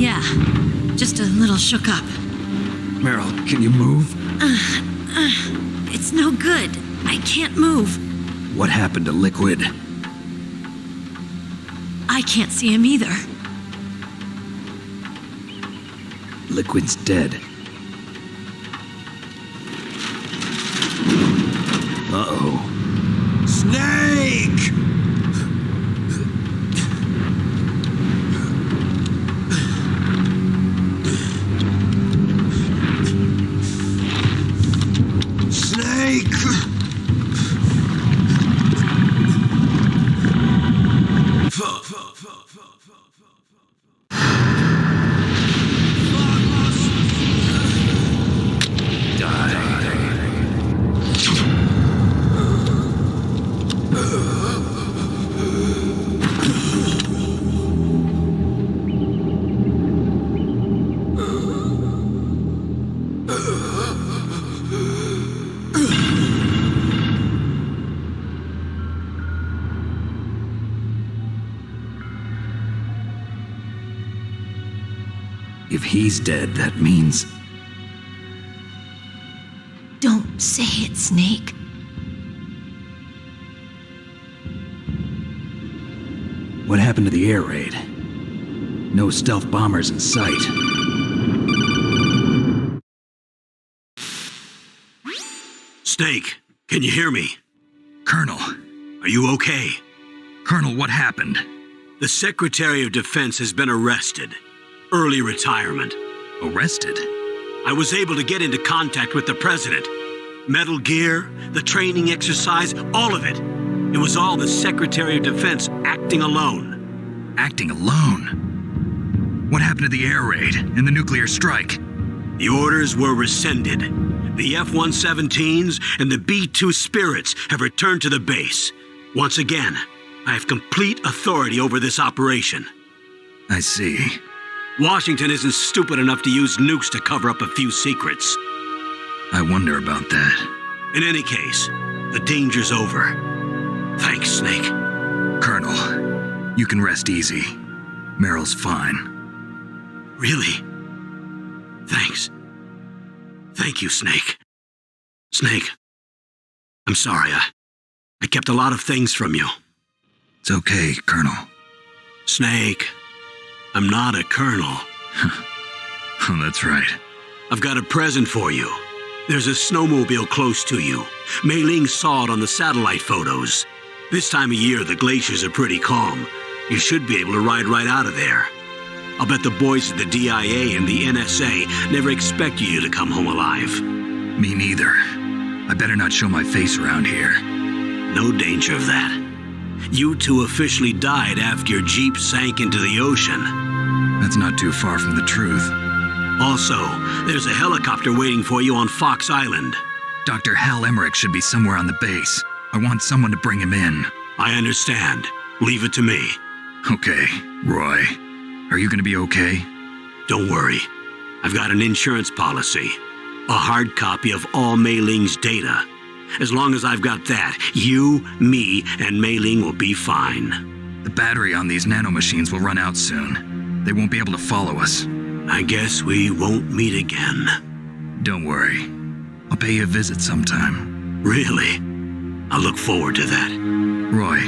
Yeah, just a little shook up. Meryl, can you move? It's no good. I can't move. What happened to Liquid? I can't see him either. Liquid's dead. Uh-oh. Snake! If he's dead, that means... Don't say it, Snake. What happened to the air raid? No stealth bombers in sight. Snake, can you hear me? Colonel. Are you okay? Colonel, what happened? The Secretary of Defense has been arrested. Early retirement. Arrested? I was able to get into contact with the President. Metal Gear, the training exercise, all of it. It was all the Secretary of Defense acting alone. Acting alone? What happened to the air raid and the nuclear strike? The orders were rescinded. The F-117s and the B-2 Spirits have returned to the base. Once again, I have complete authority over this operation. I see. Washington isn't stupid enough to use nukes to cover up a few secrets. I wonder about that. In any case, the danger's over. Thanks, Snake. Colonel, you can rest easy. Meryl's fine. Really? Thanks. Thank you, Snake. Snake, I'm sorry. I kept a lot of things from you. It's okay, Colonel. Snake, I'm not a colonel. Oh, that's right. I've got a present for you. There's a snowmobile close to you. Mei Ling saw it on the satellite photos. This time of year, the glaciers are pretty calm. You should be able to ride right out of there. I'll bet the boys at the DIA and the NSA never expect you to come home alive. Me neither. I better not show my face around here. No danger of that. You two officially died after your Jeep sank into the ocean. That's not too far from the truth. Also, there's a helicopter waiting for you on Fox Island. Dr. Hal Emmerich should be somewhere on the base. I want someone to bring him in. I understand. Leave it to me. Okay, Roy. Are you gonna be okay? Don't worry. I've got an insurance policy. A hard copy of all Mei Ling's data. As long as I've got that, you, me, and Mei Ling will be fine. The battery on these nanomachines will run out soon. They won't be able to follow us. I guess we won't meet again. Don't worry. I'll pay you a visit sometime. Really? I look forward to that. Roy,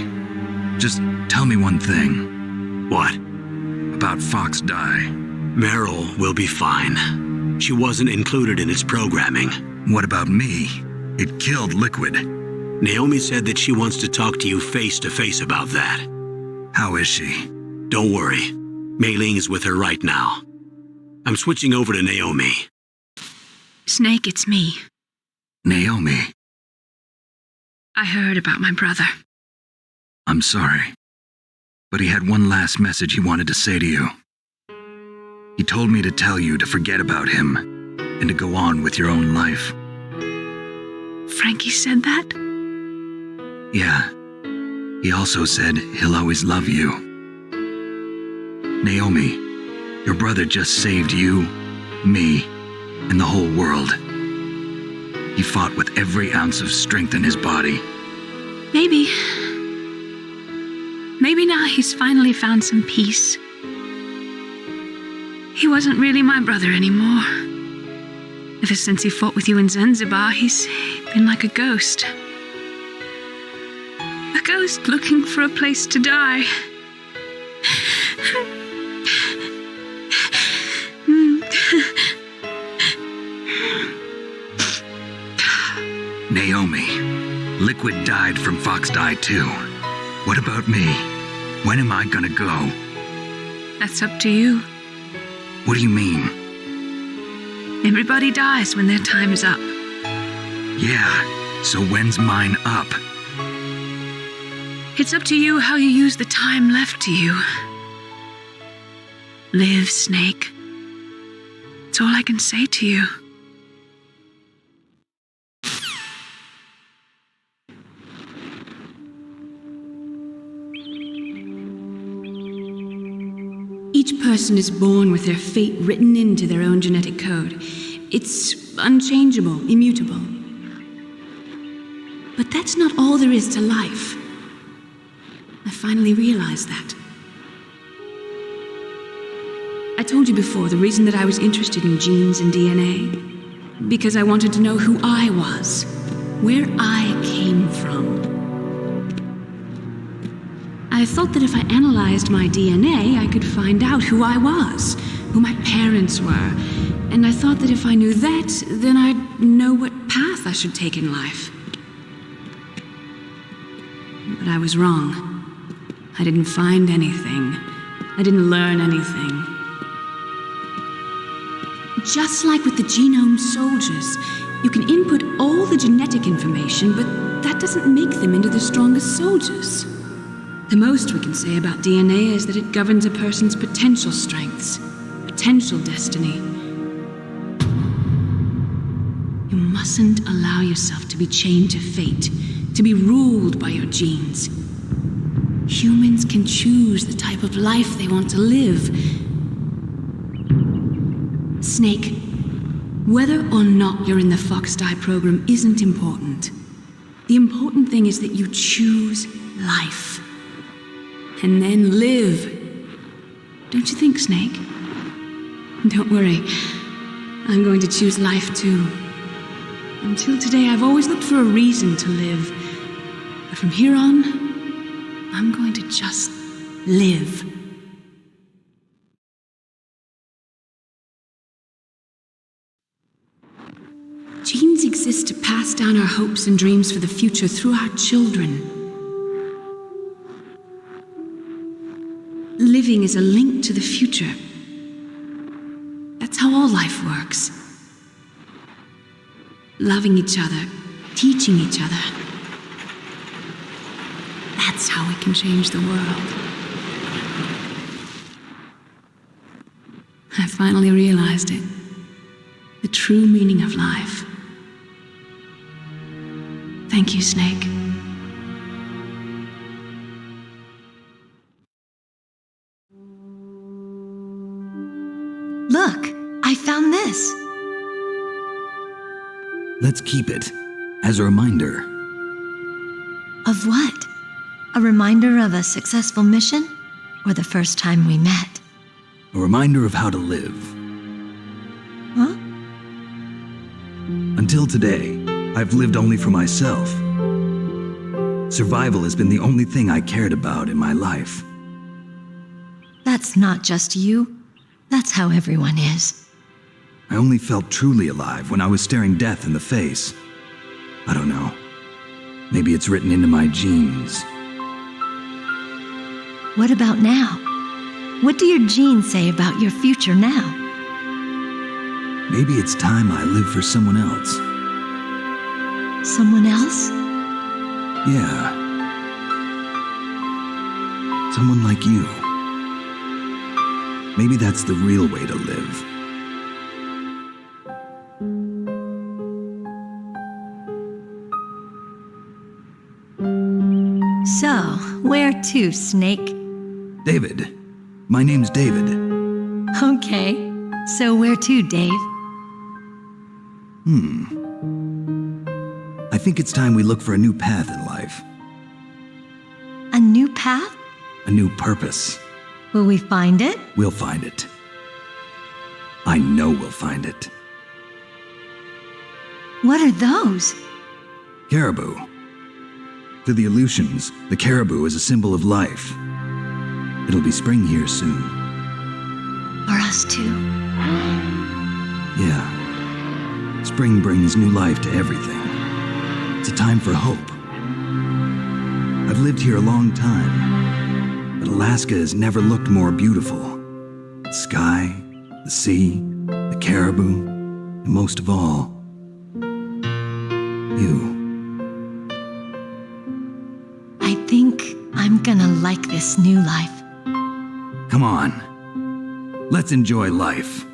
just tell me one thing. What? About Fox Die. Meryl will be fine. She wasn't included in its programming. What about me? It killed Liquid. Naomi said that she wants to talk to you face to face about that. How is she? Don't worry. Mei Ling is with her right now. I'm switching over to Naomi. Snake, it's me. Naomi. I heard about my brother. I'm sorry. But he had one last message he wanted to say to you. He told me to tell you to forget about him and to go on with your own life. Frankie said that? Yeah. He also said he'll always love you. Naomi, your brother just saved you, me, and the whole world. He fought with every ounce of strength in his body. Maybe now he's finally found some peace. He wasn't really my brother anymore. Ever since he fought with you in Zanzibar, he's been like a ghost. A ghost looking for a place to die. Naomi, Liquid died from Fox died too. What about me? When am I gonna go? That's up to you. What do you mean? Everybody dies when their time is up. Yeah, so when's mine up? It's up to you how you use the time left to you. Live, Snake. That's all I can say to you. Each person is born with their fate written into their own genetic code. It's unchangeable, immutable. But that's not all there is to life. I finally realized that. I told you before the reason that I was interested in genes and DNA. Because I wanted to know who I was, where I came from. I thought that if I analyzed my DNA, I could find out who I was, who my parents were. And I thought that if I knew that, then I'd know what path I should take in life. But I was wrong. I didn't find anything. I didn't learn anything. Just like with the genome soldiers, you can input all the genetic information, but that doesn't make them into the strongest soldiers. The most we can say about DNA is that it governs a person's potential strengths, potential destiny. You mustn't allow yourself to be chained to fate, to be ruled by your genes. Humans can choose the type of life they want to live. Snake, whether or not you're in the Fox Die program isn't important. The important thing is that you choose life. And then live. Don't you think, Snake? Don't worry. I'm going to choose life too. Until today, I've always looked for a reason to live. But from here on, I'm going to just live. Genes exist to pass down our hopes and dreams for the future through our children. Living is a link to the future. That's how all life works. Loving each other, teaching each other. That's how we can change the world. I finally realized it. The true meaning of life. Thank you, Snake. Look, I found this. Let's keep it as a reminder. Of what? A reminder of a successful mission? Or the first time we met? A reminder of how to live. Huh? Until today, I've lived only for myself. Survival has been the only thing I cared about in my life. That's not just you. That's how everyone is. I only felt truly alive when I was staring death in the face. I don't know. Maybe it's written into my genes. What about now? What do your genes say about your future now? Maybe it's time I live for someone else. Someone else? Yeah. Someone like you. Maybe that's the real way to live. So, where to, Snake? David. My name's David. Okay. So where to, Dave? I think it's time we look for a new path in life. A new path? A new purpose. Will we find it? We'll find it. I know we'll find it. What are those? Caribou. To the Aleutians, the caribou is a symbol of life. It'll be spring here soon. For us too. Yeah. Spring brings new life to everything. It's a time for hope. I've lived here a long time, but Alaska has never looked more beautiful. The sky, the sea, the caribou, and most of all, you. I think I'm gonna like this new life. Come on. Let's enjoy life.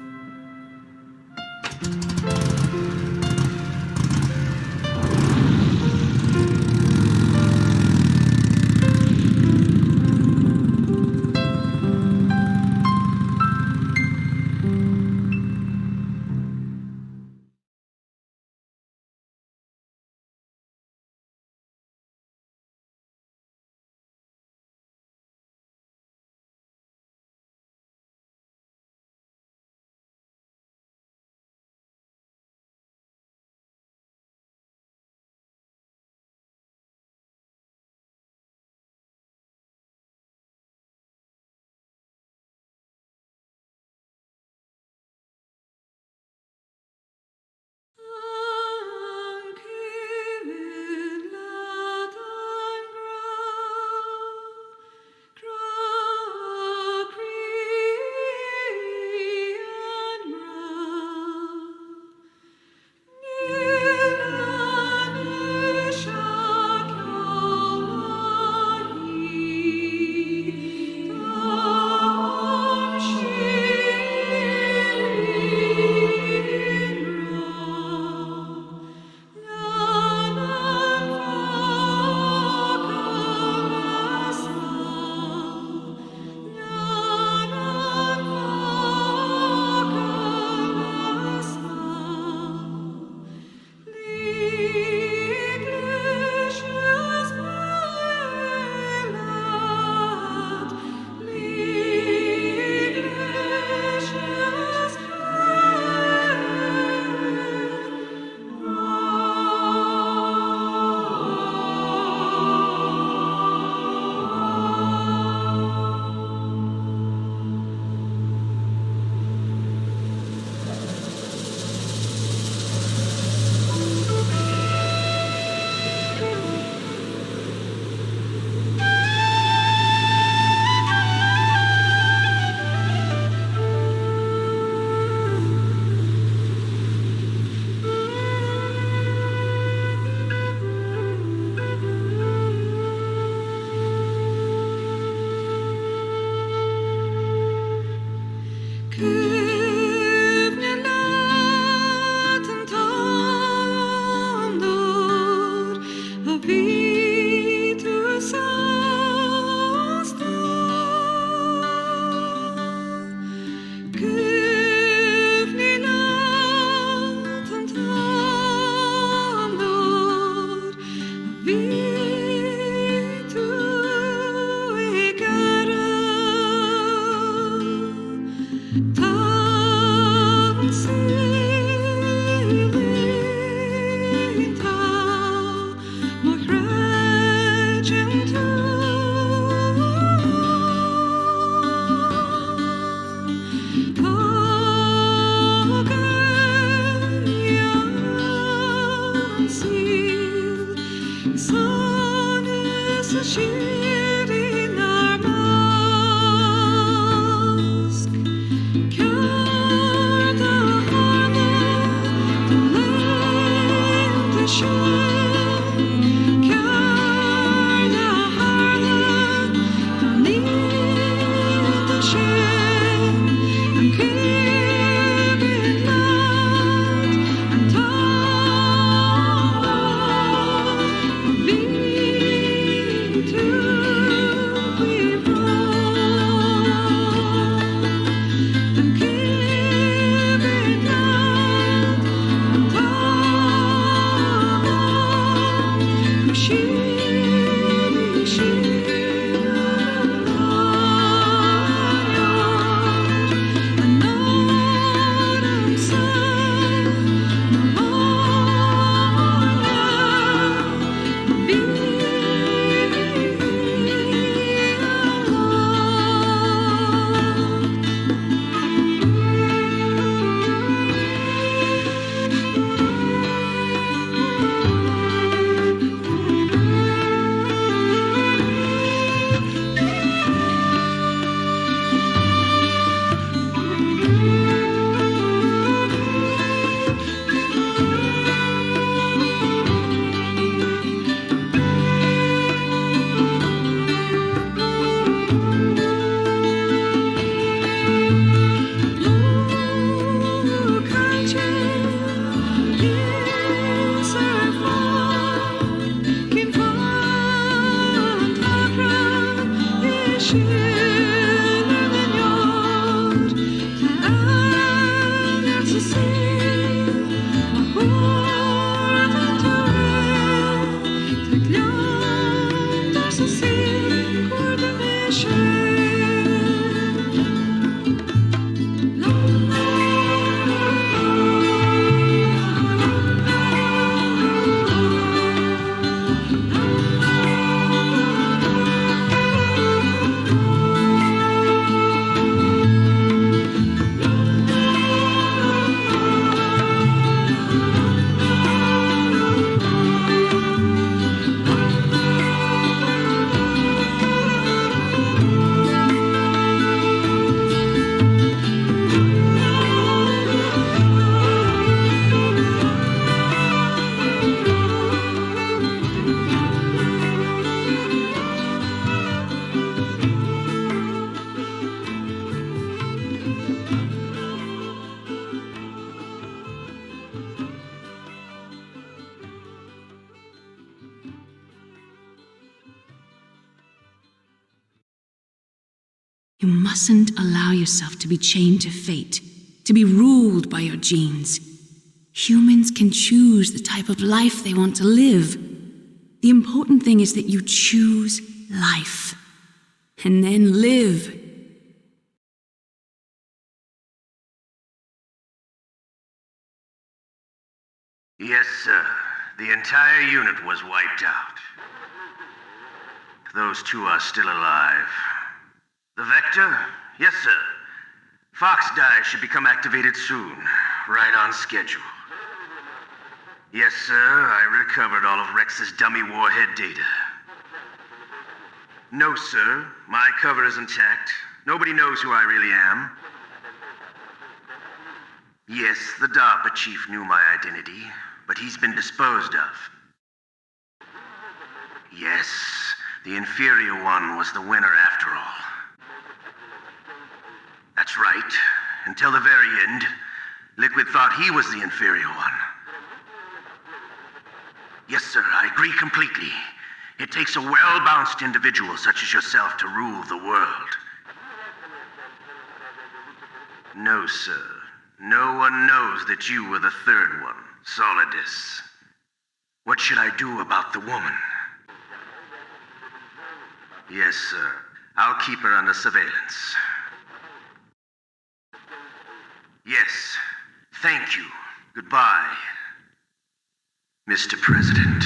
Ta You mustn't allow yourself to be chained to fate, to be ruled by your genes. Humans can choose the type of life they want to live. The important thing is that you choose life. And then live. Yes, sir. The entire unit was wiped out. Those two are still alive. The Vector? Yes, sir. Fox Die should become activated soon. Right on schedule. Yes, sir. I recovered all of Rex's dummy warhead data. No, sir. My cover is intact. Nobody knows who I really am. Yes, the DARPA Chief knew my identity, but he's been disposed of. Yes, the inferior one was the winner after all. That's right. Until the very end, Liquid thought he was the inferior one. Yes, sir, I agree completely. It takes a well-balanced individual such as yourself to rule the world. No, sir. No one knows that you were the third one, Solidus. What should I do about the woman? Yes, sir. I'll keep her under surveillance. Yes. Thank you. Goodbye, Mr. President.